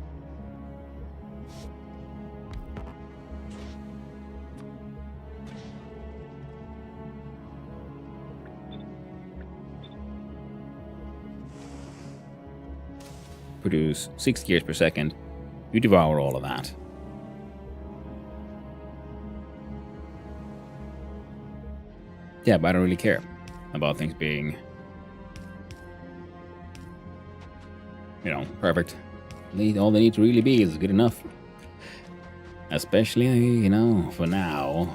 [SPEAKER 1] Produce 6 gears per second. You devour all of that. Yeah, but I don't really care about things being... perfect. All they need to really be is good enough. Especially, for now.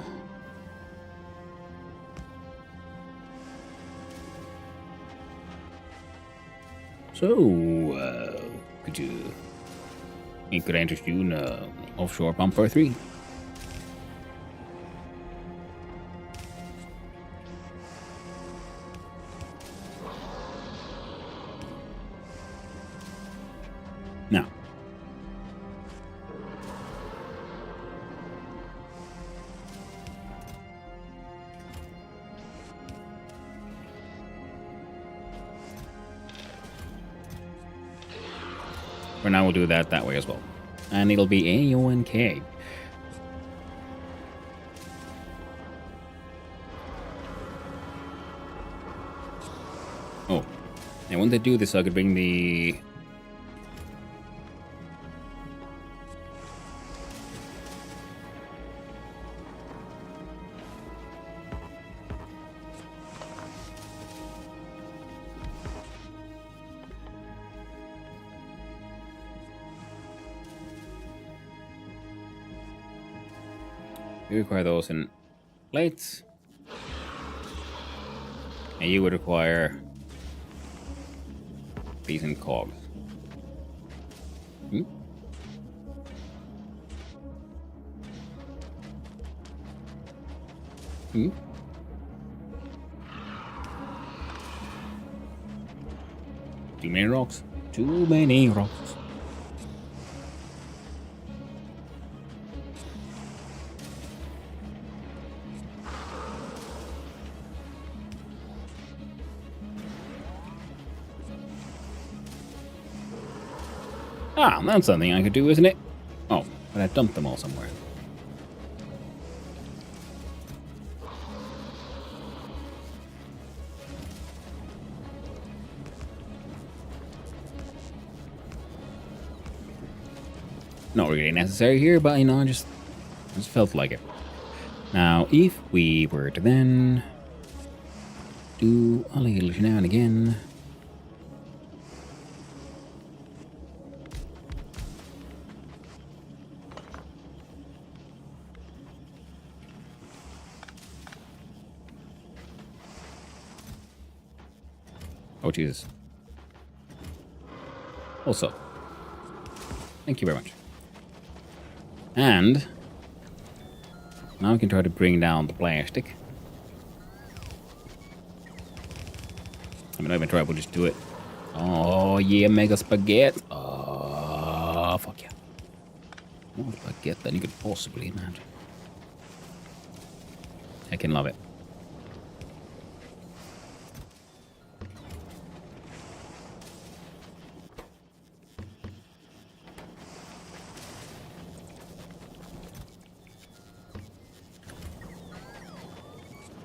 [SPEAKER 1] So, could I interest you in offshore pump for 3? No. For now, we'll do that way as well. And it'll be A-O-N-K. Oh. I want to do this so I could bring the... We require those in plates. And you would require these in cogs. Hmm? Too many rocks. Too many rocks. Ah, that's something I could do, isn't it? Oh, but I dumped them all somewhere. Not really necessary here, but you know, I just felt like it. Now, if we were to then do a little shenanigan. Oh, Jesus. Also, thank you very much. And now we can try to bring down the plastic. I mean, not even try, we'll just do it. Oh, yeah, mega spaghetti. Oh, fuck yeah. More spaghetti than you could possibly imagine. I can love it.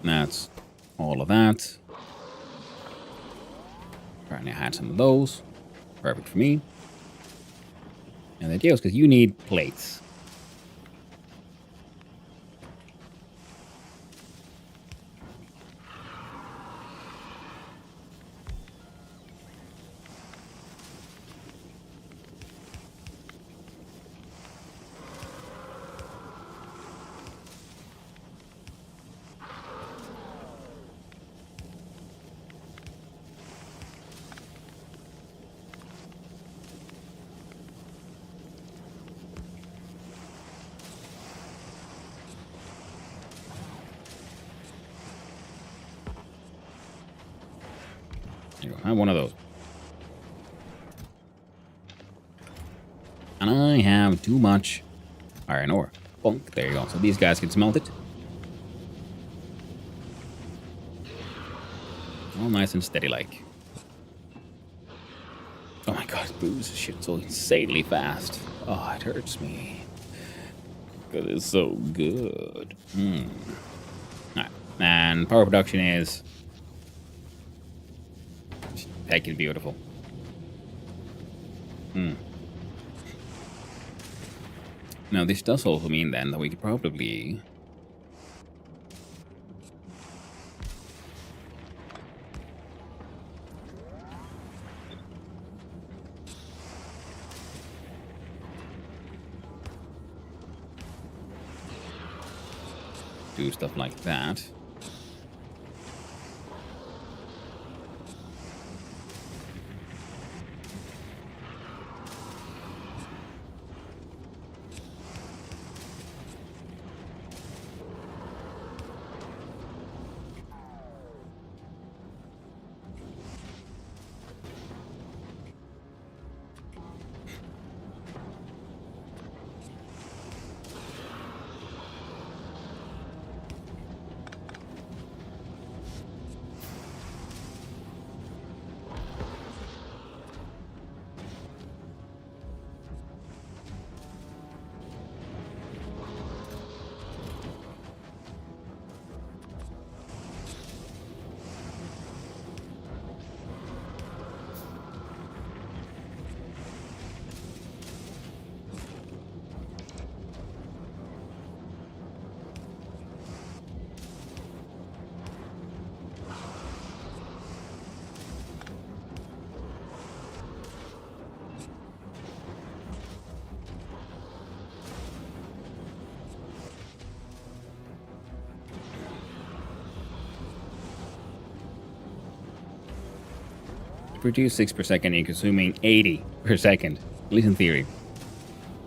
[SPEAKER 1] That's all of that. Apparently I had some of those. Perfect for me. And the idea is because you need plates. There you go. Have one of those. And I have too much iron ore. Bonk. There you go. So these guys can smelt it. All nice and steady like. Oh my god, it moves shit so insanely fast. Oh, it hurts me. Because it's so good. Alright. And power production is heckin' beautiful. Now this does also mean then that we could probably do stuff like that. Produce 6 per second and you're consuming 80 per second. At least in theory.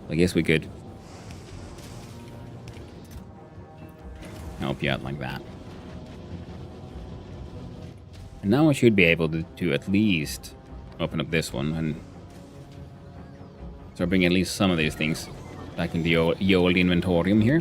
[SPEAKER 1] I guess we could help you out like that. Now I should be able to at least open up this one and start bringing at least some of these things back in the old inventorium here.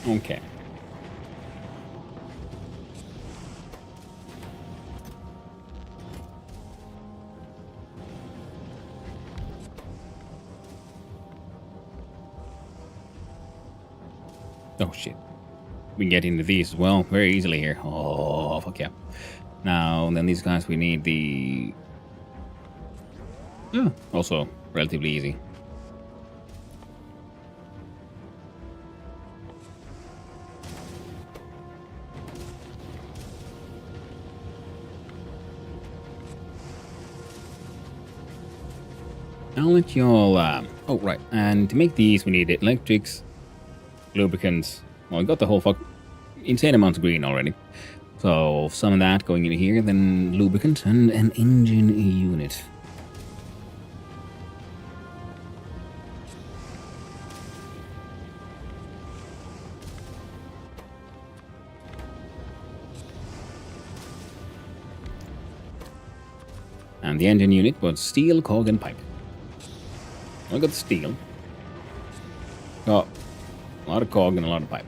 [SPEAKER 1] Okay. Oh shit. We can get into these as well very easily here. Oh, fuck yeah. Now, then these guys, we need the... Yeah, also relatively easy. I'll let you all... oh, right. And to make these, we need electrics, lubricants. Well, I got the whole insane amount of green already. So, some of that going in here, then lubricant and an engine unit. And the engine unit was steel, cog, and pipe. I got the steel. Got a lot of cog and a lot of pipe.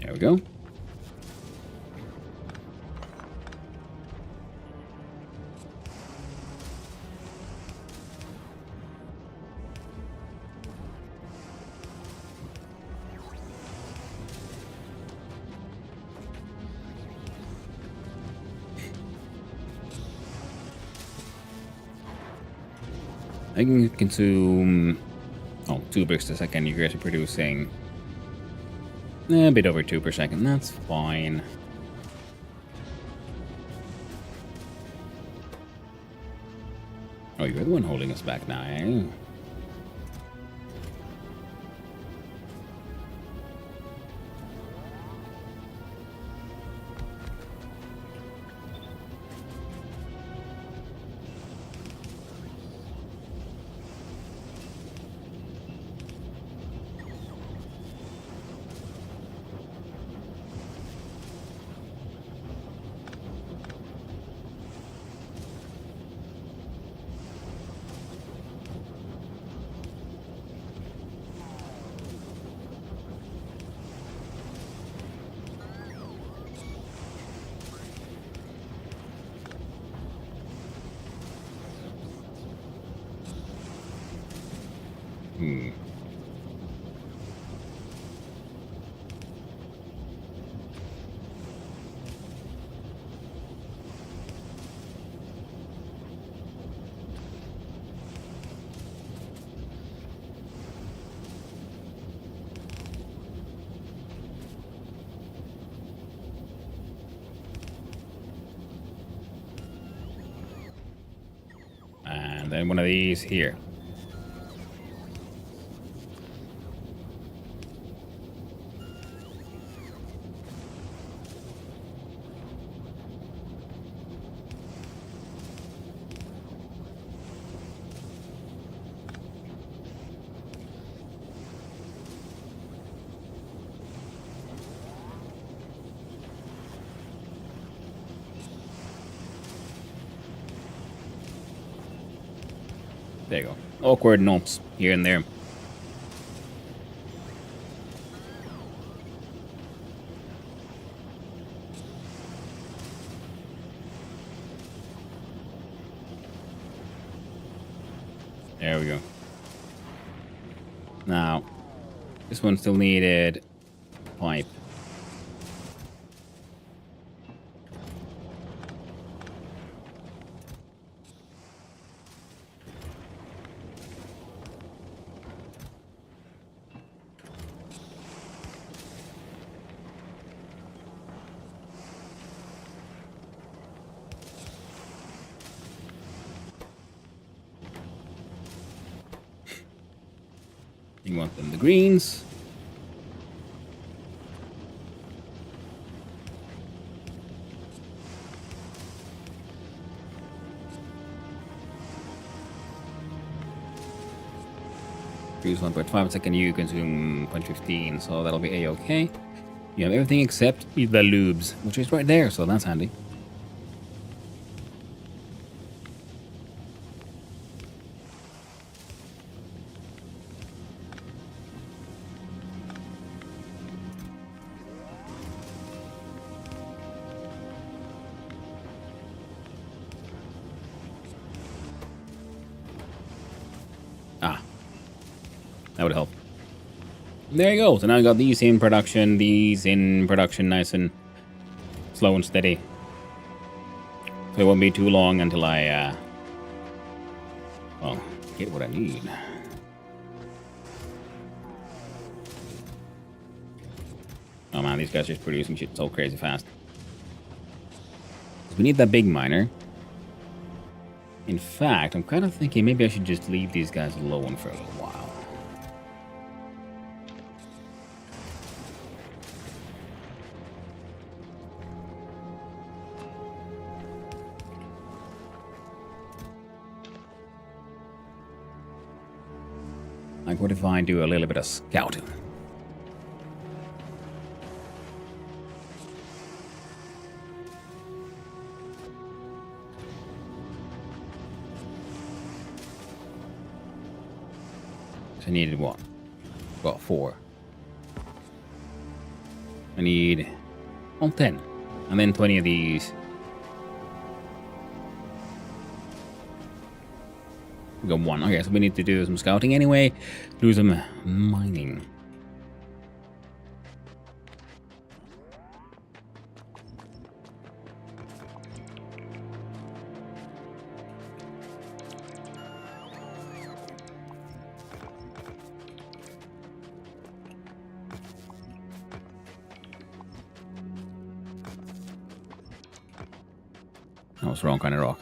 [SPEAKER 1] There we go. I can consume 2 bricks a second. You're actually producing a bit over 2 per second. That's fine. Oh, you're the one holding us back now, eh? And then one of these here. There you go. Awkward notes here and there. There we go. Now, this one still needed pipe. You want them the greens. Use 1.5 second, you consume 0.15, so that'll be a-okay. You have everything except the lubes, which is right there, so that's handy. Ah, that would help. There you go. So now I got these in production, nice and slow and steady. So it won't be too long until I, well, get what I need. Oh man, these guys are just producing shit so crazy fast. We need that big miner. In fact, I'm kind of thinking maybe I should just leave these guys alone for a little while. Like, what if I do a little bit of scouting? So I needed what? Got 4. I need 10. And then 20 of these. We got 1. Okay, so we need to do some scouting anyway. Do some mining. That was the wrong kind of rock.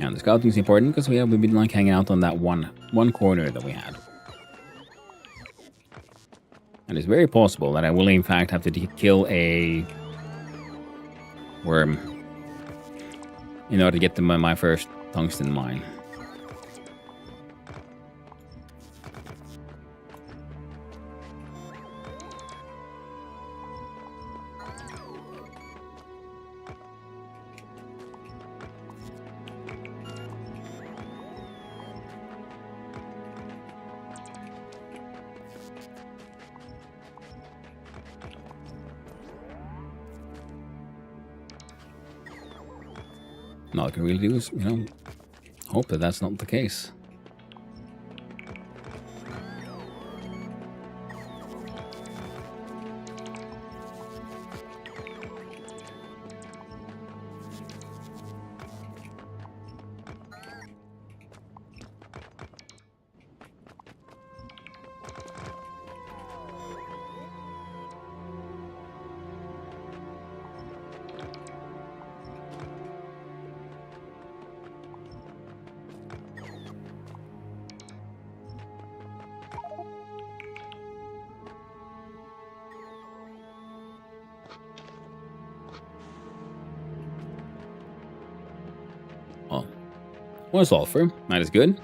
[SPEAKER 1] And the scouting is important because we've been like hanging out on that one corner that we had. And it's very possible that I will in fact have to kill a worm in order to get to my first tungsten mine. All I can really do is, you know, Hope that that's not the case. Oh, well, sulfur. That is good.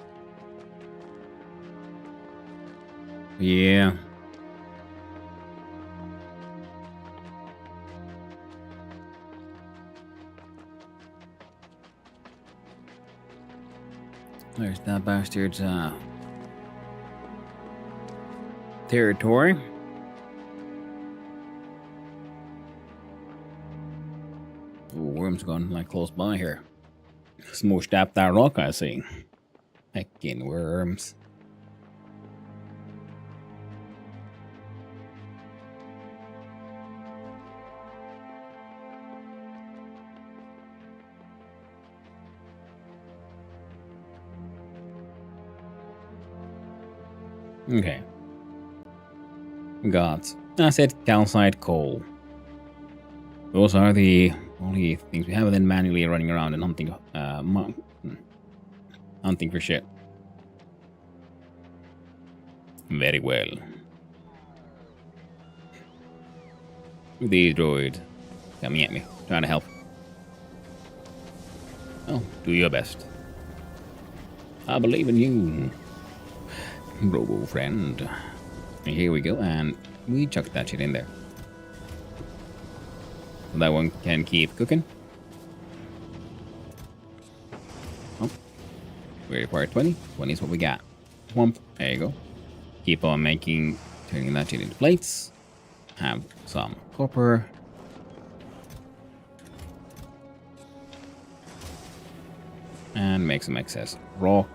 [SPEAKER 1] Yeah. There's that bastard's territory. Ooh, worm's gone like close by here. Smooshed up that rock, I see. Heckin' worms. Okay. We got acid, calcite, coal. Those are the only things we have, and then manually running around and hunting, hunting for shit. Very well. The droid coming at me, trying to help. Oh, do your best. I believe in you, Robo friend. And here we go, and we chuck that shit in there. So that one can keep cooking. Oh, we require 20. 20 is what we got. Whomp. There you go. Keep on turning that shit into plates. Have some copper. And make some excess rock.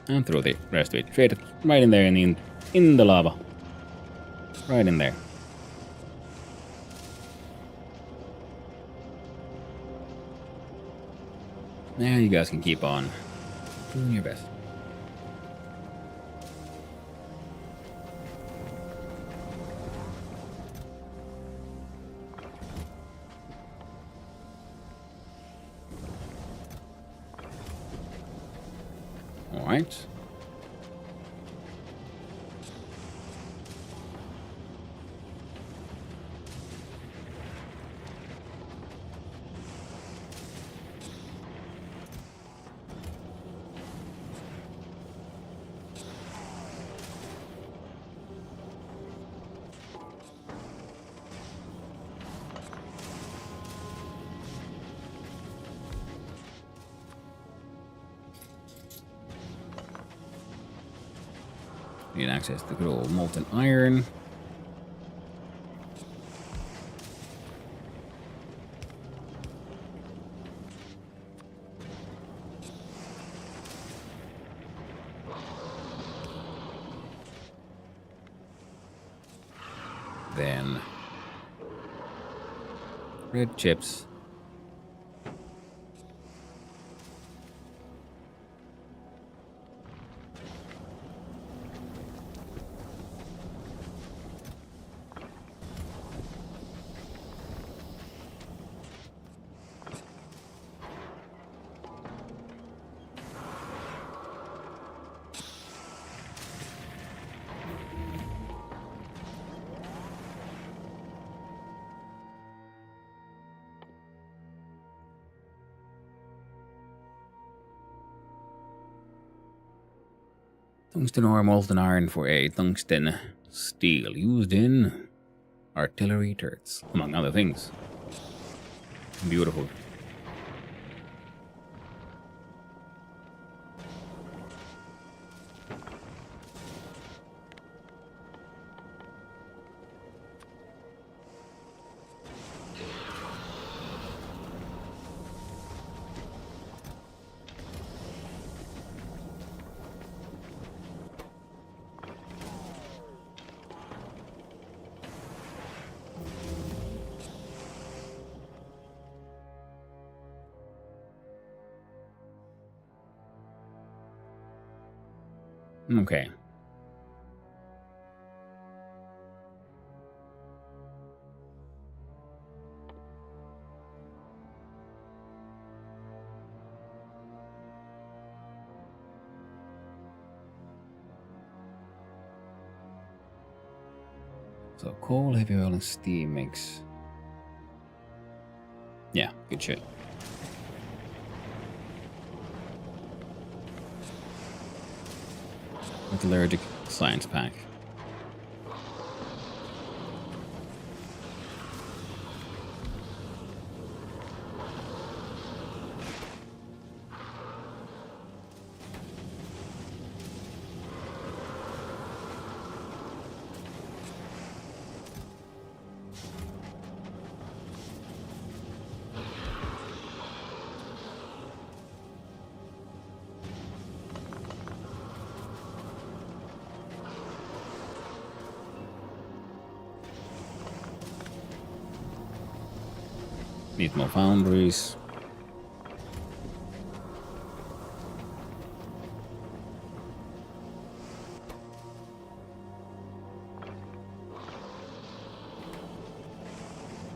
[SPEAKER 1] And throw the rest of it straight right in there and in the lava. Right in there. Now you guys can keep on doing your best. All right. Need access to the good old molten iron. Then red chips. Tungsten ore, molten iron for a tungsten steel used in artillery turrets, among other things. Beautiful. Okay. So coal, heavy oil, and steam mix. Yeah, good shit. Metallurgic science pack. Need more foundries.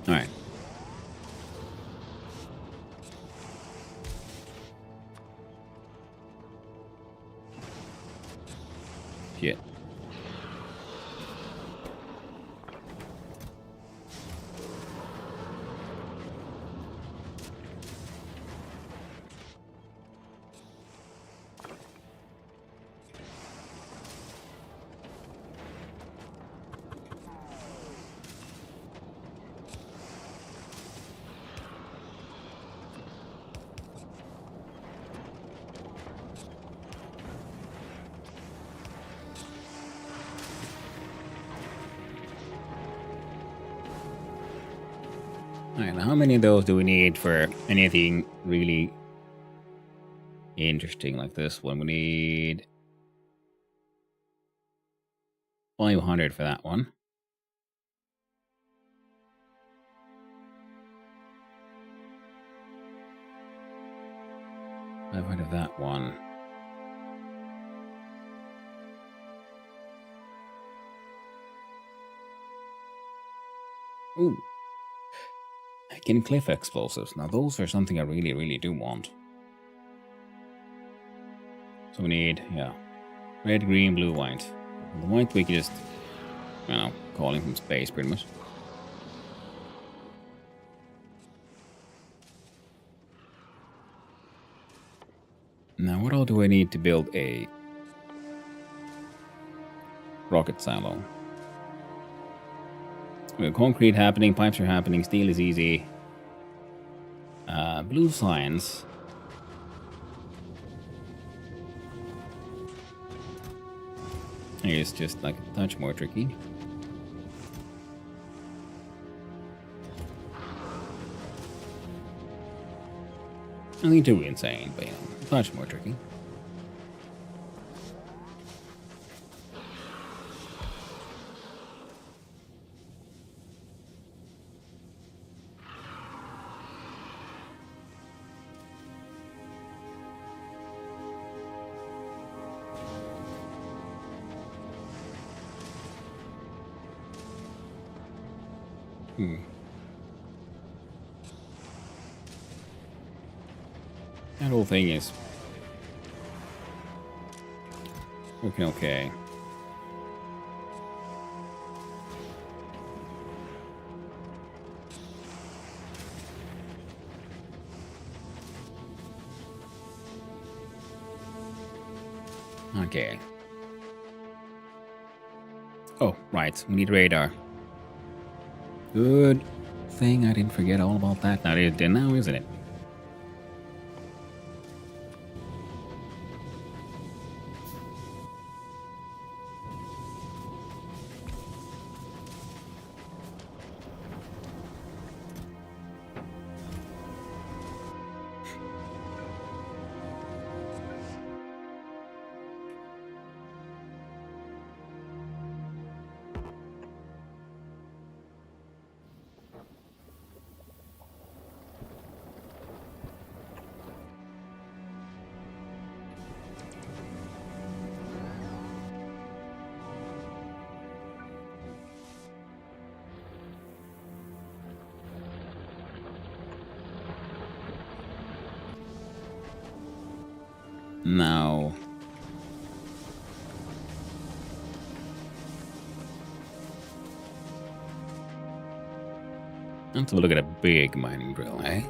[SPEAKER 1] Alright. Shit. Alright, now how many of those do we need for anything really interesting like this one? We need 500 for that one. I've heard of that one. Ooh. Again, cliff explosives. Now those are something I really, really do want. So we need, yeah, red, green, blue, white. The white we can just, you know, calling from space pretty much. Now what all do I need to build a rocket silo? We have concrete happening, pipes are happening, steel is easy. Blue science. It's just like a touch more tricky. Nothing too insane, but you know, a touch more tricky. That whole thing is working okay. Okay. Oh, right. We need radar. Good thing I didn't forget all about that. Now, isn't it? Now, let's have a look at a big mining drill, eh?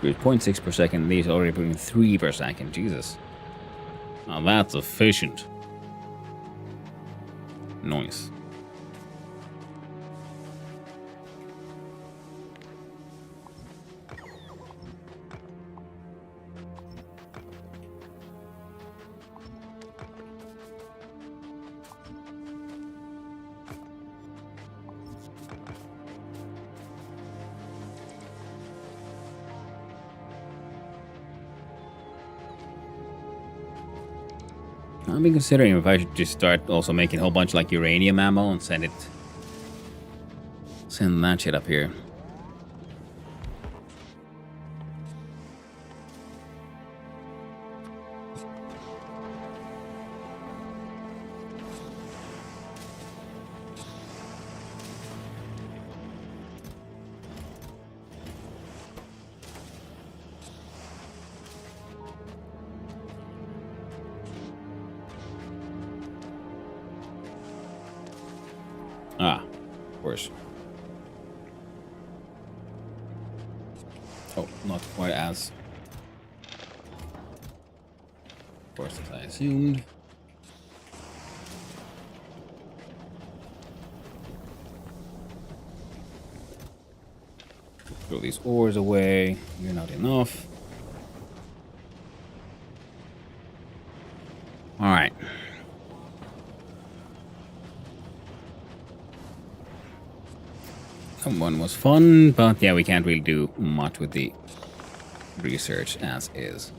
[SPEAKER 1] With 0.6 per second, these are already putting 3 per second. Jesus. Now that's efficient. Nice. I've been considering if I should just start also making a whole bunch like uranium ammo and send that shit up here. Ah, of course. Oh, not quite as. Of course, as I assumed. Throw these ores away. You're not enough. All right. That one was fun, but yeah, we can't really do much with the research as is.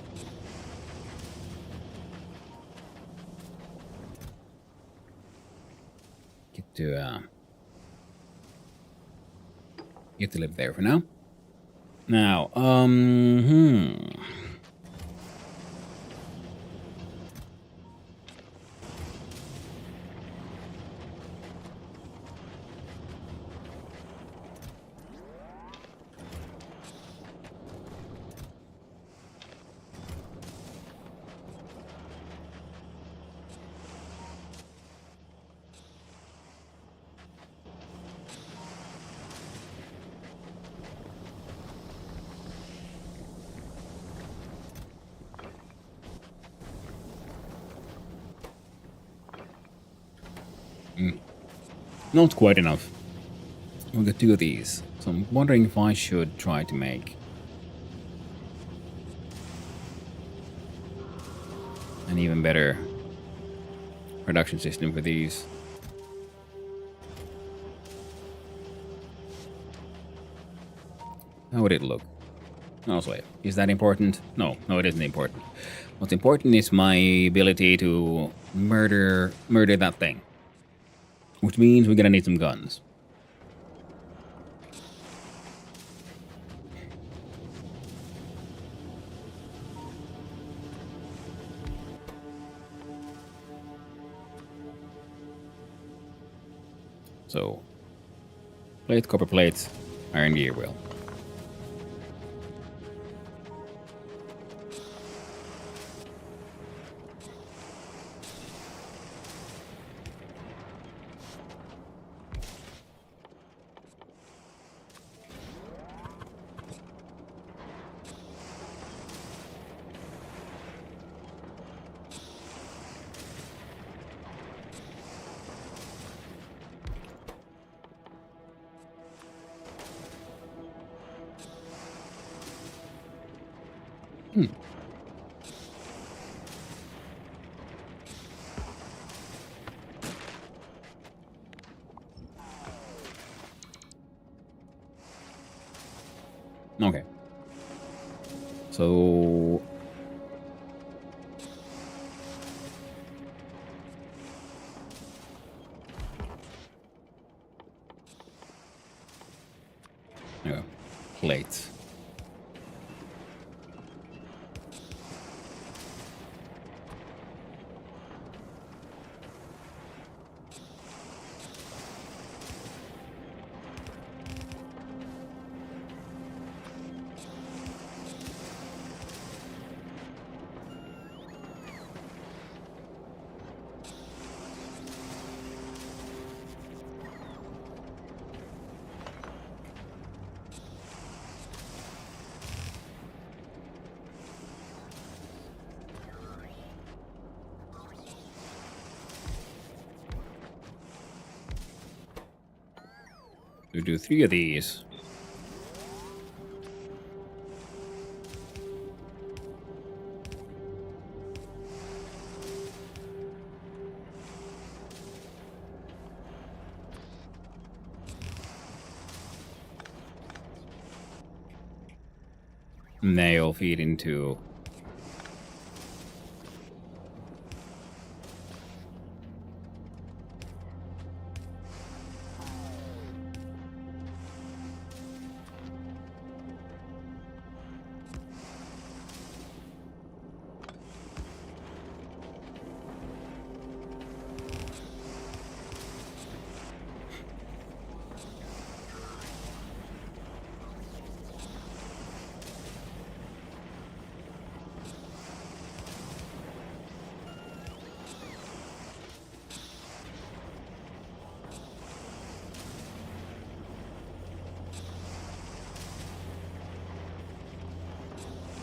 [SPEAKER 1] Get to live there for now. Now, not quite enough. We'll get 2 of these. So I'm wondering if I should try to make an even better production system for these. How would it look? Also, is that important? No, it isn't important. What's important is my ability to murder that thing. Which means we're gonna need some guns. So, plate, copper plate, iron gear wheel. Okay. So plates. We do 3 of these. And they all feed into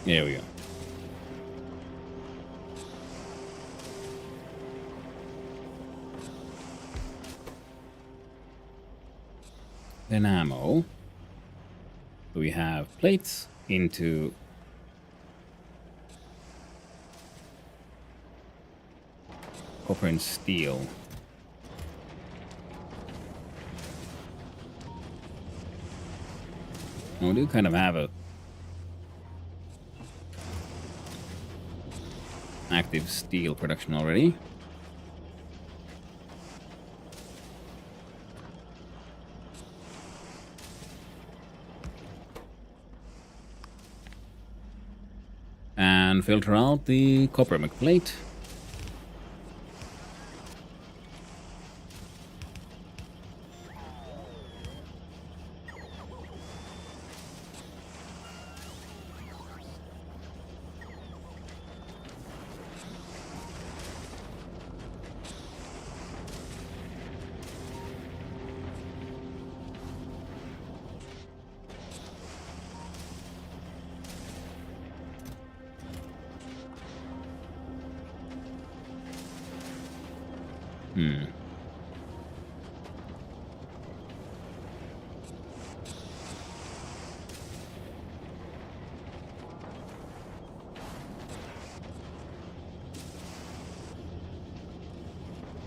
[SPEAKER 1] There we go. Then ammo. So we have plates into copper and steel. And we do kind of have a active steel production already. And filter out the copper McPlate.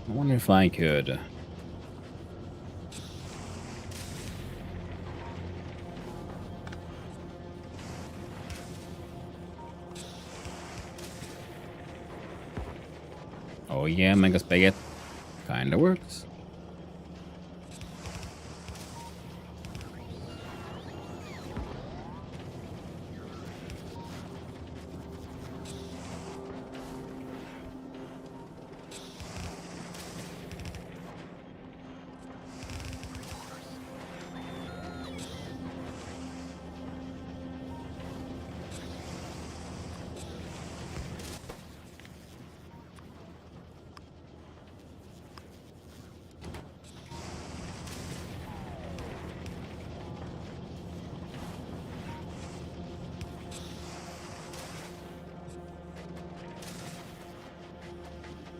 [SPEAKER 1] I wonder if I could. Oh yeah, Mega Spaghetti. Kinda works.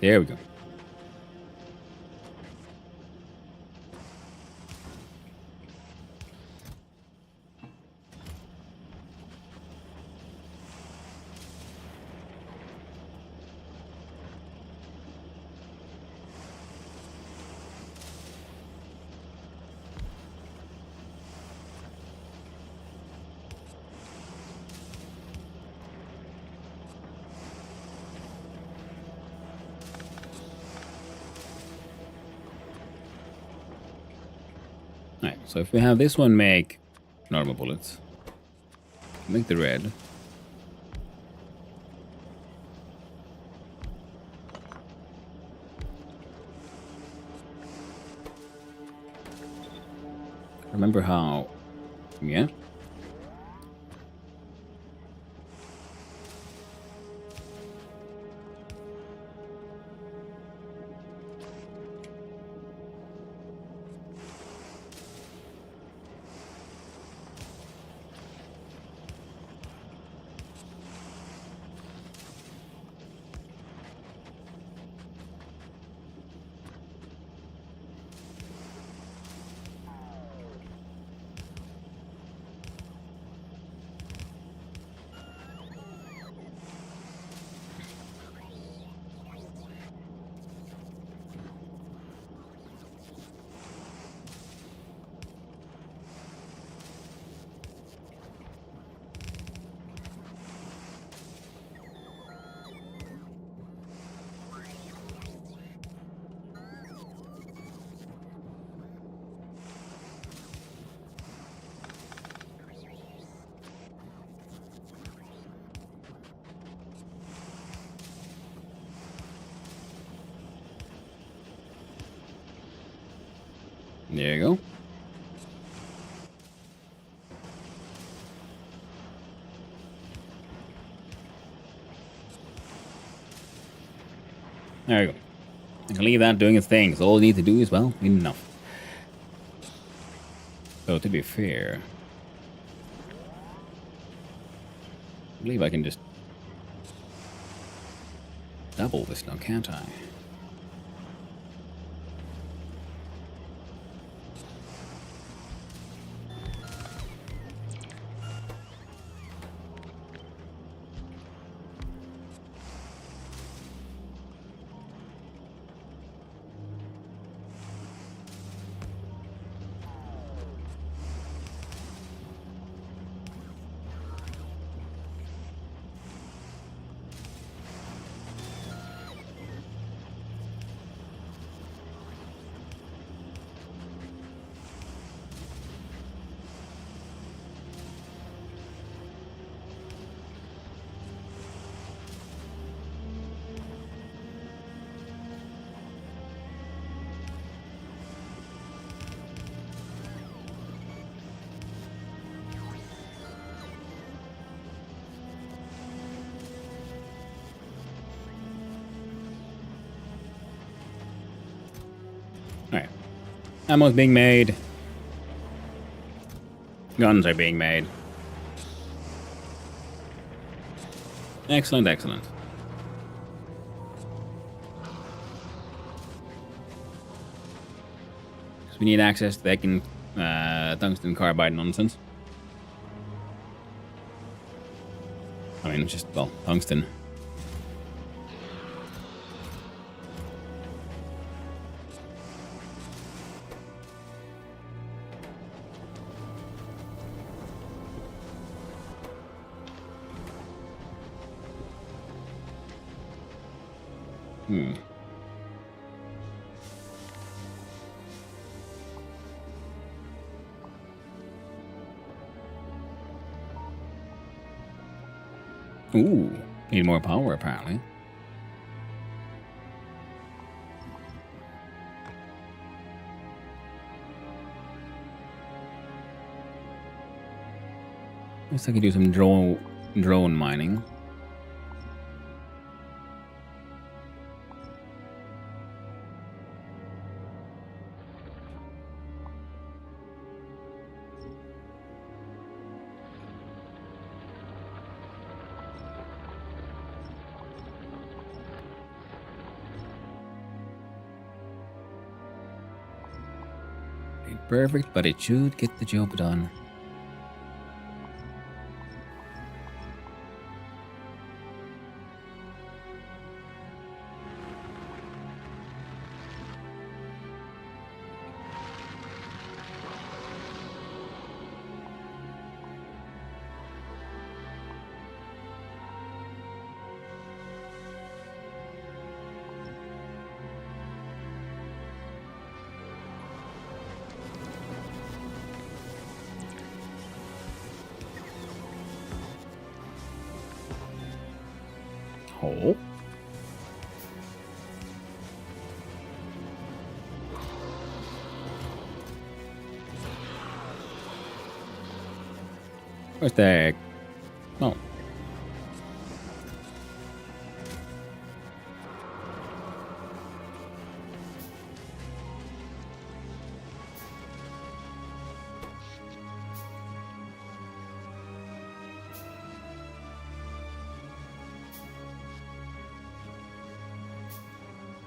[SPEAKER 1] There we go. Alright, so if we have this one make normal bullets. Make the red. Remember how... Yeah? There you go. There you go. I can leave that doing its thing. So all we need to do is, well, enough. So to be fair, I believe I can just double this now, can't I? Alright. Ammo's being made. Guns are being made. Excellent, excellent. So we need access to that tungsten carbide nonsense. I mean, just, well, tungsten. Ooh, need more power apparently. Guess I could do some drone mining. Ain't perfect, but it should get the job done. hole. Where's the... Oh.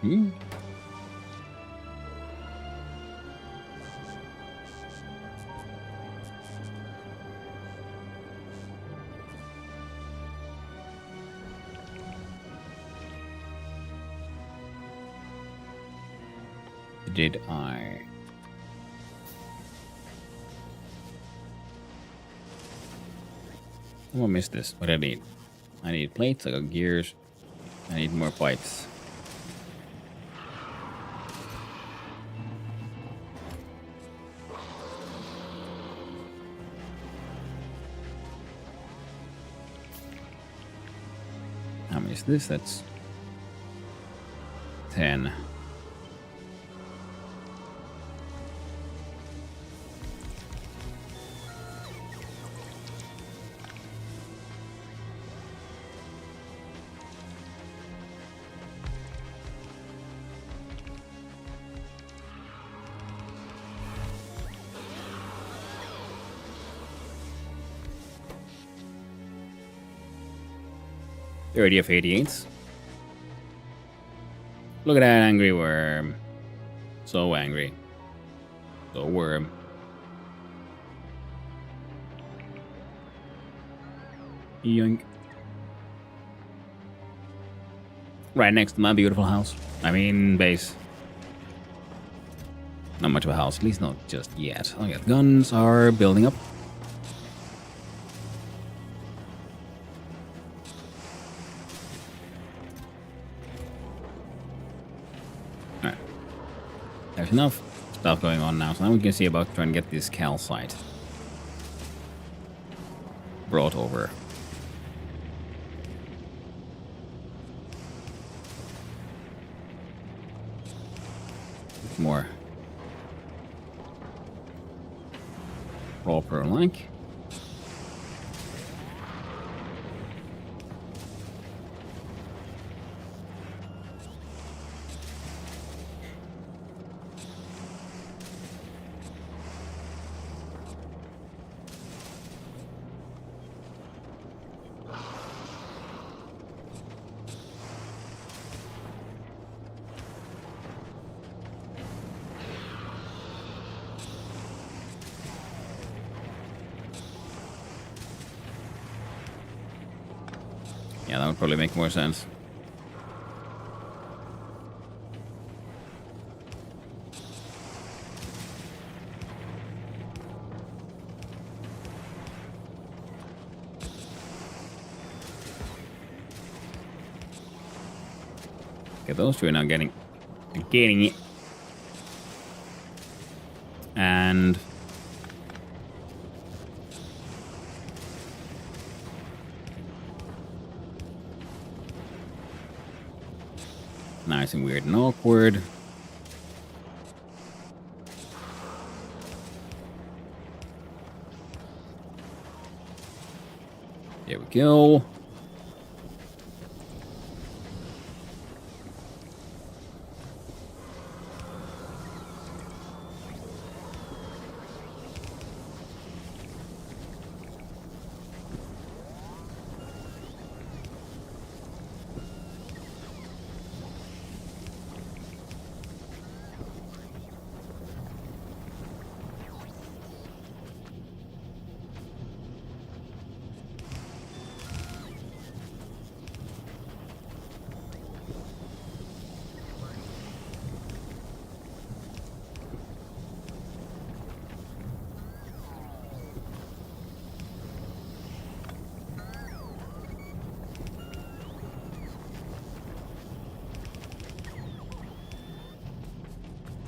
[SPEAKER 1] Hmm. Did I? Oh, I missed this. What do I need? I need plates, I got gears. I need more pipes. How many is this? That's 10. Thirty of 88s. Look at that angry worm. So angry. So worm. Yoink. Right next to my beautiful house. I mean, base. Not much of a house, at least not just yet. Oh yeah, guns are building up. Alright. There's enough stuff going on now, so now we can see about trying to get this calcite brought over. More proper like. Yeah, that would probably make more sense. Okay, those two are now getting it. And nice and weird and awkward. There we go.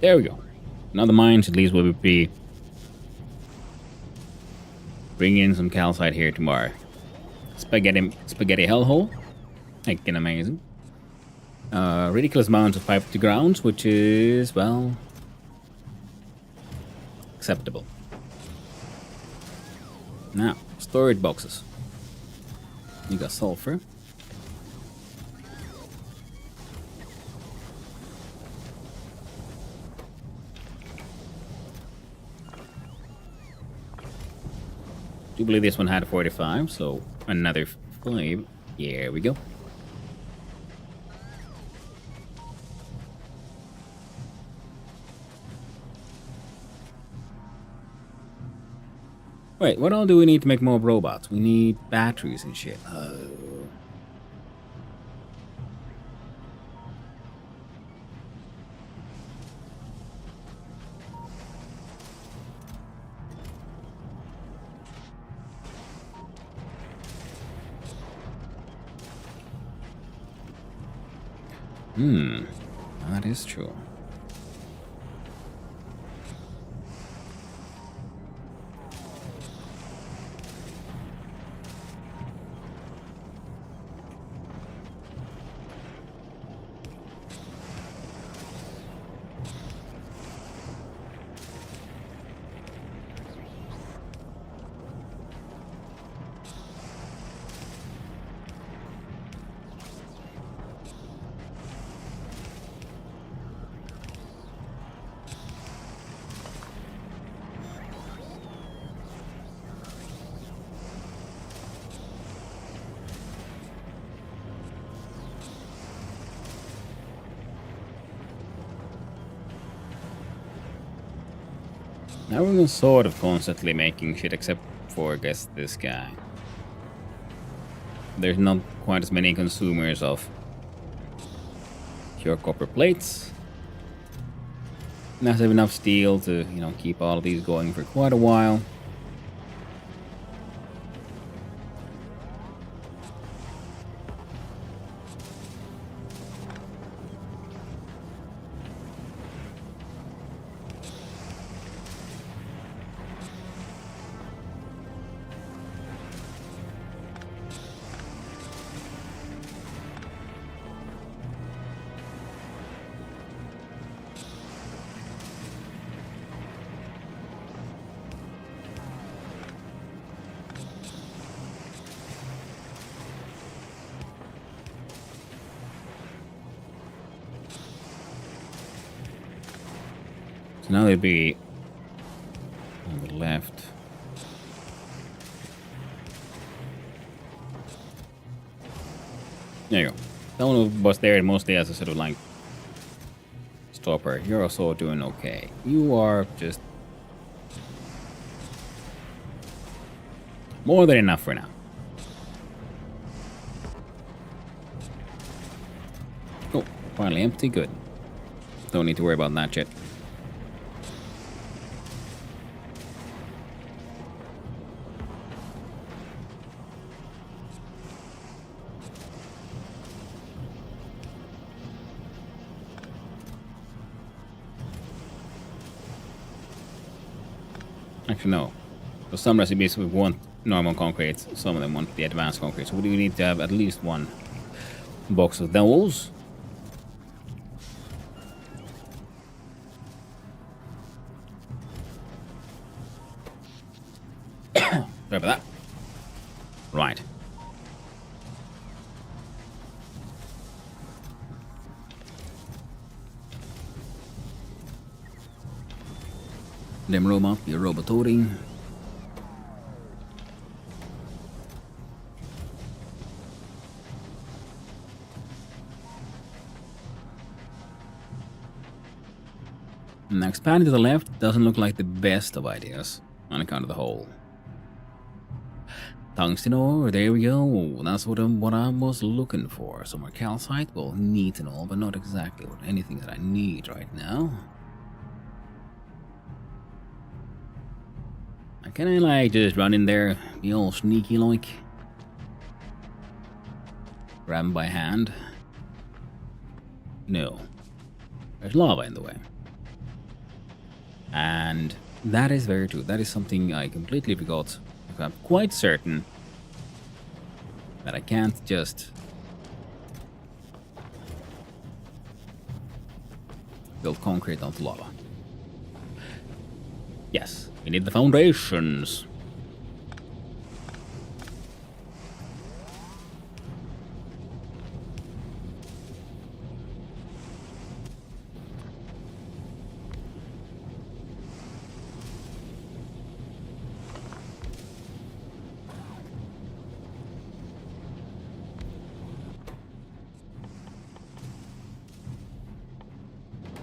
[SPEAKER 1] There we go. Now the mines at least will be bring in some calcite here tomorrow. Spaghetti hellhole. Again, amazing. Ridiculous amounts of pipe to grounds, which is, well, acceptable. Now, storage boxes. You got sulfur. I do believe this one had 45, so another 5. Here we go. Wait, what all do we need to make more robots? We need batteries and shit. That is true. Now we're sort of constantly making shit, except for, I guess, this guy. There's not quite as many consumers of pure copper plates. Not have enough steel to, keep all of these going for quite a while. So now they'd be on the left. There you go. That one was there mostly as a sort of like stopper. You're also doing okay. You are just more than enough for now. Oh, finally empty. Good. Don't need to worry about that yet. Actually, no. For some recipes, we want normal concrete. Some of them want the advanced concrete. So we do need to have at least one box of those. Sorry about that. Right. Dem robot, you're robotoring. Now expanding to the left doesn't look like the best of ideas on account of the hole. Tungsten ore, there we go. That's what I was looking for. Some more calcite, well, neat and all, but not exactly anything that I need right now. Can I like just run in there, be all sneaky like? Grab him by hand? No. There's lava in the way. And that is very true. That is something I completely forgot. I'm quite certain that I can't just build concrete onto lava. Yes, we need the foundations.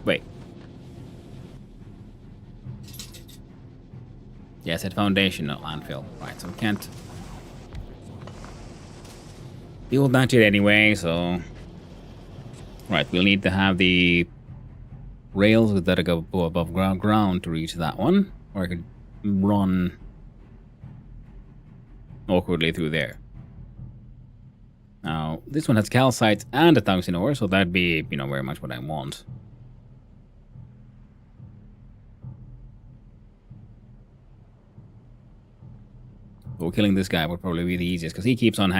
[SPEAKER 1] Wait. Yeah, I said foundational landfill. Right, so we can't deal with that yet anyway, so... Right, we'll need to have the rails that go above ground to reach that one. Or I could run awkwardly through there. Now, this one has calcite and a tungsten ore, so that'd be, you know, very much what I want. But killing this guy would probably be the easiest, because he keeps on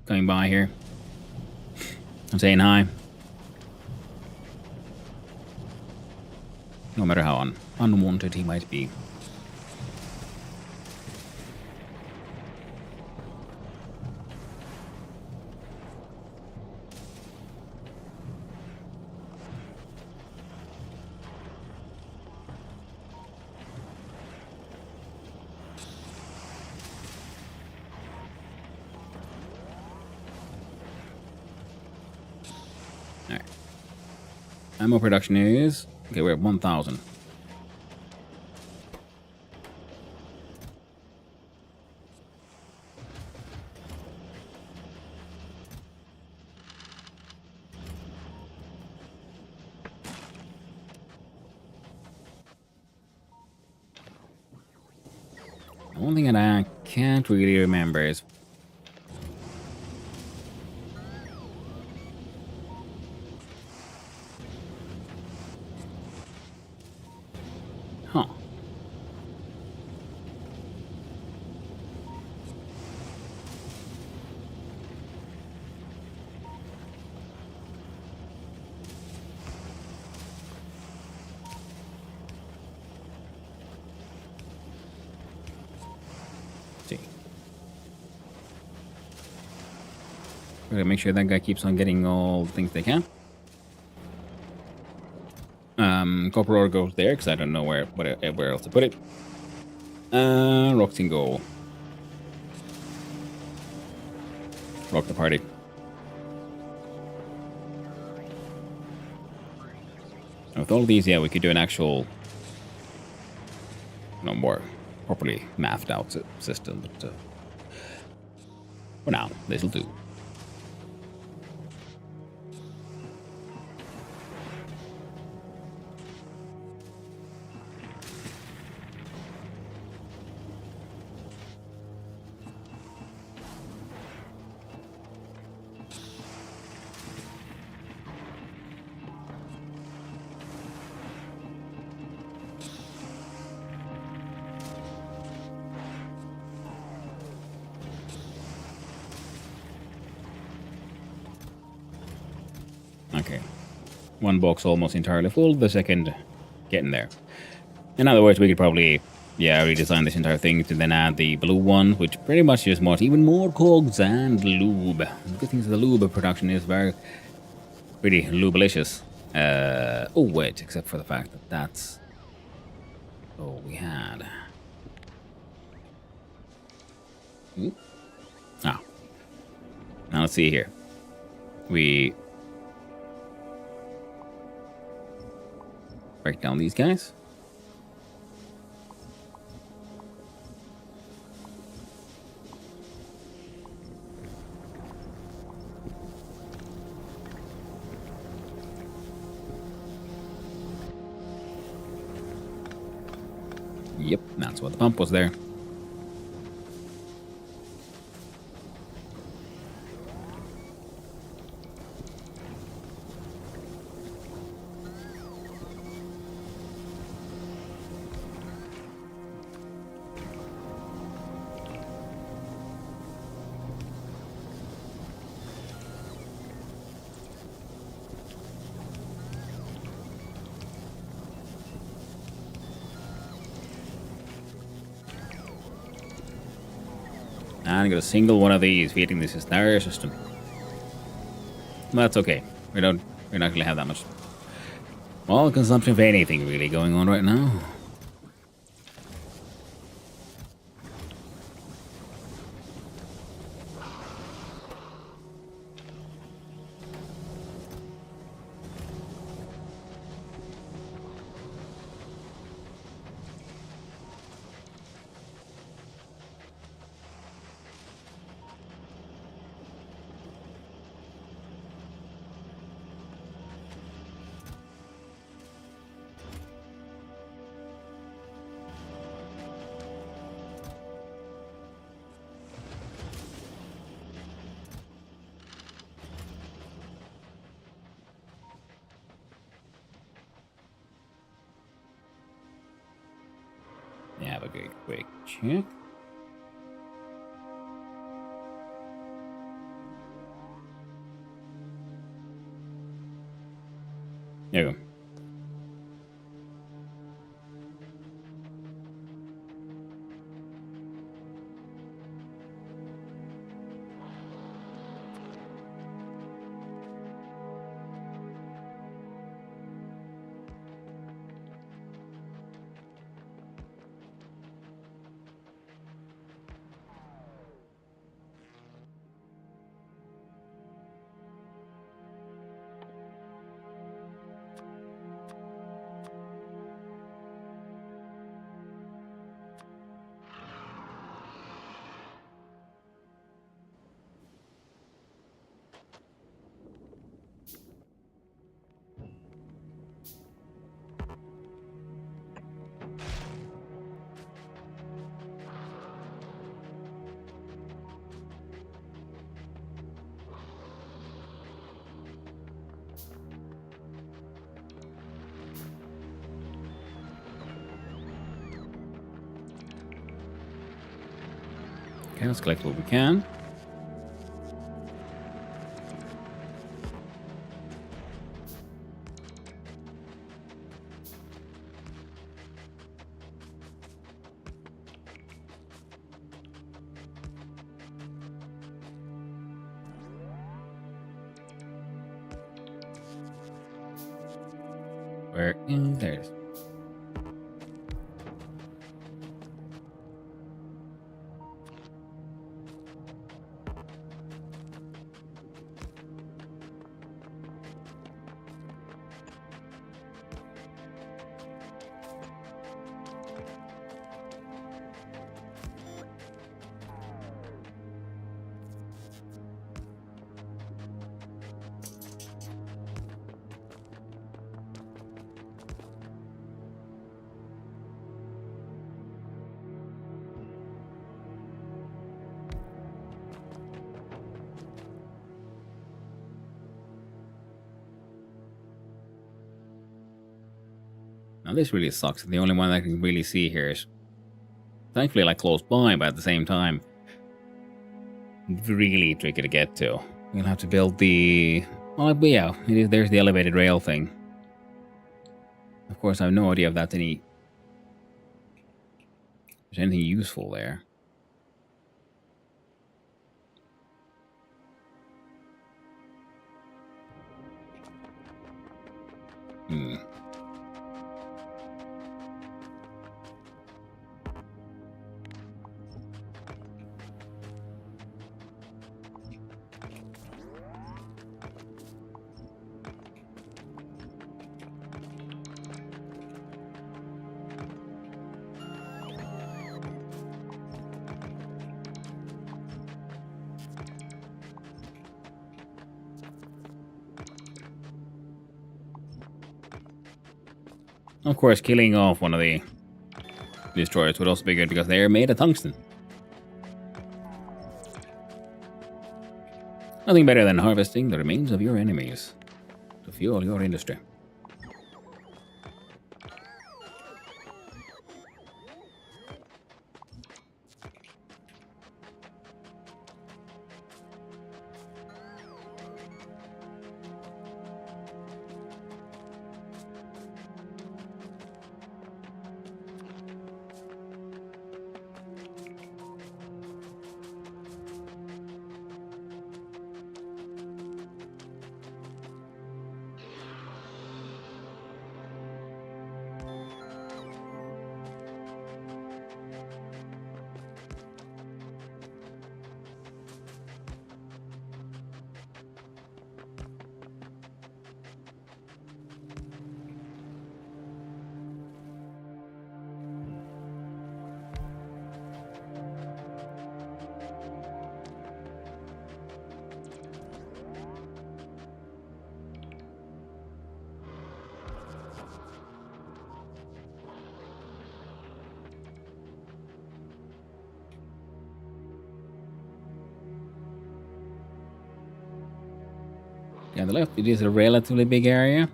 [SPEAKER 1] coming by here. I'm saying hi. No matter how unwanted he might be. Alright. Ammo production is... Okay, we're at 1,000. The one thing that I can't really remember is... Huh. See. Gotta make sure that guy keeps on getting all the things they can. Copper ore goes there because I don't know where else to put it. Rocks can go. Rock the party. And with all these, yeah, we could do an actual, no more properly mathed out system, but for now, this'll do. Okay. One box almost entirely full, the second getting there. In other words, we could probably, yeah, redesign this entire thing to then add the blue one, which pretty much just wants even more cogs and lube. The good thing is the lube production is pretty lubelicious. Oh wait, except for the fact that that's all we had. Ah. Now let's see here. We break down these guys. Yep, that's what the pump was there. And I'm gonna single one of these, feeding this entire system. Well, that's okay. We're not gonna have that much wall consumption of anything really going on right now. Have a good quick check. There you go. Okay, let's collect what we can. Where is there it is. Now this really sucks. The only one I can really see here is thankfully like close by, but at the same time, really tricky to get to. We'll have to build the... Well, yeah, there's the elevated rail thing. Of course, I have no idea if that's there's anything useful there. Hmm. Of course, killing off one of the destroyers would also be good because they are made of tungsten. Nothing better than harvesting the remains of your enemies to fuel your industry. Yeah, on the left, it is a relatively big area.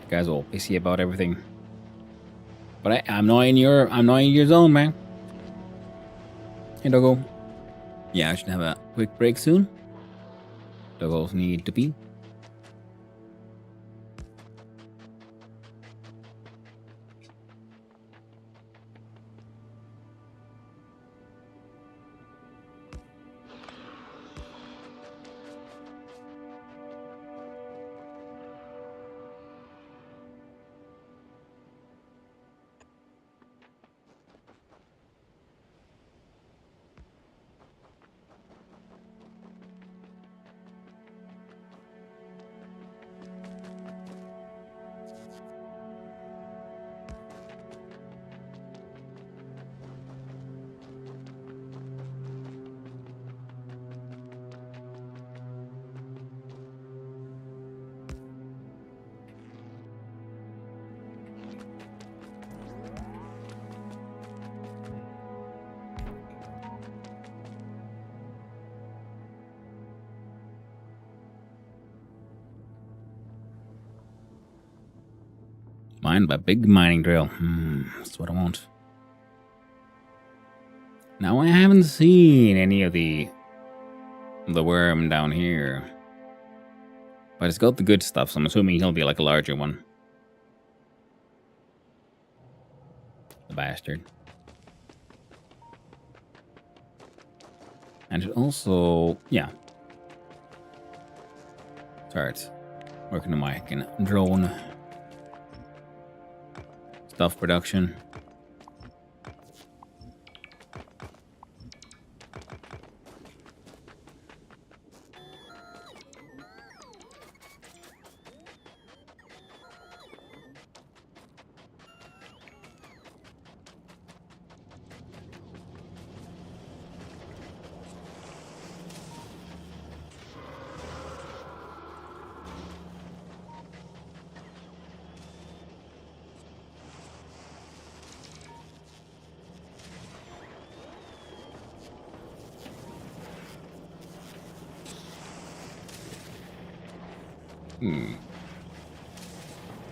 [SPEAKER 1] You guys are all pissy about everything. But I'm not in your zone, man. Hey, Doggo. Yeah, I should have a quick break soon. Doggos need to pee. Mined by big mining drill. That's what I want. Now I haven't seen any of the worm down here. But it's got the good stuff, so I'm assuming he'll be like a larger one. The bastard. And it also, yeah. Start working on my drone stuff production.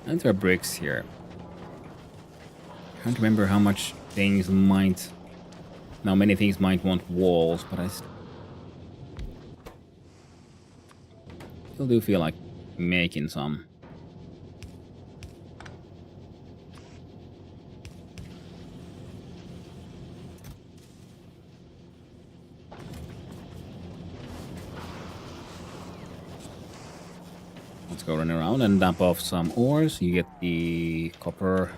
[SPEAKER 1] Enter bricks here. Can't remember how much things might. Now many things might want walls, but I still do feel like making some. Let's go run around and dump off some ores. You get the copper.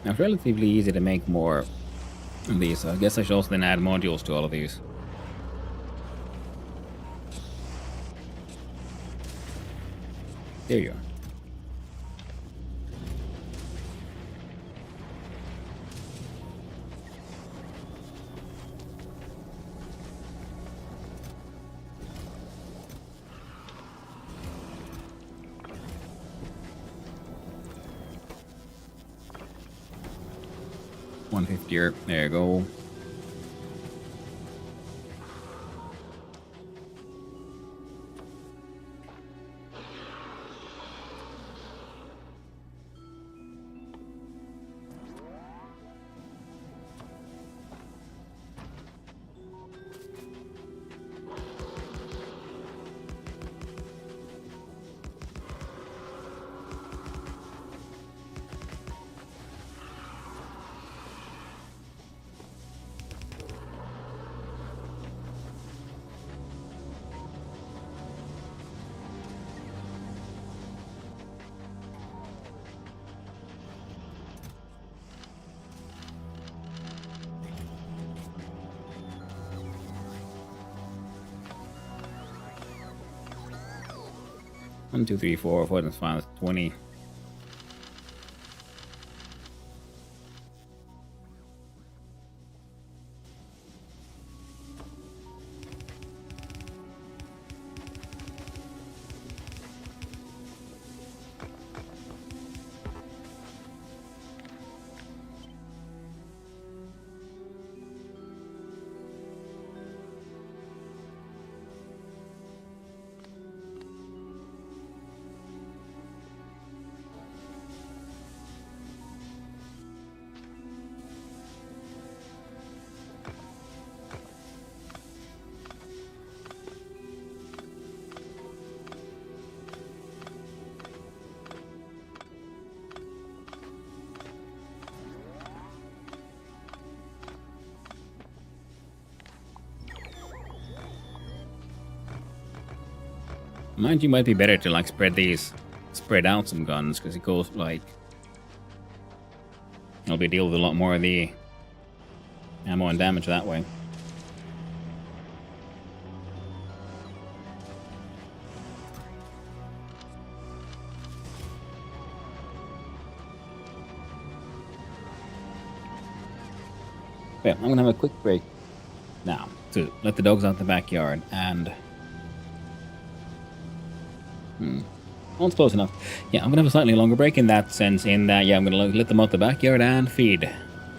[SPEAKER 1] Now, it's relatively easy to make more of these. So I guess I should also then add modules to all of these. There you are. $150. There you go. One, two, three, four, 4, 5, 20. Mind you, might be better to like spread out some guns, because it goes like I'll be deal with a lot more of the ammo and damage that way. Yeah, I'm gonna have a quick break now to let the dogs out the backyard and well, it's close enough. Yeah, I'm gonna have a slightly longer break in that sense, in that, yeah, I'm gonna let them out the backyard and feed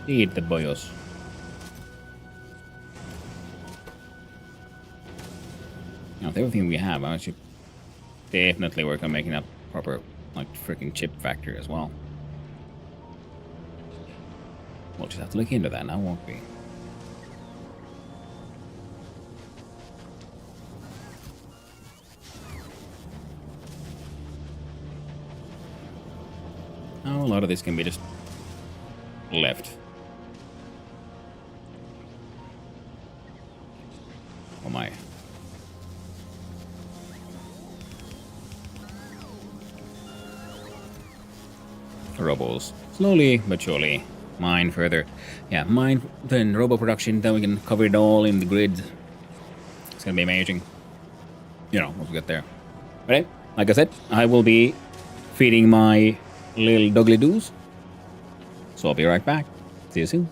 [SPEAKER 1] the boyos. Now, with everything we have, I should definitely work on making that proper, like, freaking chip factory as well. We'll just have to look into that now, won't we? Oh, a lot of this can be just left. Oh my. Robos. Slowly but surely. Mine further. Yeah, mine, then robo production, then we can cover it all in the grid. It's gonna be amazing. You know, once we get there. Right? Like I said, I will be feeding my little dogly doos. So I'll be right back. See you soon.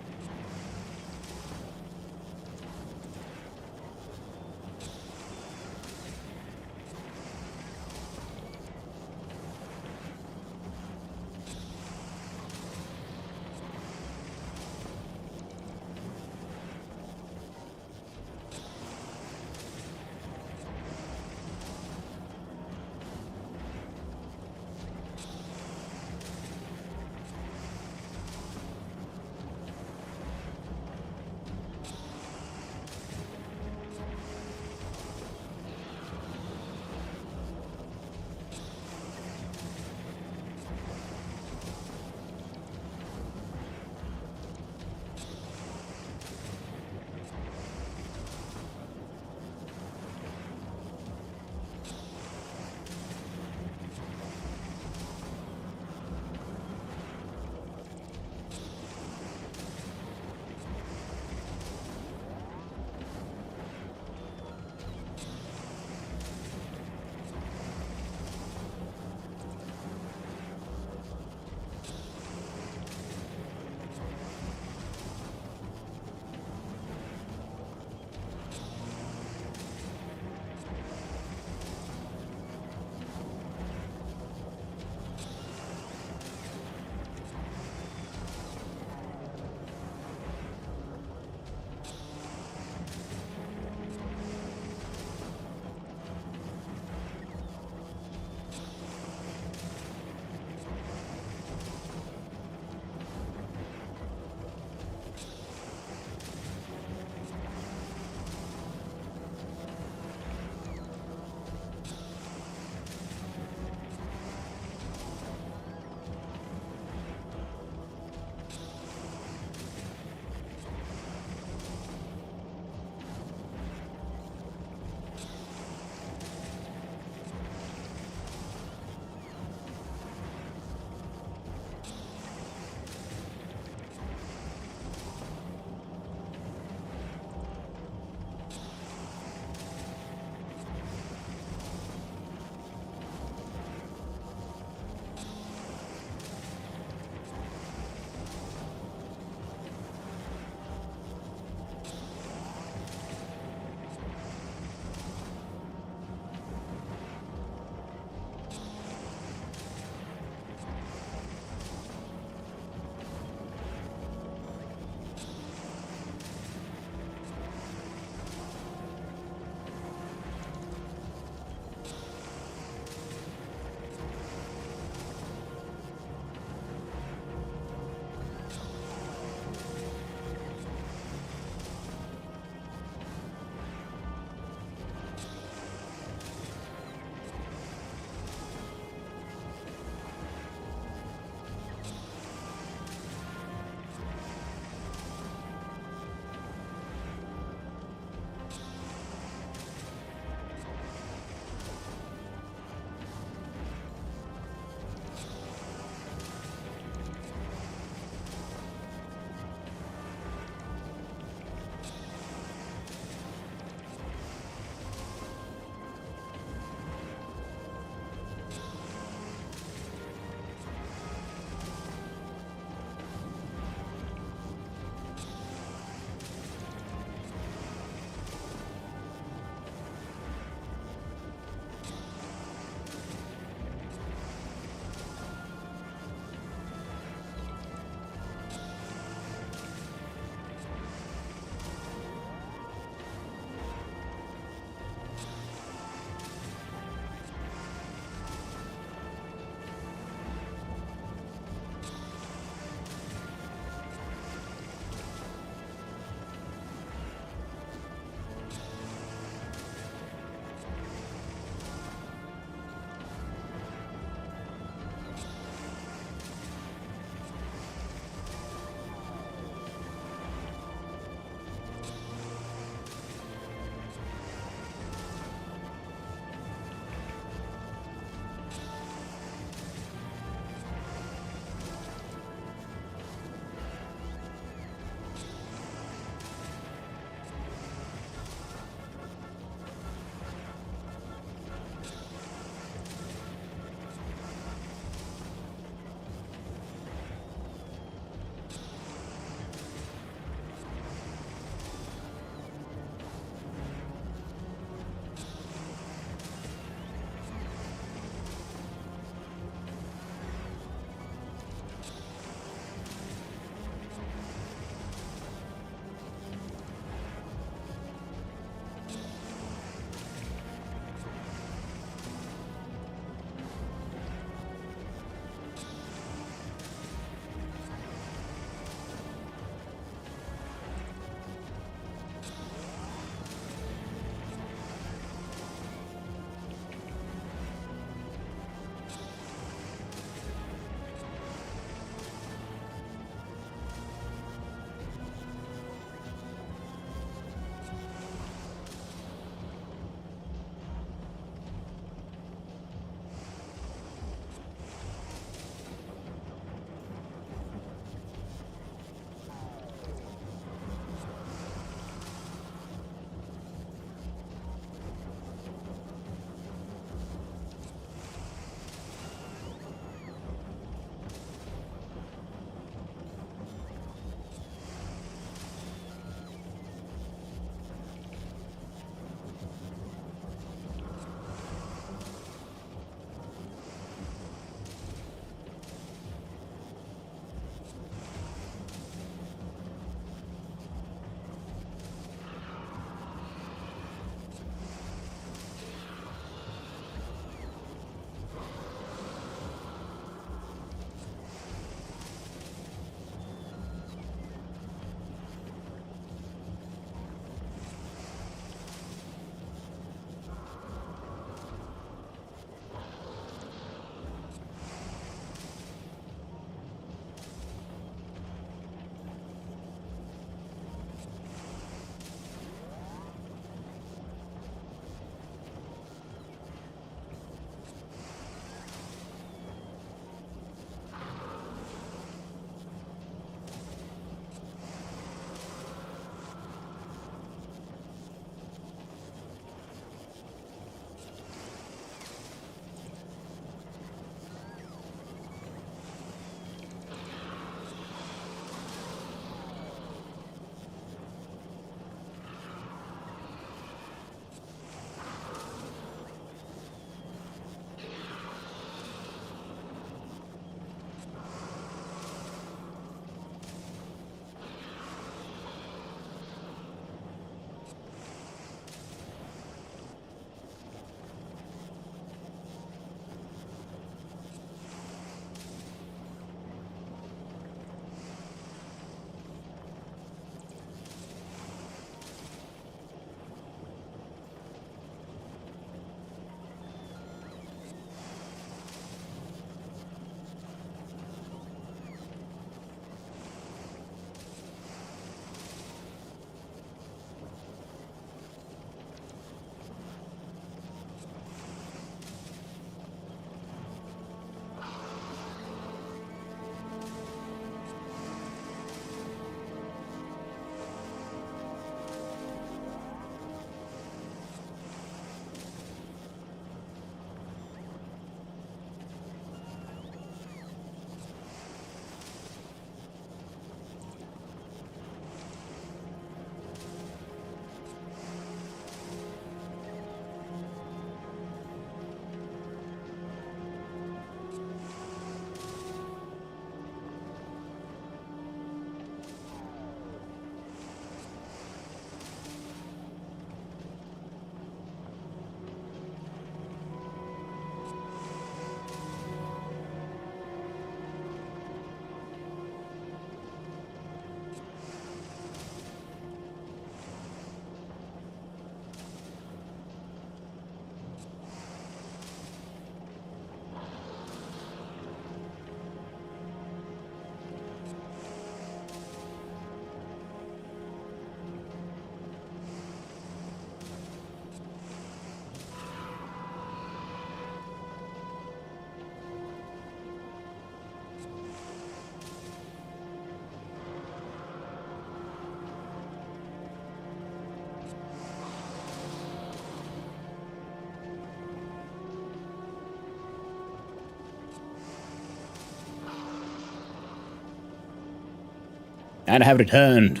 [SPEAKER 1] And I have returned.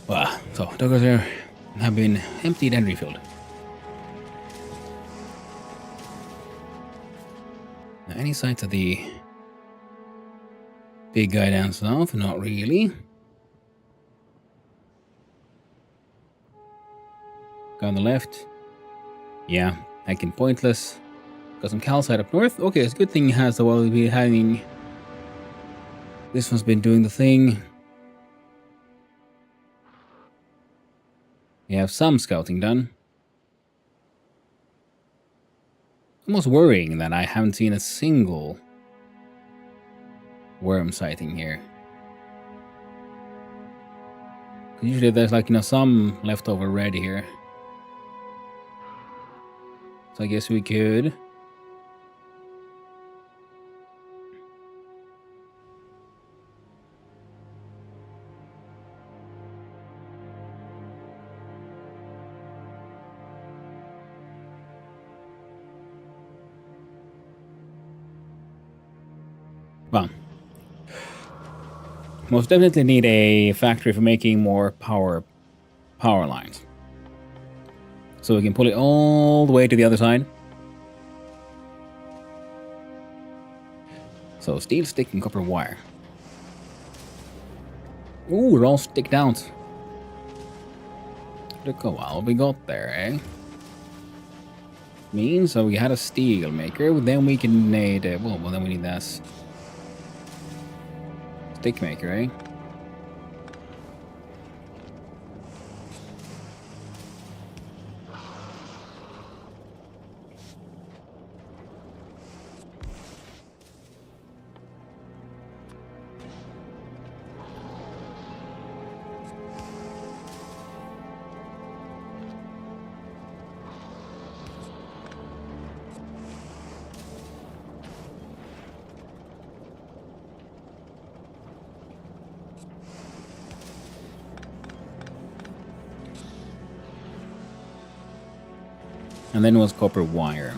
[SPEAKER 1] Wow, so dockers here have been emptied and refilled. Now, any signs of the big guy down south? Not really. Guy on the left. Yeah, heckin' pointless. Got some calcite up north. Okay, it's a good thing he has the while we'll be having. This one's been doing the thing. We have some scouting done. Almost worrying that I haven't seen a single worm sighting here. Usually there's like, some leftover red here. So I guess we could. Well, most definitely need a factory for making more power lines. So we can pull it all the way to the other side. So steel stick and copper wire. Ooh, we're all stick downs. Look a while we got there, eh? Means so we had a steel maker, then we can need well then we need this stick maker, eh? And then was copper wire.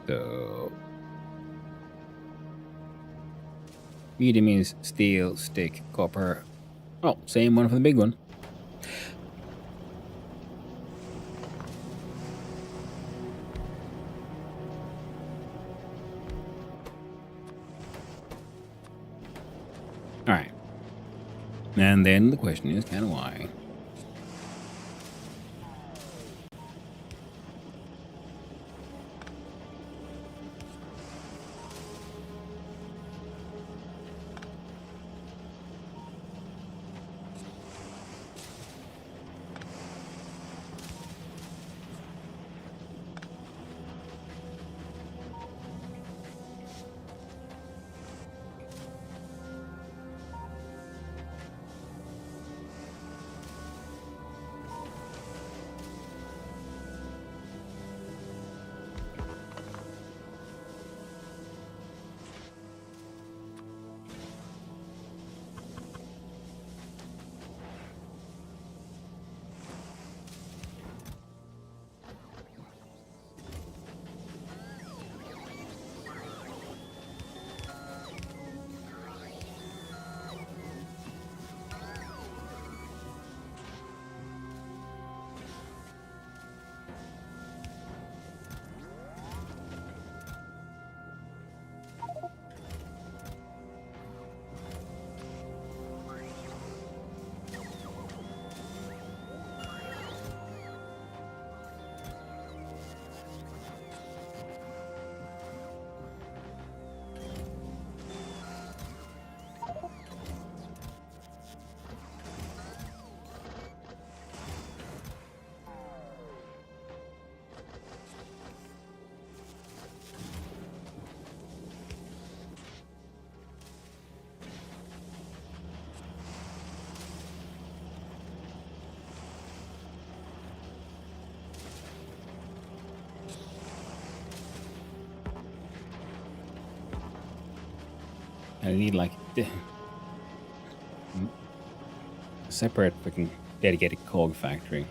[SPEAKER 1] So medium means steel, stick, copper. Oh, same one for the big one. Alright. And then the question is kind of why. I need like a separate freaking dedicated cog factory.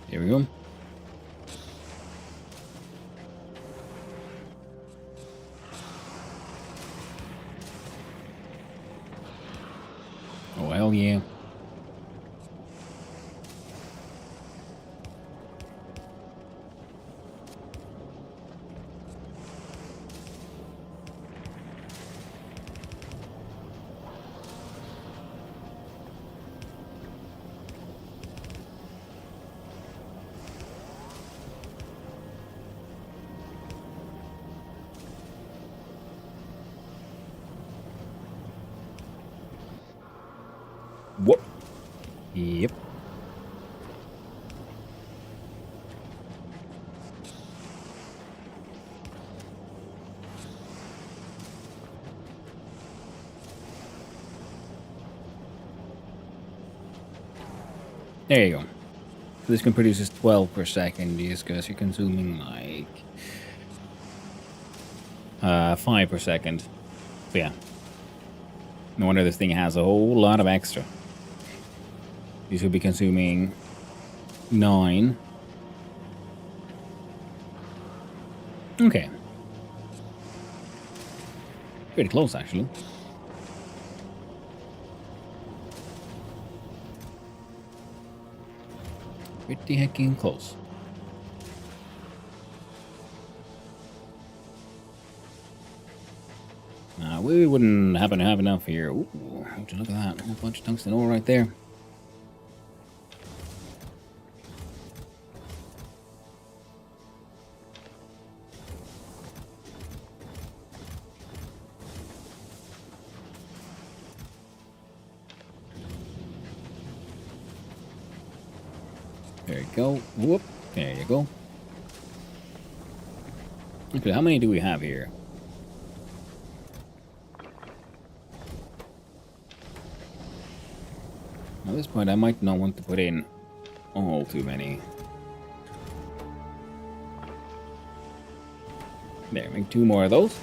[SPEAKER 1] Here we go. Oh, hell yeah. Whoop. Yep. There you go. So this can produce 12 per second. These guys are consuming like 5 per second. So yeah. No wonder this thing has a whole lot of extra. These will be consuming 9. Okay. Pretty close, actually. Pretty heckin' close. We wouldn't happen to have enough here. Ooh, would you look at that? A whole bunch of tungsten ore right there. There you go. Whoop. There you go. Okay, how many do we have here? At this point, I might not want to put in all too many. There, make 2 more of those.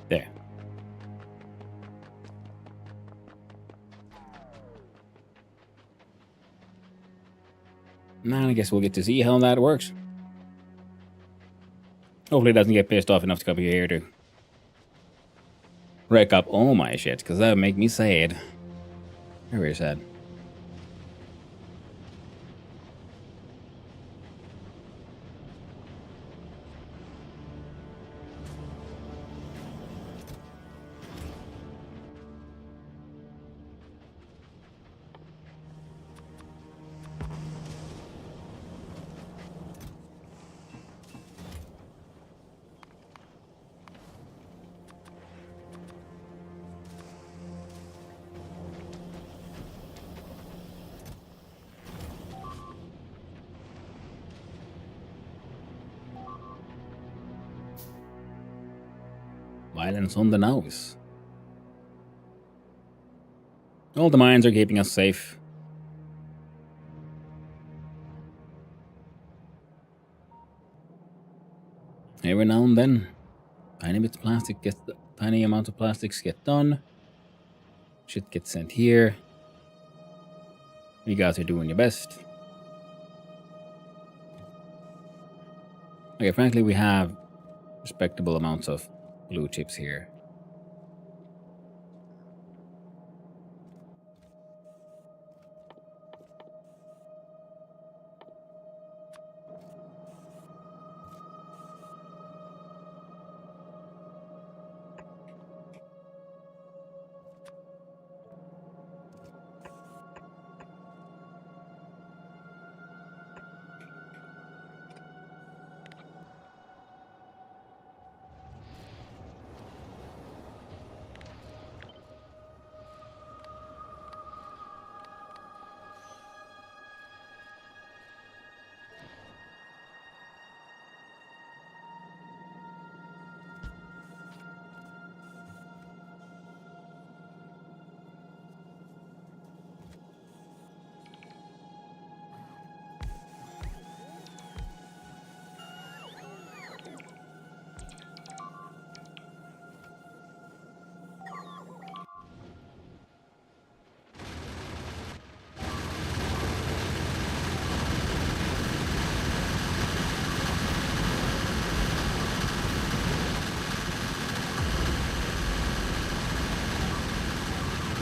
[SPEAKER 1] There. Now I guess we'll get to see how that works. Hopefully it doesn't get pissed off enough to come here to wreck up all my shit, because that would make me sad. Very sad. Violence on the nose. All the mines are keeping us safe. Every now and then, tiny amount of plastics get done. Shit gets sent here. You guys are doing your best. Okay, frankly, we have respectable amounts of blue chips here.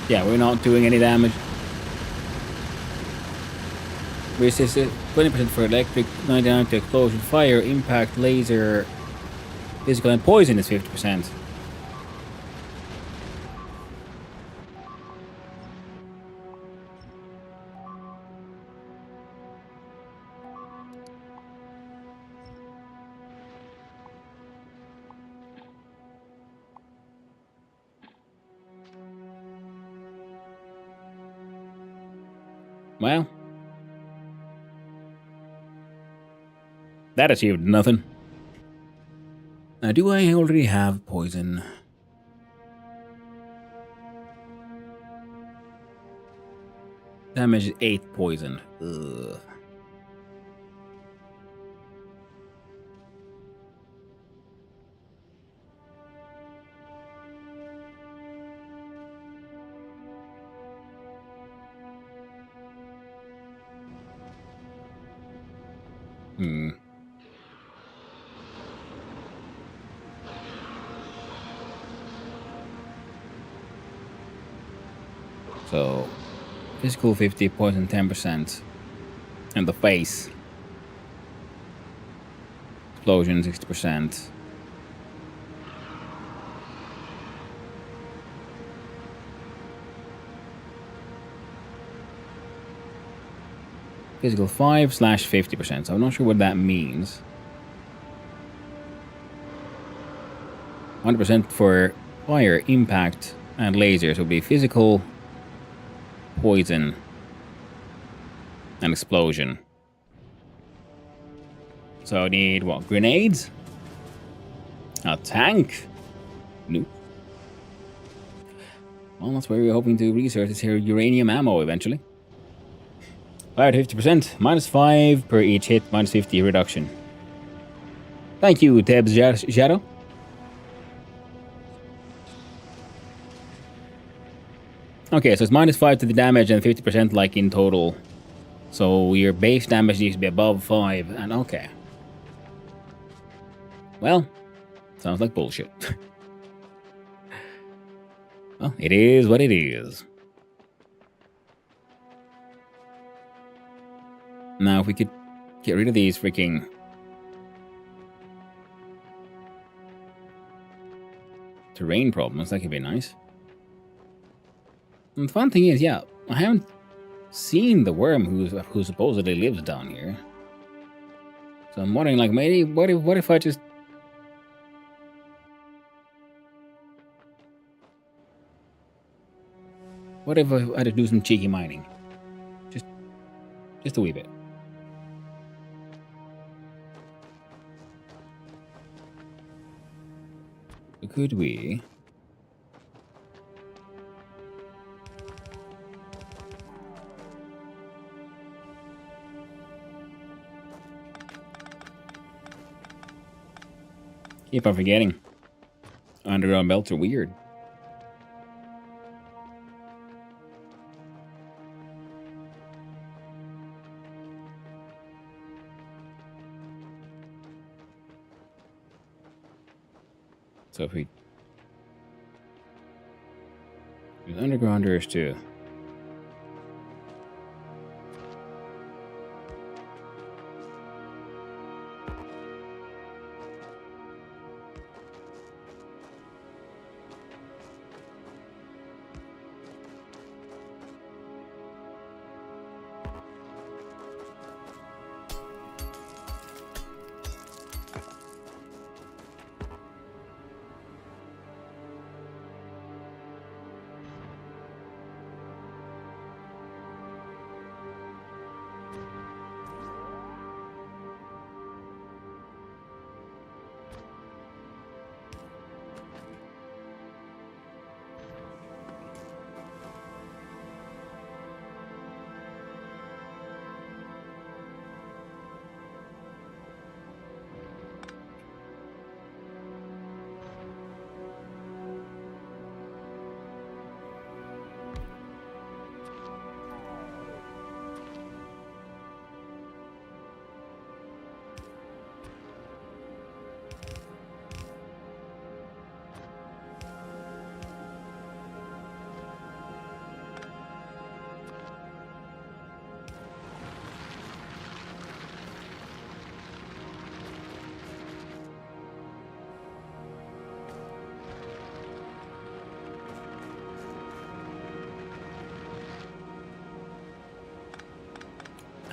[SPEAKER 1] Yeah, we're not doing any damage. Resist it 20% for electric, 99% to explosion, fire, impact, laser, physical, and poison is 50%. Well, that achieved nothing. Now, do I already have poison? Damage is 8 poison. Ugh. So, physical 50, poison 10%. And the face. Explosion 60%. Physical 5/50%. So I'm not sure what that means. 100% for fire, impact, and lasers would be physical, poison, and explosion. So I need what? Grenades? A tank? Nope. Well, that's where we're hoping to research this here uranium ammo eventually. Fire 50%, -5 per each hit, -50 reduction. Thank you, Teb's Shadow. Okay, so it's -5 to the damage and 50% like in total. So your base damage needs to be above 5, and okay. Well, sounds like bullshit. Well, it is what it is. Now, if we could get rid of these freaking terrain problems, that could be nice. And the fun thing is, yeah, I haven't seen the worm who supposedly lives down here. So I'm wondering, like, maybe what if I just what if I had to do some cheeky mining, just a wee bit. Could we? Keep on forgetting. Underground belts are weird. So if we... There's undergrounders too.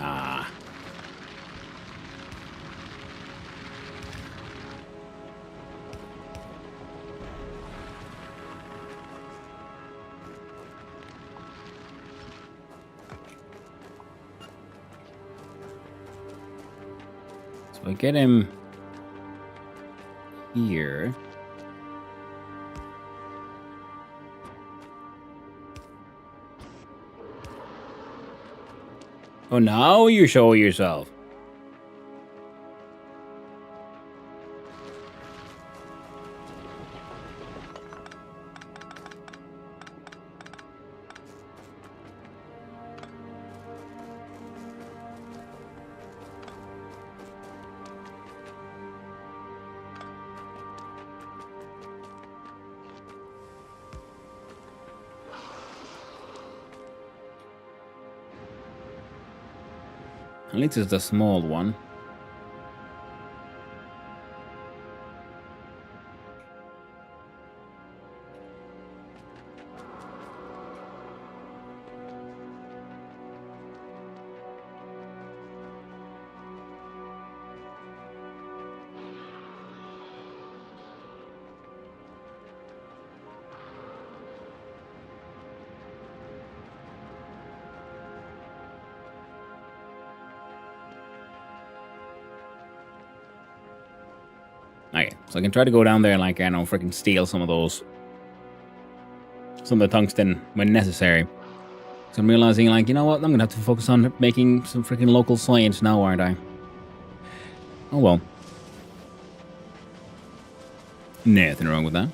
[SPEAKER 1] Ah. So I get him here. Oh, now you show yourself. At least it's the small one. Okay, so I can try to go down there and, like, I don't know, freaking steal some of those. Some of the tungsten when necessary. So I'm realizing, like, you know what? I'm gonna have to focus on making some freaking local science now, aren't I? Oh well. Nothing wrong with that.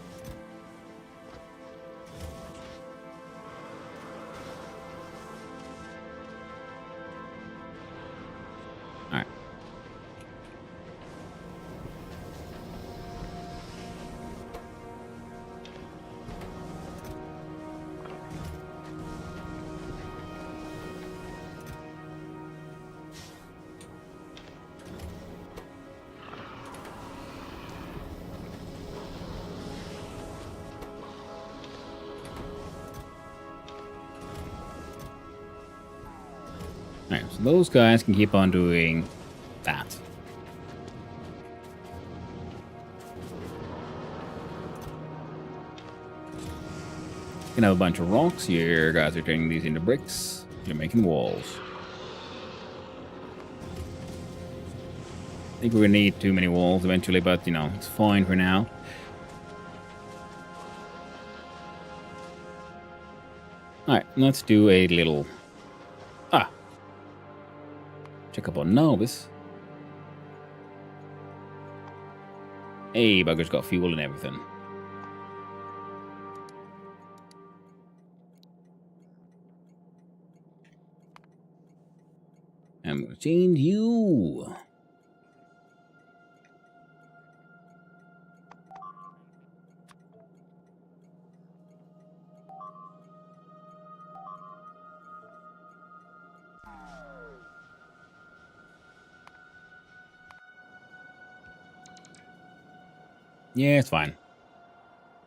[SPEAKER 1] Alright, so those guys can keep on doing that. You can have a bunch of rocks here. Guys are turning these into bricks. You're making walls. I think we're gonna need too many walls eventually, but you know, it's fine for now. Alright, let's do a little... check up on Novus. Hey, bugger's got fuel and everything. I'm gonna change you. Yeah, it's fine.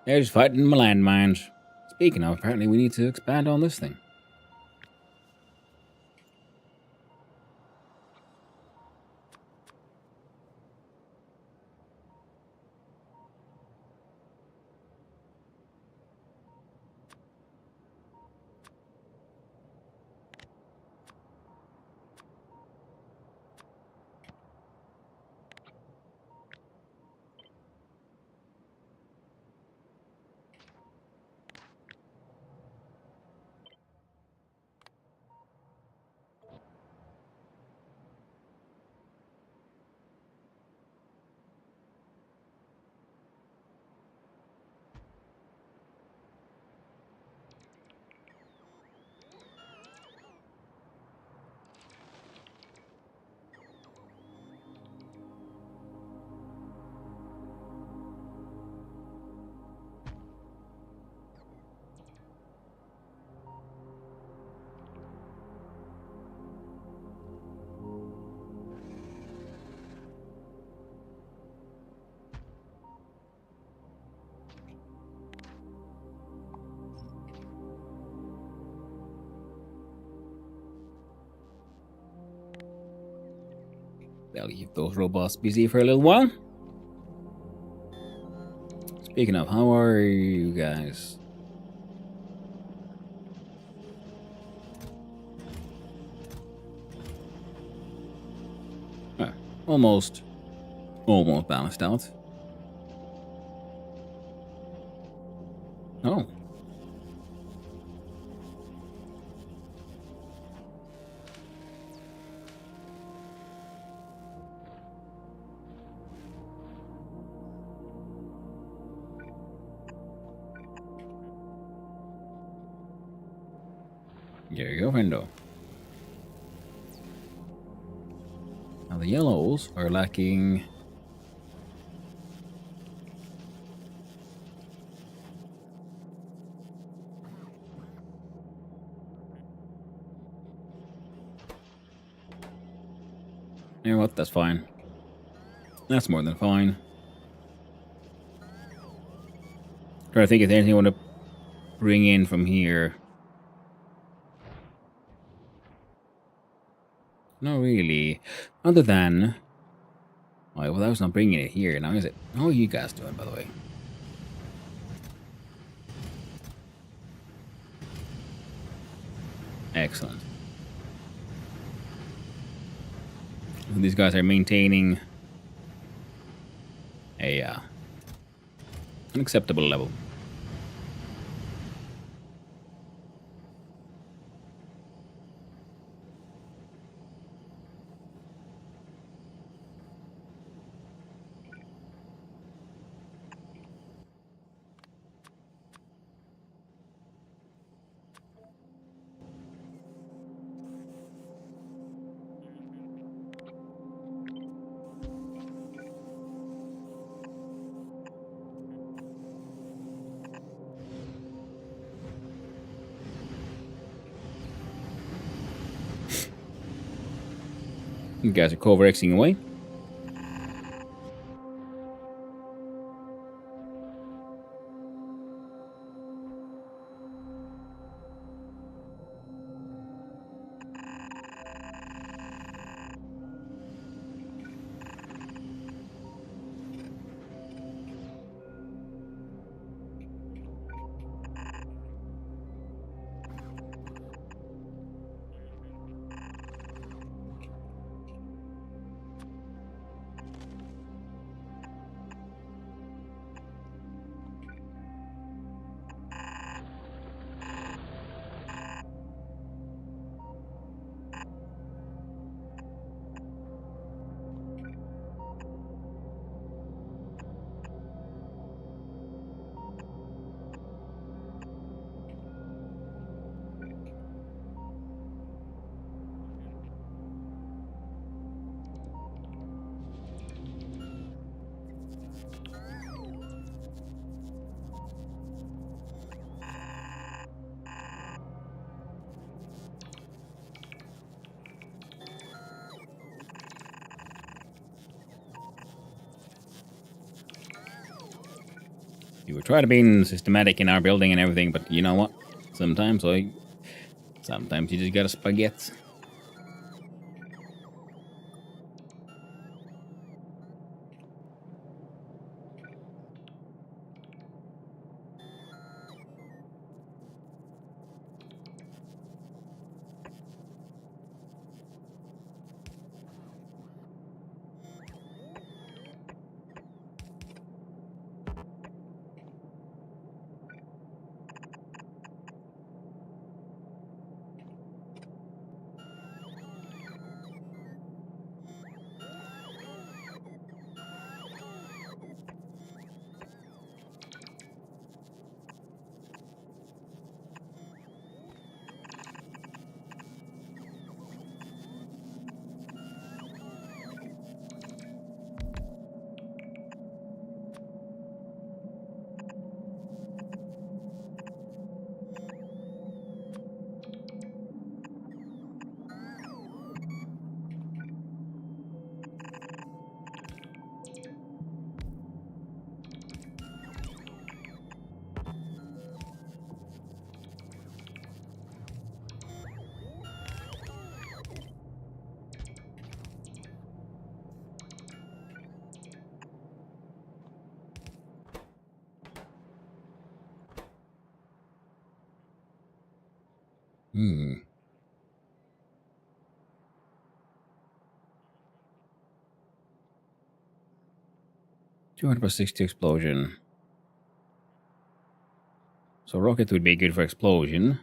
[SPEAKER 1] They're just fighting my landmines. Speaking of, apparently we need to expand on this thing. They'll keep those robots busy for a little while. Speaking of, how are you guys? Almost balanced out. Oh. There you go, friendo. Now the yellows are lacking... You know what? That's fine. That's more than fine. Trying to think if there's anything I want to bring in from here. Not really. Other than... Oh, well, I was not bringing it here now, is it? How are you guys doing, by the way? Excellent. These guys are maintaining a an acceptable level. You guys are cover-Xing away. We were trying to be systematic in our building and everything, but you know what? Sometimes you just gotta spaghetti. Hmm. 260 explosion. So rocket would be good for explosion.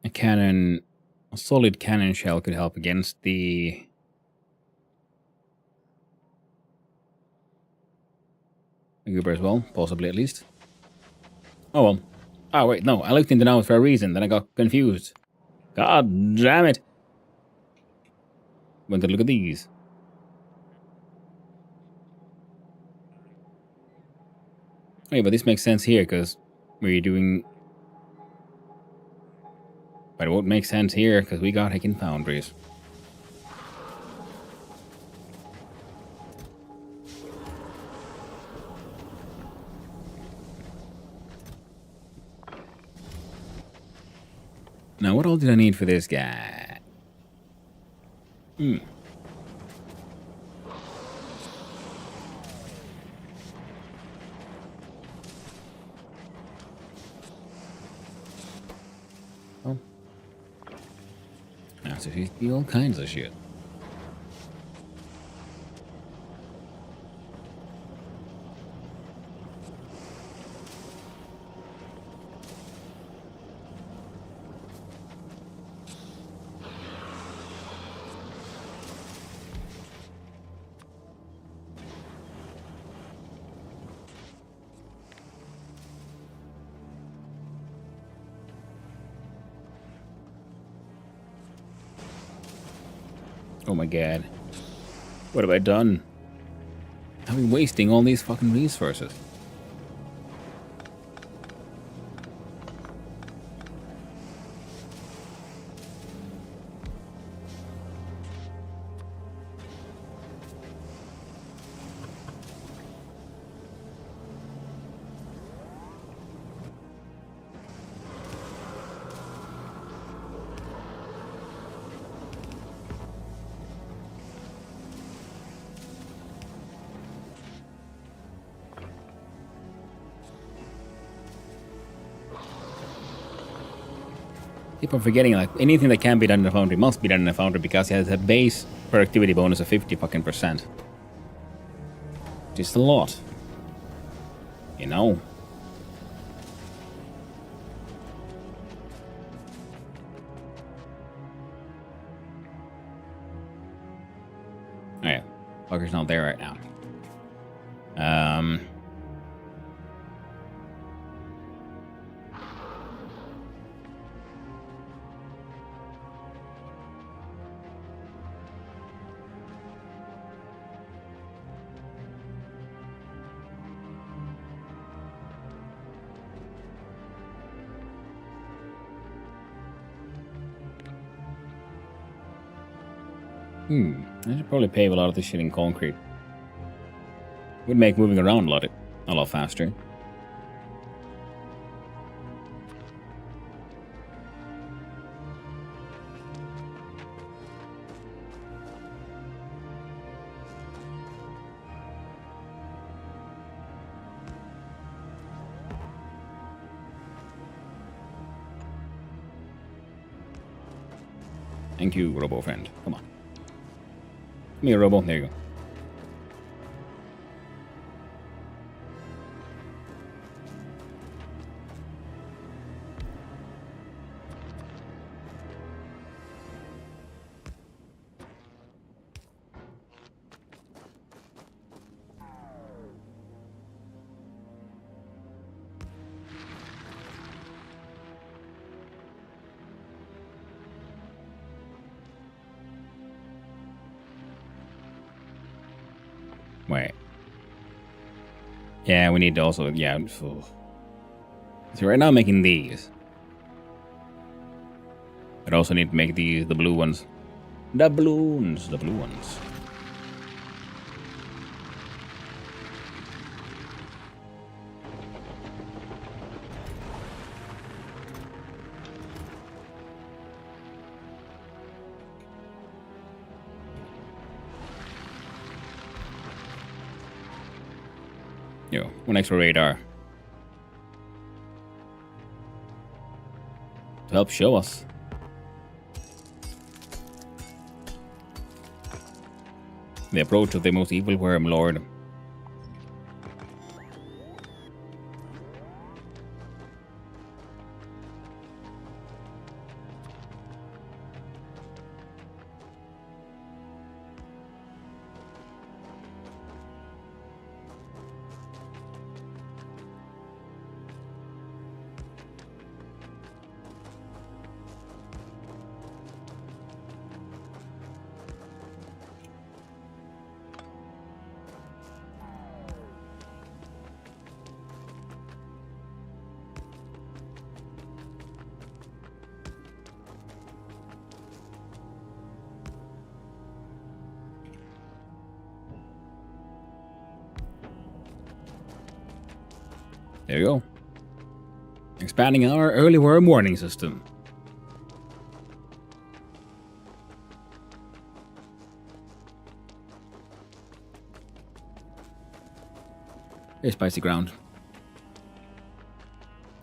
[SPEAKER 1] A cannon, a solid cannon shell could help against the goober as well, possibly at least. Oh well. Oh wait, no, I looked into notes for a reason, then I got confused. God damn it! Went to look at these. Wait, but this makes sense here because we're doing. But it won't make sense here because we got hacking foundries. Now, what all did I need for this guy? Hmm. Oh. Now, so he's do all kinds of shit. Oh my god. What have I done? I've been wasting all these fucking resources. Keep on forgetting, like, anything that can be done in a foundry must be done in a foundry because it has a base productivity bonus of 50%. Just a lot. You know? Oh yeah. Fucker's not there right now. I should probably pave a lot of this shit in concrete. Would make moving around a lot faster. Thank you, Robo friend. Come on. Come here, Robo. There you go. Wait. Yeah, we need to also, yeah. So right now I'm making these. But I also need to make these, the blue ones. The balloons, the blue ones. Yo, one extra radar. To help show us. The approach of the most evil worm lord. There you go. Expanding our early worm warning system. There's spicy ground.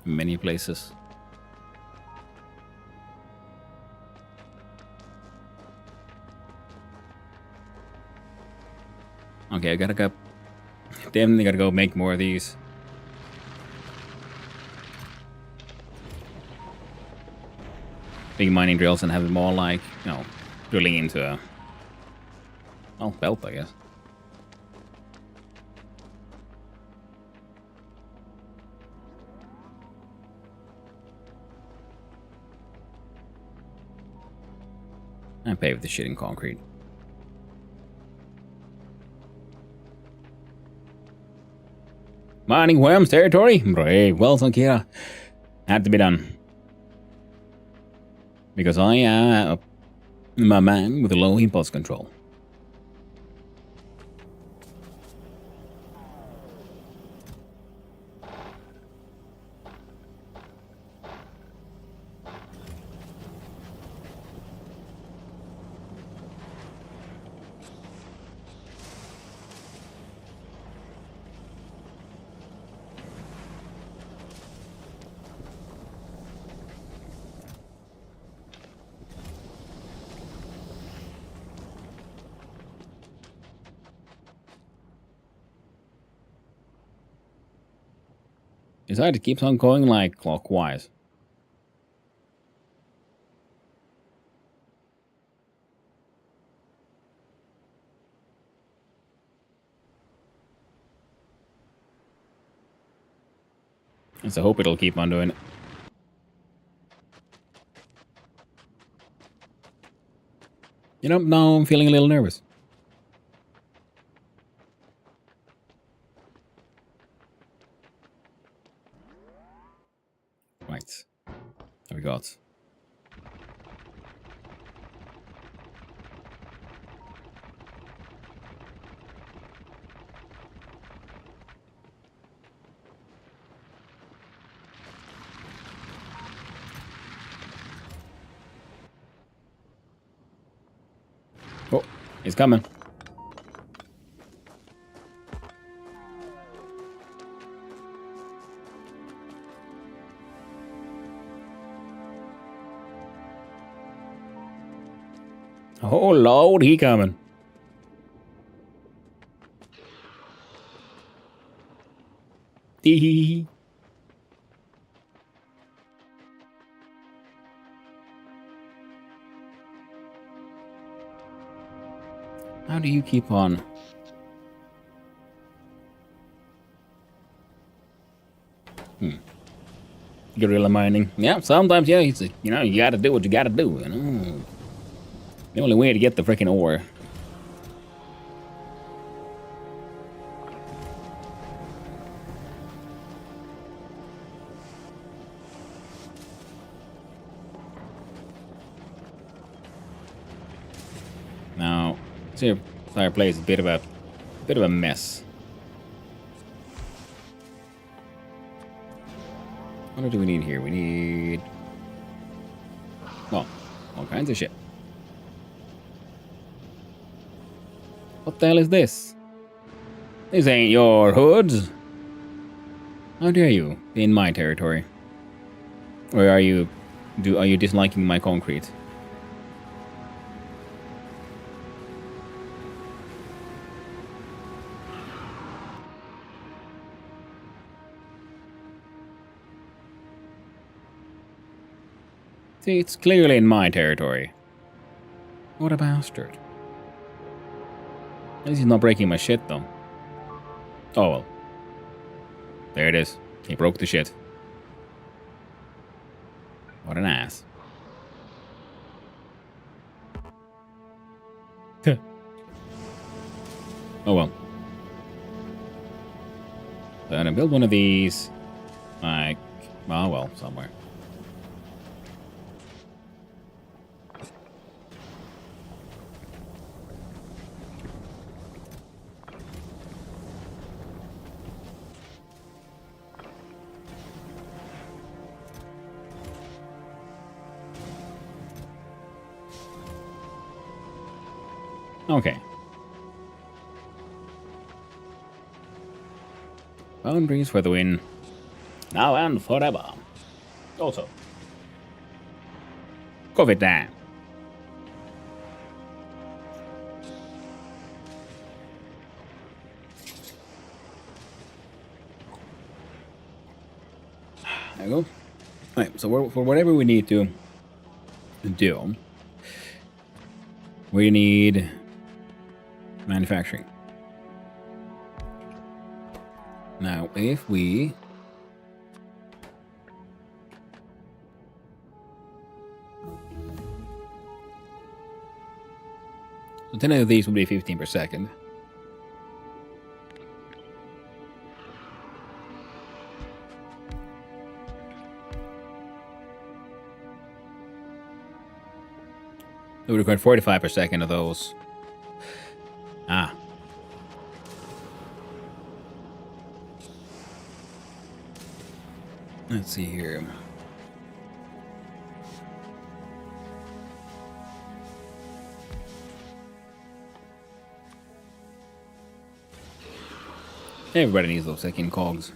[SPEAKER 1] In many places. Okay, I gotta go. Definitely gotta go make more of these. Big mining drills and have them all like, you know, drilling into a, well, belt, I guess. And pave the shit in concrete. Mining worms territory? Brave. Well done, Kira. Had to be done. Because I am a man with a low impulse control. Decided it keeps on going like clockwise. So I hope it'll keep on doing it. You know, now I'm feeling a little nervous. Right. There we got. He's coming. Oh Lord, he coming. Tee. How do you keep on? Guerrilla mining. Yeah, sometimes, yeah, it's, you know, you gotta do what you gotta do, you know. The only way to get the freaking ore. Now, this fireplace is a bit of a mess. What do we need here? We need, well, all kinds of shit. What the hell is this? This ain't your hoods. How dare you be in my territory? Or are you disliking my concrete? See, it's clearly in my territory. What a bastard. At least he's not breaking my shit, though. Oh, well. There it is. He broke the shit. What an ass. Oh, well. So I'm gonna build one of these. Like, oh, well, somewhere. Okay. Boundaries for the win. Now and forever. Also. COVID down. There you go. Alright, so for whatever we need to do, we need manufacturing. Now, if we so 10 of these will be 15 per second. So we require 45 per second of those. Ah. Let's see here. Everybody needs those second cogs.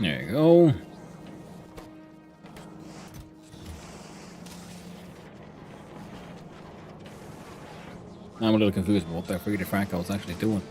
[SPEAKER 1] There you go. I'm a little confused about what that freaking Franco was actually doing.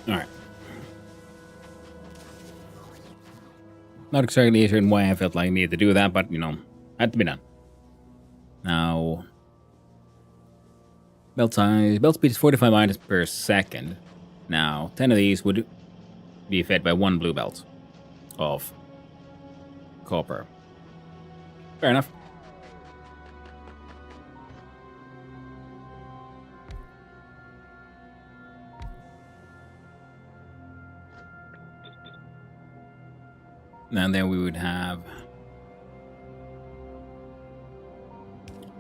[SPEAKER 1] Alright. Not exactly sure why I felt like I needed to do that, but, had to be done. Now, belt size. Belt speed is 45 items per second. Now, 10 of these would be fed by 1 blue belt of copper. Fair enough. And then we would have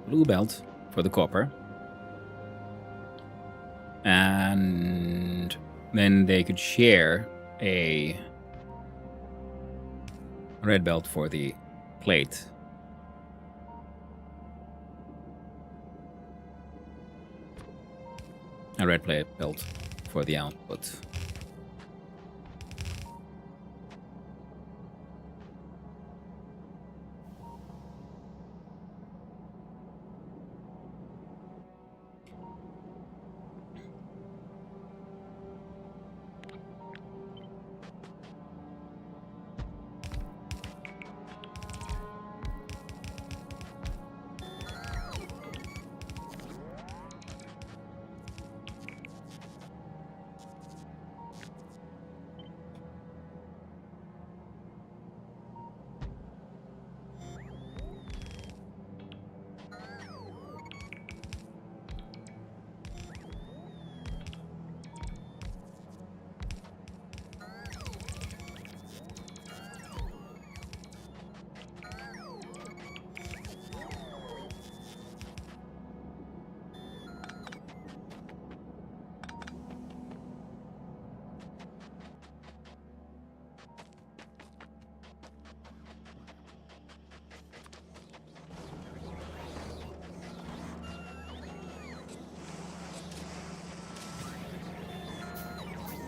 [SPEAKER 1] blue belt for the copper. And then they could share a red belt for the plate. A red plate belt for the output.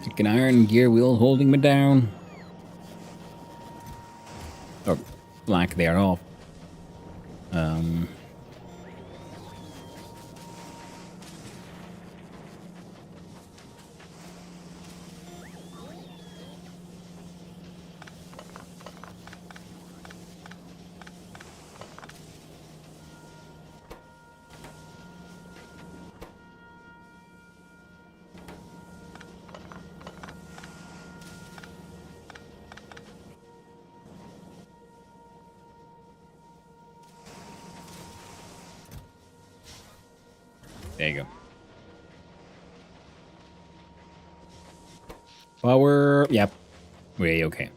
[SPEAKER 1] Freaking iron gear wheel holding me down. Or lack thereof. There you go. Power. Yep. Way okay.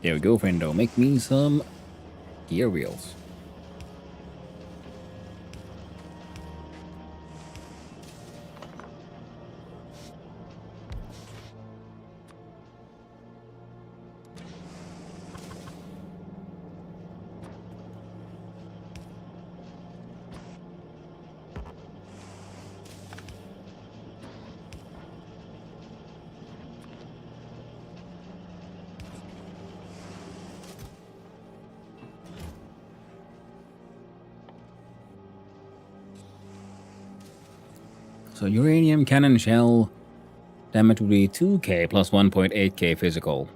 [SPEAKER 1] There we go, friendo. Make me some gear wheels. So uranium cannon shell damage would be 2k plus 1.8k physical.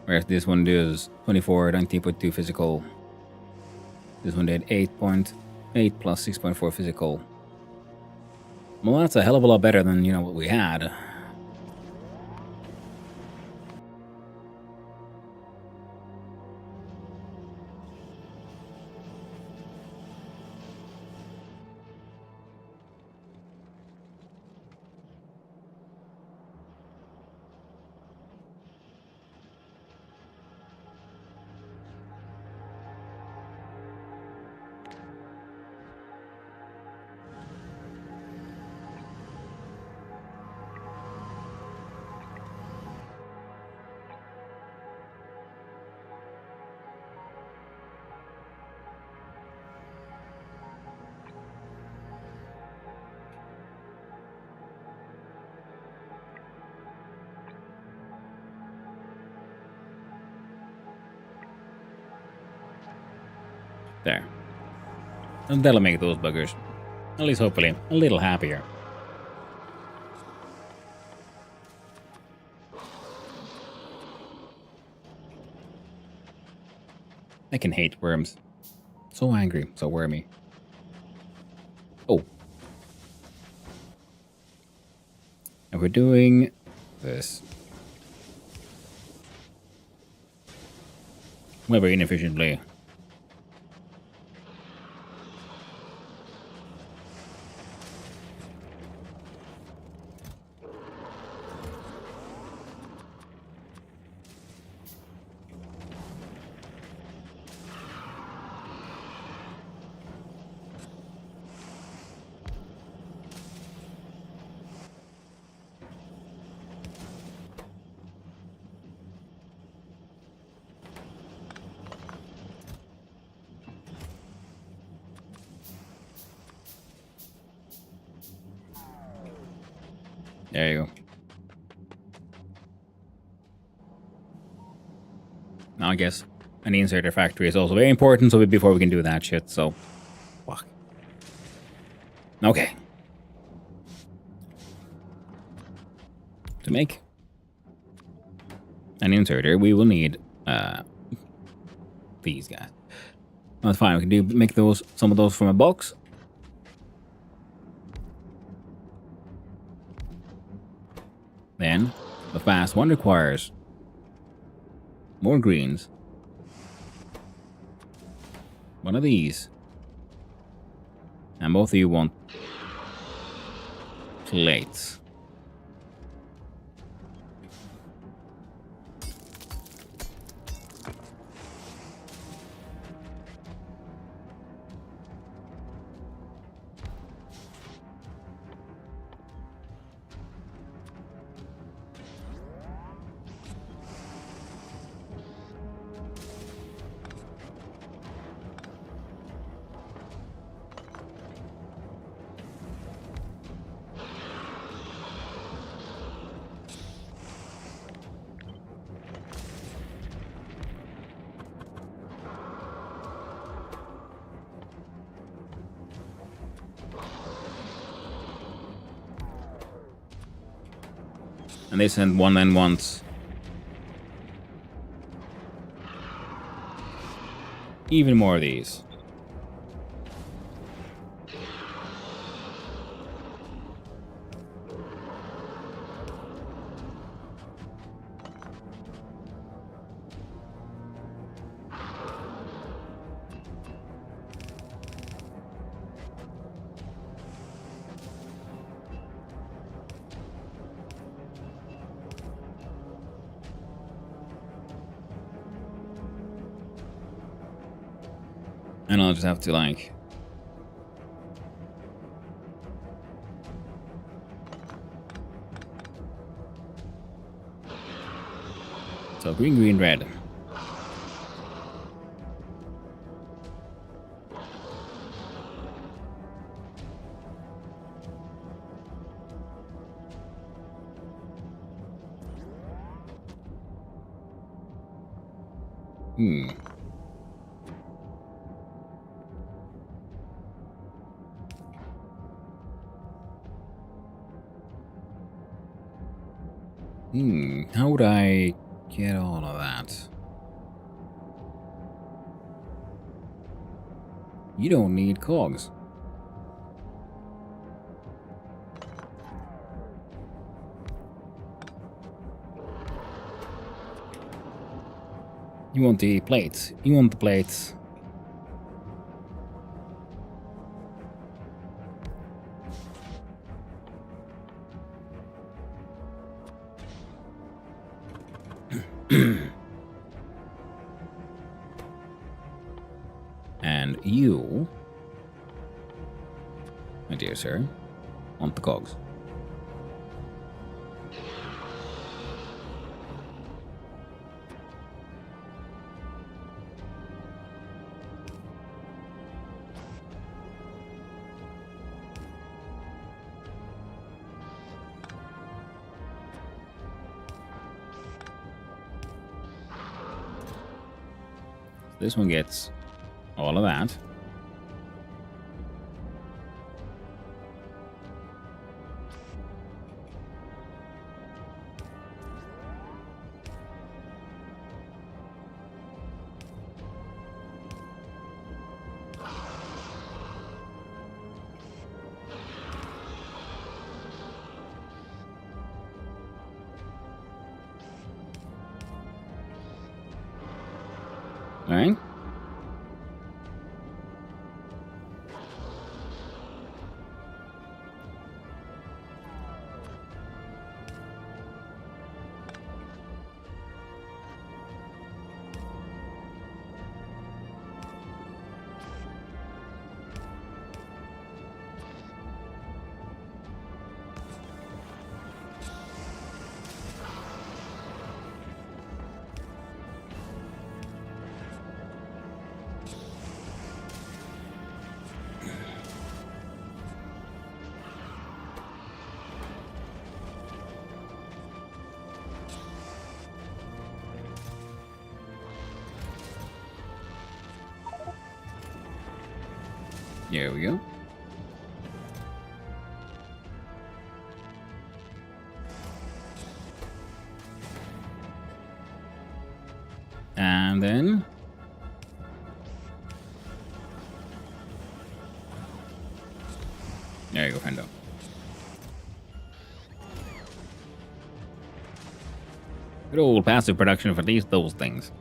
[SPEAKER 1] Whereas this one does 24, 19.2 physical. This one did 8.8 plus 6.4 physical. Well, that's a hell of a lot better than, what we had. There. And that'll make those buggers, at least hopefully, a little happier. I can hate worms. So angry, so wormy. Oh. And we're doing this. Very inefficiently. There you go. Now I guess an inserter factory is also very important, so before we can do that shit, so... Fuck. Okay. To make an inserter, we will need these guys. That's fine, we can make those, some of those from a box. Then, the fast one requires more greens. One of these. And both of you want plates. And they send one and once. Even more of these. And I'll just have to like... So green, green, red. How would I get all of that? You don't need cogs. You want the plates. You want the plates. And you, my dear sir, want the cogs. This one gets all of that. All right. There we go. And then there you go, friendo. Good old passive production for those things.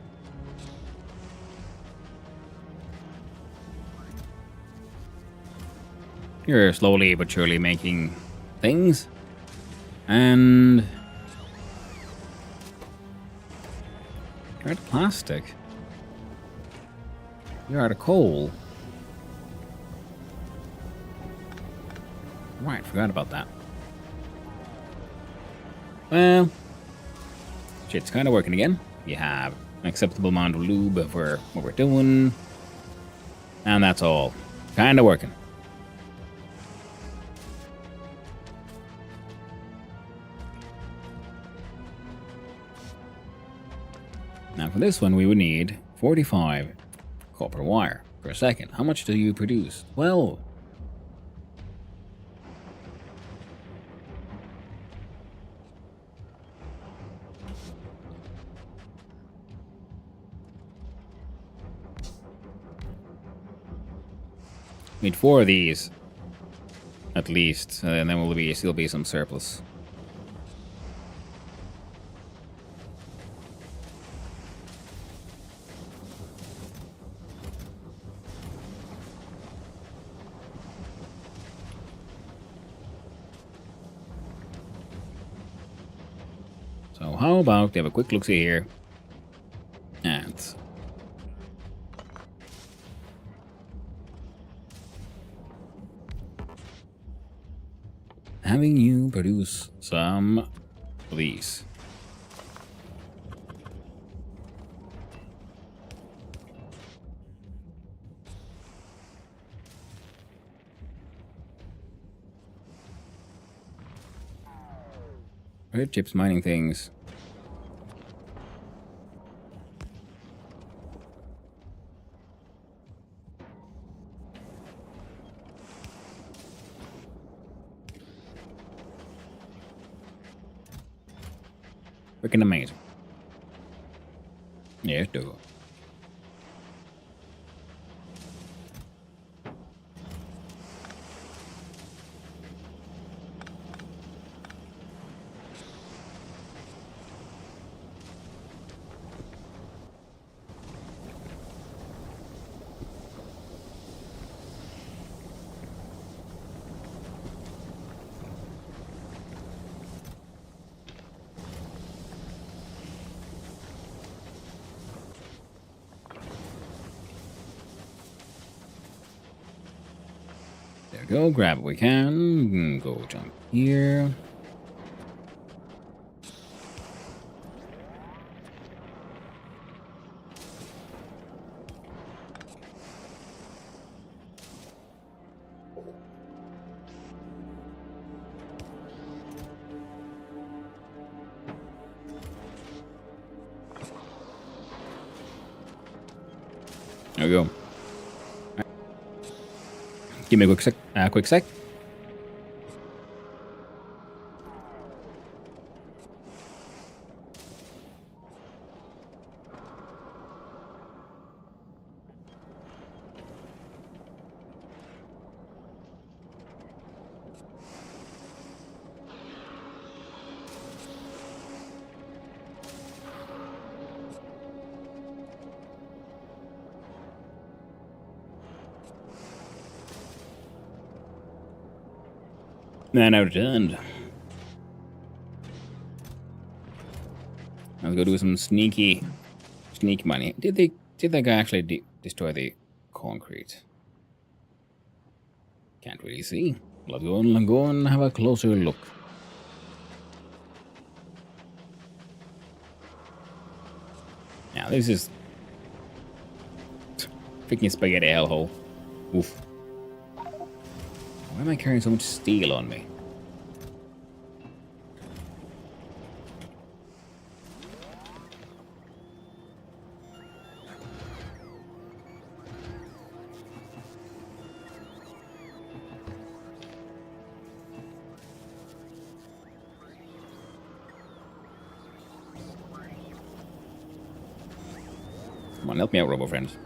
[SPEAKER 1] You're slowly but surely making things. And you're out of plastic. You're out of coal. Right, forgot about that. Well, shit's kind of working again. You have an acceptable amount of lube for what we're doing. And that's all. Kind of working. Now for this one we would need 45 copper wire per second. How much do you produce? 12. Need 4 of these at least, and then will still be some surplus. So how about we have a quick look see here at having you produce some of these. Red chips mining things. Freaking amazing. Yeah, let's do it. There we go, grab what we can. Go jump here. There we go. Give me a quick sec. Quick sec. Man, I returned. Let's go do some sneak money. Did that guy actually destroy the concrete? Can't really see. Let's go and have a closer look. Now this is freaking spaghetti hellhole. Oof. Why am I carrying so much steel on me? Come on, help me out, Robo friends.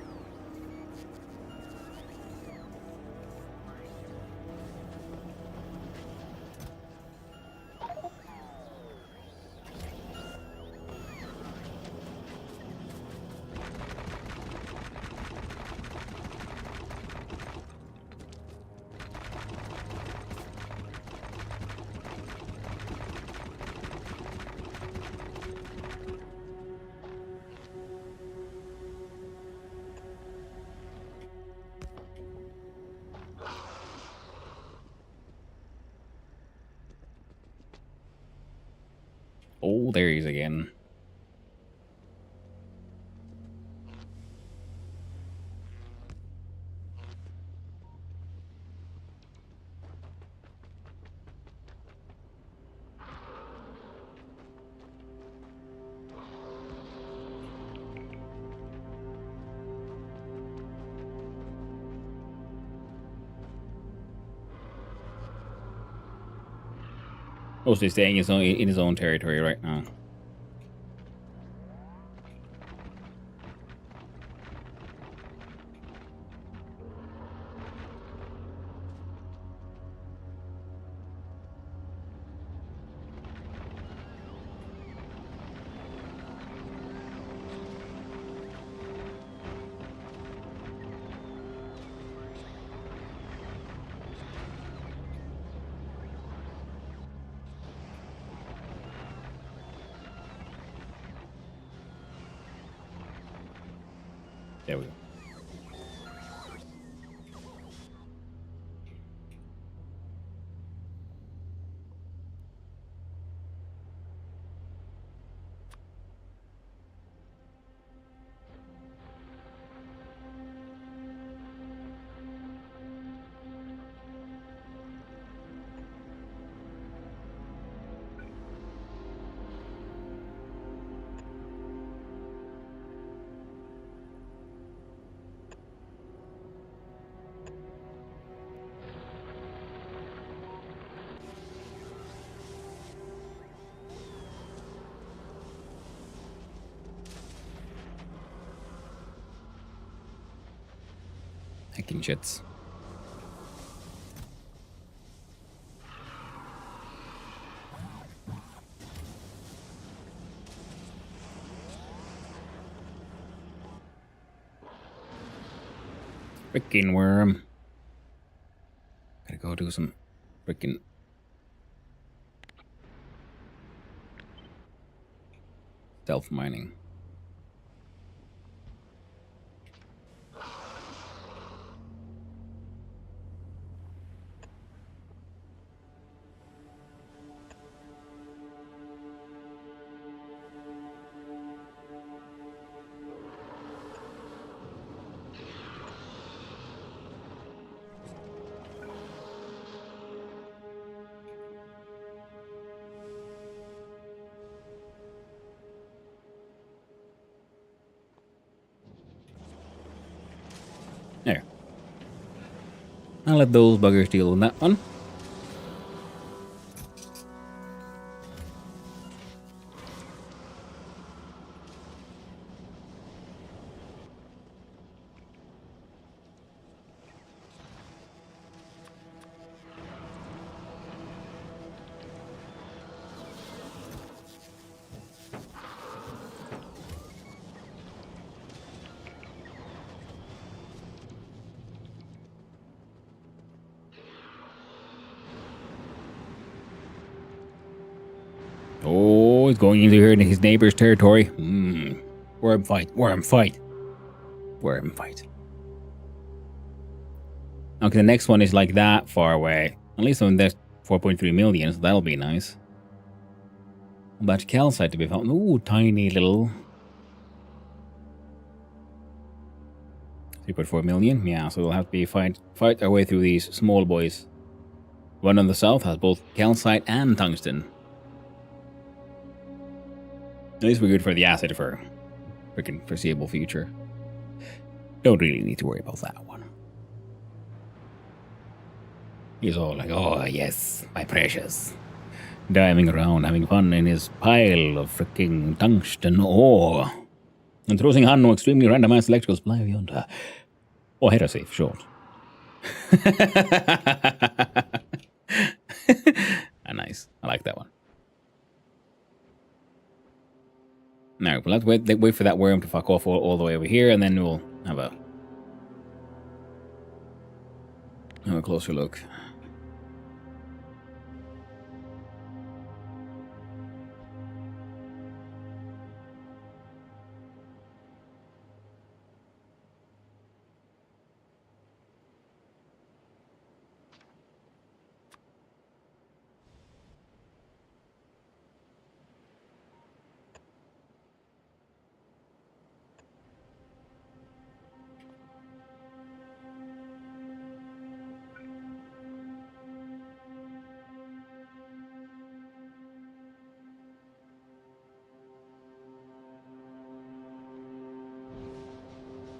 [SPEAKER 1] Oh, there he is again. Mostly staying in his own territory right now. There we go. Hacking shits. Freaking worm. Gotta go do some freaking stealth mining. I'll let those buggers deal with that one. Oh, he's going into here in his neighbor's territory. Worm fight, worm fight. Worm fight. Okay, the next one is like that far away. At least on there's 4.3 million, so that'll be nice. But calcite to be found. Ooh, tiny little 3.4 million. Yeah, so we'll have to be fight our way through these small boys. One on the south has both calcite and tungsten. At least we're good for the acid for freaking foreseeable future. Don't really need to worry about that one. He's all like, oh yes, my precious. Diving around, having fun in his pile of freaking tungsten ore. Introducing Hanno extremely randomized electrical supply beyond her. Oh, heresy, for short. Nice. I like that one. Now, let's wait for that worm to fuck off all the way over here, and then we'll have a closer look.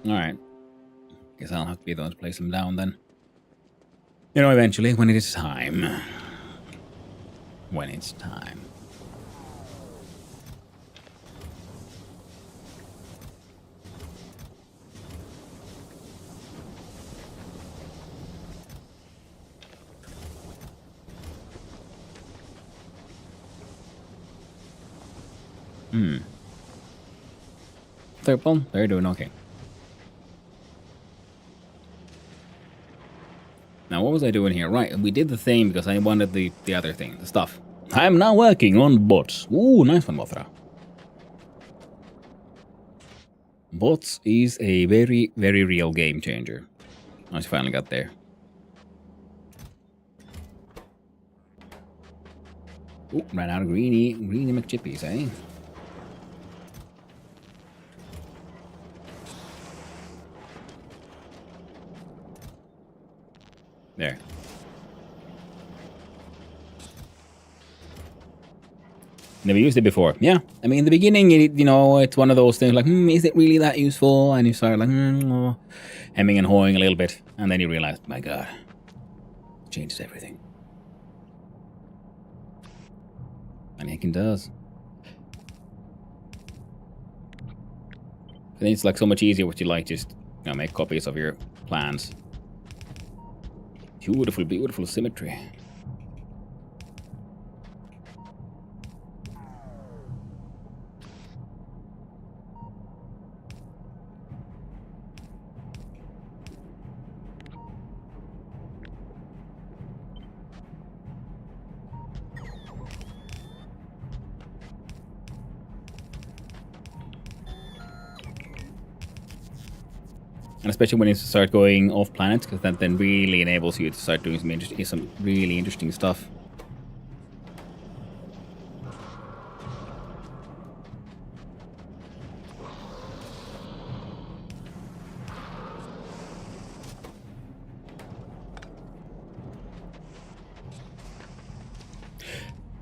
[SPEAKER 1] Alright. Guess I'll have to be the one to place them down then. You know, eventually, when it is time. When it's time. Third one, they're doing okay. Now, what was I doing here? Right, we did the thing because I wanted the other thing, the stuff. I'm now working on bots. Ooh, nice one, Mothra. Bots is a very, very real game changer. I finally got there. Ooh, ran out of greeny McChippies, eh? There. Never used it before. Yeah, I mean, in the beginning, you know, it's one of those things like, is it really that useful? And you start like, hemming and hawing a little bit. And then you realize, my God, it changes everything. And it does. I think it's like so much easier what you like, just, you know, make copies of your plans. Beautiful, beautiful symmetry. And especially when you start going off planet, because that then really enables you to start doing some really interesting stuff.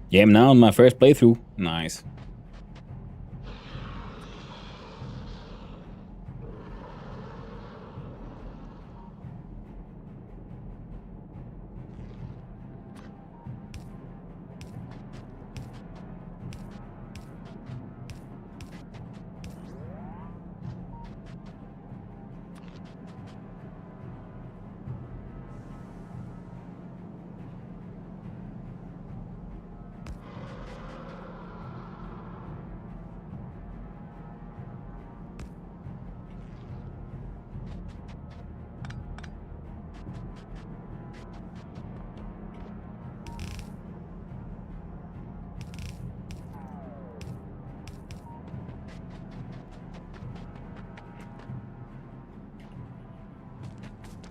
[SPEAKER 1] Yeah, I'm now on my first playthrough. Nice.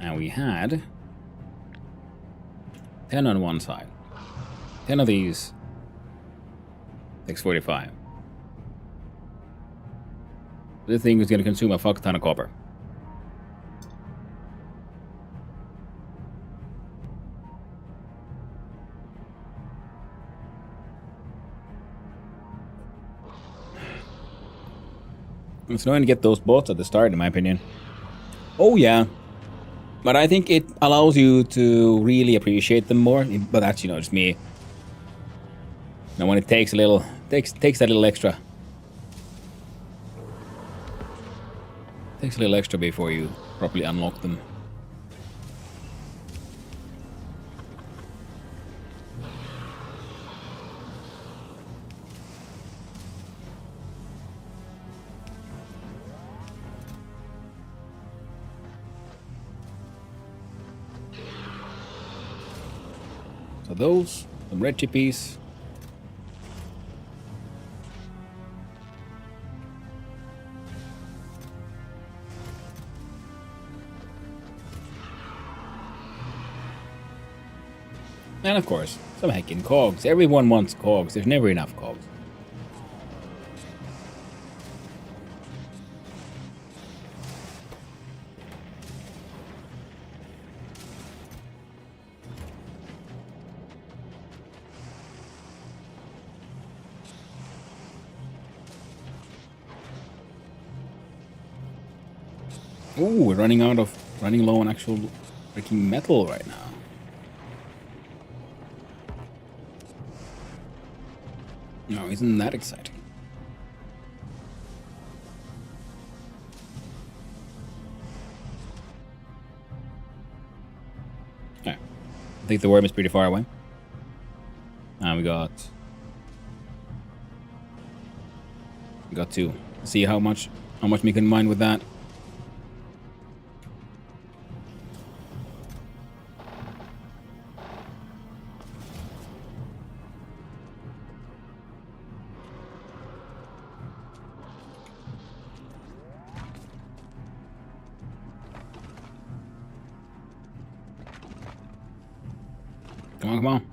[SPEAKER 1] And we had 10 on one side. 10 of these. 645. This thing is going to consume a fuck ton of copper. It's annoying to get those boats at the start, in my opinion. Oh yeah, but I think it allows you to really appreciate them more. But that's, you know, just me. Now when it takes a little, takes that little extra. Takes a little extra before you properly unlock them. So those, some red chippies. And of course, some heckin' cogs. Everyone wants cogs. There's never enough cogs. Ooh, we're running low on actual freaking metal right now. No, isn't that exciting? Alright. I think the worm is pretty far away. And we got two. See how much we can mine with that. Come on, come on.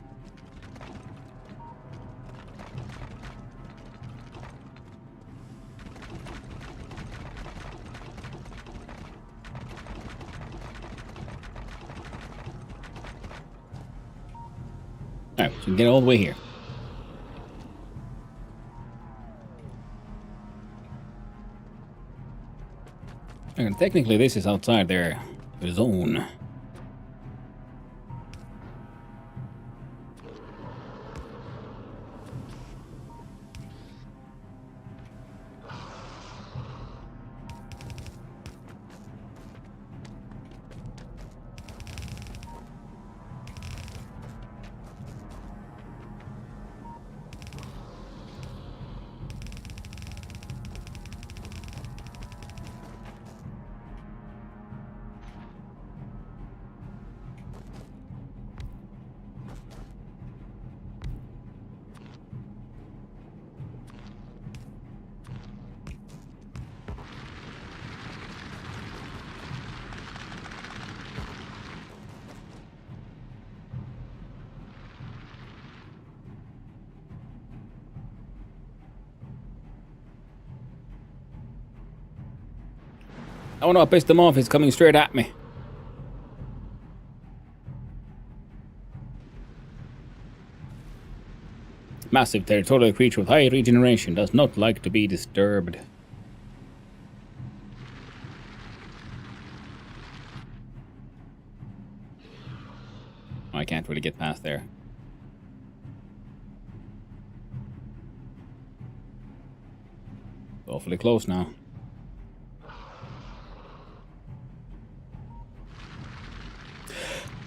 [SPEAKER 1] Alright, so we can get all the way here. And technically this is outside their zone. I want to piss them off. He's coming straight at me. Massive territorial creature with high regeneration does not like to be disturbed. I can't really get past there. Awfully close now.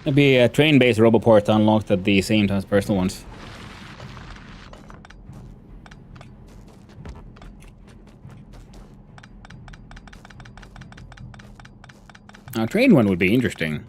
[SPEAKER 1] Maybe a train-based roboport unlocked at the same time as personal ones. A train one would be interesting.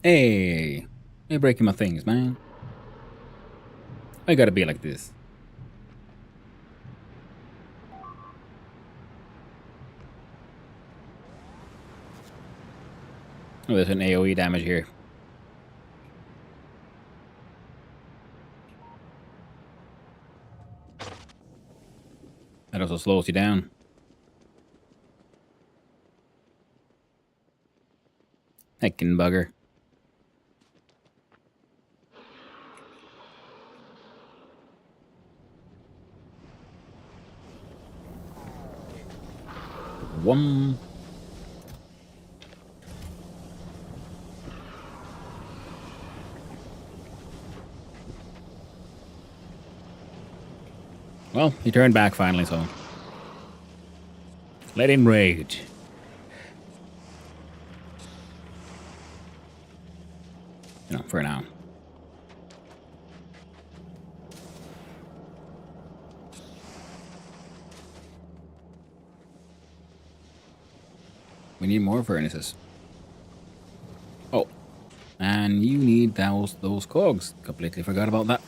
[SPEAKER 1] Hey, you're breaking my things, man. I gotta be like this. Oh, there's an AoE damage here. That also slows you down. Heckin' bugger. One. Well, he turned back finally, so let him rage. You know, for now. We need more furnaces. Oh, and you need those cogs. Completely forgot about that.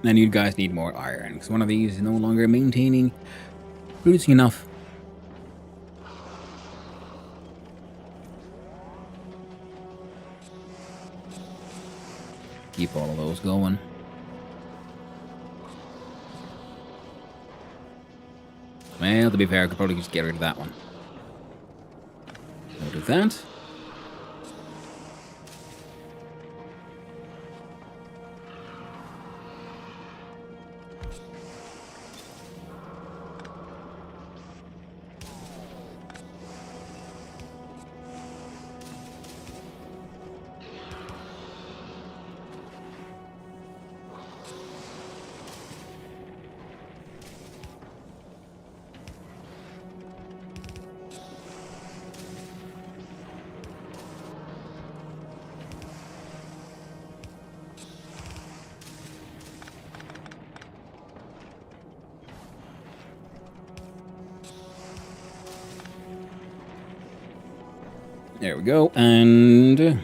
[SPEAKER 1] And you guys need more iron, because one of these is no longer producing enough. Keep all of those going. Well, to be fair, I could probably just get rid of that one. We'll do that. There we go, and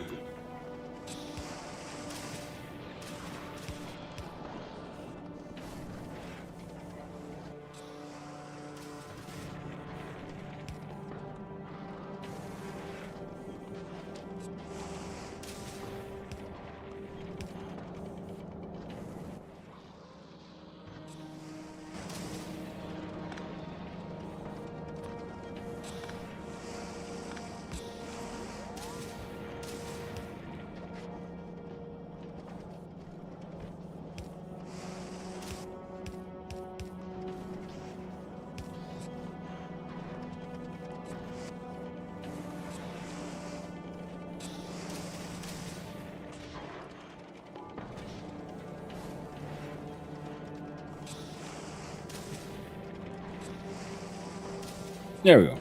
[SPEAKER 1] there we go.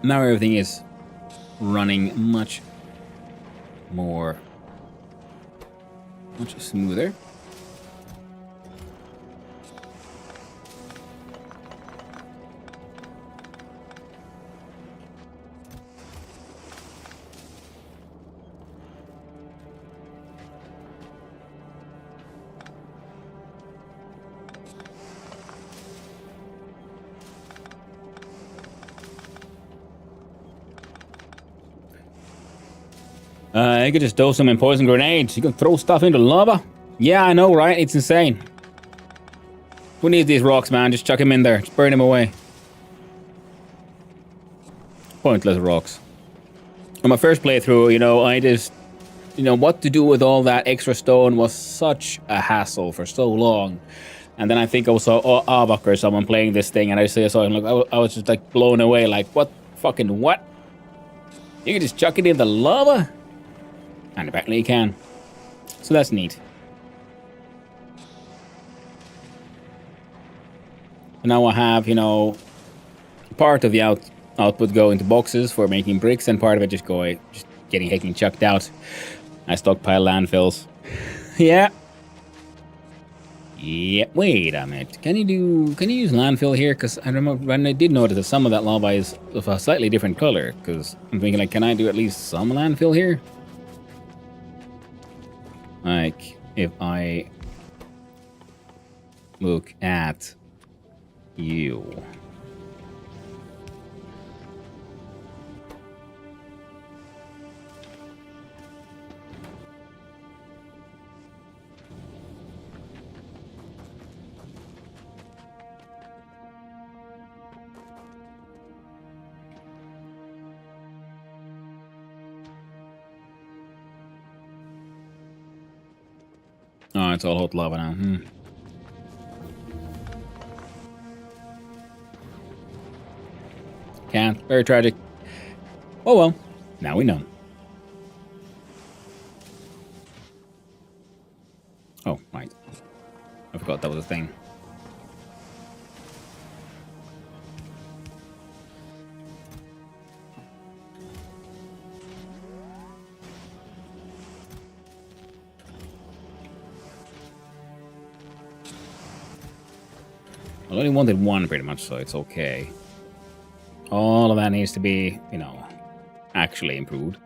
[SPEAKER 1] Now everything is running much smoother. You could just dose them in poison grenades. You can throw stuff into lava. Yeah, I know, right? It's insane. Who needs these rocks, man? Just chuck them in there. Just burn them away. Pointless rocks. On my first playthrough, I just... what to do with all that extra stone was such a hassle for so long. And then I think I saw Avok or someone playing this thing, and I saw him, I was just like blown away, like, what? Fucking what? You can just chuck it in the lava? And apparently you can. So that's neat. Now I have, part of the output go into boxes for making bricks, and part of it just getting chucked out. I stockpile landfills. Yeah. Yeah. Wait a minute. Can you use landfill here? Because I remember when I did notice that some of that lava is of a slightly different color. Because I'm thinking, like, can I do at least some landfill here? Like, if I look at you. Oh, it's all hot lava now. Can't. Very tragic. Oh well. Now we know. Oh, right. I forgot that was a thing. I only wanted one pretty much, so it's okay. All of that needs to be, you know, actually improved.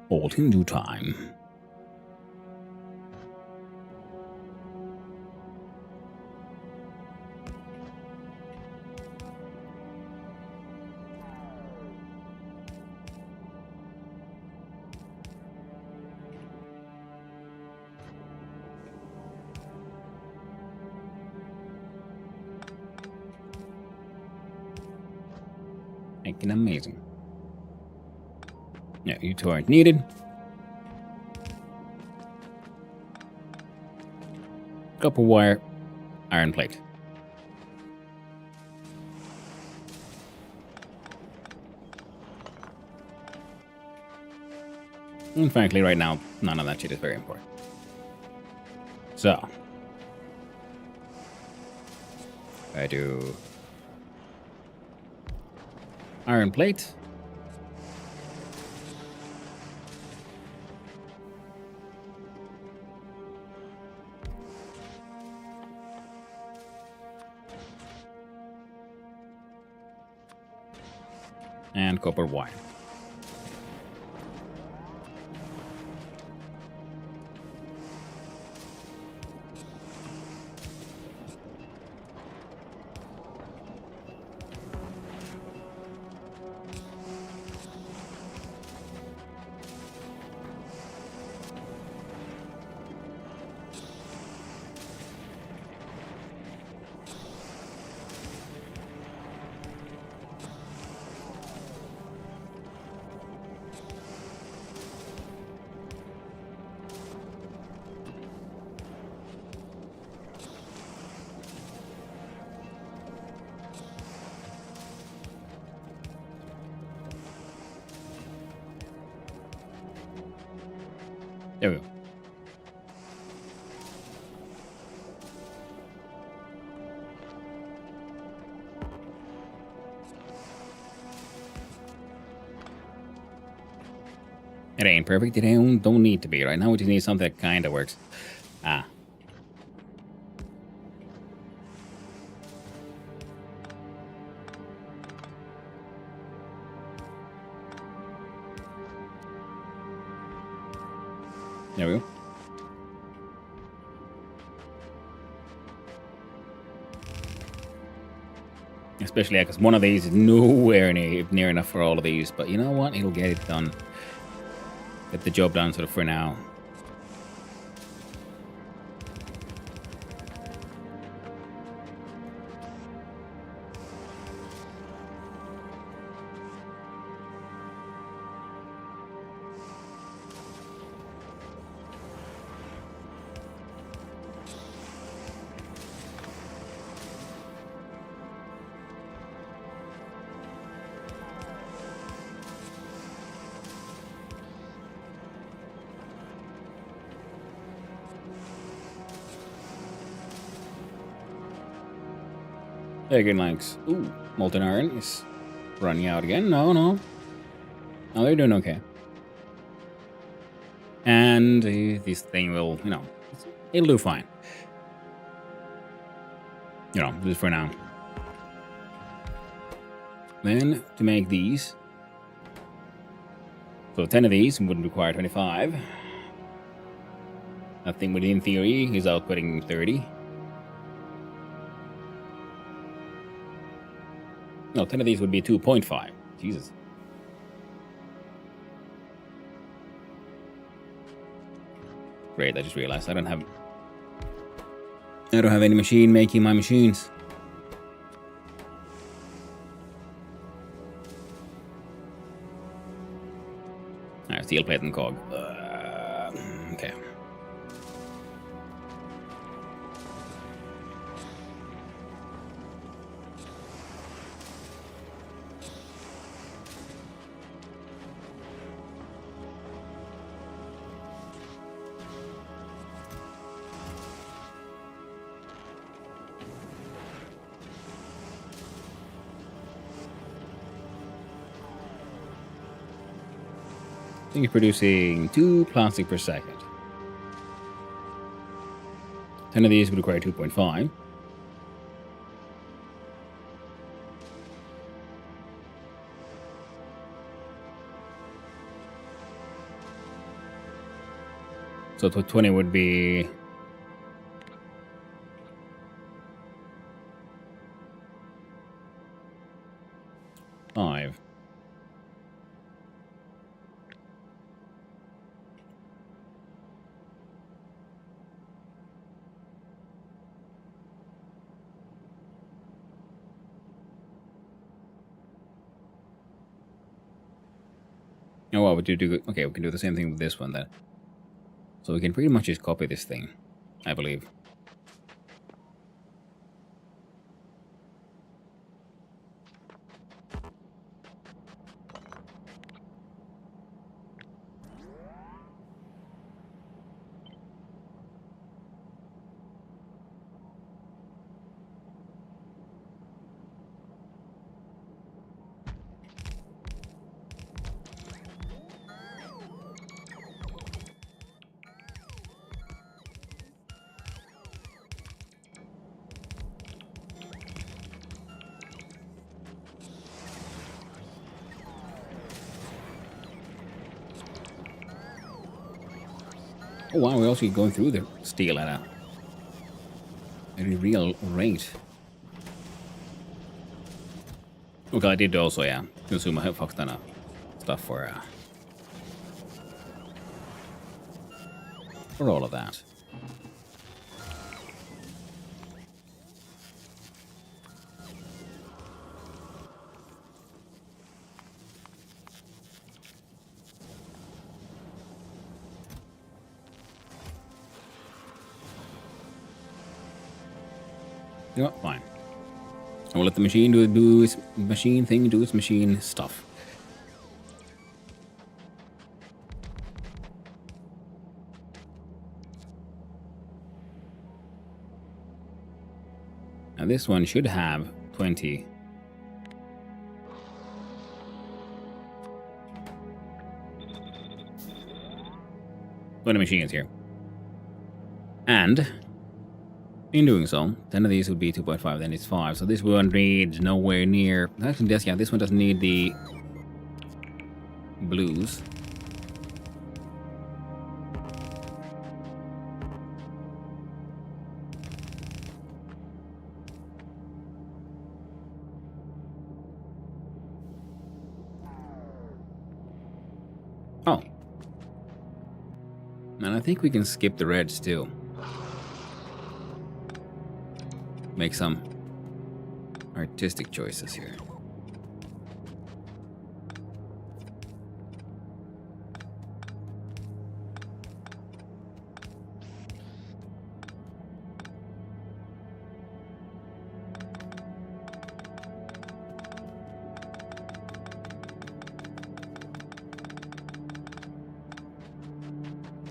[SPEAKER 1] All in due time. Making amazing. Yeah, you two aren't needed. Copper wire, iron plate. And frankly, right now, none of that shit is very important. So, I do iron plate. And copper wire. There we go. It ain't perfect. It don't need to be. Right now we just need something that kind of works. Ah. There we go. Especially because one of these is nowhere near enough for all of these. But you know what? It'll get it done. Get the job done sort of for now. Very likes. Ooh, molten iron is running out again. No. No, they're doing okay. And this thing will, it'll do fine. Just for now. Then, to make these, so 10 of these would require 25. That thing would, in theory, is outputting 30. No, 10 of these would be 2.5. Jesus. Great, I just realized I don't have any machine making my machines. Alright, steel plate and cog. Okay. I think you're producing 2 plastic per second. 10 of these would require 2.5. So 20 would be... five. Oh, well, we do. Okay, we can do the same thing with this one then. So we can pretty much just copy this thing, I believe. Oh wow, we're also going through the steel at a very real rate. Okay, I did also, yeah, consume a fuck ton of stuff for all of that. You know what? Fine. I will let the machine do its machine thing, do its machine stuff. Now this one should have 20. Machines here. And in doing so, 10 of these would be 2.5, then it's 5. So this one needs nowhere near... Actually, yeah, this one doesn't need the blues. Oh. And I think we can skip the reds too. Make some artistic choices here.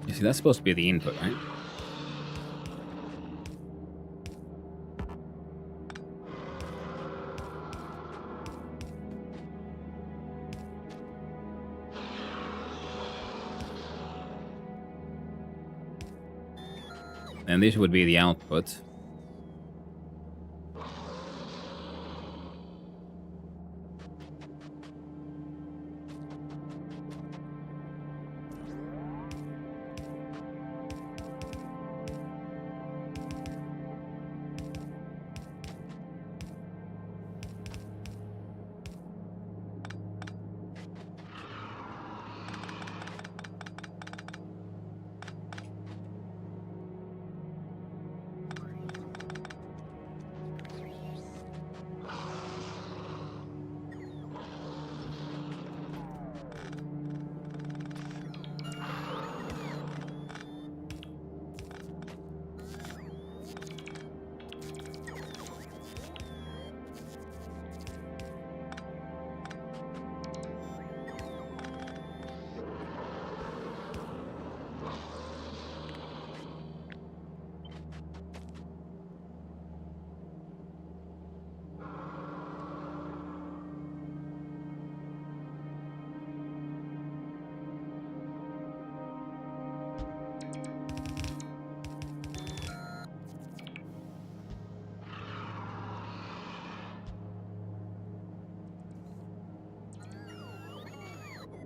[SPEAKER 1] You see, that's supposed to be the input, right? And this would be the output.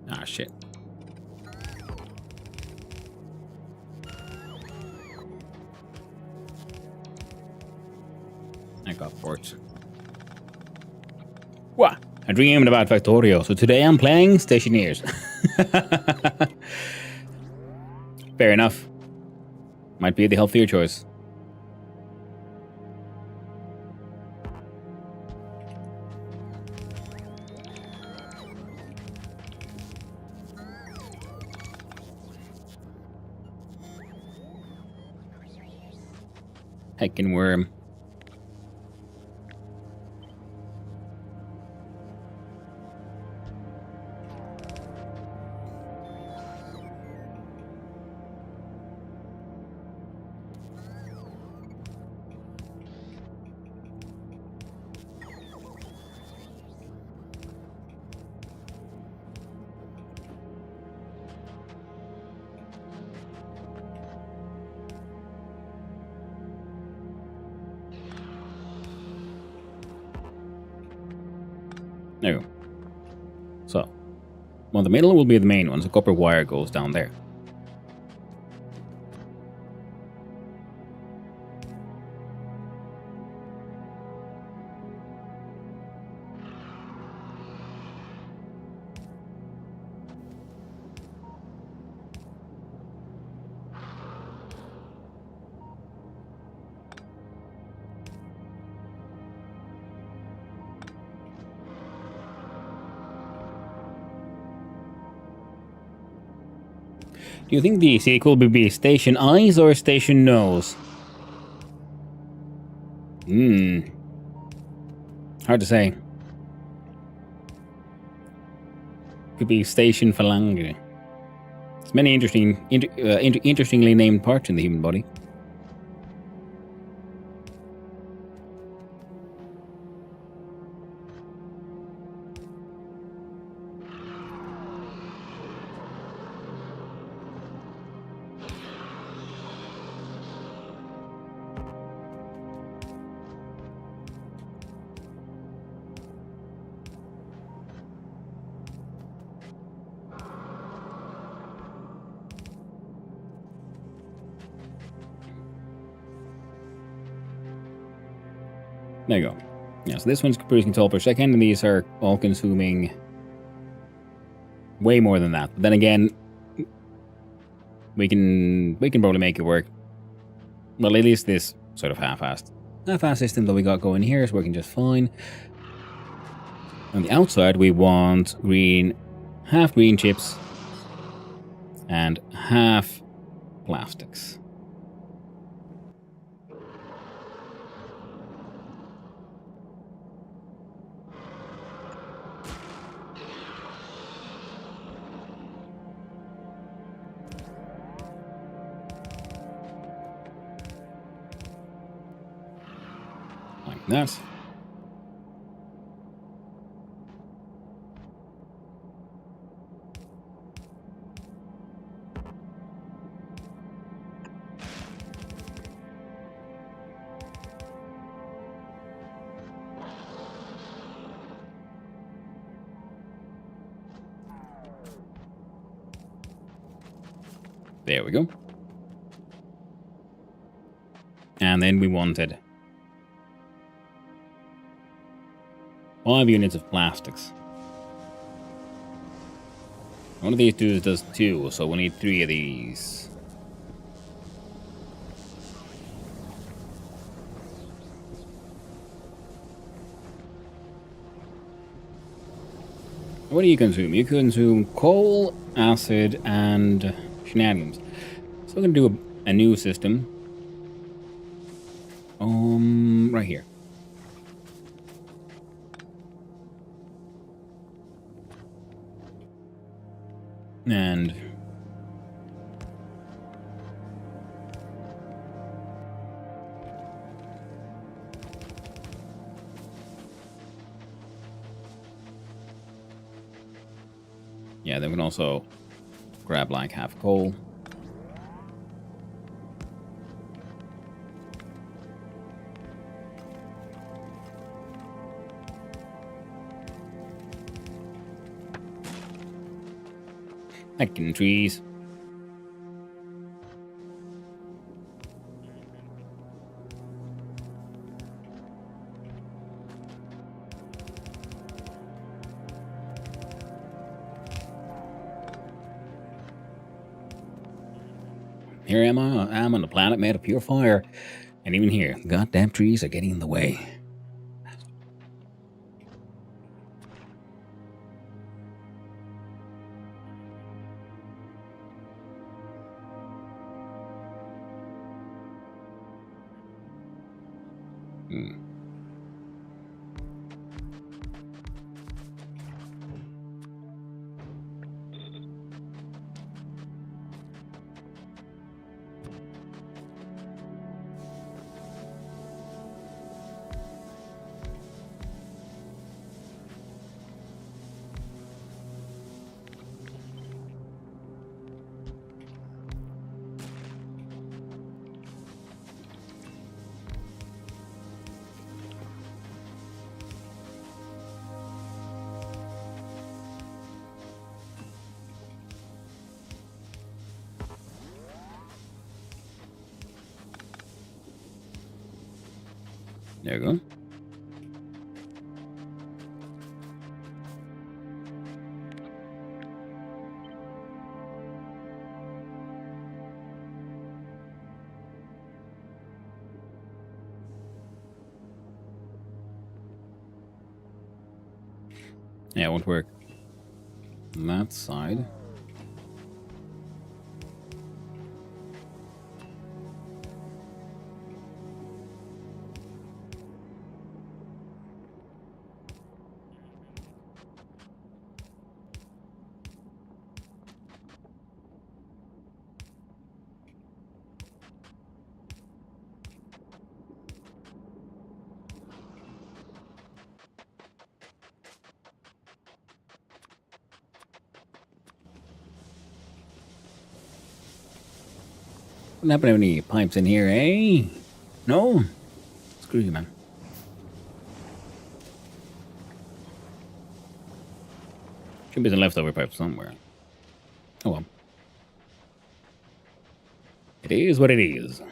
[SPEAKER 1] Ah, shit. I got ports. What? I dreamed about Factorio, so today I'm playing Stationeers. Fair enough. Might be the healthier choice. Heckin' worm. There you go. So, well, the middle will be the main one, so copper wire goes down there. Do you think the sequel will be Station Eyes or Station Nose? Hard to say. Could be Station Phalange. There's many interestingly named parts in the human body. There you go. Yeah, so this one's producing 12 per second, and these are all consuming way more than that. But then again, we can probably make it work. Well, at least this sort of half-assed system that we got going here is working just fine. On the outside, we want half green chips and half plastics. Like that. There we go. And then we wanted 5 units of plastics. One of these dudes does 2, so we need 3 of these. What do you consume? You consume coal, acid, and shenanigans. So we're going to do a new system. Right here. And yeah, then we can also grab like half coal. Hacking trees. Here am I. I'm on a planet made of pure fire. And even here, goddamn trees are getting in the way. There we go. Yeah, it won't work on that side. Wouldn't happen to have any pipes in here, eh? No? Screw you, man. Should be some leftover pipe somewhere. Oh well. It is what it is.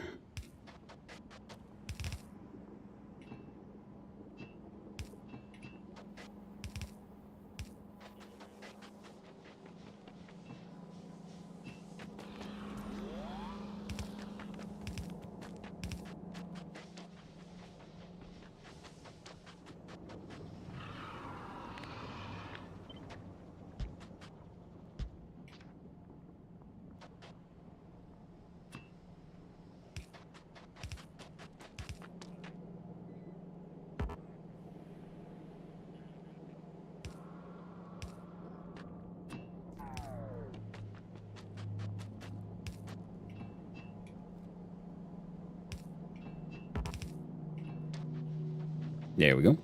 [SPEAKER 1] There we go.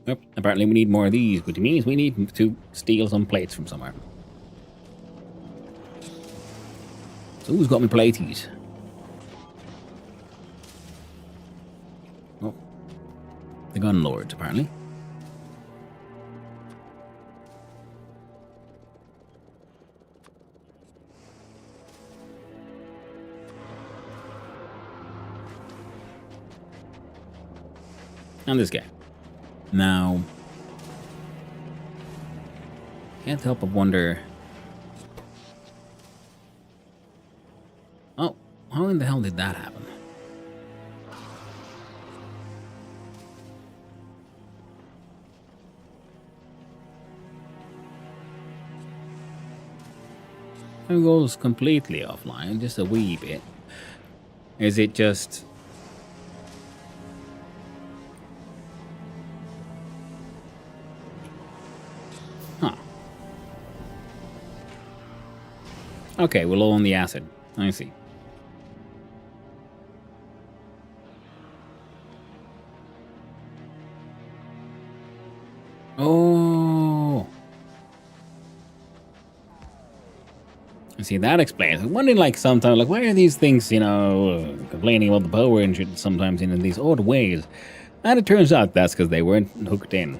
[SPEAKER 1] Yep, apparently we need more of these, which means we need to steal some plates from somewhere. So who's got me platies? Oh. The gun lords, apparently. And this guy. Now, can't help but wonder. Oh, how in the hell did that happen? It goes completely offline, just a wee bit. Is it just... Huh. Okay, we're low on the acid. I see. Oh. See, that explains. I'm wondering, like, sometimes, like, why are these things, complaining about the power and shit sometimes in these odd ways? And it turns out that's because they weren't hooked in.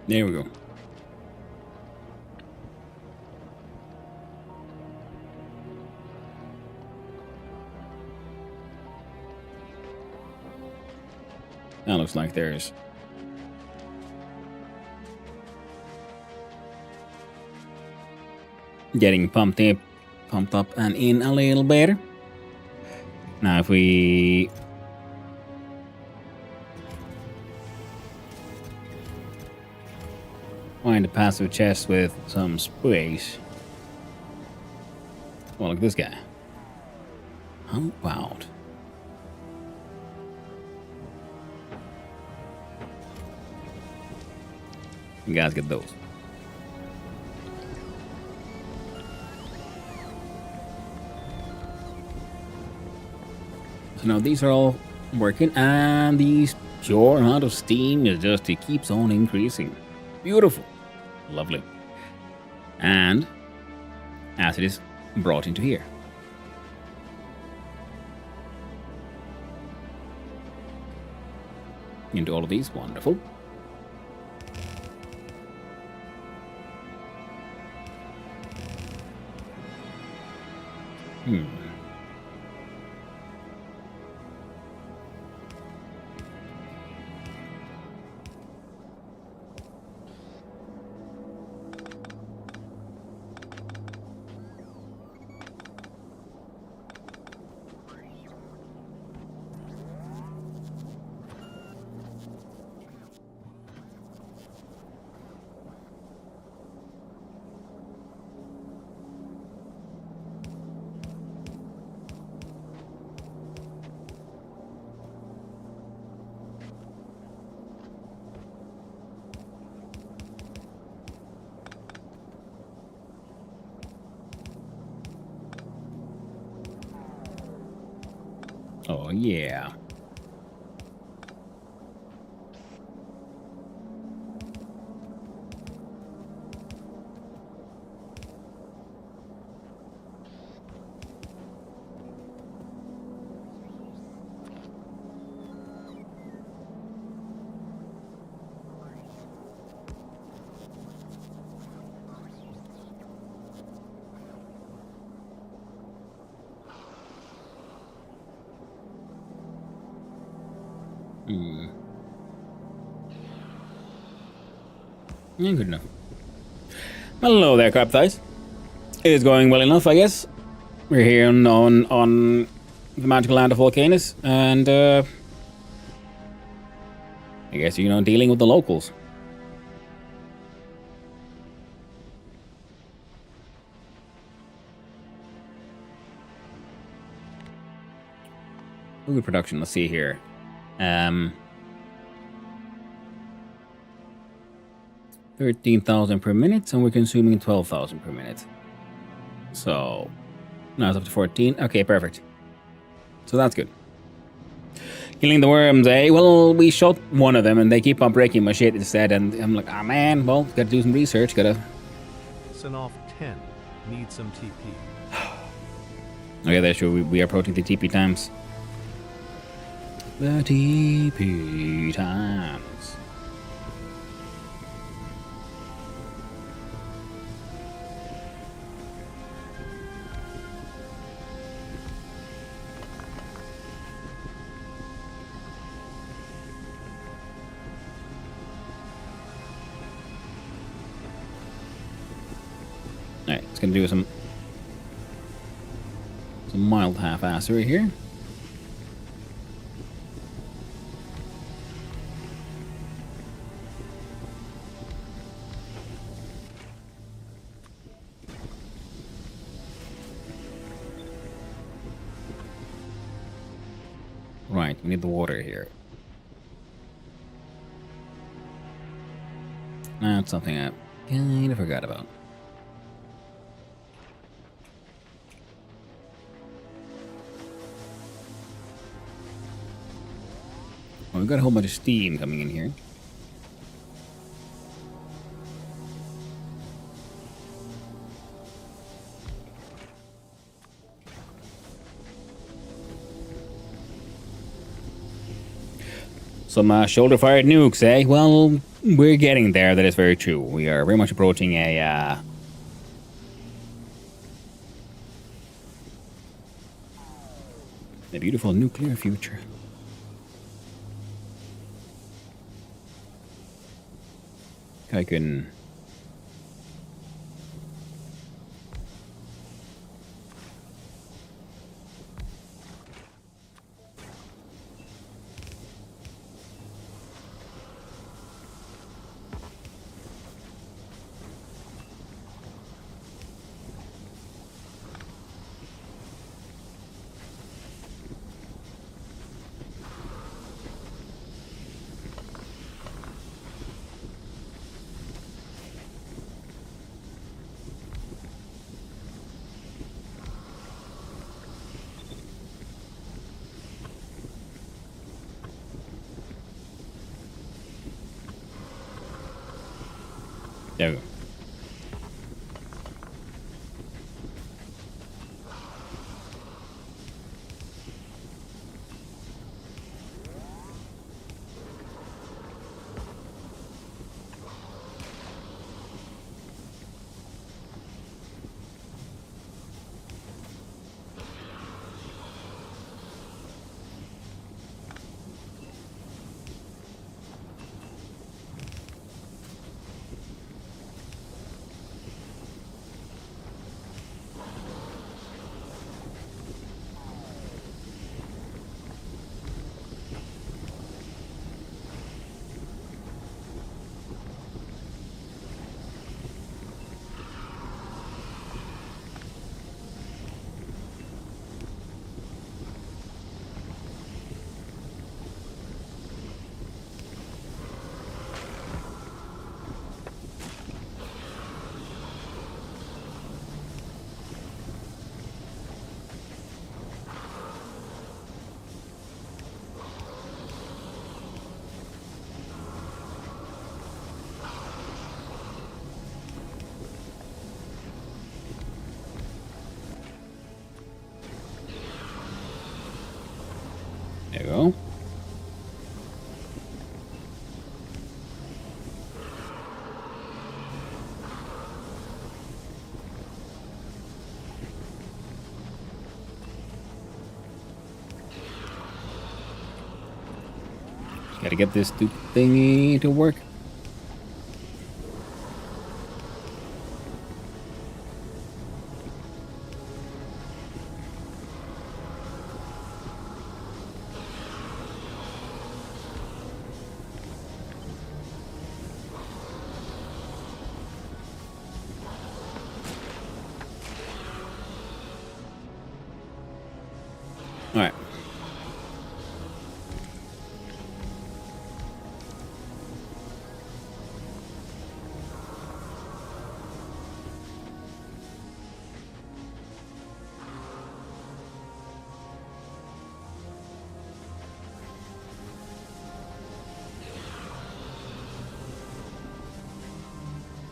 [SPEAKER 1] There we go. That looks like there's... getting pumped up and in a little better. Now if we... find a passive chest with some space. Well, look at this guy. How about... you guys get those. So now these are all working, and the pure amount of steam is just, it keeps on increasing. Beautiful. Lovely. And acid is brought into here. Into all of these. Wonderful. Oh, yeah. Hmm. Yeah, good enough. Hello there, crab thighs. It is going well enough, I guess. We're here on the magical land of Vulcanus, and I guess dealing with the locals. Food production. Let's see here. 13,000 per minute, and we're consuming 12,000 per minute. So now it's up to 14. Okay, perfect. So that's good. Killing the worms, eh? Well, we shot one of them, and they keep on breaking my shit instead. And I'm like, ah, man. Well, gotta do some research. Gotta.
[SPEAKER 2] Sinoff 10. Need some TP.
[SPEAKER 1] Okay, that's true. We are approaching the TP times. The TP times. Alright, it's gonna do some mild half-assery here. Right, we need the water here. That's something I kind of forgot about. Well, we've got a whole bunch of steam coming in here. Some shoulder-fired nukes, eh? Well, we're getting there. That is very true. We are very much approaching a beautiful nuclear future. I can. There we go. Gotta get this stupid thingy to work. Alright.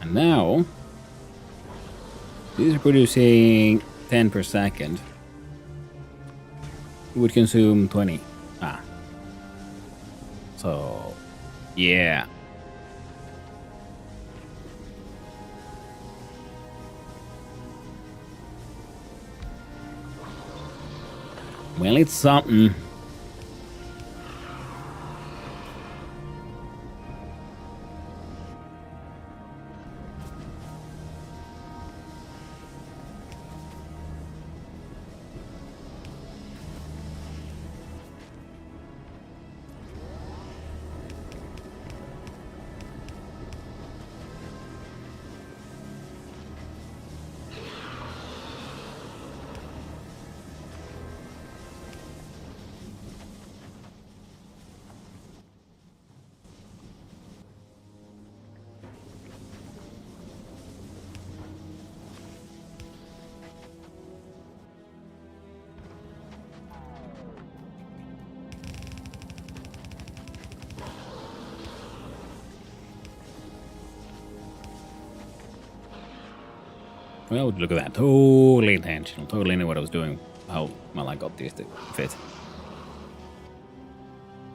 [SPEAKER 1] And now, these are producing 10 per second. It would consume 20. Ah. So, yeah. Well, it's something. Well, look at that. Totally intentional. Totally knew what I was doing. How well I got these to fit.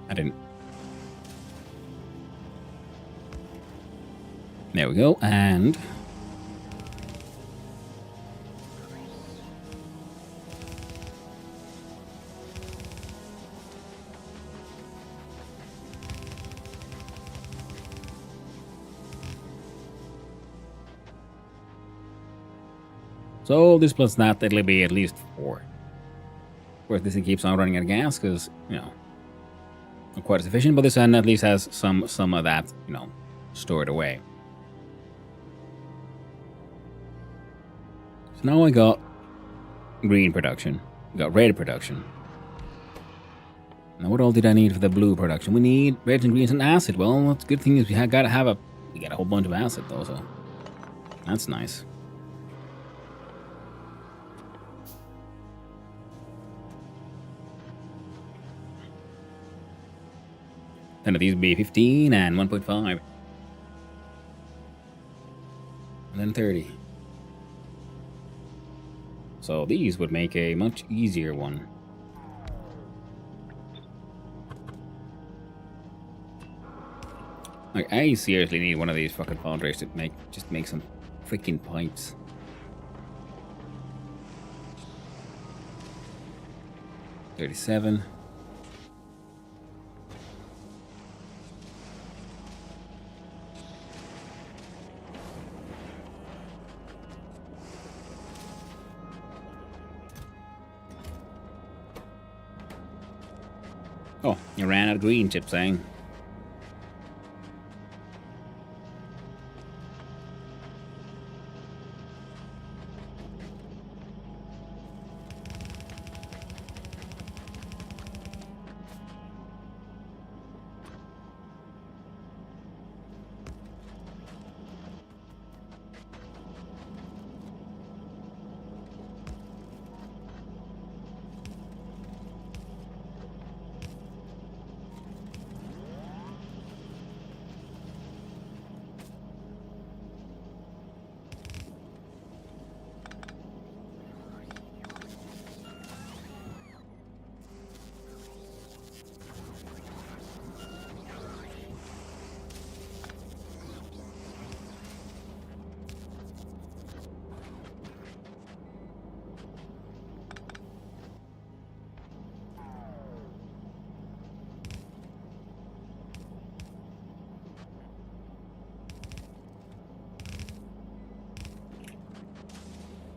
[SPEAKER 1] I didn't. There we go. And so this plus that, it'll be at least 4. Of course, this thing keeps on running out of gas because, you know, not quite as efficient, but this one at least has some of that, you know, stored away. So now I got green production. We got red production. Now what all did I need for the blue production? We need reds and greens and acid. Well, what's good thing is we got a whole bunch of acid though, so that's nice. Then of these would be 15 and 1.5. And then 30. So these would make a much easier one. Like, I seriously need one of these fucking foundries to make some freaking pipes. $37. Oh, you ran out of green chips, saying.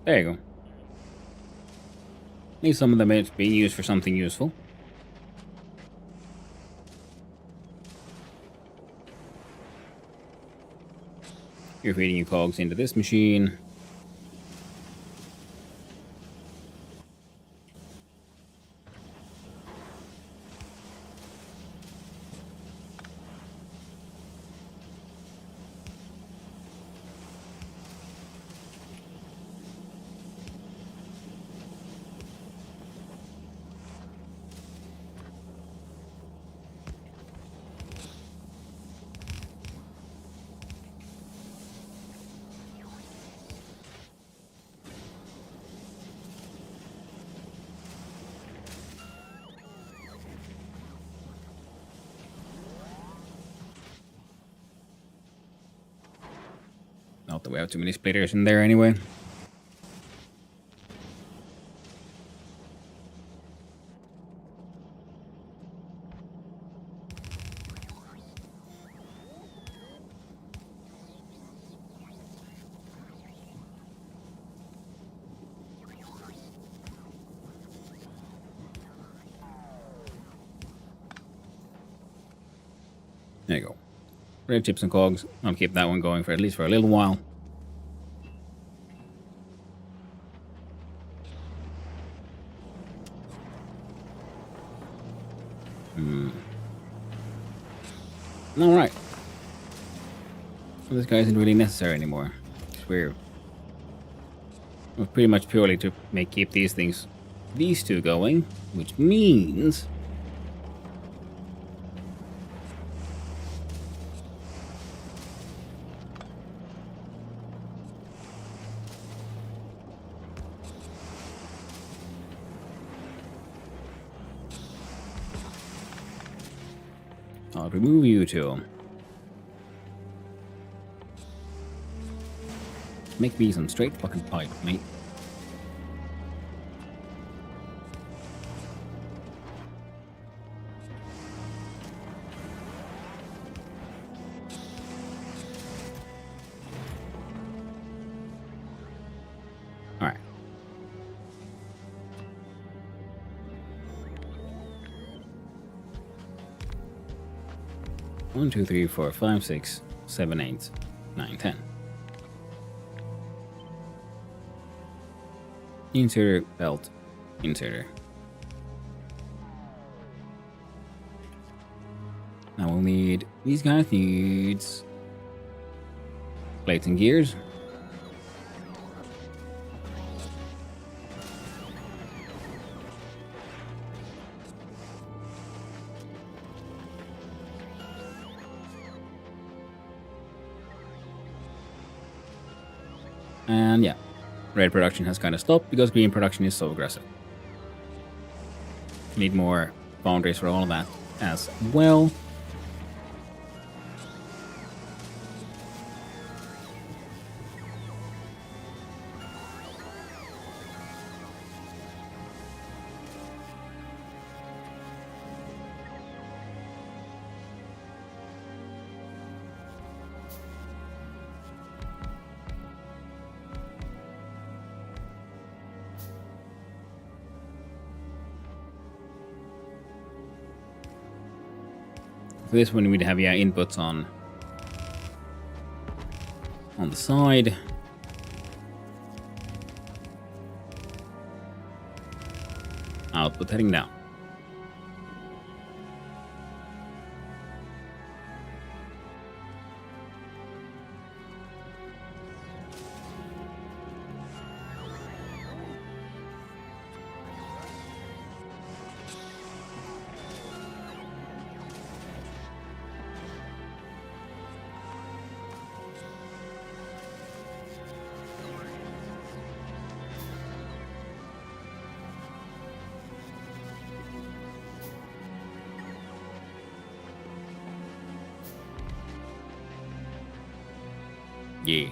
[SPEAKER 1] There you go. At least some of them is being used for something useful. You're feeding your cogs into this machine. Not that we have too many splitters in there anyway. There you go. Red chips and cogs. I'll keep that one going for at least for a little while. Alright. So this guy isn't really necessary anymore. It's weird. It was pretty much purely to keep these two going, which means I'll remove you two. Make me some straight fucking pipe, mate. Alright. One, two, three, four, five, 6, 7, 8, 9, 10. Inserter, belt, inserter. Now we'll need, these guys needs plates and gears. And yeah, red production has kind of stopped because green production is so aggressive. Need more foundries for all of that as well. For this one, we'd have inputs on the side. Output heading down. Yeah.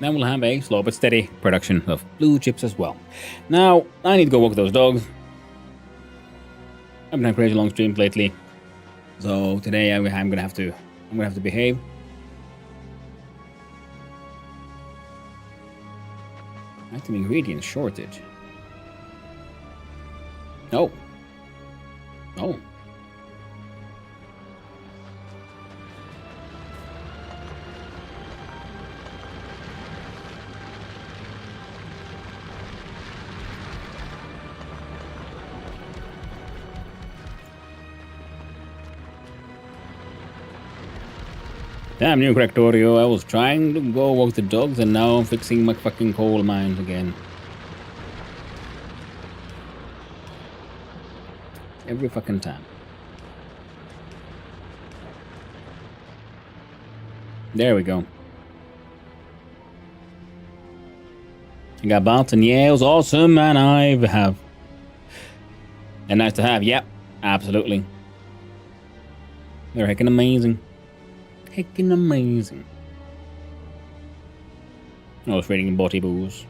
[SPEAKER 1] Then we'll have a slow but steady production of blue chips as well. Now, I need to go walk those dogs. I've been having crazy long streams lately. So today I'm gonna have to behave. Active ingredient shortage. Oh. Oh. Damn you, Factorio. I was trying to go walk the dogs and now I'm fixing my fucking coal mines again. Every fucking time. There we go. I got belts and yeah, it was awesome and I have. And nice to have, yep, absolutely. They're heckin' amazing. Heckin' amazing. I was reading Botty Booze.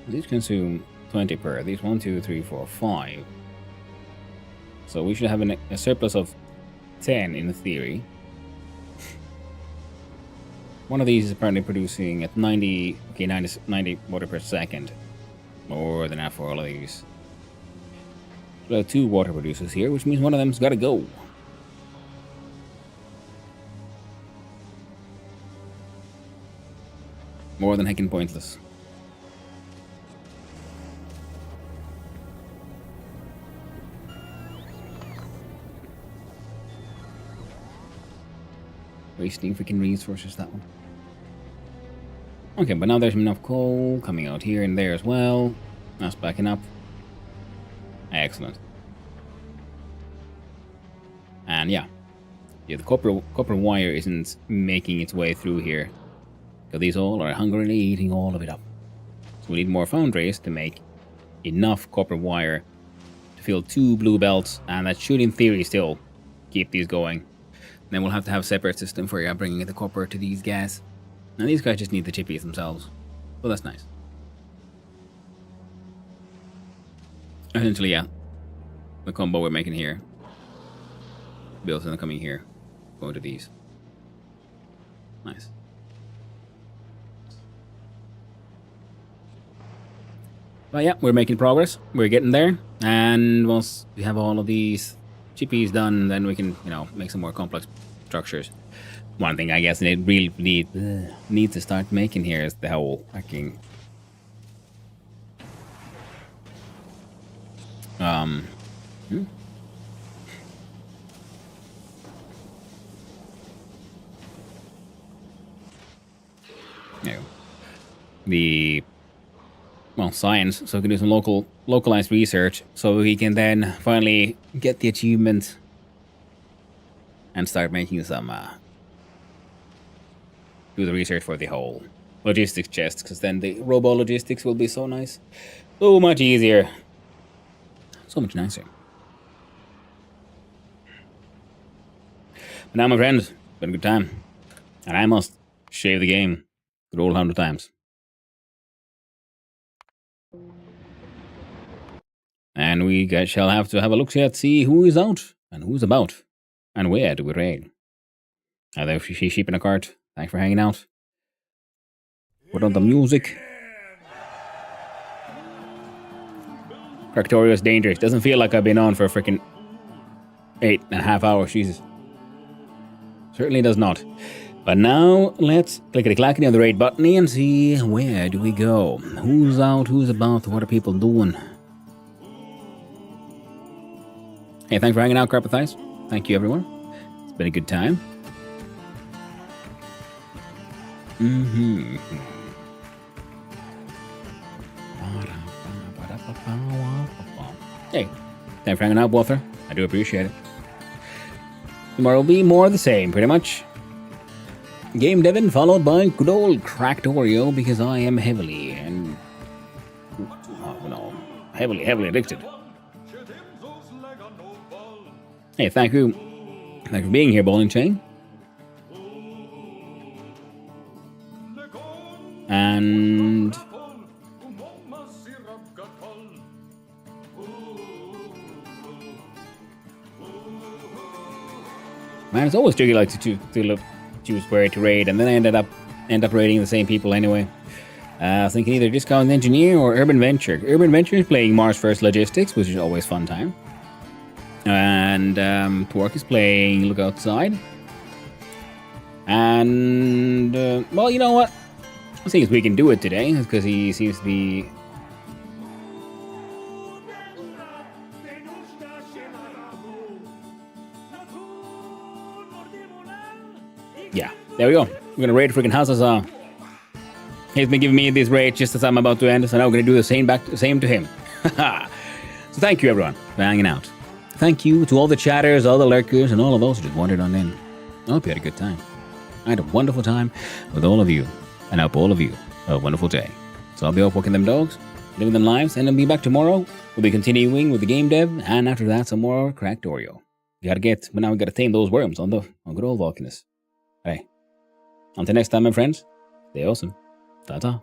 [SPEAKER 1] These consume 20 per. These 1, 2, 3, 4, 5. So we should have a surplus of 10 in theory. One of these is apparently producing at 90 water per second. More than that for all of these. So we have 2 water producers here, which means one of them's gotta go. More than heckin' pointless. Wasting freaking resources, that one. Okay, but now there's enough coal coming out here and there as well. That's backing up. Excellent. And yeah, the copper wire isn't making its way through here. So these all are hungrily eating all of it up. So we need more foundries to make enough copper wire to fill 2 blue belts, and that should in theory still keep these going. Then we'll have to have a separate system for bringing the copper to these guys. Now these guys just need the chippies themselves. Well, that's nice. Essentially, yeah. The combo we're making here. Bills are coming here. Going to these. Nice. But yeah, we're making progress. We're getting there. And once we have all of these chippies done, then we can, make some more complex structures. One thing I guess they really need to start making here is the whole fucking the science, so we can do some localized research, so we can then finally get the achievement and start making some do the research for the whole logistics chest, because then the robo logistics will be so nice, so much easier, so much nicer. But now, my friends, it's been a good time, and I must shave the game good old 100 times. And we shall have to have a look at see who is out and who's about and where do we raid. Are there sheep in a cart? Thanks for hanging out. Put on the music. Factorio is dangerous. Doesn't feel like I've been on for a freaking 8.5 hours. Jesus. Certainly does not. But now let's clickety-clackety on the raid button and see where do we go. Who's out? Who's about? What are people doing? Hey, thanks for hanging out, Carpet Thighs. Thank you, everyone. It's been a good time. Hey, thanks for hanging out, Walter. I do appreciate it. Tomorrow will be more of the same, pretty much. Game Devon followed by good old Factorio, because I am heavily addicted. Hey, thank you. Thanks for being here, Bowling Chain. And man, it's always tricky, like to choose where to raid, and then I end up raiding the same people anyway. Thinking either Discount Engineer or Urban Venture. Urban Venture is playing Mars First Logistics, which is always fun time. And Twerk is playing Look Outside. And well, you know what? I think we can do it today because he seems to be. Yeah, there we go. We're gonna raid freaking houses. He's been giving me this raid just as I'm about to end, so now we're gonna do the same to him. So thank you everyone for hanging out. Thank you to all the chatters, all the lurkers, and all of those who just wandered on in. I hope you had a good time. I had a wonderful time with all of you, and I hope all of you have a wonderful day. So I'll be off walking them dogs, living them lives, and I'll be back tomorrow. We'll be continuing with the game dev, and after that, some more Factorio. But now we gotta tame those worms on good old Vulcanus. Hey, until next time, my friends, stay awesome. Ta-ta.